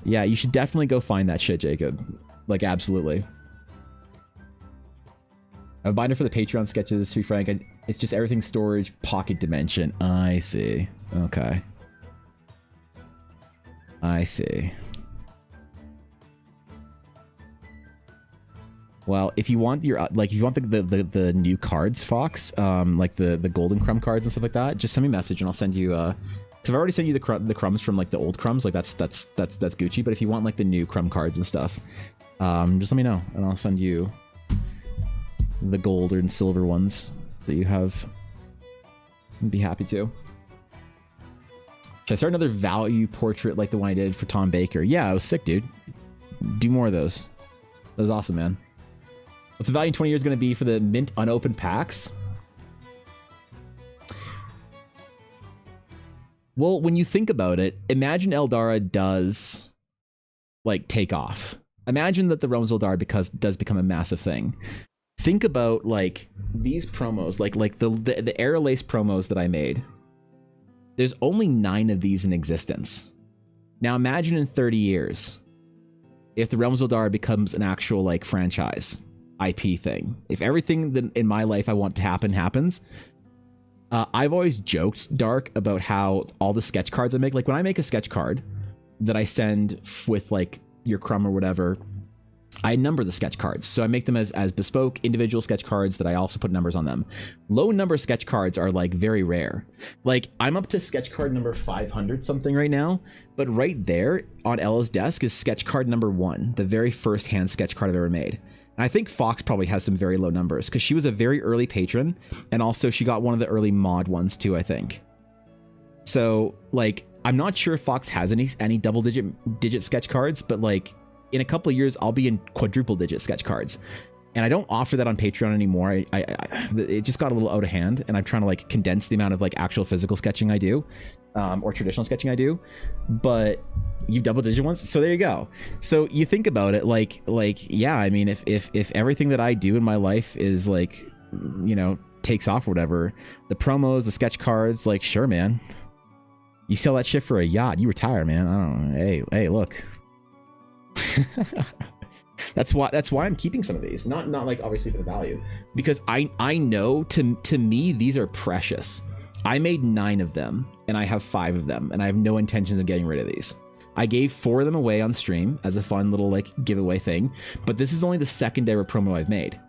S2: Yeah, you should definitely go find that shit, Jacob. Like, absolutely. I have a binder for the Patreon sketches, to be frank. It's just everything storage, pocket dimension. I see. Okay. I see. Well, if you want your if you want the new cards, Fox, like the Golden Crumb cards and stuff like that, just send me a message and I'll send you because I've already sent you the crumbs from like the old crumbs, like that's Gucci. But if you want like the new crumb cards and stuff, just let me know and I'll send you the gold and silver ones that you have. I'd be happy to. Should I start another value portrait like the one I did for Tom Baker? Yeah, it was sick, dude. Do more of those. That was awesome, man. What's the value in 20 years going to be for the mint unopened packs? Well, when you think about it, imagine Eldara does like take off. Imagine that the Realms of Eldara does become a massive thing. Think about like these promos, like the Air Lace promos that I made. There's only 9 of these in existence. Now imagine in 30 years, if the Realms of Eldara becomes an actual like franchise IP thing. If everything that in my life I want to happen happens. I've always joked, Dark, about how all the sketch cards I make, like when I make a sketch card that I send with like your crumb or whatever, I number the sketch cards. So I make them as bespoke individual sketch cards that I also put numbers on them. Low number sketch cards are like very rare. Like I'm up to sketch card number 500 something right now, but right there on Ella's desk is sketch card number 1, the very first hand sketch card I've ever made. And I think Fox probably has some very low numbers because she was a very early patron, and also she got one of the early mod ones too, I think. So like I'm not sure if Fox has any double digit sketch cards, but like in a couple of years I'll be in quadruple digit sketch cards. And I don't offer that on Patreon anymore. It just got a little out of hand, and I'm trying to like condense the amount of like actual physical sketching I do, or traditional sketching I do. But You double digit ones. So there you go. So you think about it, like yeah. I mean, if everything that I do in my life is like, you know, takes off or whatever, the promos, the sketch cards, like sure, man. You sell that shit for a yacht, you retire, man. I don't know. Hey, look. That's why I'm keeping some of these. Not like obviously for the value, because I know to me these are precious. I made 9 of them and I have 5 of them and I have no intentions of getting rid of these. I gave 4 of them away on stream as a fun little like giveaway thing, but this is only the second ever promo I've made.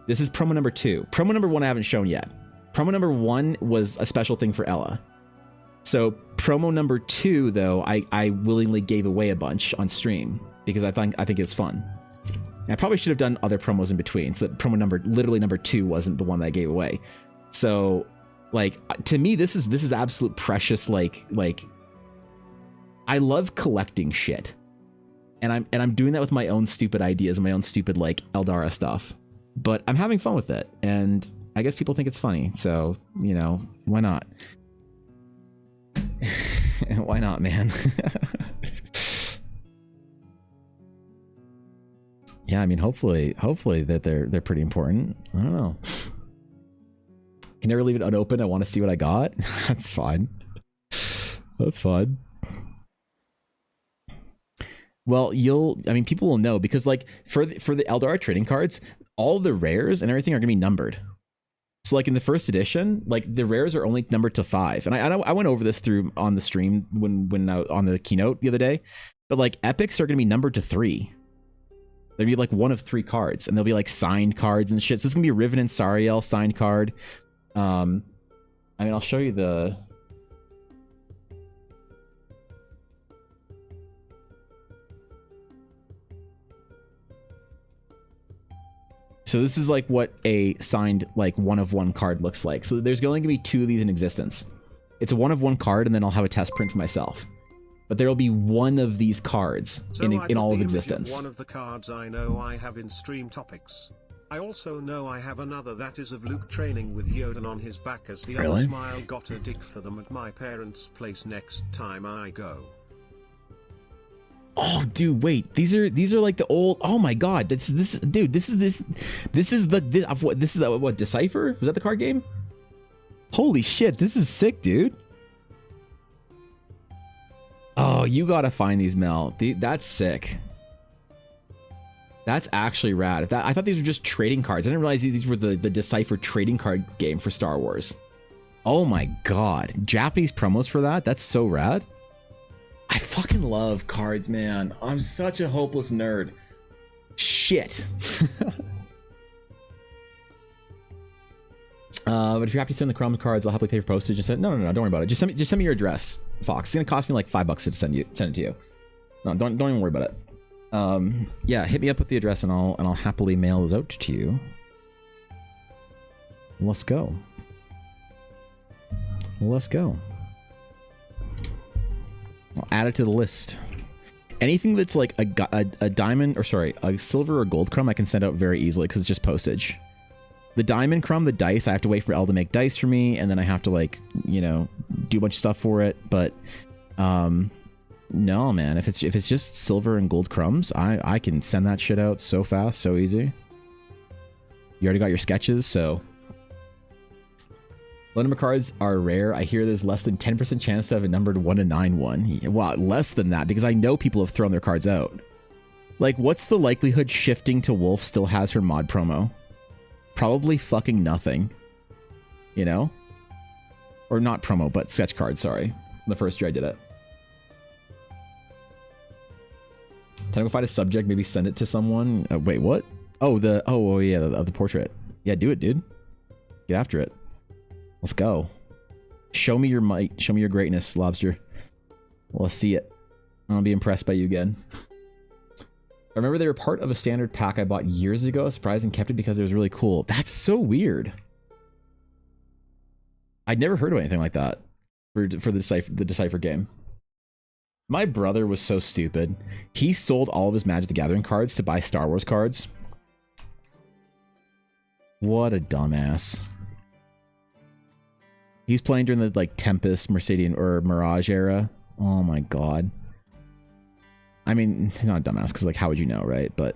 S2: This is promo number 2. Promo number 1 I haven't shown yet. Promo number 1 was a special thing for Ella. So promo number 2 though, I willingly gave away a bunch on stream because I think it's fun. And I probably should have done other promos in between, so that promo literally number 2 wasn't the one that I gave away. So like to me this is absolute precious. Like I love collecting shit, and I'm doing that with my own stupid ideas and my own stupid like Eldara stuff, but I'm having fun with it, and I guess people think it's funny, so you know, why not? Why not, man? Yeah, I mean, hopefully that they're pretty important. I don't know. Can never leave it unopened. I want to see what I got. That's fine. That's fine. Well, I mean, people will know because like for the Eldar trading cards, all the rares and everything are gonna be numbered. So like in the first edition, like the rares are only numbered to 5. And I went over this through on the stream when on the keynote the other day, but like epics are gonna be numbered to 3. There'll be like 1 of 3 cards, and there'll be like signed cards and shit. So it's gonna be a Riven and Sariel signed card. I mean, I'll show you the. So this is like what a signed like 1 of 1 card looks like. So there's only gonna be 2 of these in existence. It's a 1 of 1 card, and then I'll have a test print for myself. But there will be 1 of these cards in all of existence.
S3: One of the cards I know I have in stream topics. I also know I have another that is of Luke training with Yoda on his back as the other smile got a dig for them at my parents' place next time I go.
S2: Oh, dude, wait. These are like the old. Oh my god, this is what Decipher? Was that the card game? Holy shit, this is sick, dude. Oh, you gotta find these, Mel. That's sick. That's actually rad. I thought these were just trading cards. I didn't realize these were the Decipher trading card game for Star Wars. Oh my god. Japanese promos for that? That's so rad. I fucking love cards, man. I'm such a hopeless nerd. Shit. But if you're happy to send the Chrome cards, I'll happily pay for postage. And send. No, don't worry about it. Just send me your address, Fox. It's gonna cost me like $5 to send it to you. No, don't even worry about it. Yeah, hit me up with the address and I'll happily mail those out to you. Let's go. Let's go. I'll add it to the list. Anything that's like a diamond, or sorry, a silver or gold crumb, I can send out very easily because it's just postage. The diamond crumb, the dice, I have to wait for Elle to make dice for me, and then I have to like, you know, do a bunch of stuff for it. But no, man, if it's just silver and gold crumbs, I can send that shit out so fast, so easy. You already got your sketches, so. Low number cards are rare. I hear there's less than 10% chance to have a numbered 1 to 9 one. Well, less than that, because I know people have thrown their cards out. Like, what's the likelihood shifting to Wolf still has her mod promo? Probably fucking nothing. You know? Or not promo, but sketch card, sorry. The first year I did it. Can I go find a subject, maybe send it to someone? Wait, what? Oh, yeah, the portrait. Yeah, do it, dude. Get after it. Let's go. Show me your might. Show me your greatness, Lobster. Let's see it. I'll be impressed by you again. I remember they were part of a standard pack I bought years ago. I was surprised and kept it because it was really cool. That's so weird. I'd never heard of anything like that for the Decipher game. My brother was so stupid. He sold all of his Magic the Gathering cards to buy Star Wars cards. What a dumbass. He's playing during the like Tempest, Mercedes, or Mirage era. Oh my god. I mean, he's not a dumbass because like, how would you know, right? But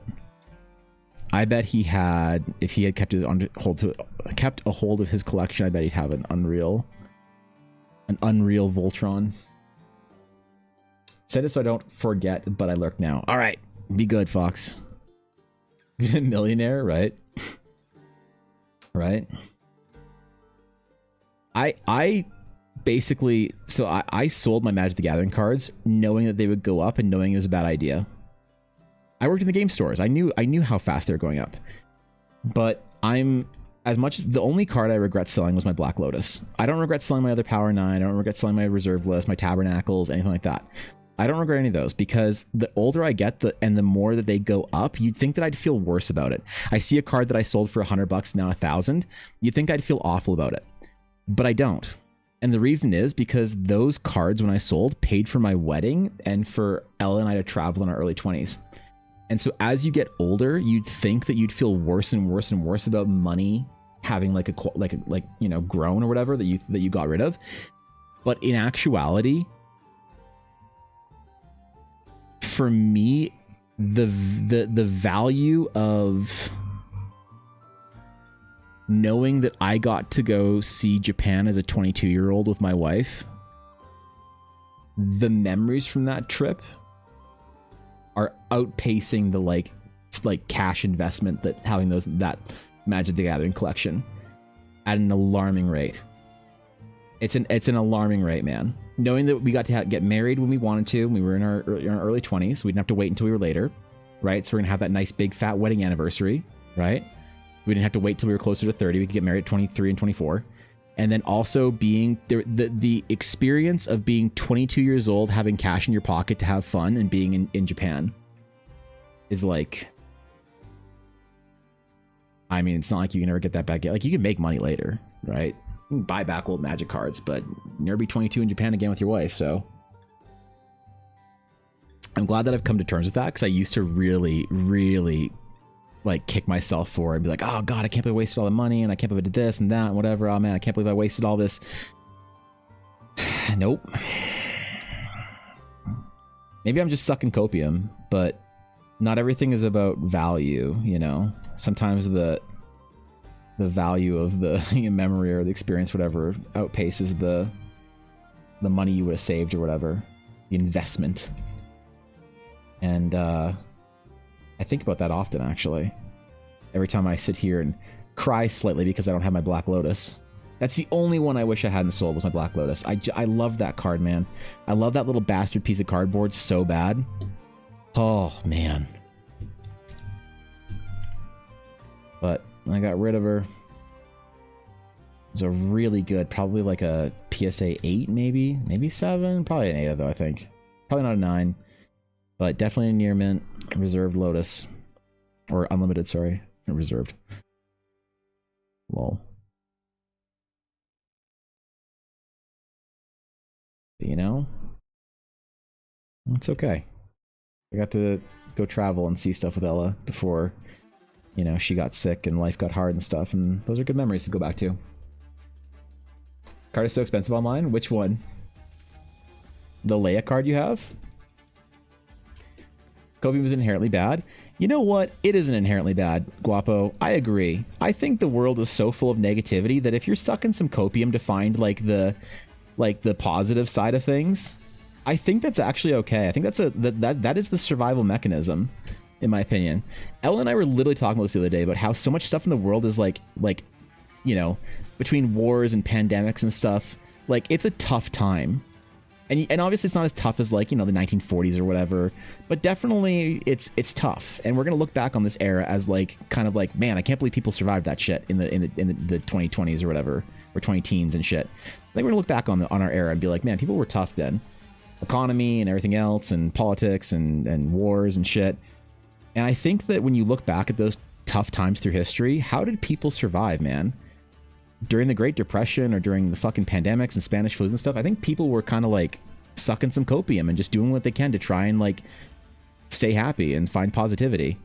S2: I bet he had, if he had kept kept a hold of his collection, I bet he'd have an Unreal Voltron. Said it so I don't forget, but I lurk now. All right, be good, Fox. Be a millionaire, right? Right. I basically, so I sold my Magic the Gathering cards knowing that they would go up and knowing it was a bad idea. I worked in the game stores. I knew how fast they were going up. But as much as the only card I regret selling was my Black Lotus. I don't regret selling my other Power 9. I don't regret selling my Reserve List, my Tabernacles, anything like that. I don't regret any of those because the older I get and the more that they go up, you'd think that I'd feel worse about it. I see a card that I sold for $100 now $1,000. You'd think I'd feel awful about it, but I don't. And the reason is because those cards when I sold paid for my wedding and for Ella and I to travel in our early 20s. And so as you get older, you'd think that you'd feel worse and worse and worse about money having like grown or whatever that you got rid of. But in actuality, for me, the value of knowing that I got to go see Japan as a 22-year-old with my wife, the memories from that trip are outpacing the like cash investment that having that Magic the Gathering collection at an alarming rate. It's an alarming rate, man. Knowing that we got to get married when we wanted to, we were in our early 20s, we didn't have to wait until we were later, right? So we're gonna have that nice big fat wedding anniversary, right? We didn't have to wait till we were closer to 30. We could get married at 23 and 24. And then also being the experience of being 22 years old, having cash in your pocket to have fun and being in Japan is like, I mean, it's not like you can ever get that back. Like you can make money later, right? You can buy back old Magic cards, but you'll never be 22 in Japan again with your wife. So I'm glad that I've come to terms with that because I used to really, really like kick myself for it and be like, oh god, I can't believe I wasted all the money and I can't believe I did this and that and whatever. Oh man, I can't believe I wasted all this. Nope. Maybe I'm just sucking copium, but not everything is about value, you know. Sometimes the value of the memory or the experience, whatever, outpaces the money you would have saved or whatever, the investment. And I think about that often, actually. Every time I sit here and cry slightly because I don't have my Black Lotus. That's the only one I wish I hadn't sold was my Black Lotus. I love that card, man. I love that little bastard piece of cardboard so bad. Oh, man. But I got rid of her. It was a really good, probably like a PSA 8, maybe 7, probably an 8 though, I think. Probably not a 9, but definitely a near mint reserved Lotus, or unlimited, sorry, reserved. Lol. But, you know, it's okay. I got to go travel and see stuff with Ella before, you know, she got sick and life got hard and stuff, and those are good memories to go back to. Card is so expensive online? Which one? The Leia card you have? Kobe was inherently bad. You know what? It isn't inherently bad, Guapo. I agree. I think the world is so full of negativity that if you're sucking some copium to find like the positive side of things, I think that's actually okay. I think that is the survival mechanism, in my opinion. Ella and I were literally talking about this the other day about how so much stuff in the world is like, you know, between wars and pandemics and stuff, like it's a tough time. And obviously it's not as tough as like, you know, the 1940s or whatever, but definitely it's tough. And we're going to look back on this era as like, kind of like, man, I can't believe people survived that shit in the 2020s or whatever, or 20-teens and shit. I think we're gonna look back on our era and be like, man, people were tough then. Economy and everything else and politics and wars and shit. And I think that when you look back at those tough times through history, how did people survive, man? During the Great Depression or during the fucking pandemics and Spanish flus and stuff, I think people were kind of like sucking some copium and just doing what they can to try and like stay happy and find positivity.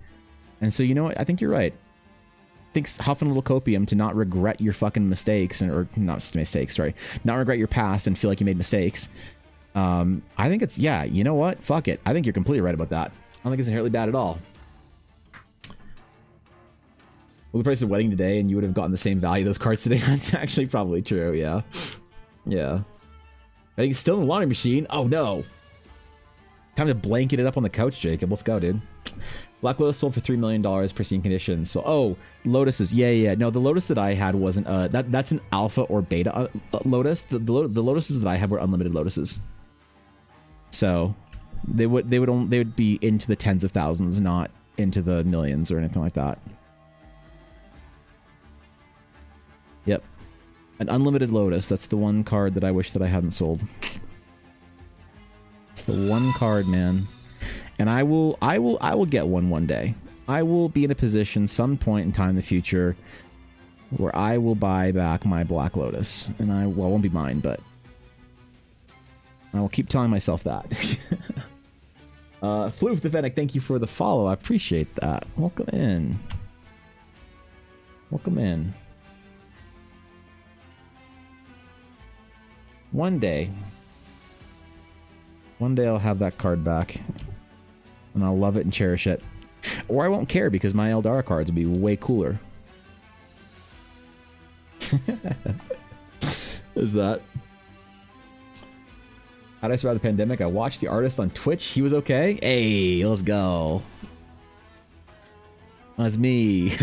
S2: And so, you know what? I think you're right. I think huffing a little copium to not regret your fucking mistakes, or not mistakes, sorry, not regret your past and feel like you made mistakes, I think it's, yeah, you know what? Fuck it. I think you're completely right about that. I don't think it's inherently bad at all. Well, the price of wedding today, and you would have gotten the same value of those cards today. That's actually probably true, yeah. Yeah. I think it's still in the laundry machine. Oh, no. Time to blanket it up on the couch, Jacob. Let's go, dude. Black Lotus sold for $3 million, pristine condition. So, oh, Lotuses. Yeah. No, the Lotus that I had wasn't, that's an alpha or beta Lotus. The Lotuses that I had were unlimited Lotuses. So, they would be into the tens of thousands, not into the millions or anything like that. Yep. An unlimited Lotus. That's the one card that I wish that I hadn't sold. It's the one card, man. And I will get one day. I will be in a position some point in time in the future where I will buy back my Black Lotus. And well, it won't be mine, but I will keep telling myself that. Floof the Fennec, thank you for the follow. I appreciate that. Welcome in. Welcome in. One day I'll have that card back. And I'll love it and cherish it. Or I won't care because my Eldara cards will be way cooler. Is that? How did I survive the pandemic? I watched the artist on Twitch. He was okay. Hey, let's go. That's me.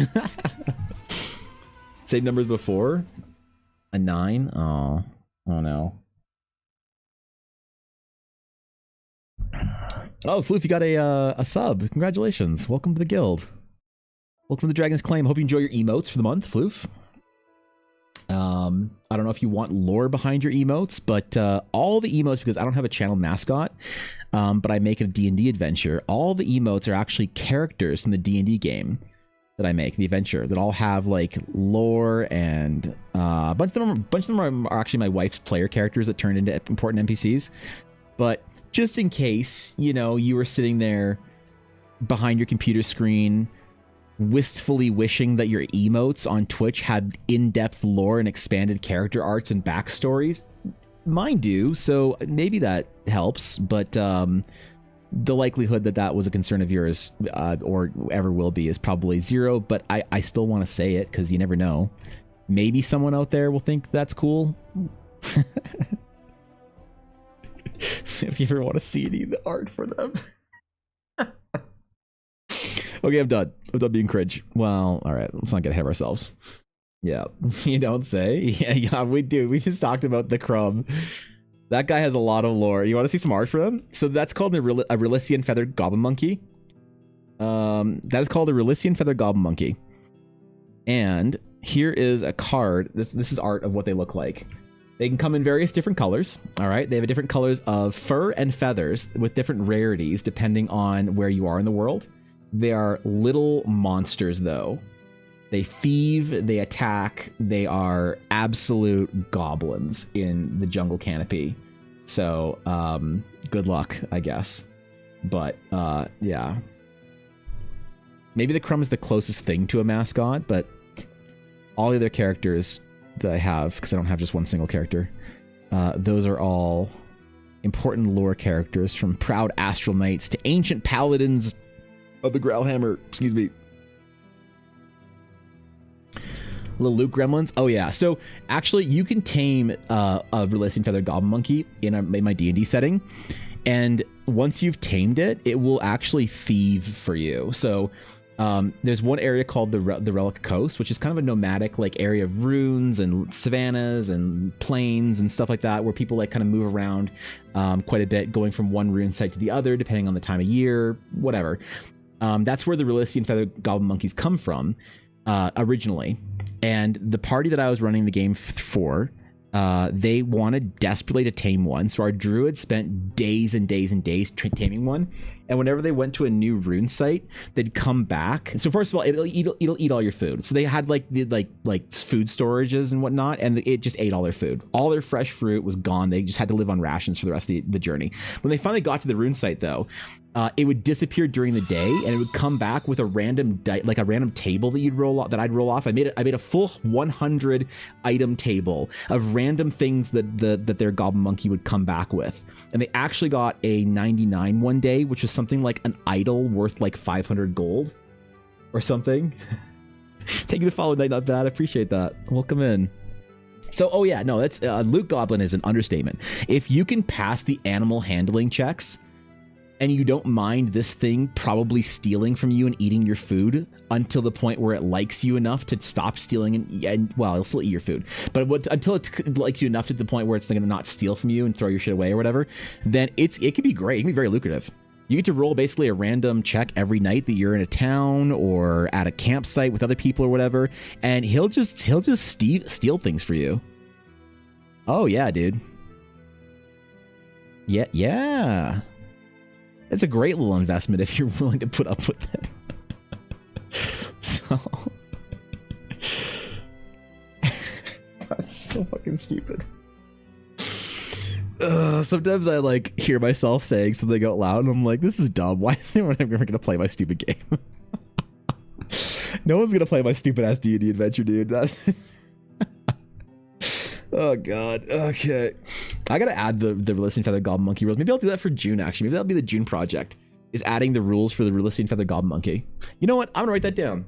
S2: Same numbers before? A 9? Oh no. Oh, Floof, you got a sub. Congratulations. Welcome to the guild. Welcome to the Dragon's Claim. Hope you enjoy your emotes for the month, Floof. I don't know if you want lore behind your emotes, but all the emotes, because I don't have a channel mascot, but I make it a D&D adventure, all the emotes are actually characters from the D&D game that I make, the adventure, that all have like lore, and a bunch of them are actually my wife's player characters that turned into important NPCs. But just in case, you know, you were sitting there behind your computer screen wistfully wishing that your emotes on Twitch had in-depth lore and expanded character arts and backstories, mine do, so maybe that helps, but the likelihood that that was a concern of yours, or ever will be, is probably 0, but I still want to say it because you never know. Maybe someone out there will think that's cool. If you ever want to see any of the art for them. Okay, I'm done. I'm done being cringe. Well, all right, let's not get ahead of ourselves. Yeah, you don't say. Yeah, we do. We just talked about the Crumb. That guy has a lot of lore. You want to see some art for him? So that's called a Relysian Feathered Goblin Monkey. That is called a Relysian Feathered Goblin Monkey. And here is a card. This is art of what they look like. They can come in various different colors, all right? They have different colors of fur and feathers with different rarities depending on where you are in the world. They are little monsters, though. They thieve, they attack, they are absolute goblins in the jungle canopy. So, good luck, I guess. But, yeah. Maybe the Crumb is the closest thing to a mascot, but all the other characters that I have, because I don't have just one single character, those are all important lore characters, from proud astral knights to ancient paladins of the Growlhammer. Excuse me. Little Luke gremlins. Oh yeah. So actually, you can tame a Relysian Feathered Goblin Monkey in my D&D setting, and once you've tamed it, it will actually thieve for you. So there's one area called the Relic Coast, which is kind of a nomadic like area of ruins and savannas and plains and stuff like that, where people like kind of move around quite a bit, going from one rune site to the other depending on the time of year, whatever. That's where the Relysian Feathered Goblin Monkeys come from originally. And the party that I was running the game for, they wanted desperately to tame one. So our druid spent days and days and days taming one. and whenever they went to a new rune site, they'd come back. So first of all, it'll eat all your food. So they had like the like food storages and whatnot, and it just ate all their food. All their fresh fruit was gone. They just had to live on rations for the rest of the journey. When they finally got to the rune site, though, it would disappear during the day, and it would come back with a random table that you'd roll off. That I'd roll off. I made a full 100 item table of random things that their goblin monkey would come back with, and they actually got a 99 one day, which was something like an idol worth like 500 gold or something. Thank you for following. Not bad. I appreciate that. Welcome in. So, oh yeah, no, that's Loot Goblin is an understatement. If you can pass the animal handling checks, and you don't mind this thing probably stealing from you and eating your food until the point where it likes you enough to stop stealing, and well, it'll still eat your food, but until it likes you enough to the point where it's going to not steal from you and throw your shit away or whatever, then it can be great. It can be very lucrative. You get to roll basically a random check every night that you're in a town or at a campsite with other people or whatever, and he'll just steal things for you. Oh yeah, dude. Yeah. It's a great little investment if you're willing to put up with it. So that's so fucking stupid. Sometimes I like hear myself saying something out loud and I'm like, this is dumb. Why is anyone ever gonna play my stupid game? No one's gonna play my stupid ass D&D adventure, dude. That's oh god. Okay, I gotta add the Relisting Feather Goblin Monkey rules. Maybe I'll do that for June. Actually, maybe that'll be the June project, is adding the rules for the Relisting Feather Goblin Monkey. You know what? I'm gonna write that down.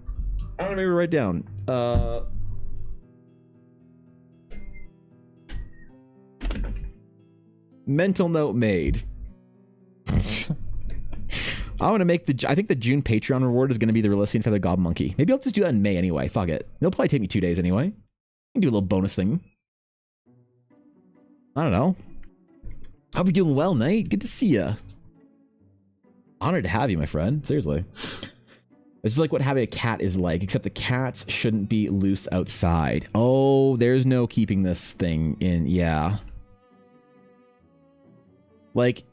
S2: I'm gonna maybe write down mental note made. I want to make I think the June Patreon reward is going to be the Relisting Feather Goblin Monkey. Maybe I'll just do that in May anyway. Fuck it. It'll probably take me 2 days anyway. I can do a little bonus thing. I don't know. I'll be doing well, Knight. Good to see ya. Honored to have you, my friend. Seriously. It's like what having a cat is like, except the cats shouldn't be loose outside. Oh, there's no keeping this thing in. Yeah. Like,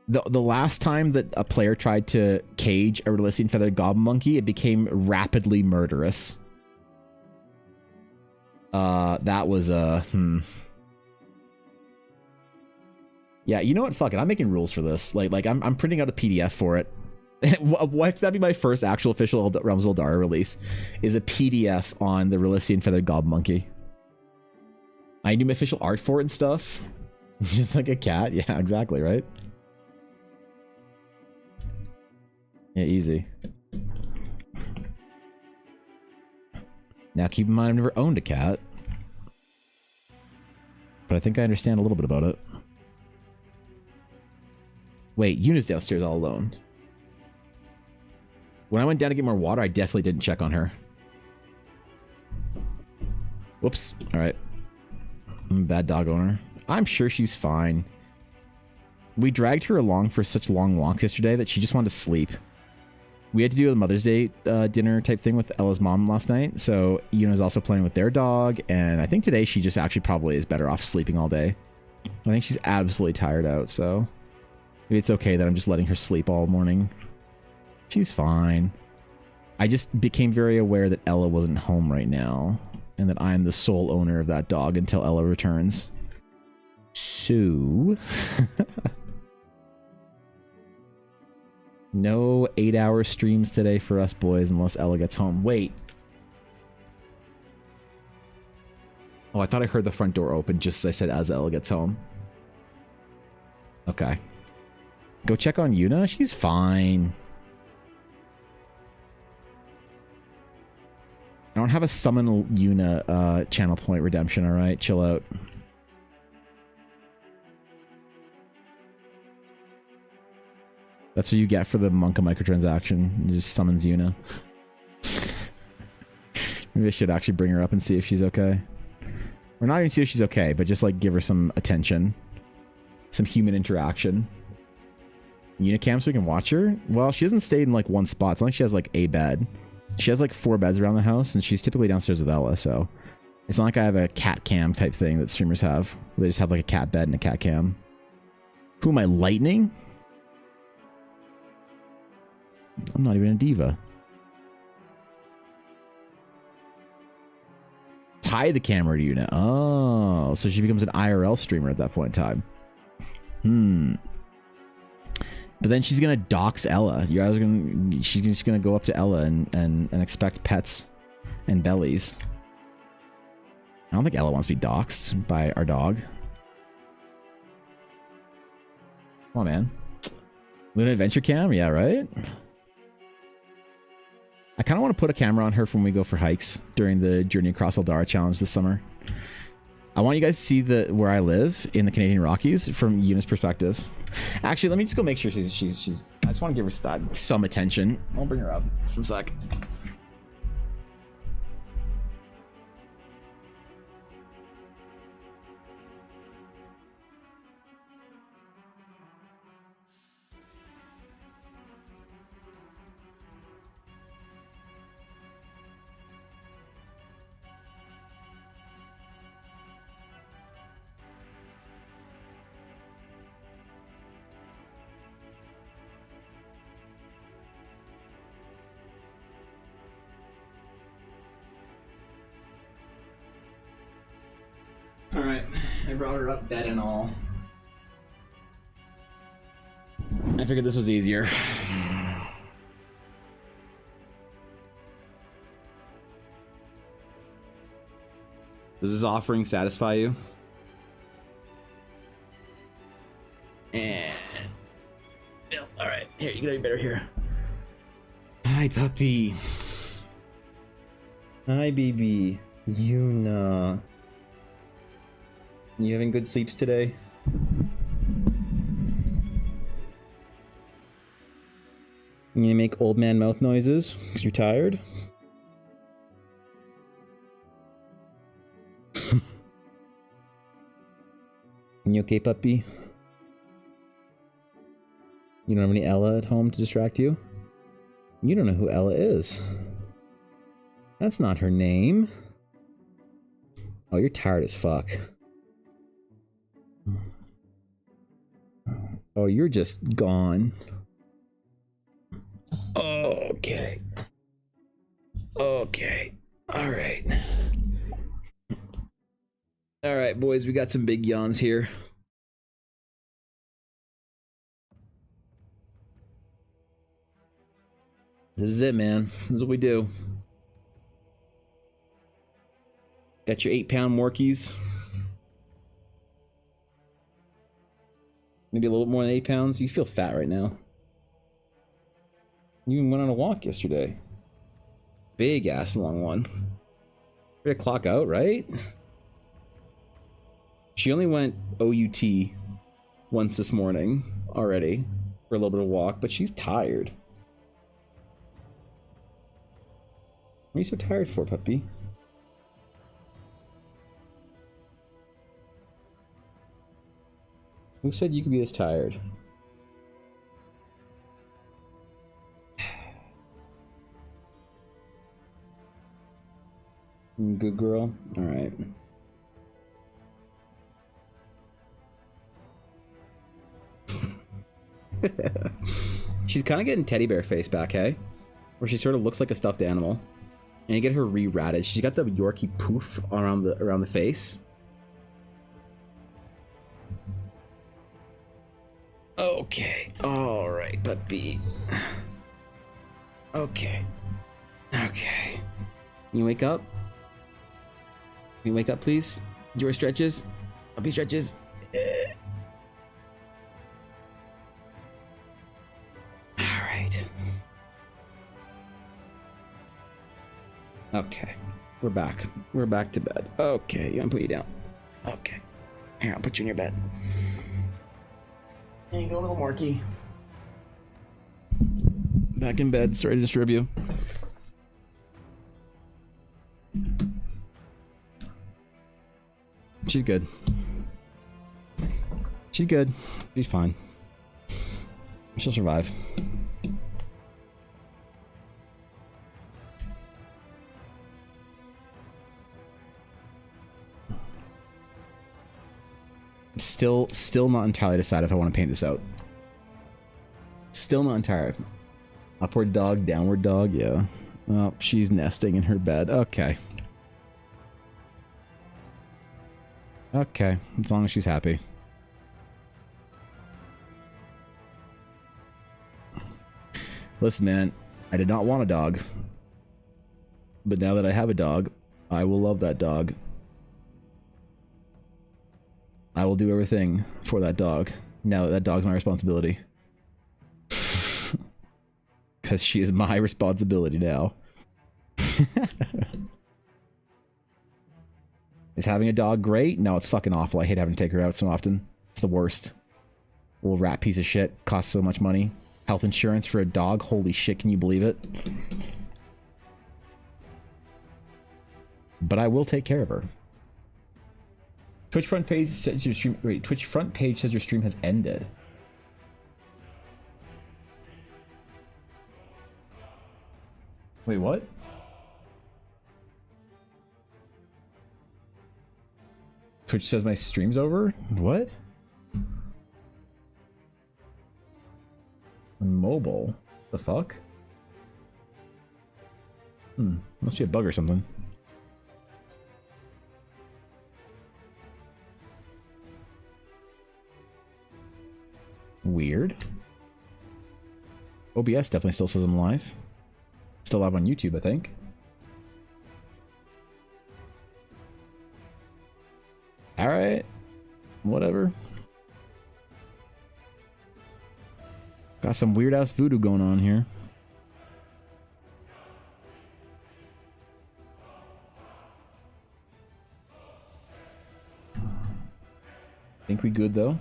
S2: the last time that a player tried to cage a Relisting Feathered Goblin Monkey, it became rapidly murderous. That was Yeah, you know what? Fuck it. I'm making rules for this. Like I'm printing out a PDF for it. Why that be my first actual official Realms of Eldara release? Is a PDF on the Relisting Feathered Goblin Monkey. I do my official art for it and stuff. Just like a cat. Yeah, exactly, right? Yeah, easy. Now keep in mind I've never owned a cat. But I think I understand a little bit about it. Wait, Yuna's downstairs all alone. When I went down to get more water, I definitely didn't check on her. Whoops. Alright. I'm a bad dog owner. I'm sure she's fine. We dragged her along for such long walks yesterday that she just wanted to sleep. We had to do a Mother's Day dinner type thing with Ella's mom last night, so Yuna's also playing with their dog, and I think today she just actually probably is better off sleeping all day. I think she's absolutely tired out, so maybe it's okay that I'm just letting her sleep all morning. She's fine. I just became very aware that Ella wasn't home right now, and that I'm the sole owner of that dog until Ella returns. So... no 8-hour streams today for us boys unless Ella gets home. Wait. Oh, I thought I heard the front door open just as I said as Ella gets home. Okay. Go check on Yuna. She's fine. I don't have a summon Yuna channel point redemption, alright? Chill out. That's what you get for the Monka microtransaction. It just summons Yuna. Maybe I should actually bring her up and see if she's okay. Or not even see if she's okay, but just like give her some attention. Some human interaction. Unicam so we can watch her? Well, she hasn't stayed in like one spot. It's not like she has like a bed. She has like 4 beds around the house, and she's typically downstairs with Ella, so... It's not like I have a cat cam type thing that streamers have. They just have like a cat bed and a cat cam. Who am I, Lightning? I'm not even a diva. Tie the camera to you now. Oh, so she becomes an IRL streamer at that point in time. But then she's gonna dox Ella. You guys are gonna. She's just gonna go up to Ella and expect pets and bellies. I don't think Ella wants to be doxxed by our dog. Come on, man. Luna Adventure Cam? Yeah, right? I kind of want to put a camera on her when we go for hikes during the Journey Across Eldara challenge this summer. I want you guys to see where I live in the Canadian Rockies from Yuna's perspective. Actually, let me just go make sure she's I just want to give her some attention. I'll bring her up. 1 sec. Alright, I brought her up, bed and all. I figured this was easier. Does this offering satisfy you? And... Alright, here, you gotta be better here. Hi, puppy. Hi, baby. Yuna. You having good sleeps today? You gonna make old man mouth noises because you're tired? You okay, puppy? You don't have any Ella at home to distract you? You don't know who Ella is. That's not her name. Oh, you're tired as fuck. Oh, you're just gone. Okay. Okay. All right. All right, boys, we got some big yawns here. This is it, man. This is what we do. Got your 8-pound Morkies. Maybe a little more than 8 pounds. You feel fat right now. You even went on a walk yesterday. Big ass long one. Ready to clock out, right? She only went OUT once this morning already for a little bit of walk, but she's tired. What are you so tired for, puppy? Who said you could be this tired? Good girl? Alright. She's kind of getting teddy bear face back, hey? Where she sort of looks like a stuffed animal. And you get her re-ratted. She's got the Yorkie poof around the face. Okay. All right, puppy. Okay. Okay. You wake up? You wake up, please? Your stretches? Puppy stretches? All right. Okay. We're back. We're back to bed. Okay. You want to put you down? Okay. Here, I'll put you in your bed. There you go, little Marky. Back in bed, sorry to disturb you. She's good. She's good. She's fine. She'll survive. Still not entirely decided if I want to paint this out. Still not entirely. Upward dog, downward dog, yeah. Oh, she's nesting in her bed. Okay. Okay, as long as she's happy. Listen, man, I did not want a dog. But now that I have a dog, I will love that dog. I will do everything for that dog. Now that that dog's my responsibility. Because she is my responsibility now. Is having a dog great? No, it's fucking awful. I hate having to take her out so often. It's the worst. Little rat piece of shit. Costs so much money. Health insurance for a dog? Holy shit, can you believe it? But I will take care of her. Twitch front page says your stream... Wait, Twitch front page says your stream has ended. Wait, what? Twitch says my stream's over? What? Mobile? The fuck? Must be a bug or something. Weird. OBS definitely still says I'm live. Still live on YouTube, I think. Alright. Whatever. Got some weird ass voodoo going on here. Think we good though?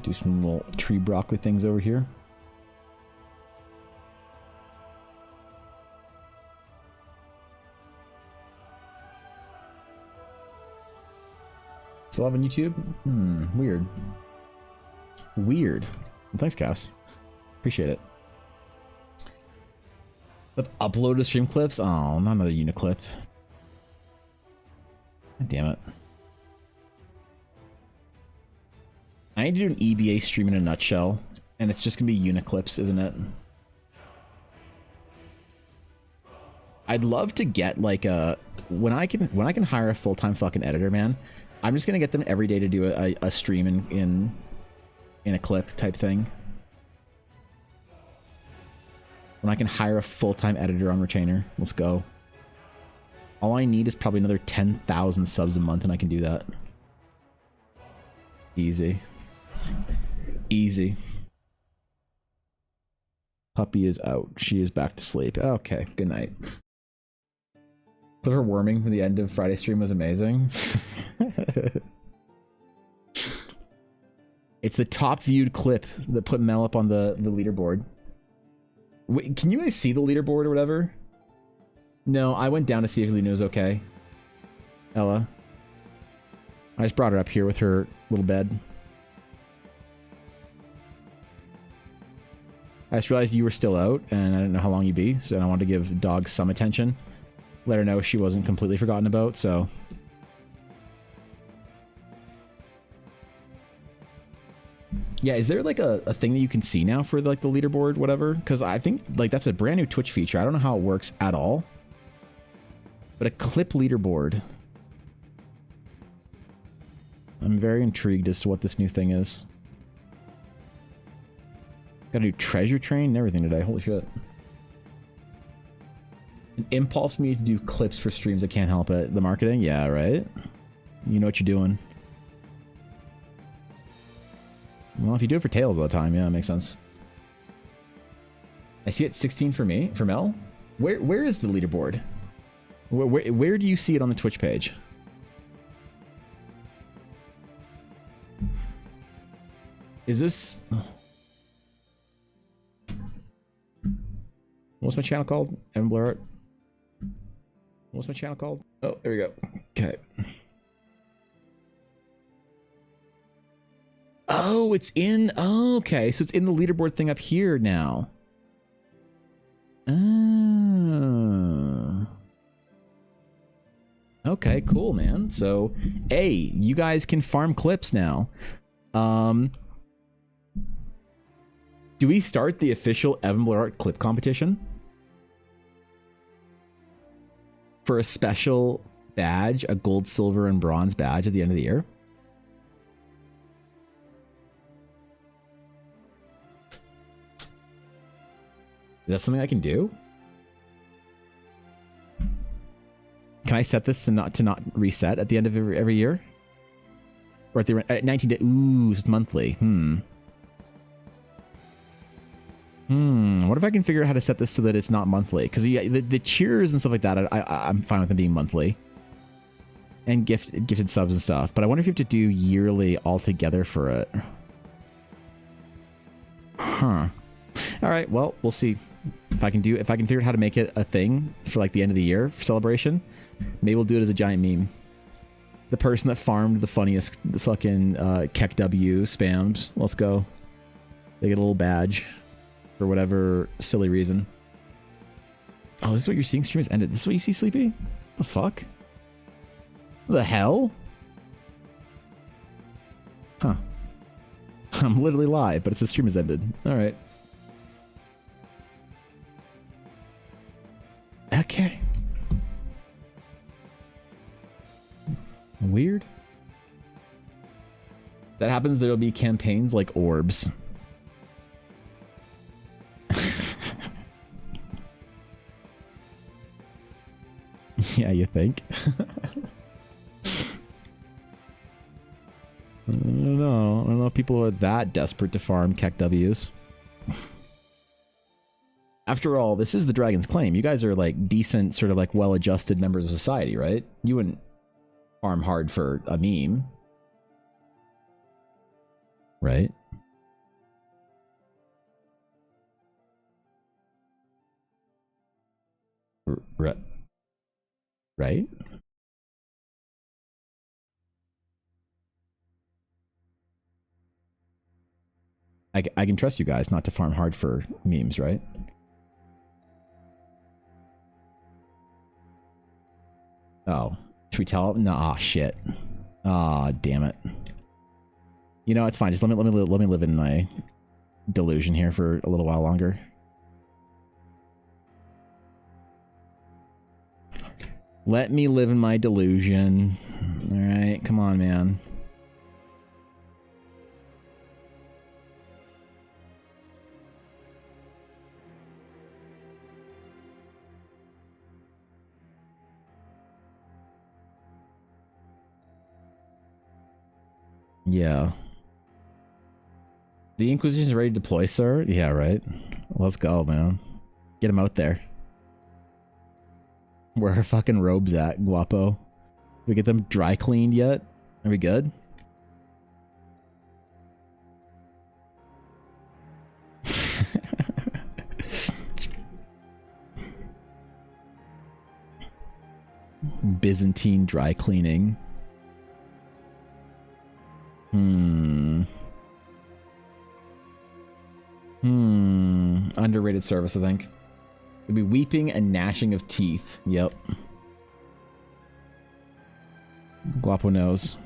S2: Do some little tree broccoli things over here. Still live on YouTube? Weird. Weird. Well, thanks, Cass. Appreciate it. Upload to stream clips? Oh, not another uniclip. God damn it. I need to do an EBA stream in a nutshell, and it's just gonna be uniclips, isn't it? I'd love to get like a when I can hire a full-time fucking editor, man. I'm just gonna get them every day to do a stream in a clip type thing. When I can hire a full-time editor on retainer, let's go. All I need is probably another 10,000 subs a month, and I can do that. Easy. Easy. Puppy is out. She is back to sleep. Okay, good night. Her worming from the end of Friday stream was amazing. It's the top viewed clip that put Mel up on the leaderboard. Wait, can you guys see the leaderboard or whatever? No, I went down to see if Luna was okay. Ella. I just brought her up here with her little bed. I just realized you were still out, and I didn't know how long you'd be, so I wanted to give Dog some attention. Let her know she wasn't completely forgotten about, so... Yeah, is there like a thing that you can see now for like the leaderboard, whatever? Because I think like that's a brand new Twitch feature. I don't know how it works at all. But a clip leaderboard. I'm very intrigued as to what this new thing is. Gotta do treasure train and everything today. Holy shit. An impulse me to do clips for streams. I can't help it. The marketing? Yeah, right? You know what you're doing. Well, if you do it for Tails all the time, yeah, it makes sense. I see it 16 for me, for Mel. Where is the leaderboard? Where do you see it on the Twitch page? Is this... What's my channel called? Evan Blair Art. What's my channel called? Oh, there we go. Okay. Oh, it's in. Oh, okay, so it's in the leaderboard thing up here now. Oh. Okay, cool, man. So, hey, you guys can farm clips now. Do we start the official D&D Art clip competition? For a special badge, a gold, silver, and bronze badge at the end of the year? Is that something I can do? Can I set this to not reset at the end of every year? Or at 19 days? Ooh, it's monthly. What if I can figure out how to set this so that it's not monthly? Because the cheers and stuff like that, I'm fine with them being monthly. And gifted subs and stuff. But I wonder if you have to do yearly altogether for it. Huh. All right. Well, we'll see if I can figure out how to make it a thing for like the end of the year celebration. Maybe we'll do it as a giant meme. The person that farmed the funniest fucking Keck W spams. Let's go. They get a little badge for whatever silly reason. Oh, this is what you're seeing? Streamers ended. This is what you see, Sleepy? The fuck? The hell? Huh. I'm literally live, but it says stream has ended. Alright. Okay. Weird. That happens, there'll be campaigns like orbs. Yeah, you think? I don't know if people are that desperate to farm Keck W's. After all, this is the Dragon's Claim. You guys are like decent, sort of like well-adjusted members of society, right? You wouldn't farm hard for a meme. Right? Right? I can trust you guys not to farm hard for memes, right? Oh, should we tell them? No, ah, shit. Ah, damn it. You know, it's fine. Just let me live in my delusion here for a little while longer. Let me live in my delusion. All right, come on, man. Yeah. The Inquisition's ready to deploy, sir? Yeah, right. Let's go, man. Get him out there. Where are fucking robes at, Guapo? We get them dry cleaned yet? Are we good? Byzantine dry cleaning. Underrated service, I think. It'd be weeping and gnashing of teeth. Yep. Guapo knows.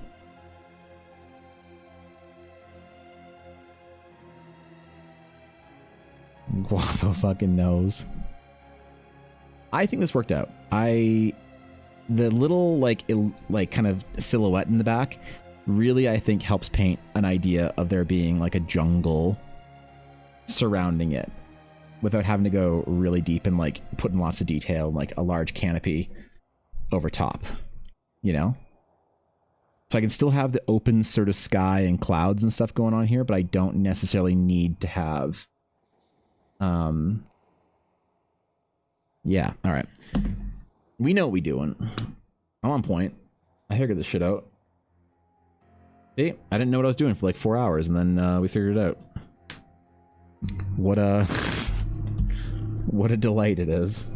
S2: Guapo fucking knows. I think this worked out. The little like kind of silhouette in the back really, I think, helps paint an idea of there being like a jungle surrounding it without having to go really deep and like put in lots of detail, like a large canopy over top, you know? So I can still have the open sort of sky and clouds and stuff going on here, but I don't necessarily need to have yeah, all right. We know what we doing. I'm on point. I figured this shit out. See, I didn't know what I was doing for like 4 hours, and then we figured it out. What a delight it is.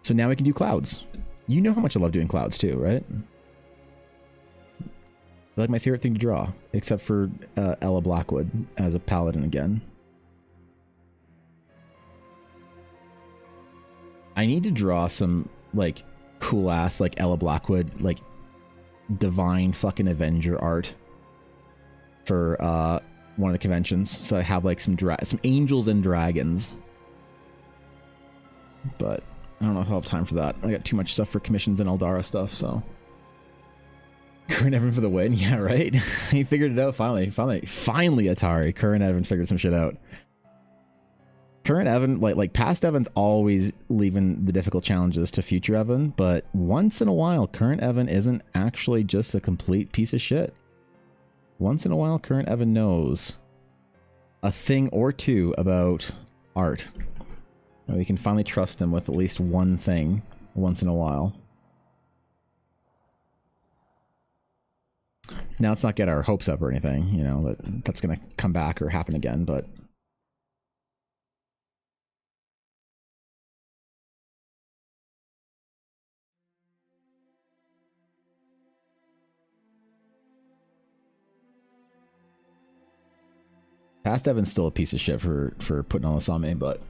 S2: So now we can do clouds. You know how much I love doing clouds too, right? Like my favorite thing to draw, except for Ella Blackwood as a paladin again. I need to draw some like cool ass like Ella Blackwood like divine fucking Avenger art for one of the conventions. So I have like some angels and dragons. But I don't know if I'll have time for that. I got too much stuff for commissions and Eldara stuff, so. Current Evan for the win, yeah, right? He figured it out finally, Atari. Current Evan figured some shit out. Current Evan, like past Evan's always leaving the difficult challenges to future Evan, but once in a while, current Evan isn't actually just a complete piece of shit. Once in a while, current Evan knows a thing or two about art. We can finally trust him with at least one thing once in a while. Now, let's not get our hopes up or anything, you know, that's going to come back or happen again, but... Past Evan's still a piece of shit for putting all this on me, but...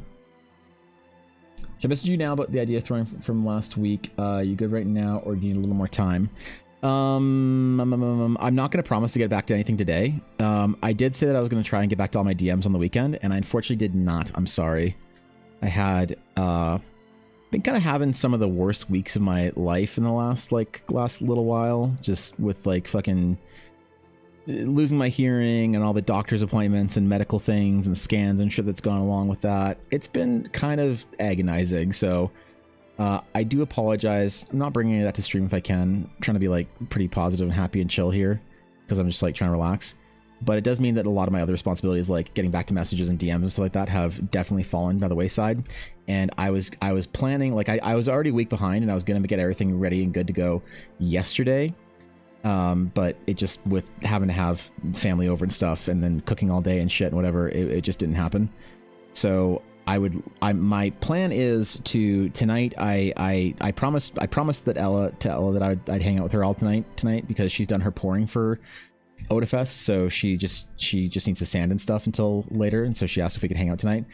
S2: Should I message you now about the idea of throwing from last week? You good right now, or do you need a little more time? I'm not going to promise to get back to anything today. I did say that I was going to try and get back to all my DMs on the weekend, and I unfortunately did not. I'm sorry. I had been kind of having some of the worst weeks of my life in the last little while, just with like fucking losing my hearing and all the doctor's appointments and medical things and scans and shit that's gone along with that. It's been kind of agonizing, so I do apologize. I'm not bringing any of that to stream if I can. I'm trying to be like pretty positive and happy and chill here because I'm just like trying to relax. But it does mean that a lot of my other responsibilities, like getting back to messages and DMs and stuff like that, have definitely fallen by the wayside. And I was planning, like I was already a week behind, and I was going to get everything ready and good to go yesterday. But it just, with having to have family over and stuff, and then cooking all day and shit and whatever, it just didn't happen. So my plan is to tonight. I promised that Ella that I'd hang out with her all tonight because she's done her pouring for Odafest, so she just needs to sand and stuff until later, and so she asked if we could hang out tonight.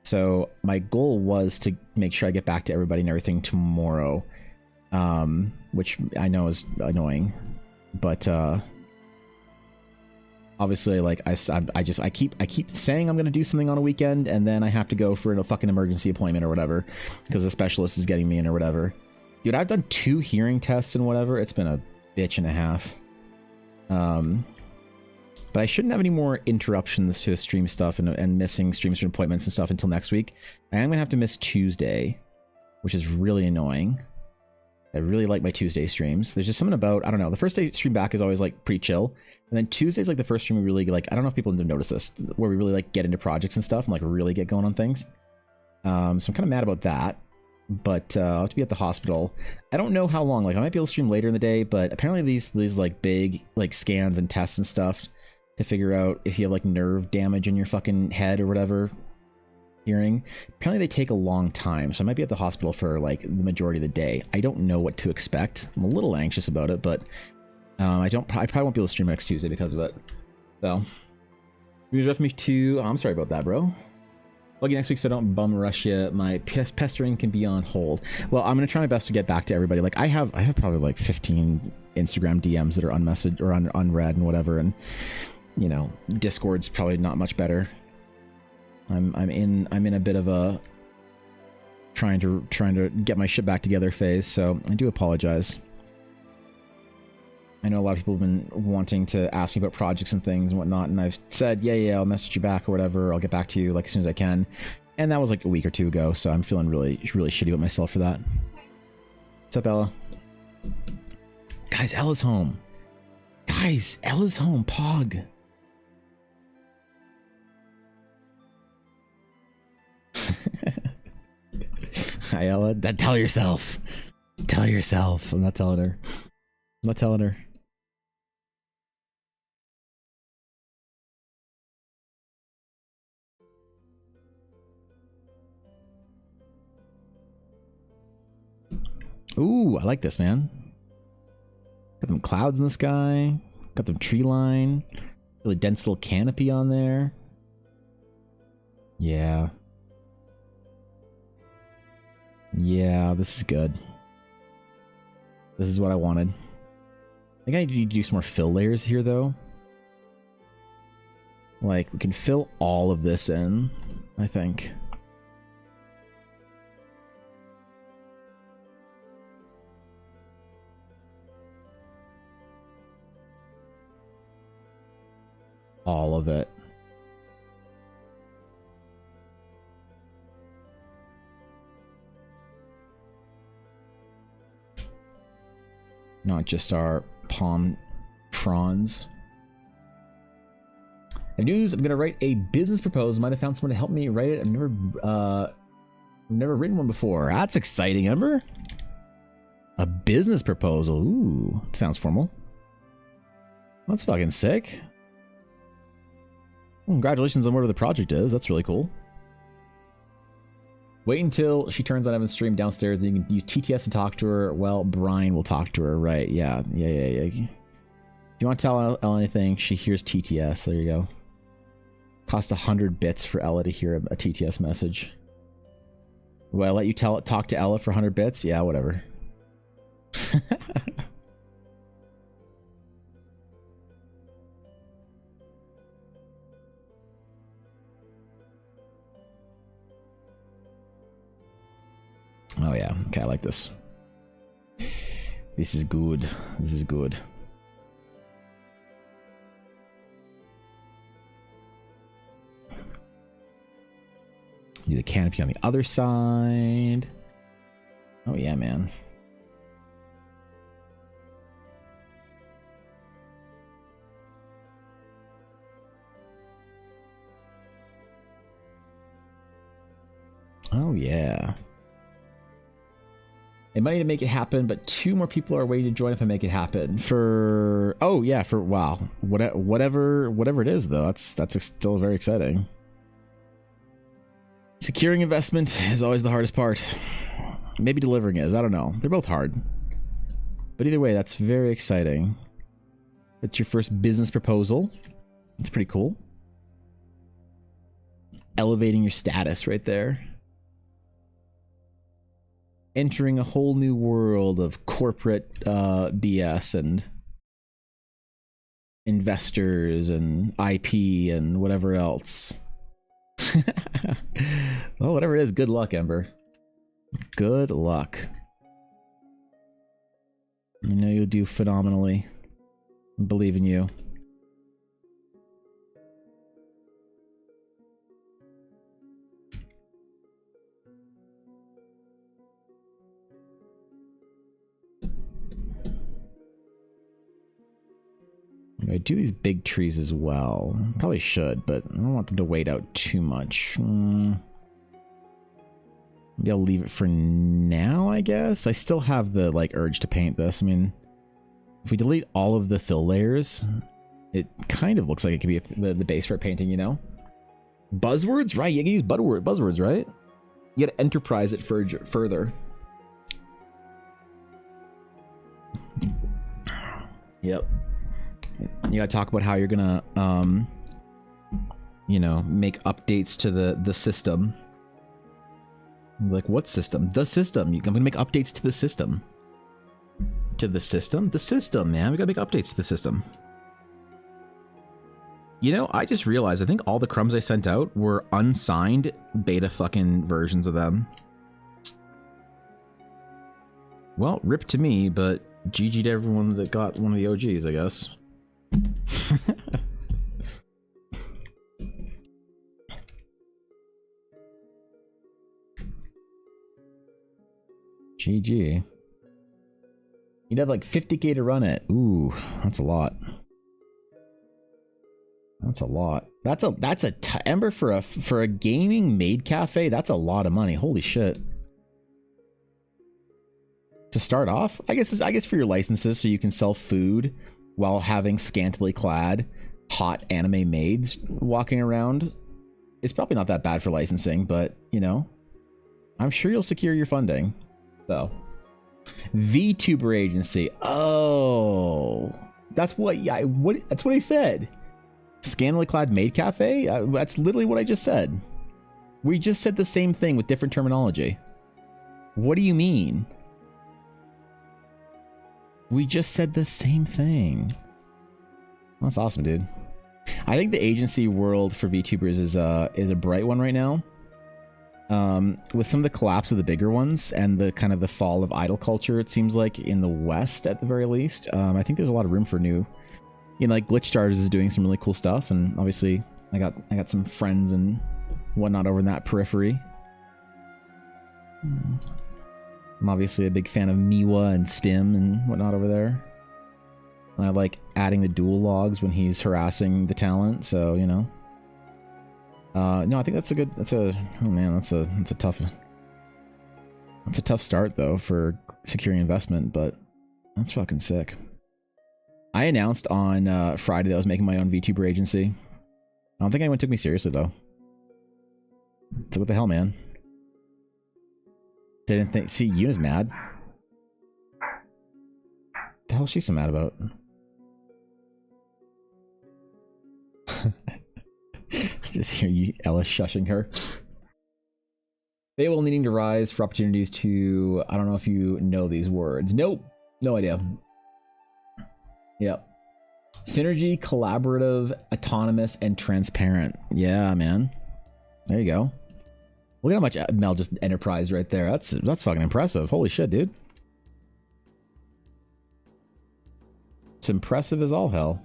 S2: So my goal was to make sure I get back to everybody and everything tomorrow, which I know is annoying, but obviously, like I keep saying I'm gonna do something on a weekend, and then I have to go for a fucking emergency appointment or whatever because the specialist is getting me in or whatever. Dude, I've done 2 hearing tests and whatever. It's been a bitch and a half. But I shouldn't have any more interruptions to stream stuff and missing streams from appointments and stuff until next week. I am gonna have to miss Tuesday, which is really annoying. I really like my Tuesday streams. There's just something about, I don't know, the first day stream back is always like pretty chill, and then Tuesday's like the first stream we really like, I don't know if people have noticed this, where we really like get into projects and stuff and like really get going on things. So I'm kind of mad about that, but I'll have to be at the hospital. I don't know how long, like I might be able to stream later in the day, but apparently these like big like scans and tests and stuff to figure out if you have like nerve damage in your fucking head or whatever, hearing, apparently they take a long time, so I might be at the hospital for like the majority of the day. I don't know what to expect. I'm a little anxious about it, but I probably won't be able to stream next Tuesday because of it. So you left me too. I'm sorry about that, bro. I'll get next week so I don't bum rush you. My pestering can be on hold. Well, I'm gonna try my best to get back to everybody. Like I have probably like 15 Instagram DMs that are unmessaged or unread and whatever, and you know, Discord's probably not much better. I'm in a bit of a trying to get my shit back together phase, so I do apologize. I know a lot of people have been wanting to ask me about projects and things and whatnot, and I've said, yeah, I'll message you back or whatever. I'll get back to you like as soon as I can. And that was like a week or 2 ago, so I'm feeling really, really shitty with myself for that. What's up, Ella? Guys, Ella's home. Pog. Hi, Ella. Tell yourself. I'm not telling her. Ooh, I like this, man. Got them clouds in the sky. Got the tree line. Really dense little canopy on there. Yeah. Yeah, this is good. This is what I wanted. I think I need to do some more fill layers here, though. Like, we can fill all of this in, I think. All of it. Not just our palm fronds. I have news. I'm gonna write a business proposal. Might have found someone to help me write it. I've never written one before. That's exciting, Ember. A business proposal. Ooh, sounds formal. That's fucking sick. Well, congratulations on whatever the project is. That's really cool. Wait until she turns on Evan's stream downstairs, then you can use TTS to talk to her. Well, Brian will talk to her, right? Yeah. If you want to tell Ella anything, she hears TTS. There you go. Cost 100 bits for Ella to hear a TTS message. Will I let you talk to Ella for 100 bits? Yeah, whatever. Oh yeah, okay, I like this. This is good. This is good. Do the canopy on the other side. Oh yeah, man. Oh yeah. I might need to make it happen, but 2 more people are waiting to join if I make it happen. For oh yeah, for wow, whatever it is though, that's still very exciting. Securing investment is always the hardest part. Maybe delivering is. I don't know. They're both hard, but either way, that's very exciting. It's your first business proposal. It's pretty cool. Elevating your status right there. Entering a whole new world of corporate BS and investors and IP and whatever else. Well, whatever it is, good luck, Ember. Good luck. I know you'll do phenomenally. I believe in you. I do these big trees as well. Probably should, but I don't want them to wait out too much. Maybe I'll leave it for now, I guess. I still have the urge to paint this. I mean, if we delete all of the fill layers, it kind of looks like it could be the base for a painting, you know? Buzzwords? Right, you can use buzzwords, right? You gotta enterprise it further. Yep. You gotta talk about how you're gonna, you know, make updates to the system. Like, what system? The system. I'm gonna make updates to the system. To the system? The system, man. We gotta make updates to the system. You know, I just realized I think all the crumbs I sent out were unsigned beta fucking versions of them. Well, rip to me, but GG to everyone that got one of the OGs, I guess. GG. You'd have like 50k to run it. Ooh, that's a lot. That's a lot. That's a Ember for a gaming maid cafe. That's a lot of money. Holy shit. To start off, I guess for your licenses, so you can sell food while having scantily clad hot anime maids walking around. It's probably not that bad for licensing, but you know, I'm sure you'll secure your funding. So, VTuber agency. Oh, That's what I said. Scantily clad maid cafe? That's literally what I just said. We just said the same thing with different terminology. What do you mean? We just said the same thing. That's awesome, dude. I think the agency world for VTubers is a bright one right now. With some of the collapse of the bigger ones and the kind of the fall of idol culture, it seems like in the West at the very least. I think there's a lot of room for new, like Glitch Stars is doing some really cool stuff, and obviously I got some friends and whatnot over in that periphery. I'm obviously a big fan of Miwa and Stim and whatnot over there. And I like adding the dual logs when he's harassing the talent, so no, I think that's a tough start though for securing investment, but that's fucking sick. I announced on Friday that I was making my own VTuber agency. I don't think anyone took me seriously though. So what the hell, man? They didn't think. See, Yuna's mad. The hell is she so mad about? Just hear you, Ella, shushing her. They will needing to rise for opportunities to. I don't know if you know these words. Nope, no idea. Yep. Synergy, collaborative, autonomous, and transparent. Yeah, man. There you go. Look at how much Mel just enterprised right there. That's fucking impressive. Holy shit, dude. It's impressive as all hell.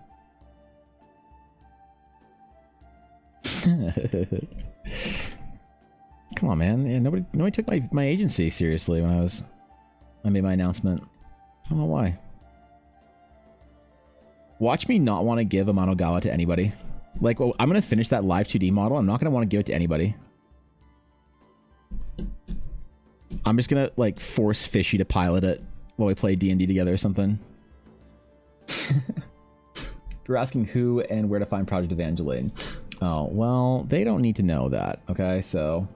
S2: Come on, man. Yeah, nobody took my agency seriously when I made my announcement. I don't know why. Watch me not want to give Amanogawa to anybody. Like, well, I'm gonna finish that live 2D model. I'm not gonna want to give it to anybody. I'm just gonna like force Fishy to pilot it while we play D&D together or something. You're asking who and where to find Project Evangeline. Oh, well, they don't need to know that, okay? So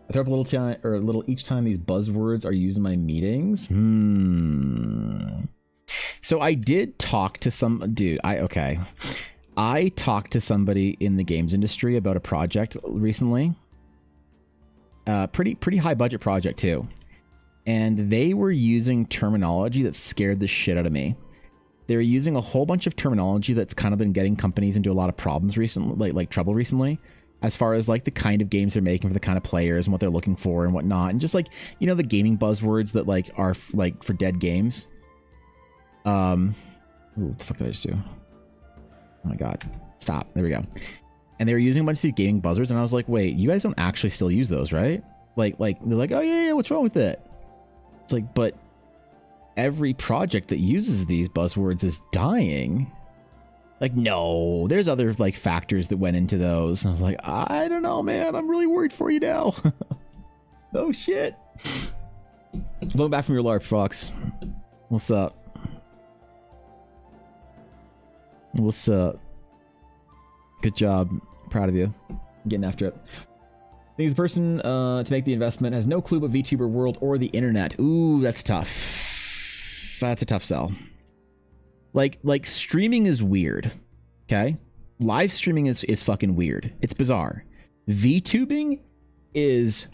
S2: I throw up a little time or a little each time these buzzwords are used in my meetings. So I did talk to some dude. I talked to somebody in the games industry about a project recently. Pretty high budget project too. And they were using terminology that scared the shit out of me. They were using a whole bunch of terminology that's kind of been getting companies into a lot of problems recently, like trouble recently, as far as like the kind of games they're making for the kind of players and what they're looking for and whatnot. And just like, the gaming buzzwords that like are like for dead games. Ooh, what the fuck did I just do? Oh my god. Stop. There we go. And they were using a bunch of these gaming buzzwords, and I was like, wait, you guys don't actually still use those, right? Like they're like, oh yeah, what's wrong with it? It's like, but every project that uses these buzzwords is dying. Like, no, there's other like factors that went into those. And I was like, I don't know, man. I'm really worried for you now. Oh shit. Going back from your LARP, Fox. What's up? What's up? Good job. Proud of you. Getting after it. I think the person to make the investment has no clue about VTuber world or the internet. Ooh, that's tough. That's a tough sell. Like streaming is weird. Okay? Live streaming is fucking weird. It's bizarre. VTubing is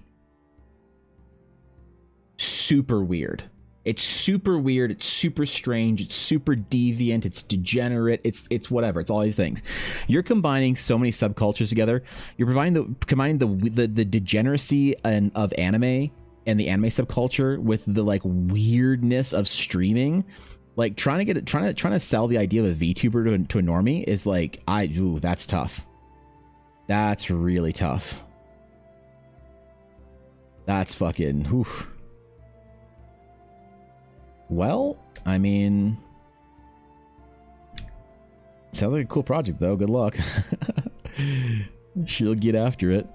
S2: super weird. It's super weird. It's super strange. It's super deviant. It's degenerate. It's whatever. It's all these things. You're combining so many subcultures together. You're combining the degeneracy of anime and the anime subculture with the like weirdness of streaming. Like trying to sell the idea of a VTuber to a normie is like that's tough. That's really tough. That's fucking. Oof. Well, I mean, sounds like a cool project though. Good luck. She'll get after it.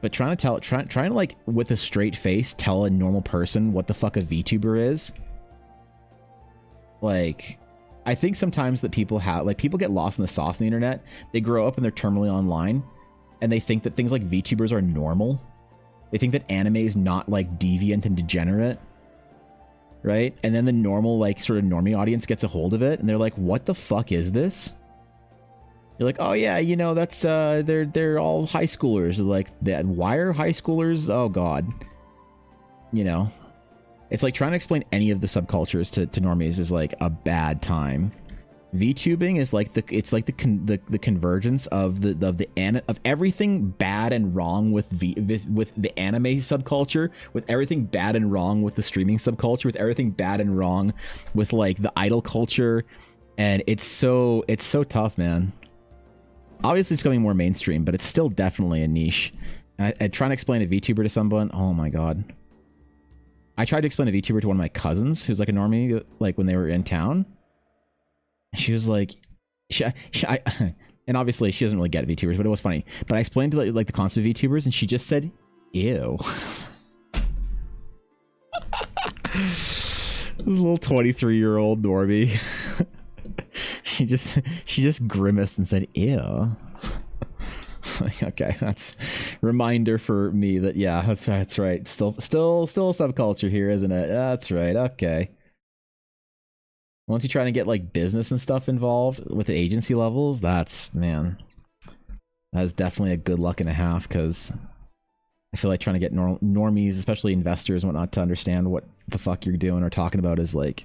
S2: But trying to like with a straight face tell a normal person what the fuck a VTuber is. Like, I think sometimes that people get lost in the sauce on the internet. They grow up and they're terminally online, and they think that things like VTubers are normal. They think that anime is not like deviant and degenerate. right? And then the normal, like, sort of normie audience gets a hold of it, and they're like, what the fuck is this? You're like, oh yeah, you know, that's they're all high schoolers. They're like, that, why are high schoolers? Oh god. You know, it's like trying to explain any of the subcultures to normies is like a bad time. VTubing is like the convergence of of everything bad and wrong with the anime subculture, with everything bad and wrong with the streaming subculture, with everything bad and wrong with like the idol culture, and it's so tough, man. Obviously, it's becoming more mainstream, but it's still definitely a niche. I trying to explain a VTuber to someone. Oh my god. I tried to explain a VTuber to one of my cousins who's like a normie, like when they were in town. She was like, and obviously she doesn't really get VTubers, but it was funny. But I explained to like the concept of VTubers, and she just said, "Ew." This little 23-year-old normie. She just grimaced and said, "Ew." Okay, that's a reminder for me that yeah, that's right. Still a subculture here, isn't it? That's right. Okay. Once you try to get like business and stuff involved with the agency levels, that's definitely a good luck and a half, because I feel like trying to get normies, especially investors and whatnot, to understand what the fuck you're doing or talking about is like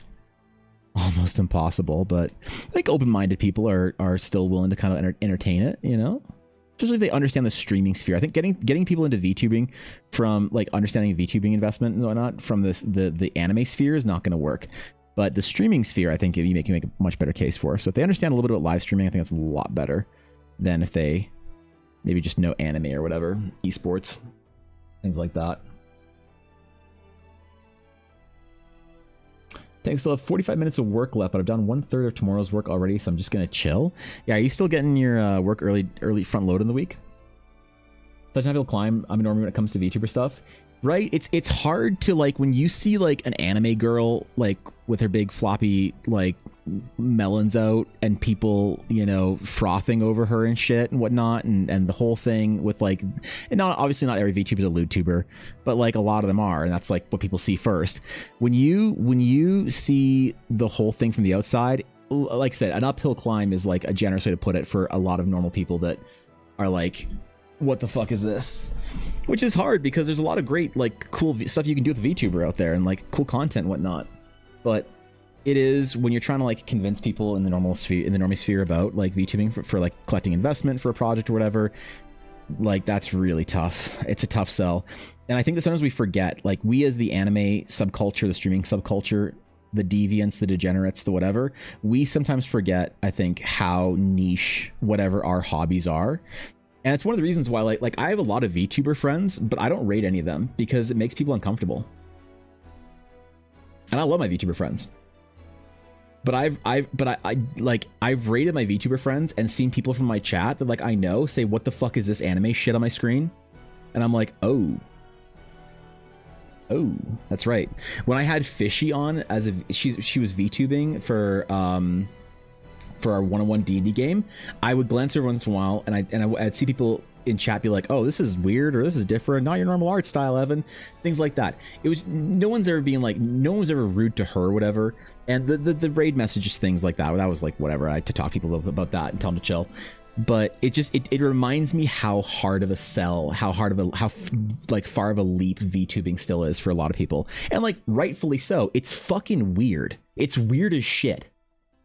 S2: almost impossible. But I think open-minded people are still willing to kind of entertain it, you know, especially if they understand the streaming sphere. I think getting people into VTubing from like understanding VTubing investment and whatnot from the anime sphere is not going to work. But the streaming sphere, I think you can make a much better case for. So if they understand a little bit about live streaming, I think that's a lot better than if they maybe just know anime or whatever, esports, things like that. Thanks. Still have 45 minutes of work left, but I've done 1/3 of tomorrow's work already, so I'm just gonna chill. Yeah, are you still getting your work early front load in the week? Such an uphill climb. I'm a normie when it comes to VTuber stuff. Right? It's hard to, like, when you see like an anime girl like with her big floppy like melons out and people, you know, frothing over her and shit and whatnot, and the whole thing with like, and not obviously not every VTuber is a lewd tuber, but like a lot of them are, and that's like what people see first. When you see the whole thing from the outside, like I said, an uphill climb is like a generous way to put it for a lot of normal people that are like, what the fuck is this? Which is hard because there's a lot of great like cool stuff you can do with VTuber out there and like cool content and whatnot. But it is when you're trying to like convince people in the normie sphere about like VTubing for like collecting investment for a project or whatever, like that's really tough. It's a tough sell. And I think that sometimes we forget, like we as the anime subculture, the streaming subculture, the deviants, the degenerates, the whatever, we sometimes forget, I think, how niche whatever our hobbies are. And it's one of the reasons why like I have a lot of VTuber friends, but I don't rate any of them because it makes people uncomfortable. And I love my VTuber friends. But I've rated my VTuber friends and seen people from my chat that like I know say, what the fuck is this anime shit on my screen? And I'm like, oh, that's right. When I had Fishy on as she was VTubing for our one-on-one D&D game, I would glance every once in a while and I'd see people in chat be like, oh, this is weird, or this is different, not your normal art style, Evan, things like that. It was no one's ever rude to her or whatever. And the raid messages, things like that was like whatever. I had to talk to people about that and tell them to chill. But it reminds me how hard of a sell, how far of a leap VTubing still is for a lot of people, and like rightfully so. It's fucking weird. It's weird as shit.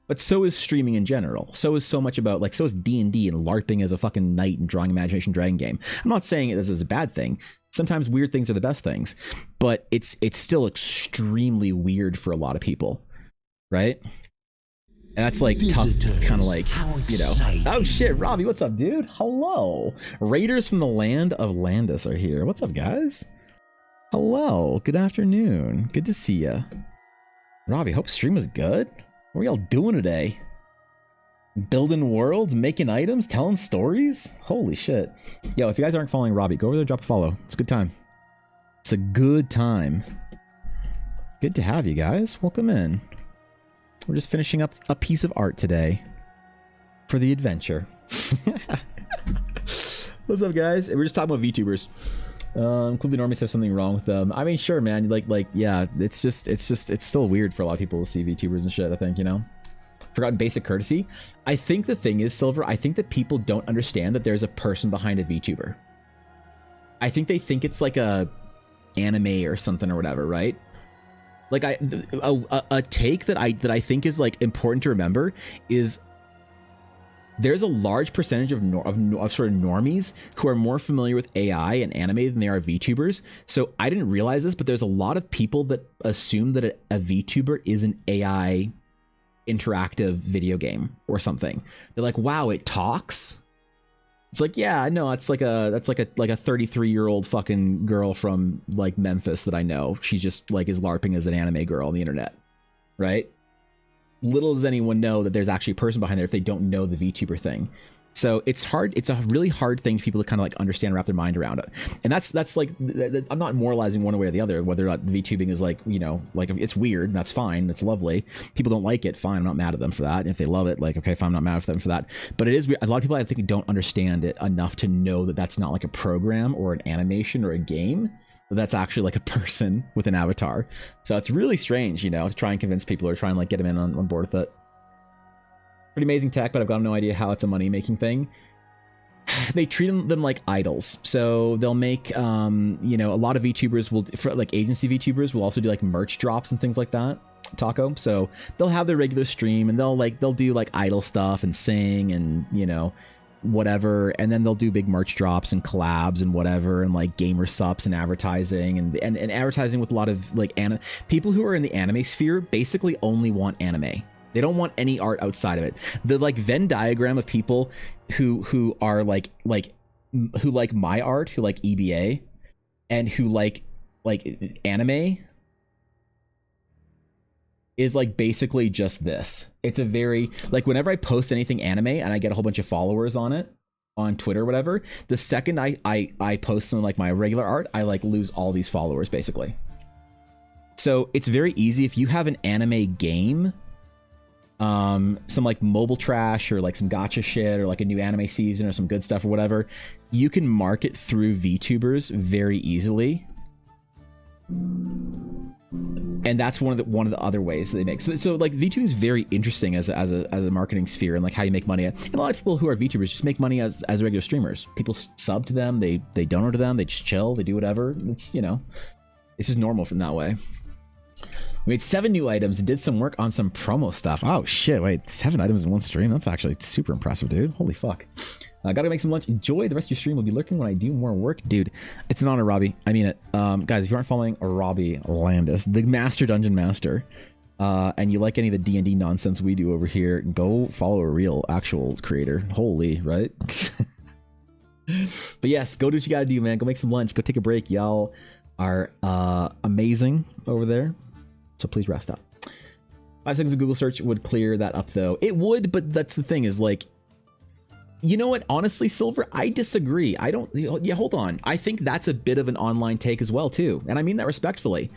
S2: But so is streaming in general. So is so much about, like, so is D&D and LARPing as a fucking knight and drawing imagination dragon game. I'm not saying this is a bad thing. Sometimes weird things are the best things, but it's still extremely weird for a lot of people, right? And that's like tough, kind of like, you know. Oh shit, Robbie, what's up, dude? Hello. Raiders from the land of Landis are here. What's up, guys? Hello. Good afternoon. Good to see ya. Robbie, hope stream was good. What are y'all doing today? Building worlds, making items, telling stories? Holy shit. Yo, if you guys aren't following Robbie, go over there, drop a follow. It's a good time. It's a good time. Good to have you guys. Welcome in. We're just finishing up a piece of art today for the adventure. What's up, guys? We're just talking about VTubers. Could the normies have something wrong with them? I mean, sure, man. Like, yeah. It's still weird for a lot of people to see VTubers and shit. I think, you know. Forgotten basic courtesy. I think the thing is, Silver. I think that people don't understand that there's a person behind a VTuber. I think they think it's like a anime or something or whatever, right? Like a take that I think is like important to remember is there's a large percentage of sort of normies who are more familiar with AI and anime than they are VTubers. So I didn't realize this, but there's a lot of people that assume that a VTuber is an AI interactive video game or something. They're like, wow, it talks. It's like, yeah, no, that's like a 33-year-old fucking girl from like Memphis that I know. She's just like is LARPing as an anime girl on the internet, right? Little does anyone know that there's actually a person behind there if they don't know the VTuber thing. So it's hard. It's a really hard thing for people to kind of like understand and wrap their mind around it. And that's like, I'm not moralizing one way or the other, whether or not the VTubing is like, you know, like it's weird. That's fine. It's lovely. People don't like it. Fine. I'm not mad at them for that. And if they love it, like, okay, fine. I'm not mad at them for that. But it is, a lot of people I think don't understand it enough to know that that's not like a program or an animation or a game. That's actually like a person with an avatar. So it's really strange, you know, to try and convince people or try and like get them in on board with it. Pretty amazing tech, but I've got no idea how it's a money-making thing. They treat them like idols. So they'll make, you know, a lot of VTubers will, for like agency VTubers, will also do like merch drops and things like that. Taco. So they'll have their regular stream and they'll do like idol stuff and sing and, you know, whatever, and then they'll do big merch drops and collabs and whatever, and like gamer subs and advertising and advertising with a lot of like people who are in the anime sphere basically only want anime. They don't want any art outside of it. The like Venn diagram of people who are like who like my art, who like EBA, and who like anime is like basically just this. It's a very like whenever I post anything anime and I get a whole bunch of followers on it on Twitter or whatever, the second I post something like my regular art, I like lose all these followers basically. So it's very easy if you have an anime game, some like mobile trash or like some gacha shit or like a new anime season or some good stuff or whatever, you can market through VTubers very easily. And that's one of the other ways that they make. So like VTubing is very interesting as a marketing sphere and like how you make money. And a lot of people who are VTubers just make money as regular streamers. People sub to them, they donate to them, they just chill, they do whatever. It's, you know, it's just normal from that way. We made 7 new items and did some work on some promo stuff. Oh shit, wait, 7 items in one stream? That's actually super impressive, dude. Holy fuck. Gotta make some lunch. Enjoy the rest of your stream. Will be lurking when I do more work. Dude, it's an honor, Robbie. I mean it. Guys, if you aren't following Robbie Landis, the Master Dungeon Master, and you like any of the D&D nonsense we do over here, go follow a real, actual creator. Holy, right? But yes, go do what you gotta do, man. Go make some lunch. Go take a break. Y'all are amazing over there. So please rest up. 5 seconds of Google search would clear that up, though. It would, but that's the thing is like, you know what? Honestly, Silver, I disagree. I don't. Yeah, hold on. I think that's a bit of an online take as well, too. And I mean that respectfully.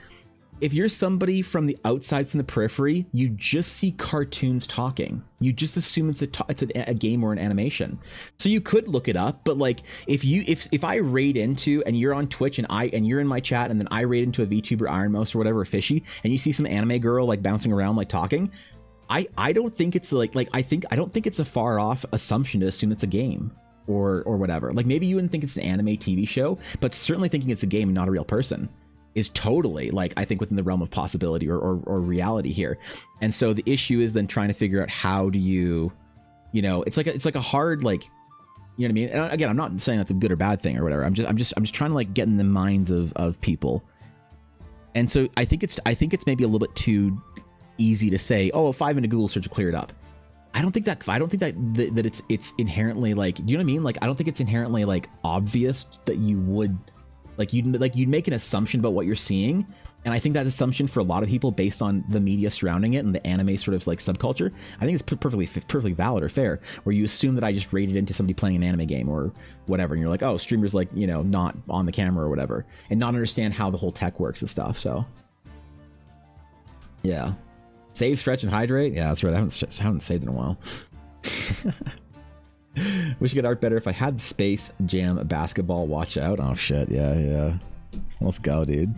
S2: If you're somebody from the outside, from the periphery, you just see cartoons talking. You just assume it's a game or an animation. So you could look it up, but like if I raid into and you're on Twitch and you're in my chat and then I raid into a VTuber Iron Mouse or whatever, Fishy, and you see some anime girl like bouncing around like talking, I don't think it's I don't think it's a far off assumption to assume it's a game or whatever. Like maybe you wouldn't think it's an anime TV show, but certainly thinking it's a game and not a real person is totally like I think within the realm of possibility or reality here. And so the issue is then trying to figure out how do you know, it's like a hard, like, you know what I mean? And again, I'm not saying that's a good or bad thing or whatever. I'm just trying to like get in the minds of people. And so I think it's maybe a little bit too easy to say, oh, 5 into Google search will clear it up. I don't think that it's inherently like, do you know what I mean? Like I don't think it's inherently like obvious that you would you'd make an assumption about what you're seeing. And I think that assumption for a lot of people based on the media surrounding it and the anime sort of like subculture, I think it's perfectly valid or fair, where you assume that I just raided into somebody playing an anime game or whatever. And you're like, oh, streamers like, you know, not on the camera or whatever, and not understand how the whole tech works and stuff. So yeah. Save, stretch, and hydrate. Yeah, that's right. I haven't saved in a while. Wish I could art better if I had the space. Jam basketball. Watch out. Oh shit. Yeah. Let's go, dude.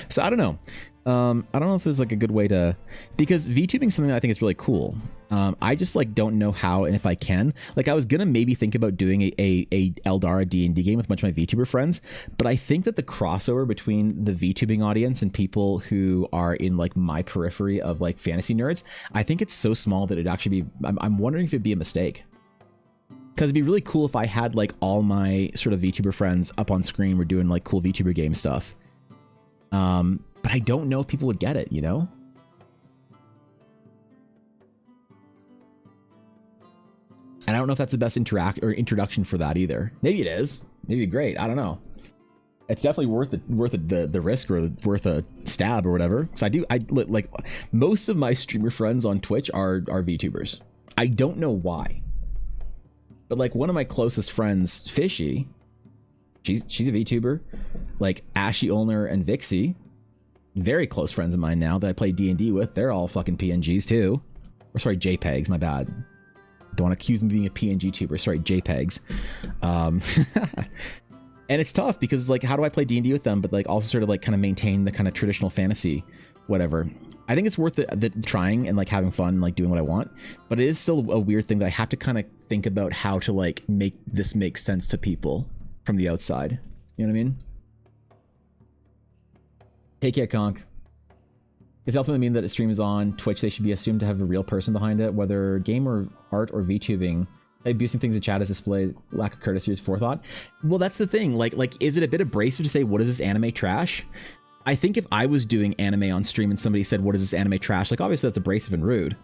S2: So I don't know. I don't know if there's like a good way to, because VTubing is something that I think is really cool. I just like don't know how and if I can. Like I was gonna maybe think about doing a Eldar D&D game with a bunch of my VTuber friends, but I think that the crossover between the VTubing audience and people who are in like my periphery of like fantasy nerds, I think it's so small that it'd actually be. I'm wondering if it'd be a mistake. Because it'd be really cool if I had like all my sort of VTuber friends up on screen. We're doing like cool VTuber game stuff. But I don't know if people would get it, you know? And I don't know if that's the best introduction for that either. Maybe it is. Maybe great. I don't know. It's definitely worth the risk or worth a stab or whatever. So I like most of my streamer friends on Twitch are VTubers. I don't know why. But like one of my closest friends, Fishy, she's a VTuber. Like Ashy Ulner and Vixie, very close friends of mine now that I play D&D with. They're all fucking PNGs too. Or sorry, JPEGs, my bad. Don't accuse me of being a PNG tuber. Sorry, JPEGs. And it's tough because like, how do I play D&D with them, but like also sort of like kind of maintain the kind of traditional fantasy, whatever. I think it's worth the trying and like having fun, like doing what I want, but it is still a weird thing that I have to kind of think about how to like make this make sense to people from the outside. You know what I mean? Take care, Conk. Does it ultimately mean that a stream is on Twitch, they should be assumed to have a real person behind it, whether game or art or VTubing? Abusing things in chat is display lack of courtesy or forethought. Well, that's the thing. Like, is it a bit abrasive to say, what is this anime trash? I think if I was doing anime on stream and somebody said, what is this anime trash? Like, obviously that's abrasive and rude.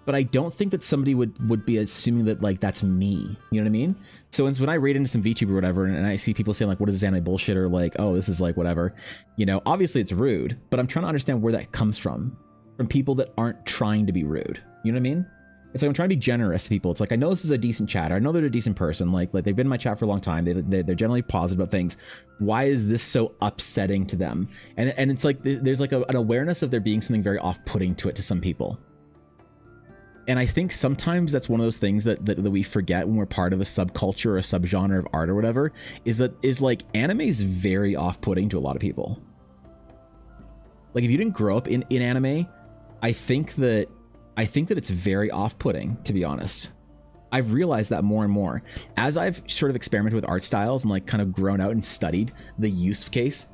S2: But I don't think that somebody would be assuming that like that's me. You know what I mean? So when I read into some VTuber or whatever, and I see people saying like, what is this anime bullshit? Or like, oh, this is like whatever, you know, obviously it's rude, but I'm trying to understand where that comes from people that aren't trying to be rude. You know what I mean? It's like I'm trying to be generous to people. It's like, I know this is a decent chatter. I know they're a decent person. Like they've been in my chat for a long time. They're generally positive about things. Why is this so upsetting to them? And it's like there's like an awareness of there being something very off-putting to it to some people. And I think sometimes that's one of those things that we forget when we're part of a subculture or a subgenre of art or whatever, is like anime is very off-putting to a lot of people. Like if you didn't grow up in anime, I think that it's very off-putting, to be honest. I've realized that more and more as I've sort of experimented with art styles and like kind of grown out and studied the use case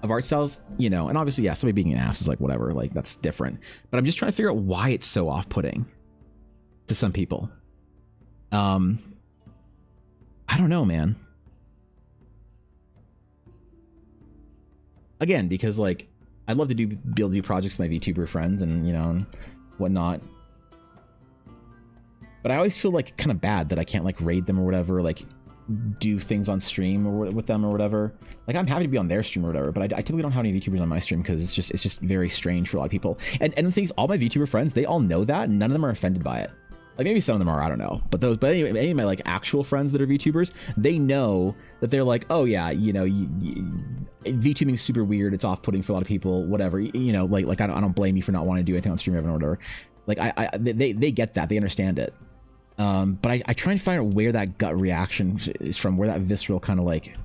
S2: of art styles, you know, and obviously, yeah, somebody being an ass is like whatever, like that's different. But I'm just trying to figure out why it's so off-putting to some people. I don't know, man. Again, because like I'd love to be able to do projects with my VTuber friends and you know and whatnot. But I always feel like kind of bad that I can't like raid them or whatever, like do things on stream or with them or whatever. Like I'm happy to be on their stream or whatever, but I typically don't have any VTubers on my stream because it's just very strange for a lot of people. And the thing is, all my VTuber friends, they all know that, and none of them are offended by it. Like maybe some of them are, I don't know. But anyway, any of my like actual friends that are VTubers, they know that they're like, oh yeah, you know, VTubing is super weird. It's off-putting for a lot of people. Whatever, you know, like I don't blame you for not wanting to do anything on stream or whatever. Like they get that, they understand it. But I try and find out where that gut reaction is from, where that visceral kind of like,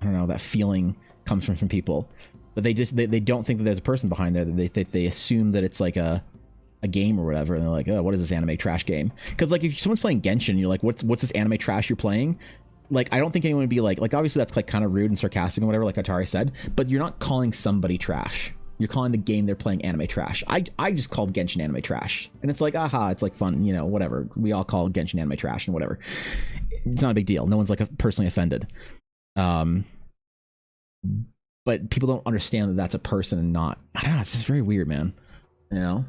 S2: I don't know, that feeling comes from people. But they don't think that there's a person behind there. They assume that it's like a game or whatever, and they're like, oh, what is this anime trash game? Because like if someone's playing Genshin, you're like, what's this anime trash you're playing? Like I don't think anyone would be like obviously that's like kind of rude and sarcastic and whatever, like Atari said, but you're not calling somebody trash. You're calling the game they're playing anime trash. I just called Genshin anime trash, and it's like, aha, it's like fun, you know, whatever. We all call Genshin anime trash and whatever. It's not a big deal. No one's like personally offended. But people don't understand that that's a person and not. I don't know. It's just very weird, man. You know.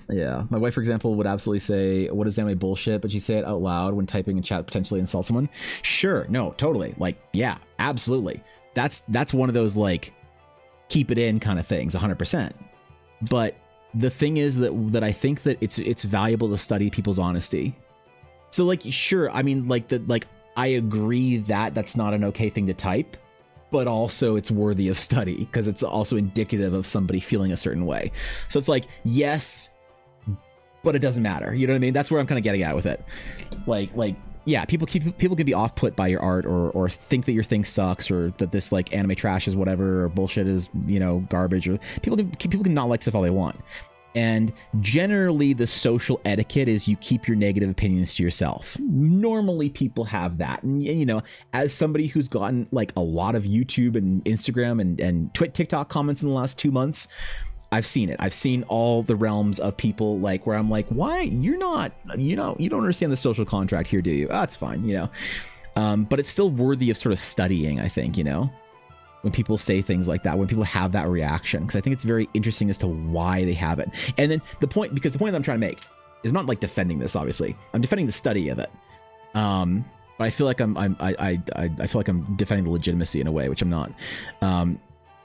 S2: Yeah, my wife, for example, would absolutely say, what is anime bullshit? But she'd say it out loud when typing in chat, potentially insult someone. Sure, no, totally. Like, yeah, absolutely. That's one of those, like, keep it in kind of things, 100%. But the thing is that I think that it's valuable to study people's honesty. So, like, sure, I mean, like, I agree that that's not an okay thing to type, but also it's worthy of study because it's also indicative of somebody feeling a certain way. So it's like, yes, but it doesn't matter. You know what I mean? That's where I'm kind of getting at with it. Like yeah, people can be off put by your art or think that your thing sucks or that this like anime trash is whatever or bullshit is, you know, garbage, or people can not like stuff all they want. And generally the social etiquette is you keep your negative opinions to yourself. Normally people have that. And you know, as somebody who's gotten like a lot of YouTube and Instagram and TikTok comments in the last 2 months, I've seen it. I've seen all the realms of people like where I'm like, why? You're not, you know, you don't understand the social contract here, do you? Oh, it's fine, you know. But it's still worthy of sort of studying, I think, you know, when people say things like that, when people have that reaction, because I think it's very interesting as to why they have it. And then the point that I'm trying to make is not like defending this, obviously. I'm defending the study of it. But I feel like I feel like I'm defending the legitimacy in a way, which I'm not.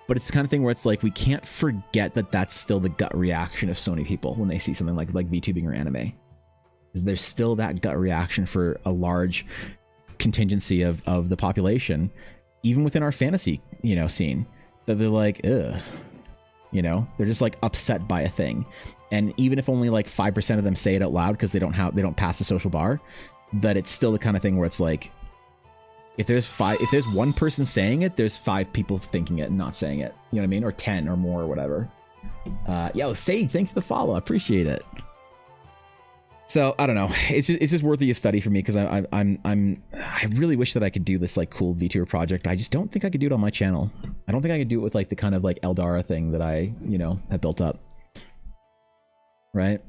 S2: But it's the kind of thing where it's like, we can't forget that that's still the gut reaction of so many people when they see something like VTubing or anime. There's still that gut reaction for a large contingency of the population, even within our fantasy, you know, scene, that they're like, ugh, you know, they're just like upset by a thing. And even if only like 5% of them say it out loud because they don't pass the social bar, that it's still the kind of thing where it's like, if there's one person saying it, there's 5 people thinking it and not saying it. You know what I mean? Or 10 or more or whatever. Yo, Sage, thanks for the follow. I appreciate it. So I don't know. It's just worthy of study for me because I really wish that I could do this like cool VTuber project. I just don't think I could do it on my channel. I don't think I could do it with like the kind of like Eldara thing that I, you know, have built up. Right?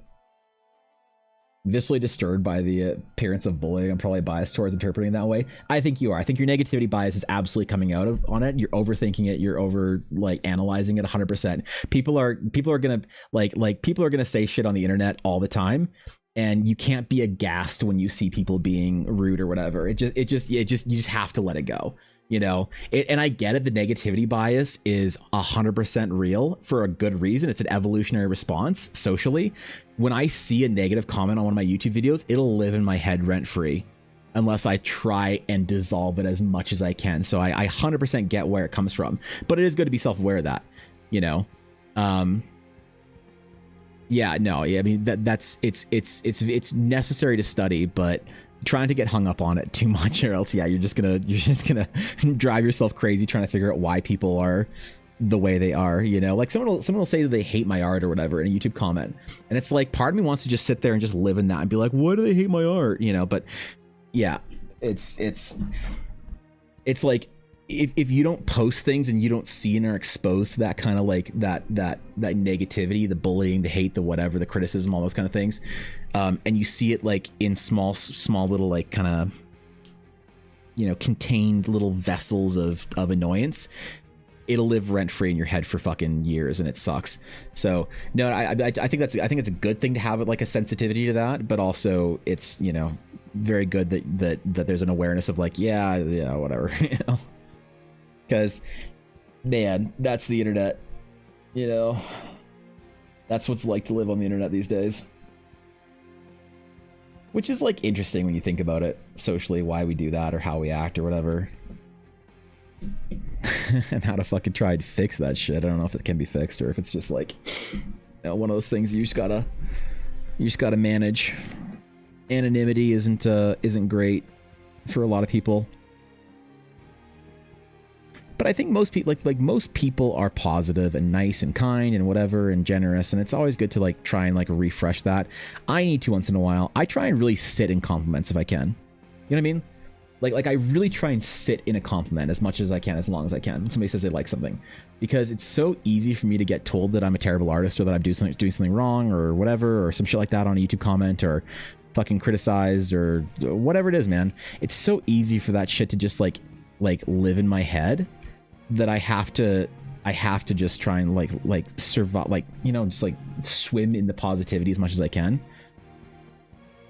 S2: Viscerally disturbed by the appearance of bullying. I'm probably biased towards interpreting it that way. I think you are. I think your negativity bias is absolutely coming out on it. You're overthinking it. You're over like analyzing it 100%. People are gonna like people are gonna say shit on the internet all the time, and you can't be aghast when you see people being rude or whatever. You just have to let it go. You know, and I get it. The negativity bias is 100% real for a good reason. It's an evolutionary response socially. When I see a negative comment on one of my YouTube videos, it'll live in my head rent free unless I try and dissolve it as much as I can. So I 100% get where it comes from, but it is good to be self-aware of that, you know? Yeah, no, yeah, I mean, it's necessary to study, but trying to get hung up on it too much, or else, yeah, you're just gonna drive yourself crazy trying to figure out why people are the way they are, you know? Like someone will say that they hate my art or whatever in a YouTube comment, and it's like part of me wants to just sit there and just live in that and be like, why do they hate my art, you know? But yeah, it's like if you don't post things and you don't see and are exposed to that kind of like that negativity, the bullying, the hate, the whatever, the criticism, all those kind of things, and you see it like in small little like kind of, you know, contained little vessels of annoyance, it'll live rent free in your head for fucking years, and it sucks. So no, I think it's a good thing to have it like a sensitivity to that, but also it's, you know, very good that there's an awareness of like, yeah, whatever, you know. Because, man, that's the internet, you know, that's what's like to live on the internet these days. Which is like interesting when you think about it socially, why we do that or how we act or whatever. And how to fucking try and fix that shit. I don't know if it can be fixed or if it's just like, you know, one of those things you just gotta manage. Anonymity isn't great for a lot of people. But I think most people, like most people are positive and nice and kind and whatever and generous, and it's always good to like try and like refresh that. I need to once in a while. I try and really sit in compliments if I can. You know what I mean? Like I really try and sit in a compliment as much as I can, as long as I can, when somebody says they like something, because it's so easy for me to get told that I'm a terrible artist or that I'm doing something wrong or whatever, or some shit like that on a YouTube comment, or fucking criticized or whatever it is, man. It's so easy for that shit to just like live in my head, that I have to just try and like survive, like, you know, just like swim in the positivity as much as I can.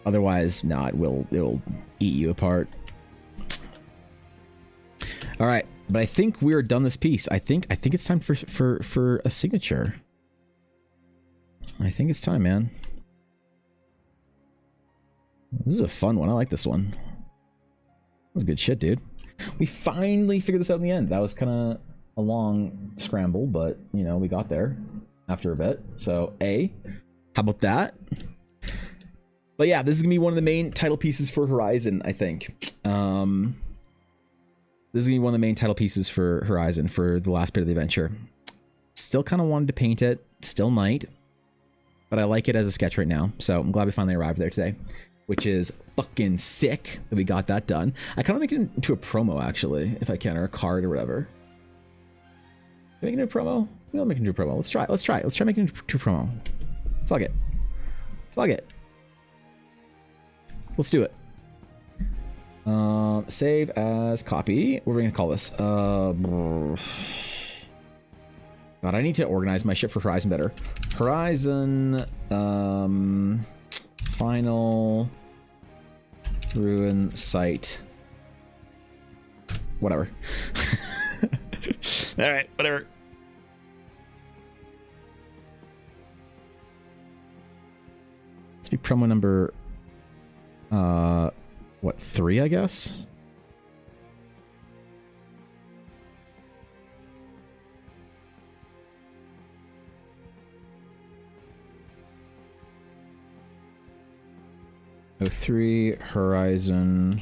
S2: Otherwise, no, it'll eat you apart. All right, but I think we're done this piece. I think it's time for a signature. I think it's time, man. This is a fun one. I like this one. That was good shit, dude. We finally figured this out in the end. That was kind of a long scramble, but, you know, we got there after a bit. So, how about that? But yeah, this is gonna be one of the main title pieces for Horizon, I think. This is gonna be one of the main title pieces for Horizon for the last bit of the adventure. Still kind of wanted to paint it, still might, but I like it as a sketch right now. So I'm glad we finally arrived there today, which is fucking sick that we got that done. I kind of make it into a promo actually, if I can, or a card or whatever. Make it into a promo? We'll make it into a promo. Let's try making it into a promo. Fuck it. Fuck it. Let's do it. Save as copy. What are we gonna call this? God, I need to organize my shit for Horizon better. Horizon, final ruin site. Whatever. All right, whatever. Let's be promo number, what, 3, I guess? Oh, 3 Horizon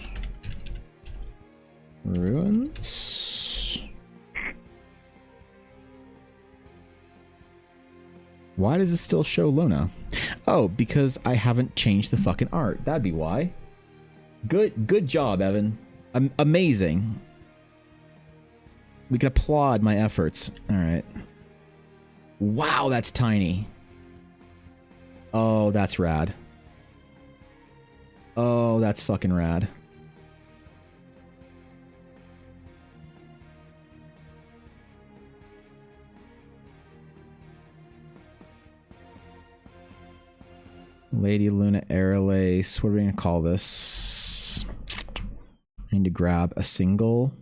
S2: Ruins. Why does it still show Lona? Oh, because I haven't changed the fucking art. That'd be why. Good job, Evan. Amazing. We can applaud my efforts. All right. Wow, that's tiny. Oh, that's rad. Oh, that's fucking rad. Lady Luna Airlace. What are we going to call this? I need to grab a single.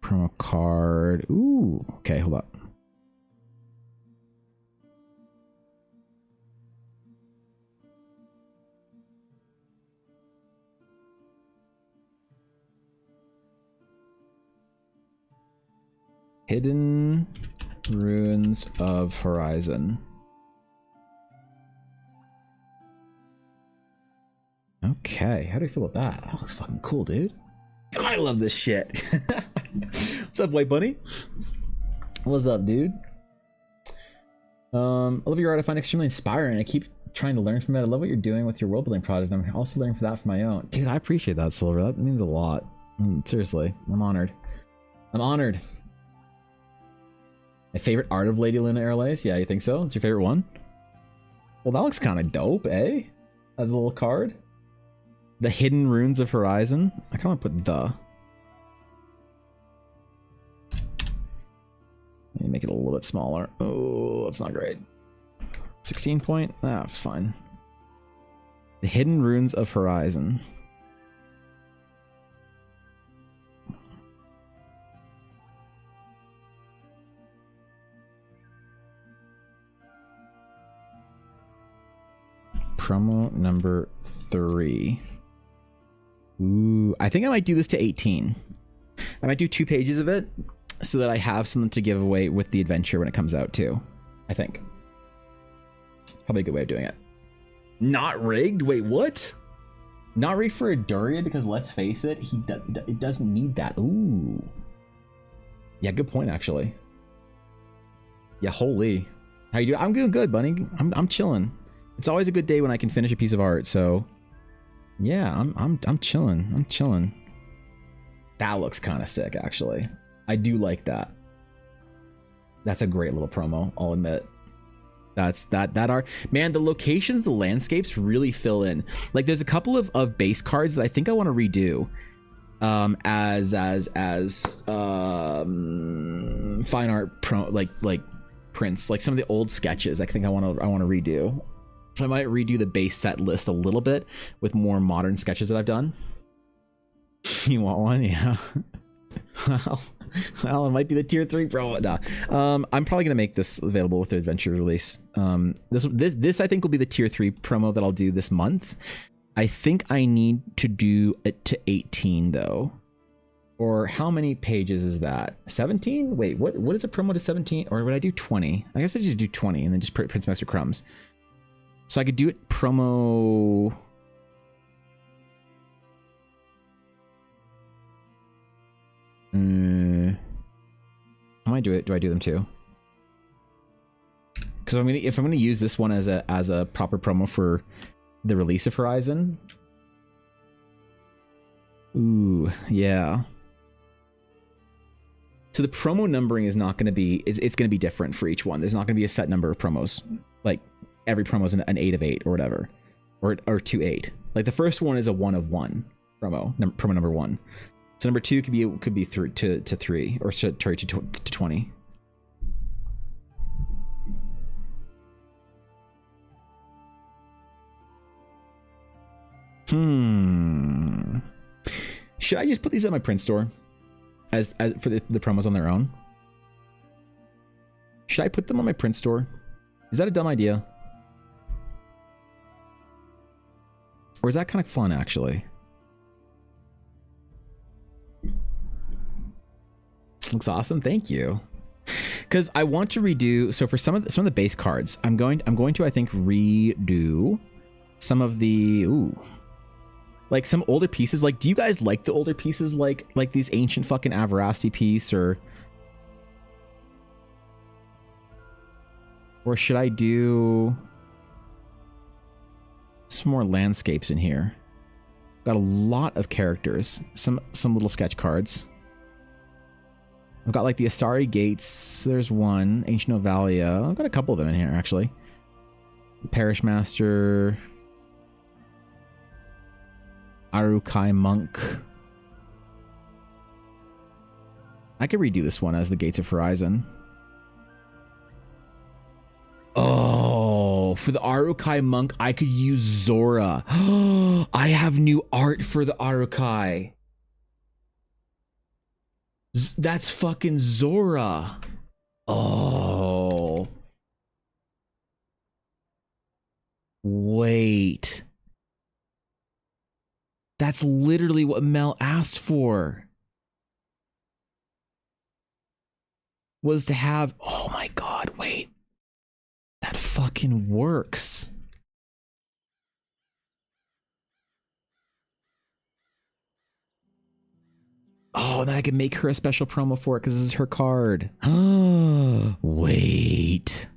S2: Promo card. Ooh, okay, hold up. Hidden Ruins of Horizon. Okay, how do you feel about that? That looks fucking cool, dude. God, I love this shit. What's up, White Bunny? What's up, dude? I love your art. I find it extremely inspiring. I keep trying to learn from it. I love what you're doing with your world building project. I'm also learning for that for my own. Dude, I appreciate that, Silver. That means a lot. Seriously, I'm honored. I'm honored. My favorite art of Lady Luna Airlace? Yeah, you think so? It's your favorite one? Well, that looks kind of dope, eh? As a little card. The Hidden Ruins of Horizon. I kind of want to put the. Let me make it a little bit smaller. Oh, that's not great. 16 point? Ah, it's fine. The Hidden Ruins of Horizon. Promo number 3. Ooh, I think I might do this to 18. I might do 2 pages of it so that I have something to give away with the adventure when it comes out too. I think. It's probably a good way of doing it. Not rigged? Wait, what? Not rigged for a Duria because let's face it, it doesn't need that. Ooh. Yeah, good point actually. Yeah, holy. How you doing? I'm doing good, buddy. I'm chilling. It's always a good day when I can finish a piece of art, so yeah, I'm chilling. I'm chilling. That looks kind of sick, actually. I do like that. That's a great little promo, I'll admit. That's that art. Man, the locations, the landscapes really fill in. Like there's a couple of base cards that I think I want to redo as fine art like prints, like some of the old sketches. I think I want to redo. So I might redo the base set list a little bit with more modern sketches that I've done. You want one? Yeah. Well, it might be the tier 3 pro. Nah. I'm probably gonna make this available with the adventure release. This I think will be the tier 3 promo that I'll do this month. I think I need to do it to 18 though. Or how many pages is that? 17? Wait, what is a promo to 17? Or would I do 20? I guess I just do 20 and then just print some extra crumbs. So I could do it promo. How do I do it? Do I do them too? Because if I'm gonna use this one as a proper promo for the release of Horizon. Ooh, yeah. So the promo numbering is not going to be, it's going to be different for each one. There's not going to be a set number of promos. Like every promo is an 8 of 8 or whatever, or 2 8. Like the first one is a 1 of 1 promo, promo number 1. So number 2 could be 3 to 3 or to 20. Should I just put these at my print store as for the promos on their own? Should I put them on my print store? Is that a dumb idea? Or is that kind of fun actually? Looks awesome. Thank you. Because I want to redo. So for some of the base cards, I'm going to I think redo some of the like some older pieces. Like, do you guys like the older pieces like these ancient fucking Averasti piece or should I do some more landscapes in here? Got a lot of characters, some little sketch cards. I've got like the Asari Gates. There's one. Ancient Novalia. I've got a couple of them in here actually. Parish Master. Arukai Monk. I could redo this one as the Gates of Horizon. Oh, for the Arukai Monk, I could use Zora. I have new art for the Arukai. That's fucking Zora. Oh. Wait. That's literally what Mel asked for. Was to have... Oh my god, wait. That fucking works. Oh, then I can make her a special promo for it because this is her card. Wait.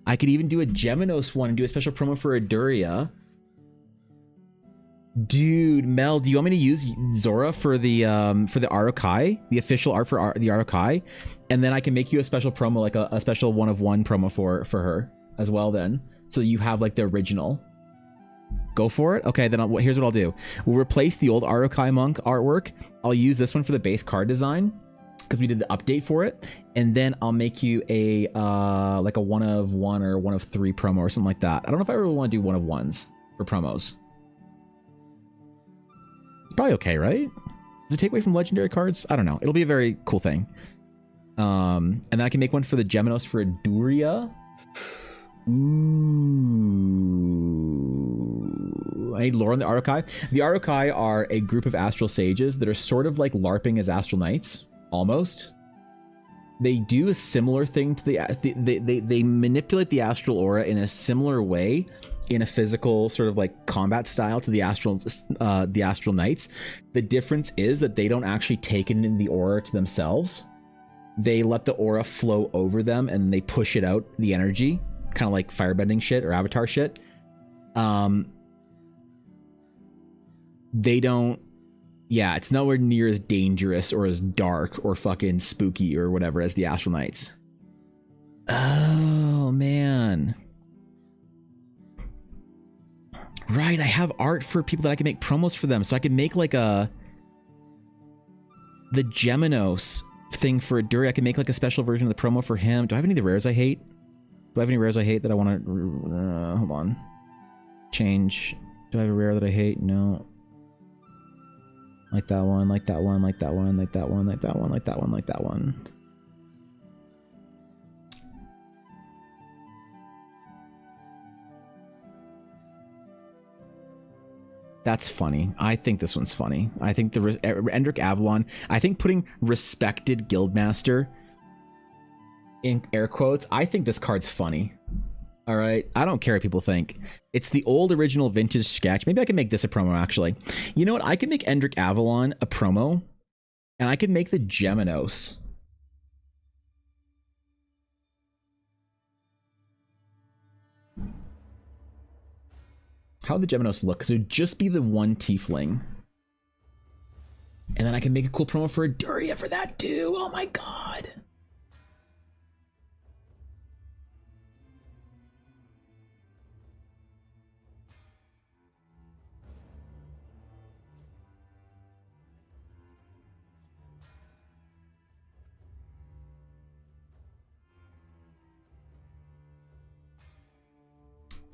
S2: I could even do a Geminos one and do a special promo for Aduria. Dude, Mel, do you want me to use Zora for the Arukai, the official art for the Arukai, and then I can make you a special promo, like a special 1 of 1 promo for her as well. Then, so you have like the original. Go for it. Okay, then here's what I'll do. We'll replace the old Arukai Monk artwork. I'll use this one for the base card design because we did the update for it, and then I'll make you a like a 1 of 1 or 1 of 3 promo or something like that. I don't know if I really want to do 1 of 1s for promos. Probably okay, right? Does it take away from legendary cards? I don't know. It'll be a very cool thing. And then I can make one for the Geminos for Aduria. Ooh. I need lore on the Arukai. The Arukai are a group of astral sages that are sort of like LARPing as astral knights, almost. They do a similar thing to they manipulate the astral aura in a similar way, in a physical sort of like combat style to the astral knights. The difference is that they don't actually take in the aura to themselves. They let the aura flow over them and they push it out, the energy, kind of like firebending shit or avatar shit. They don't, yeah, it's nowhere near as dangerous or as dark or fucking spooky or whatever as the astral knights. Oh man. Right, I have art for people that I can make promos for them. So I can make like the Geminos thing for Aduria. I can make like a special version of the promo for him. Do I have any of the rares I hate? Do I have any rares I hate that I want to... hold on. Change. Do I have a rare that I hate? No. Like that one, like that one, like that one, like that one, like that one, like that one, like that one. That's funny. I think this one's funny. I think the Endrick Avalon, I think putting respected guildmaster in air quotes, I think this card's funny. All right. I don't care what people think. It's the old original vintage sketch. Maybe I can make this a promo, actually. You know what? I can make Endrick Avalon a promo, and I could make the Geminos. How would the Geminos look? Because it would just be the one tiefling. And then I can make a cool promo for Aduria for that too. Oh my god.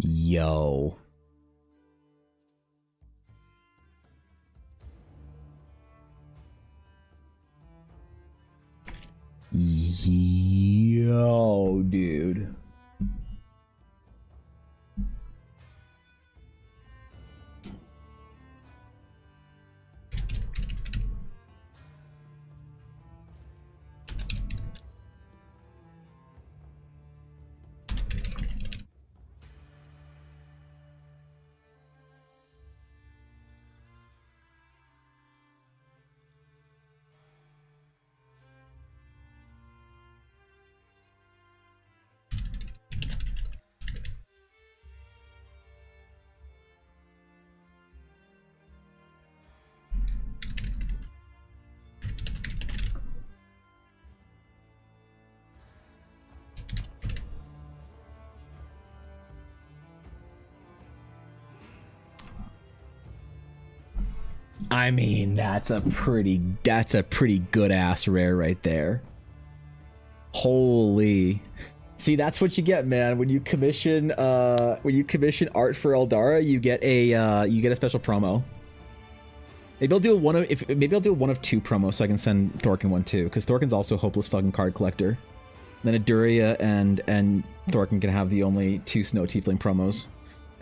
S2: Yo. Yo, dude. I mean, that's a pretty good ass rare right there. Holy. See, that's what you get, man. When you commission art for Eldara, you get a special promo. Maybe I'll do a one of two promos so I can send Thorkin one too, because Thorkin's also a hopeless fucking card collector. Then Aduria and Thorkin can have the only two Snow Tiefling promos.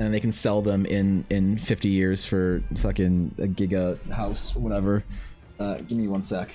S2: And they can sell them in 50 years for fucking a giga house, whatever. Give me 1 sec.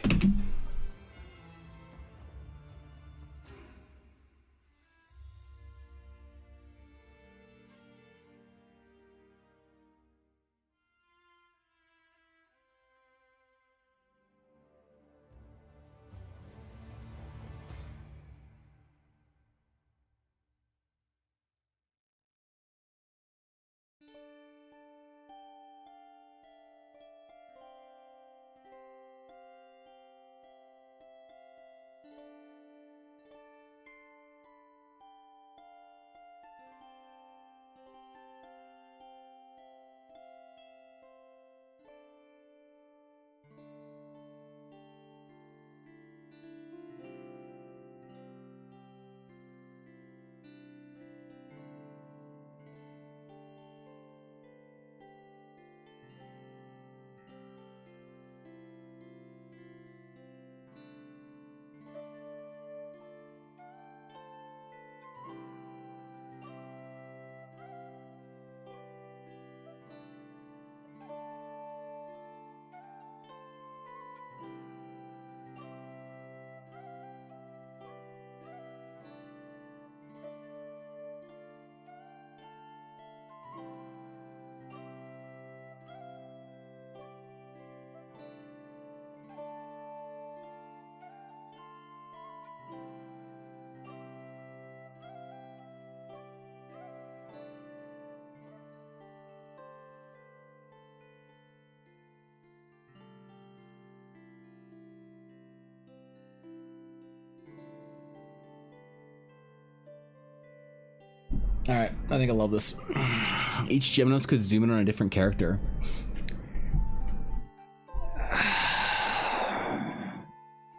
S2: All right, I think I love this. Each Geminos could zoom in on a different character.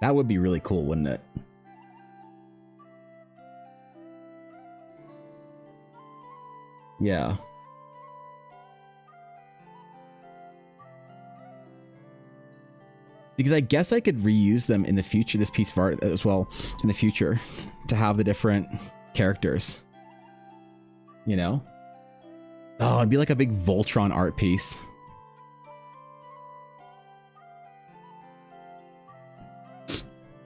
S2: That would be really cool, wouldn't it? Yeah. Because I guess I could reuse them in the future, this piece of art as well, in the future, to have the different characters. You know? Oh, it'd be like a big Voltron art piece.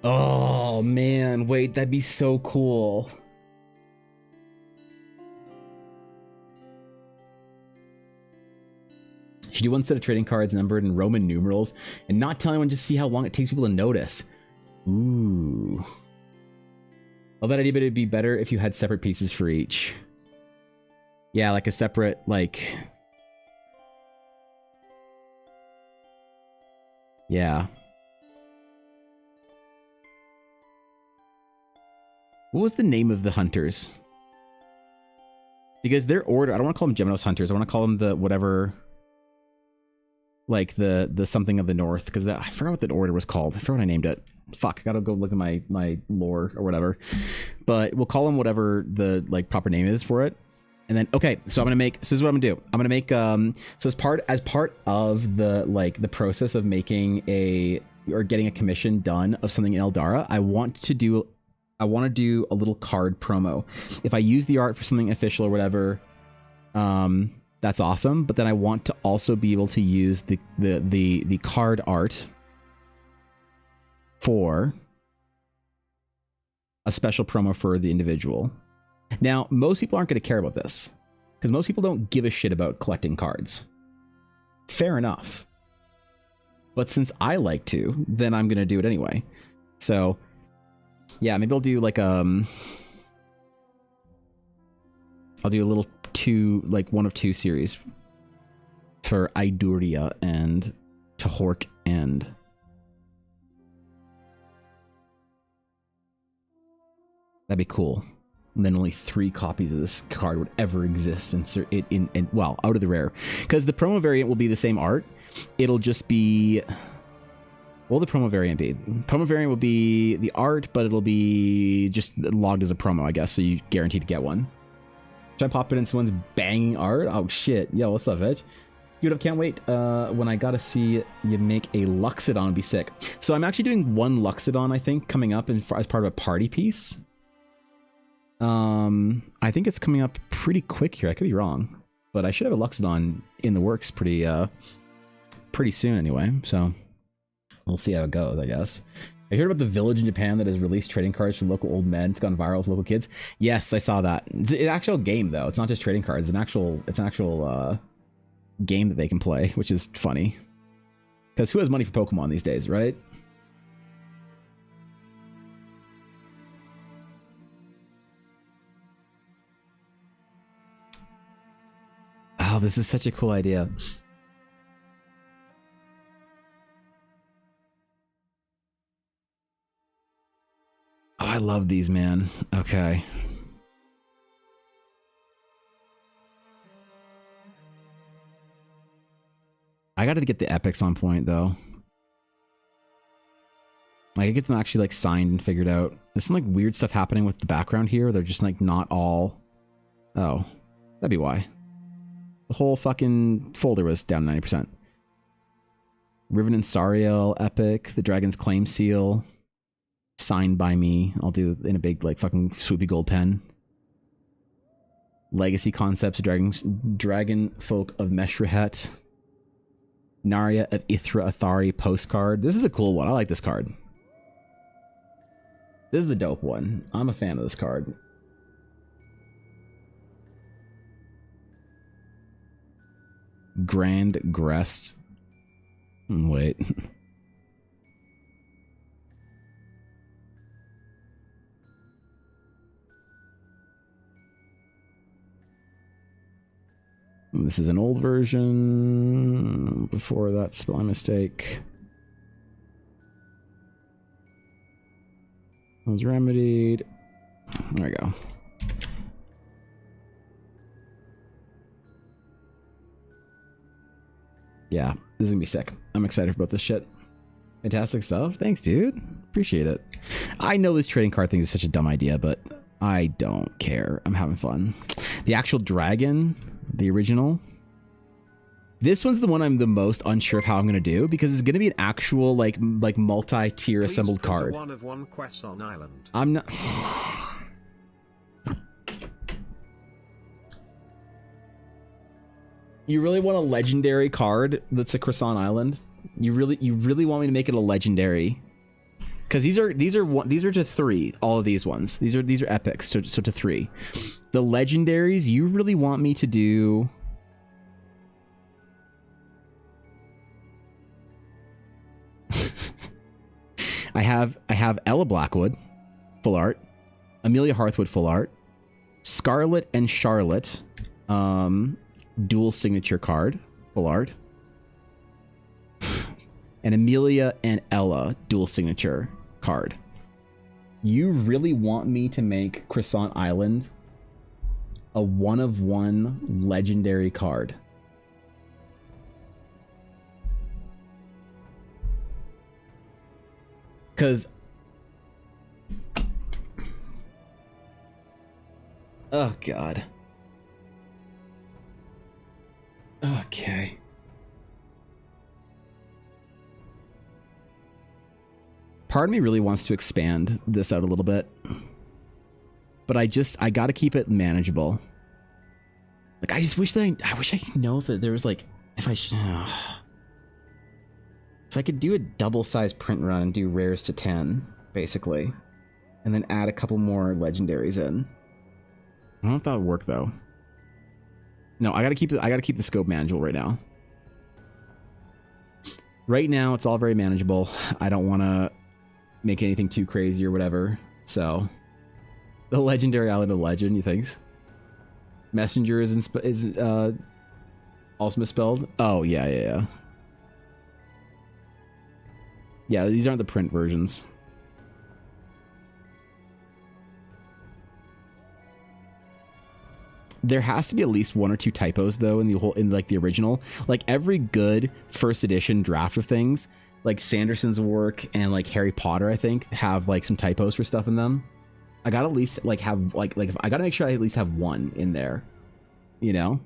S2: Oh man, wait, that'd be so cool. Should do one set of trading cards numbered in Roman numerals and not tell anyone, just see how long it takes people to notice. Ooh. Well, that idea, but it'd be better if you had separate pieces for each. Yeah, like a separate, like... Yeah. What was the name of the hunters? Because their order, I don't want to call them Geminos hunters. I want to call them the whatever, like the something of the north. Because I forgot what that order was called. I forgot what I named it. Fuck, I gotta go look at my lore or whatever. But we'll call them whatever the like proper name is for it. And then, okay, so I'm gonna make, this is what I'm gonna do. I'm gonna make, so as part of the, like, the process of making or getting a commission done of something in Eldara, I want to do a little card promo. If I use the art for something official or whatever, that's awesome. But then I want to also be able to use the card art for a special promo for the individual. Now, most people aren't going to care about this because most people don't give a shit about collecting cards. Fair enough. But since I like to, then I'm going to do it anyway. So, yeah, maybe I'll do like I'll do a little one of two series for Iduria and Tahork and that'd be cool. And then only 3 copies of this card would ever exist. Insert it in well, out of the rare, because the promo variant will be the same art. It'll just be, what will the promo variant be? Promo variant will be the art, but it'll be just logged as a promo, I guess. So you guaranteed to get one. Should I pop it in someone's banging art? Oh shit! Yo, what's up, Edge? Dude, I can't wait. When I gotta see you make a Luxodon, would be sick. So I'm actually doing one Luxodon, I think, coming up as part of a party piece. I think it's coming up pretty quick here. I could be wrong, but I should have a Luxodon in the works pretty soon anyway. So we'll see how it goes, I guess. I heard about the village in Japan that has released trading cards for local old men. It's gone viral with local kids. Yes, I saw that. It's an actual game though. It's not just trading cards. It's an actual game that they can play, which is funny. Because who has money for Pokemon these days, right? Oh, this is such a cool idea. Oh, I love these, man. Okay. I gotta get the epics on point, though. I gotta get them actually, like, signed and figured out. There's some, like, weird stuff happening with the background here. They're just, like, not all... Oh. That'd be why. The whole fucking folder was down 90%. Riven and Sariel epic. The Dragon's Claim Seal. Signed by me. I'll do in a big, like, fucking swoopy gold pen. Legacy Concepts. Dragon Folk of Meshrehet. Narya of Ithra Athari postcard. This is a cool one. I like this card. This is a dope one. I'm a fan of this card. Grand Grest. Wait. This is an old version. Before that spelling mistake was remedied. There we go. Yeah, this is gonna be sick. I'm excited about this shit. Fantastic stuff. Thanks, dude. Appreciate it. I know this trading card thing is such a dumb idea, but I don't care. I'm having fun. The actual dragon, the original. This one's the one I'm the most unsure of how I'm gonna do, because it's gonna be an actual like multi-tier assembled card.
S3: One of one quest on island.
S2: I'm not. You really want a legendary card that's a Croissant Island? You really want me to make it a legendary? because these are to 3. All of these ones. These are epics. So to 3. The legendaries. You really want me to do? I have Ella Blackwood, full art. Amelia Hearthwood, full art. Scarlet and Charlotte, dual signature card, full art. And Amelia and Ella, dual signature card. You really want me to make Croissant Island a 1-of-1 legendary card? Because... oh, God. Okay. Part of me really wants to expand this out a little bit. But I gotta keep it manageable. Like, I wish I could know if there was, like, if I should... So I could do a double-sized print run and do rares to 10, basically. And then add a couple more legendaries in. I don't know if that would work, though. No, I gotta keep the scope manageable right now. Right now, it's all very manageable. I don't want to make anything too crazy or whatever. So, the legendary island of legend, you think? Messenger is also misspelled. Oh yeah. Yeah, these aren't the print versions. There has to be at least 1 or 2 typos though in the original. Like every good first edition draft of things, like Sanderson's work and like Harry Potter, I think, have like some typos for stuff in them. I gotta at least like have like if I gotta make sure I at least have 1 in there. You know?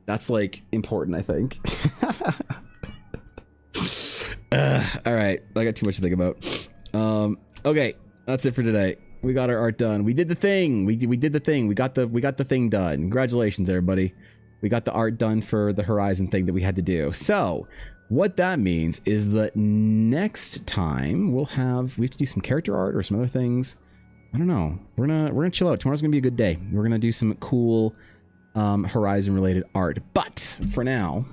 S2: That's like important, I think. All right, I got too much to think about. Okay, that's it for today. We got our art done. We did the thing. We did the thing. We got the thing done. Congratulations, everybody. We got the art done for the Horizon thing that we had to do. So, what that means is that next time we have to do some character art or some other things. I don't know. We're gonna chill out. Tomorrow's gonna be a good day. We're gonna do some cool Horizon related art. But for now,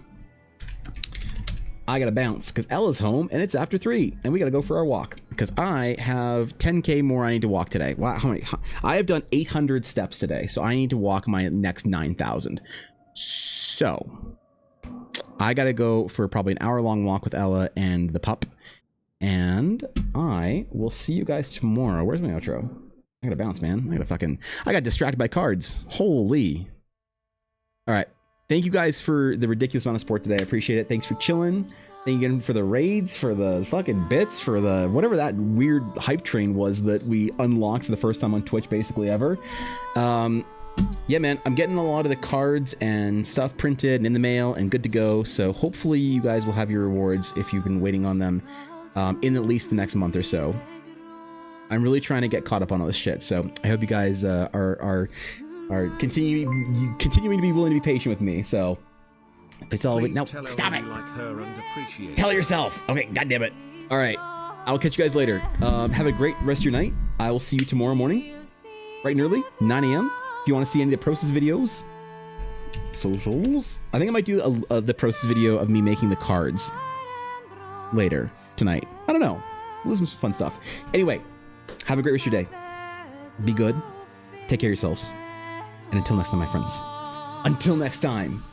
S2: I gotta bounce because Ella's home and it's after 3 and we gotta go for our walk because I have 10k more I need to walk today. Wow, how many? I have done 800 steps today, so I need to walk my next 9,000. So I gotta go for probably an hour-long walk with Ella and the pup, and I will see you guys tomorrow. Where's my outro? I gotta bounce, man. I got distracted by cards. Holy. All right. Thank you guys for the ridiculous amount of support today. I appreciate it. Thanks for chilling. Thank you again for the raids, for the fucking bits, for the whatever that weird hype train was that we unlocked for the first time on Twitch basically ever. Yeah, man, I'm getting a lot of the cards and stuff printed and in the mail and good to go. So hopefully you guys will have your rewards if you've been waiting on them in at least the next month or so. I'm really trying to get caught up on all this shit. So I hope you guys are continuing to be willing to be patient with me. So please tell no, stop it.
S3: Like her and appreciate
S2: tell yourself. Okay, goddamn it. All right, I'll catch you guys later. Have a great rest of your night. I will see you tomorrow morning, bright and early, 9 a.m. If you want to see any of the process videos, socials. I think I might do the process video of me making the cards later tonight. I don't know. We'll do some fun stuff. Anyway, have a great rest of your day. Be good. Take care of yourselves. And until next time, my friends. Until next time.